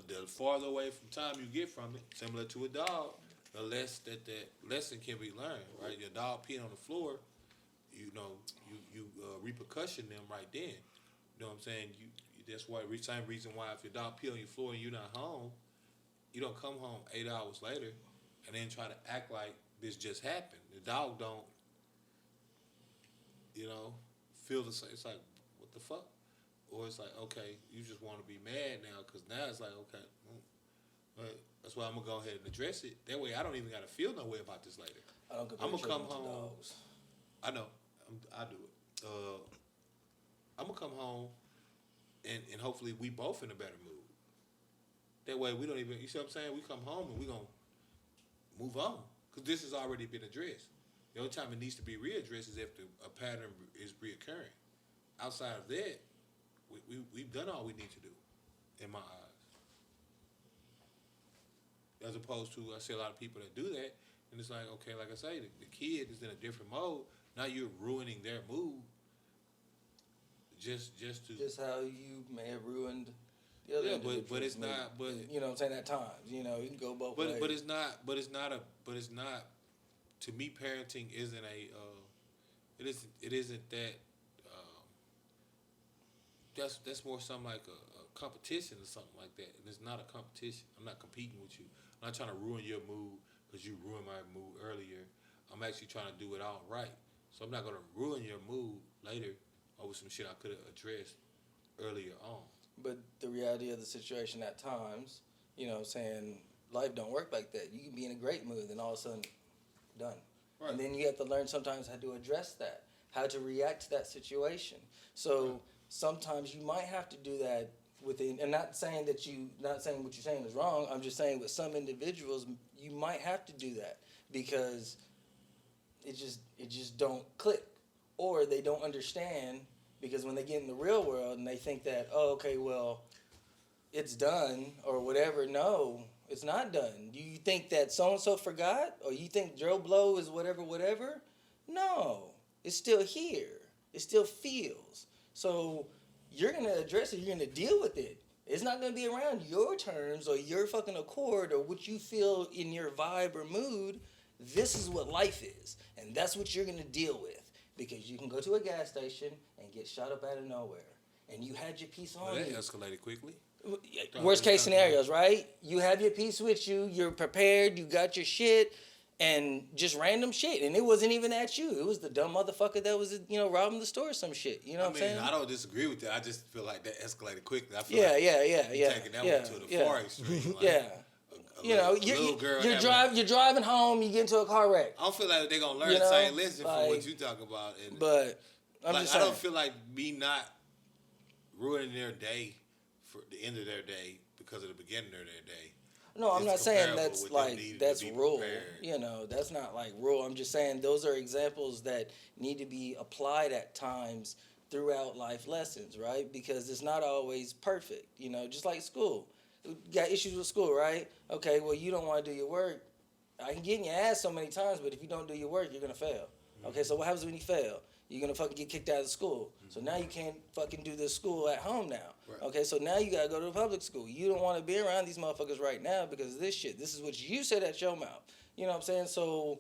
The farther away from time you get from it, similar to a dog, the less that lesson can be learned, right? Your dog peeing on the floor, you repercussion them right then. You know what I'm saying? That's why same reason why if your dog pee on your floor and you're not home, you don't come home 8 hours later and then try to act like this just happened. The dog don't, feel the same. It's like, what the fuck? Or it's like, okay, you just want to be mad now because now it's like, okay, but that's why I'm going to go ahead and address it. That way I don't even got to feel no way about this later.
I don't compare
I'm going to come
children to
home.
dogs.
I know. I do it. I'm going to come home and hopefully we both in a better mood. That way we don't even, you see what I'm saying? We come home and we going to move on because this has already been addressed. The only time it needs to be readdressed is if a pattern is reoccurring. Outside of that, we've done all we need to do, in my eyes. As opposed to, I see a lot of people that do that, and it's like, okay, like I say, the kid is in a different mode. Now you're ruining their mood. Just
how you may have ruined the other.
Yeah,
individual's
but it's
mood.
not. But
you know what I'm saying? At times, you can go both ways.
But it's not. But it's not. To me, parenting isn't a. It isn't that. That's more something like a competition or something like that. And it's not a competition. I'm not competing with you. I'm not trying to ruin your mood because you ruined my mood earlier. I'm actually trying to do it all right. So I'm not going to ruin your mood later over some shit I could have addressed earlier on.
But the reality of the situation at times, life don't work like that. You can be in a great mood and all of a sudden, done.
Right.
And then you have to learn sometimes how to address that, how to react to that situation. So sometimes you might have to do that within, and not saying what you're saying is wrong. I'm just saying with some individuals, you might have to do that because it just don't click, or they don't understand because when they get in the real world and they think that, oh, okay, well, it's done or whatever. No, it's not done. Do you think that so-and-so forgot? Or you think Joe Blow is whatever? No, it's still here. It still feels. So you're going to address it. You're going to deal with it. It's not going to be around your terms or your fucking accord or what you feel in your vibe or mood. This is what life is. And that's what you're going to deal with. Because you can go to a gas station and get shot up out of nowhere. And you had your piece on
That
you.
escalated quickly.
Worst case scenarios, right? You have your piece with you. You're prepared. You got your shit. And just random shit. And it wasn't even at you. It was the dumb motherfucker that was, robbing the store or some shit. You know what I'm saying?
I don't disagree with that. I just feel like that escalated quickly. I feel
Yeah.
taking that one to the far extreme. Like,
You're driving home, you get into a car wreck.
I don't feel like they're gonna learn the same lesson from what you talk about. And
but I'm just saying.
I don't feel like me not ruining their day for the end of their day because of the beginning of their day.
No, I'm not saying that's that's rule.
Prepared.
That's not like rule. I'm just saying those are examples that need to be applied at times throughout life lessons, right? Because it's not always perfect, just like school. You got issues with school, right? Okay, well, you don't want to do your work. I can get in your ass so many times, but if you don't do your work, you're going to fail. Mm-hmm. Okay, so what happens when you fail? You're going to fucking get kicked out of school. Mm-hmm. So now you can't fucking do this school at home now. Right. Okay, so now you got to go to a public school. You don't want to be around these motherfuckers right now because of this shit. This is what you said at your mouth. You know what I'm saying? So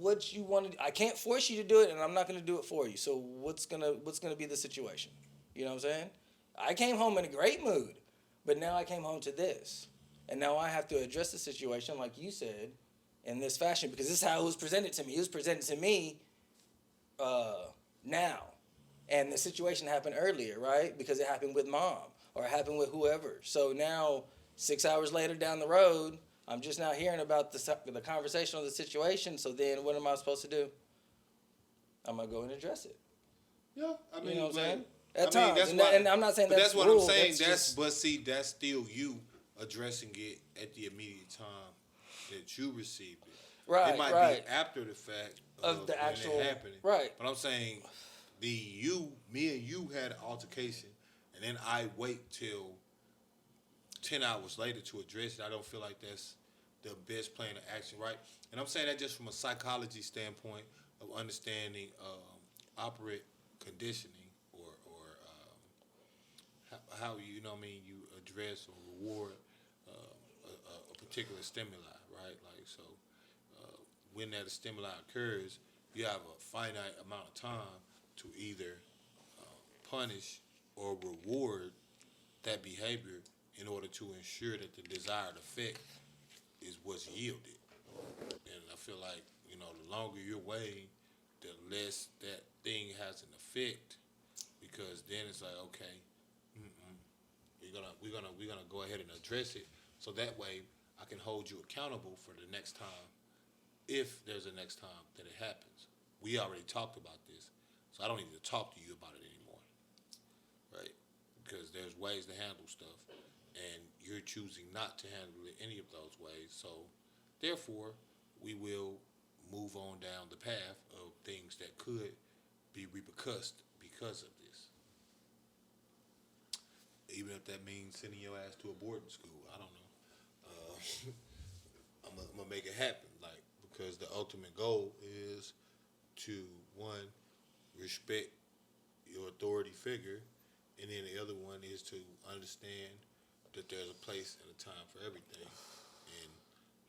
what you want to, I can't force you to do it, and I'm not going to do it for you. So what's gonna be the situation? You know what I'm saying? I came home in a great mood. But now I came home to this. And now I have to address the situation, like you said, in this fashion because this is how it was presented to me. It was presented to me now. And the situation happened earlier, right? Because it happened with mom or it happened with whoever. So now, 6 hours later down the road, I'm just now hearing about the conversation of the situation. So then what am I supposed to do? I'm going to go and address it.
Yeah, I mean,
You know what I'm saying?
I
At
mean,
times.
that's
And,
why,
and I'm not saying
but
that's
that's what
rule,
I'm saying.
just-
But see, that's still you addressing it at the immediate time that you received it.
Right,
It might
right.
be after the fact
Of the
when
actual-
it happened.
right.
But I'm saying me and you had an altercation, and then I wait till 10 hours later to address it. I don't feel like that's the best plan of action, right? And I'm saying that just from a psychology standpoint of understanding operant conditioning or how you know what I mean, you address or reward a particular stimuli, right? Like so, when that stimuli occurs, you have a finite amount of time to either punish or reward that behavior in order to ensure that the desired effect is what's yielded. And I feel like, you know, the longer you're waiting, the less that thing has an effect, because then it's like, okay, we're gonna go ahead and address it, so that way I can hold you accountable for the next time, if there's a next time that it happens. We already talked about this, so I don't need to talk to you about it anymore, right? Because there's ways to handle stuff, and you're choosing not to handle it any of those ways. So, therefore, we will move on down the path of things that could be repercussed because of this. Even if that means sending your ass to a boarding school, I don't know. I'm gonna make it happen, like, because the ultimate goal is to, one, respect your authority figure, and then the other one is to understand that there's a place and a time for everything, and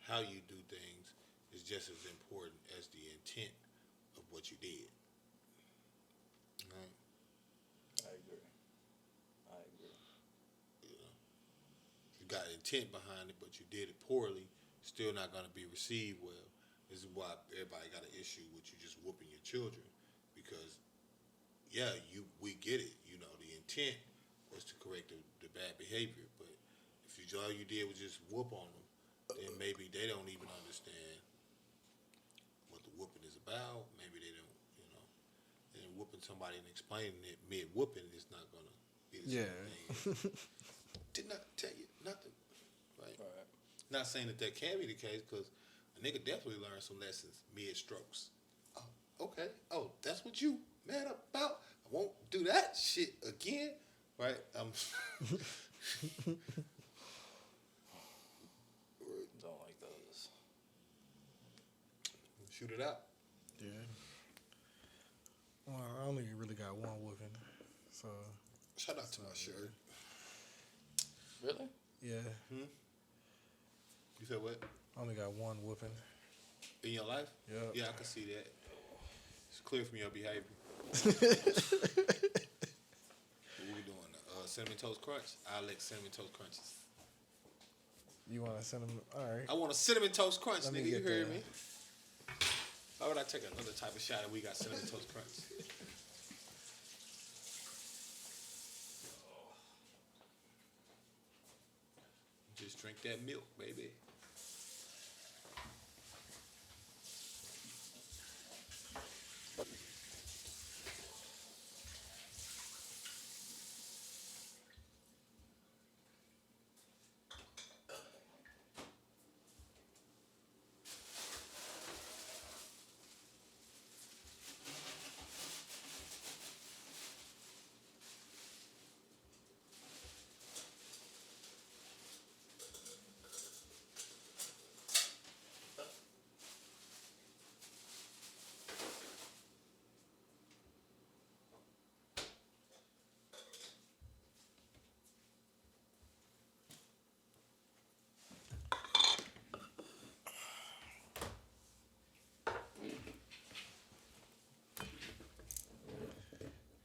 how you do things is just as important as the intent of what you did. Right?
I agree.
You know, you got intent behind it, but you did it poorly, still not going to be received well. This is why everybody got an issue with you just whooping your children, because, yeah, we get it. You know, the intent was to correct the bad behavior, but if all you did was just whoop on them, then maybe they don't even understand what the whooping is about. Maybe they don't, you know. And whooping somebody and explaining it mid-whooping is not going to be the same thing. Did not tell you nothing, right? Not saying that can be the case, because a nigga definitely learned some lessons mid-strokes. Oh, okay. Oh, that's what you mad about? I won't do that shit again, right?
Don't like those.
Shoot it out.
Yeah. Well, I only really got one whooping, so
Shout out to my shirt.
Really?
yeah,
You said what?
I only got one whooping.
In your life?
Yeah.
Yeah, I can see that. It's clear from your behavior. What we doing? Cinnamon Toast Crunch? I like Cinnamon Toast Crunches.
You want to send them? All right.
I want a Cinnamon Toast Crunch,
Let me
nigga. You
get
heard
that.
me? Why would I take another type of shot if we got Cinnamon Toast Crunch? Just drink that milk, baby.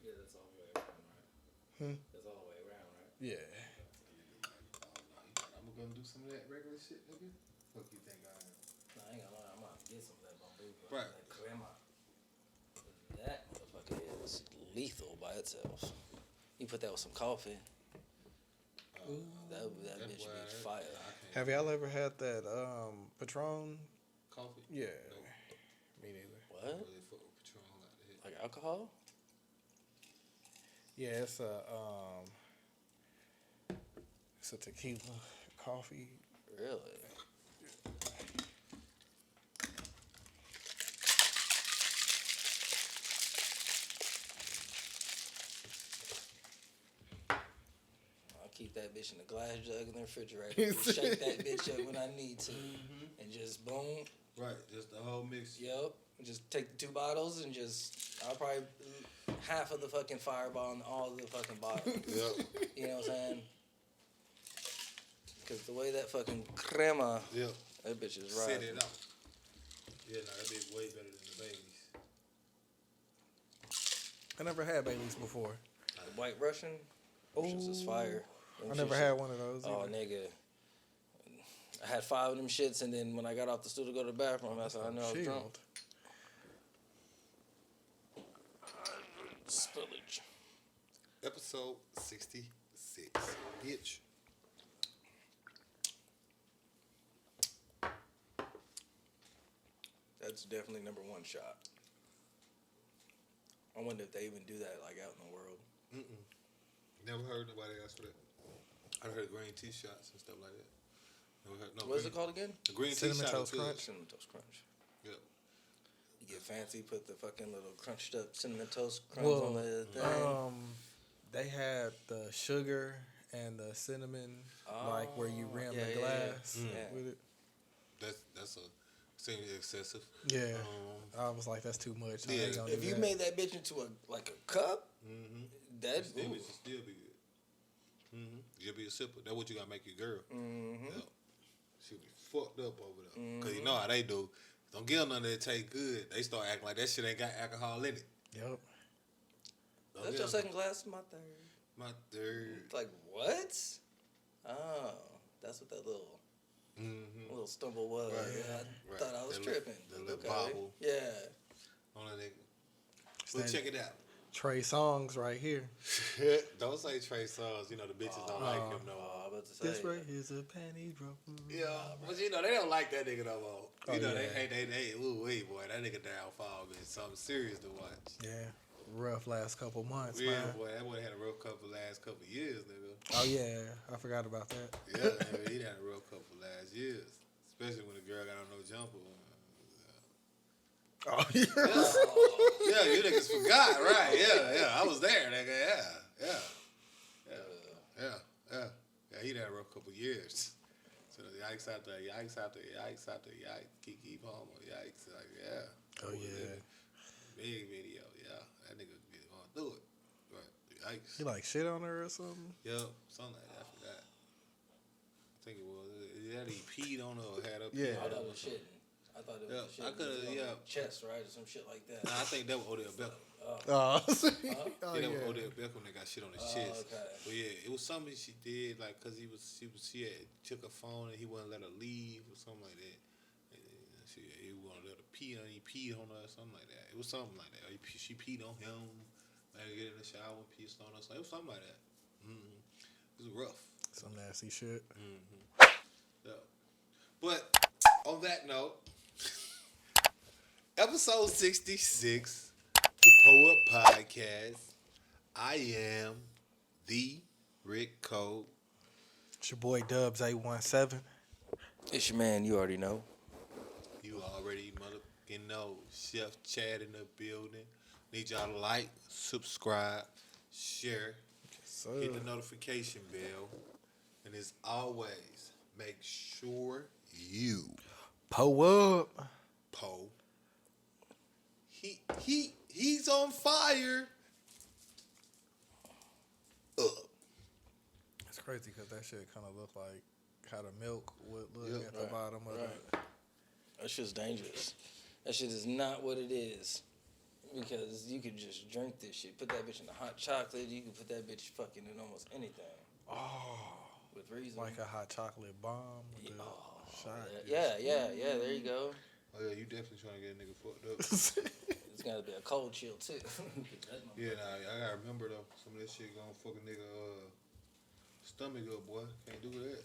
Yeah, that's all the way around, right? That's all the way around, right?
Yeah.
I'm gonna do some of that regular shit, nigga. Fuck you think I am?
Nah, I ain't gonna lie.
lethal by itself. You put that with some coffee. That
That's
bitch
why
be
I
fire.
can't.
Have y'all ever had that Patron?
Coffee?
Yeah.
No.
Me neither.
What?
Really fuck with Patron like that.
Like alcohol?
Yeah, it's a tequila coffee.
Really? I'll keep that bitch in a glass jug in the refrigerator. Just shake that bitch up when I need to. And just boom.
Right, just the whole mix.
Yep. Just take the 2 bottles and I'll probably half of the fucking fireball in all of the fucking bottles.
Yep.
You know what I'm saying? Because the way that fucking crema,
Yep.
that bitch is
Set
right.
it out. Yeah, no, that'd be way better than the Baileys.
I never had Baileys before.
The White Russian, them shits is fire. Them
I never
shits-
had one of those.
Oh,
either.
nigga. I had 5 of them shits, and then when I got off the stool to go to the bathroom, that's how I know I was drunk.
Shield.
Spillage.
Episode 66. Bitch.
That's definitely number 1 shot. I wonder if they even do that like out in the world.
Never heard nobody ask for that. I heard green tea shots and stuff like that. Never heard, no,
What is
green-
it called again?
The green
Cinnamon
tea shot
Toast
is good.
Crunch?
Cinnamon Toast Crunch.
Yep.
You get fancy, put the fucking little crunched up cinnamon toast crumbs on the thing.
They had the sugar and the cinnamon, like where you rim
yeah,
the
yeah,
glass
yeah.
with it.
That's seems excessive.
Yeah, I was like, that's too much. I
Yeah,
ain't gonna
If
do
you
that.
made that bitch into a cup, that
Still, it should still be good. You'll be a sipper. That's what you gotta make your girl. Yep. She'll be fucked up over there. Cause you know how they do. Don't give them none that taste good. They start acting like that shit ain't got alcohol in it.
Yep.
Don't
that's
give
your
'em-
second glass, my third.
My third.
It's like what? Oh, that's what that little stumble was.
Right.
Yeah, I
Right.
thought I was
That
tripping.
the little
Okay.
bobble.
Yeah.
On that nigga. Well, check it out.
Trey Songs right here.
Don't say Trey Songz. You know the bitches don't like him no more.
Oh, I'm about to say.
This right here's a panty dropper.
Yeah, but you know they don't like that nigga no more. You
Oh,
know
yeah.
they ooh wee boy, that nigga downfall been something serious to watch.
Yeah, rough last couple months,
Yeah,
man.
boy, that boy had a rough last couple years, nigga.
Oh yeah, I forgot about that.
Yeah, nigga, he had a rough couple last years, especially when the girl got on no jumper.
Oh yeah.
Yeah, you niggas forgot, right? Yeah, I was there, nigga. Yeah. He had a rough couple years. So yikes after yikes, Kiki Palmer, yikes, like yeah.
Oh yeah.
Big video, yeah. That nigga be going through it. But yikes.
He like shit on her or something.
Yep, something like that. I forgot. I think it was. That he peed on her or had her
Yeah.
pee
I
on
thought
her.
it was shitting. I thought it was
Yeah,
shitting.
I coulda-
It was on
yeah.
the chest, right, or some shit like that.
Nah, I think that was Odell Beckham.
Oh,
Yeah, that was
yeah.
Odell Beckham that got shit on his chest.
okay.
But yeah, it was something she did, like, cause she had took her phone and he wouldn't let her leave or something like that. And he wanted her to pee on, he peed on her or something like that. It was something like that. She peed on him, like get in the shower, pissed on her. So it was something like that. It was rough.
Some nasty shit.
Yeah. But on that note, episode 66, the Pull Up Podcast. I am the Rick Cole.
It's your boy Dubz 817.
It's your man. You already know.
You already motherfucking know. Chef Chad in the building. Need y'all to like, subscribe, share, hit the notification bell, and as always, make sure you
Pull up.
Poe. He's on fire.
It's crazy because that shit kind of looked like how the milk would look
Yeah,
at the bottom of it.
That shit's dangerous. That shit is not what it is. Because you could just drink this shit. Put that bitch in a hot chocolate. You can put that bitch fucking in almost anything.
Oh,
With reason.
like a hot chocolate bomb with the shot.
Yeah, there you go.
Oh yeah, you definitely trying to get a nigga fucked up.
It's gotta be a cold chill too.
Yeah, nah, I gotta remember though. Some of this shit gonna fuck a nigga stomach up, boy. Can't do that.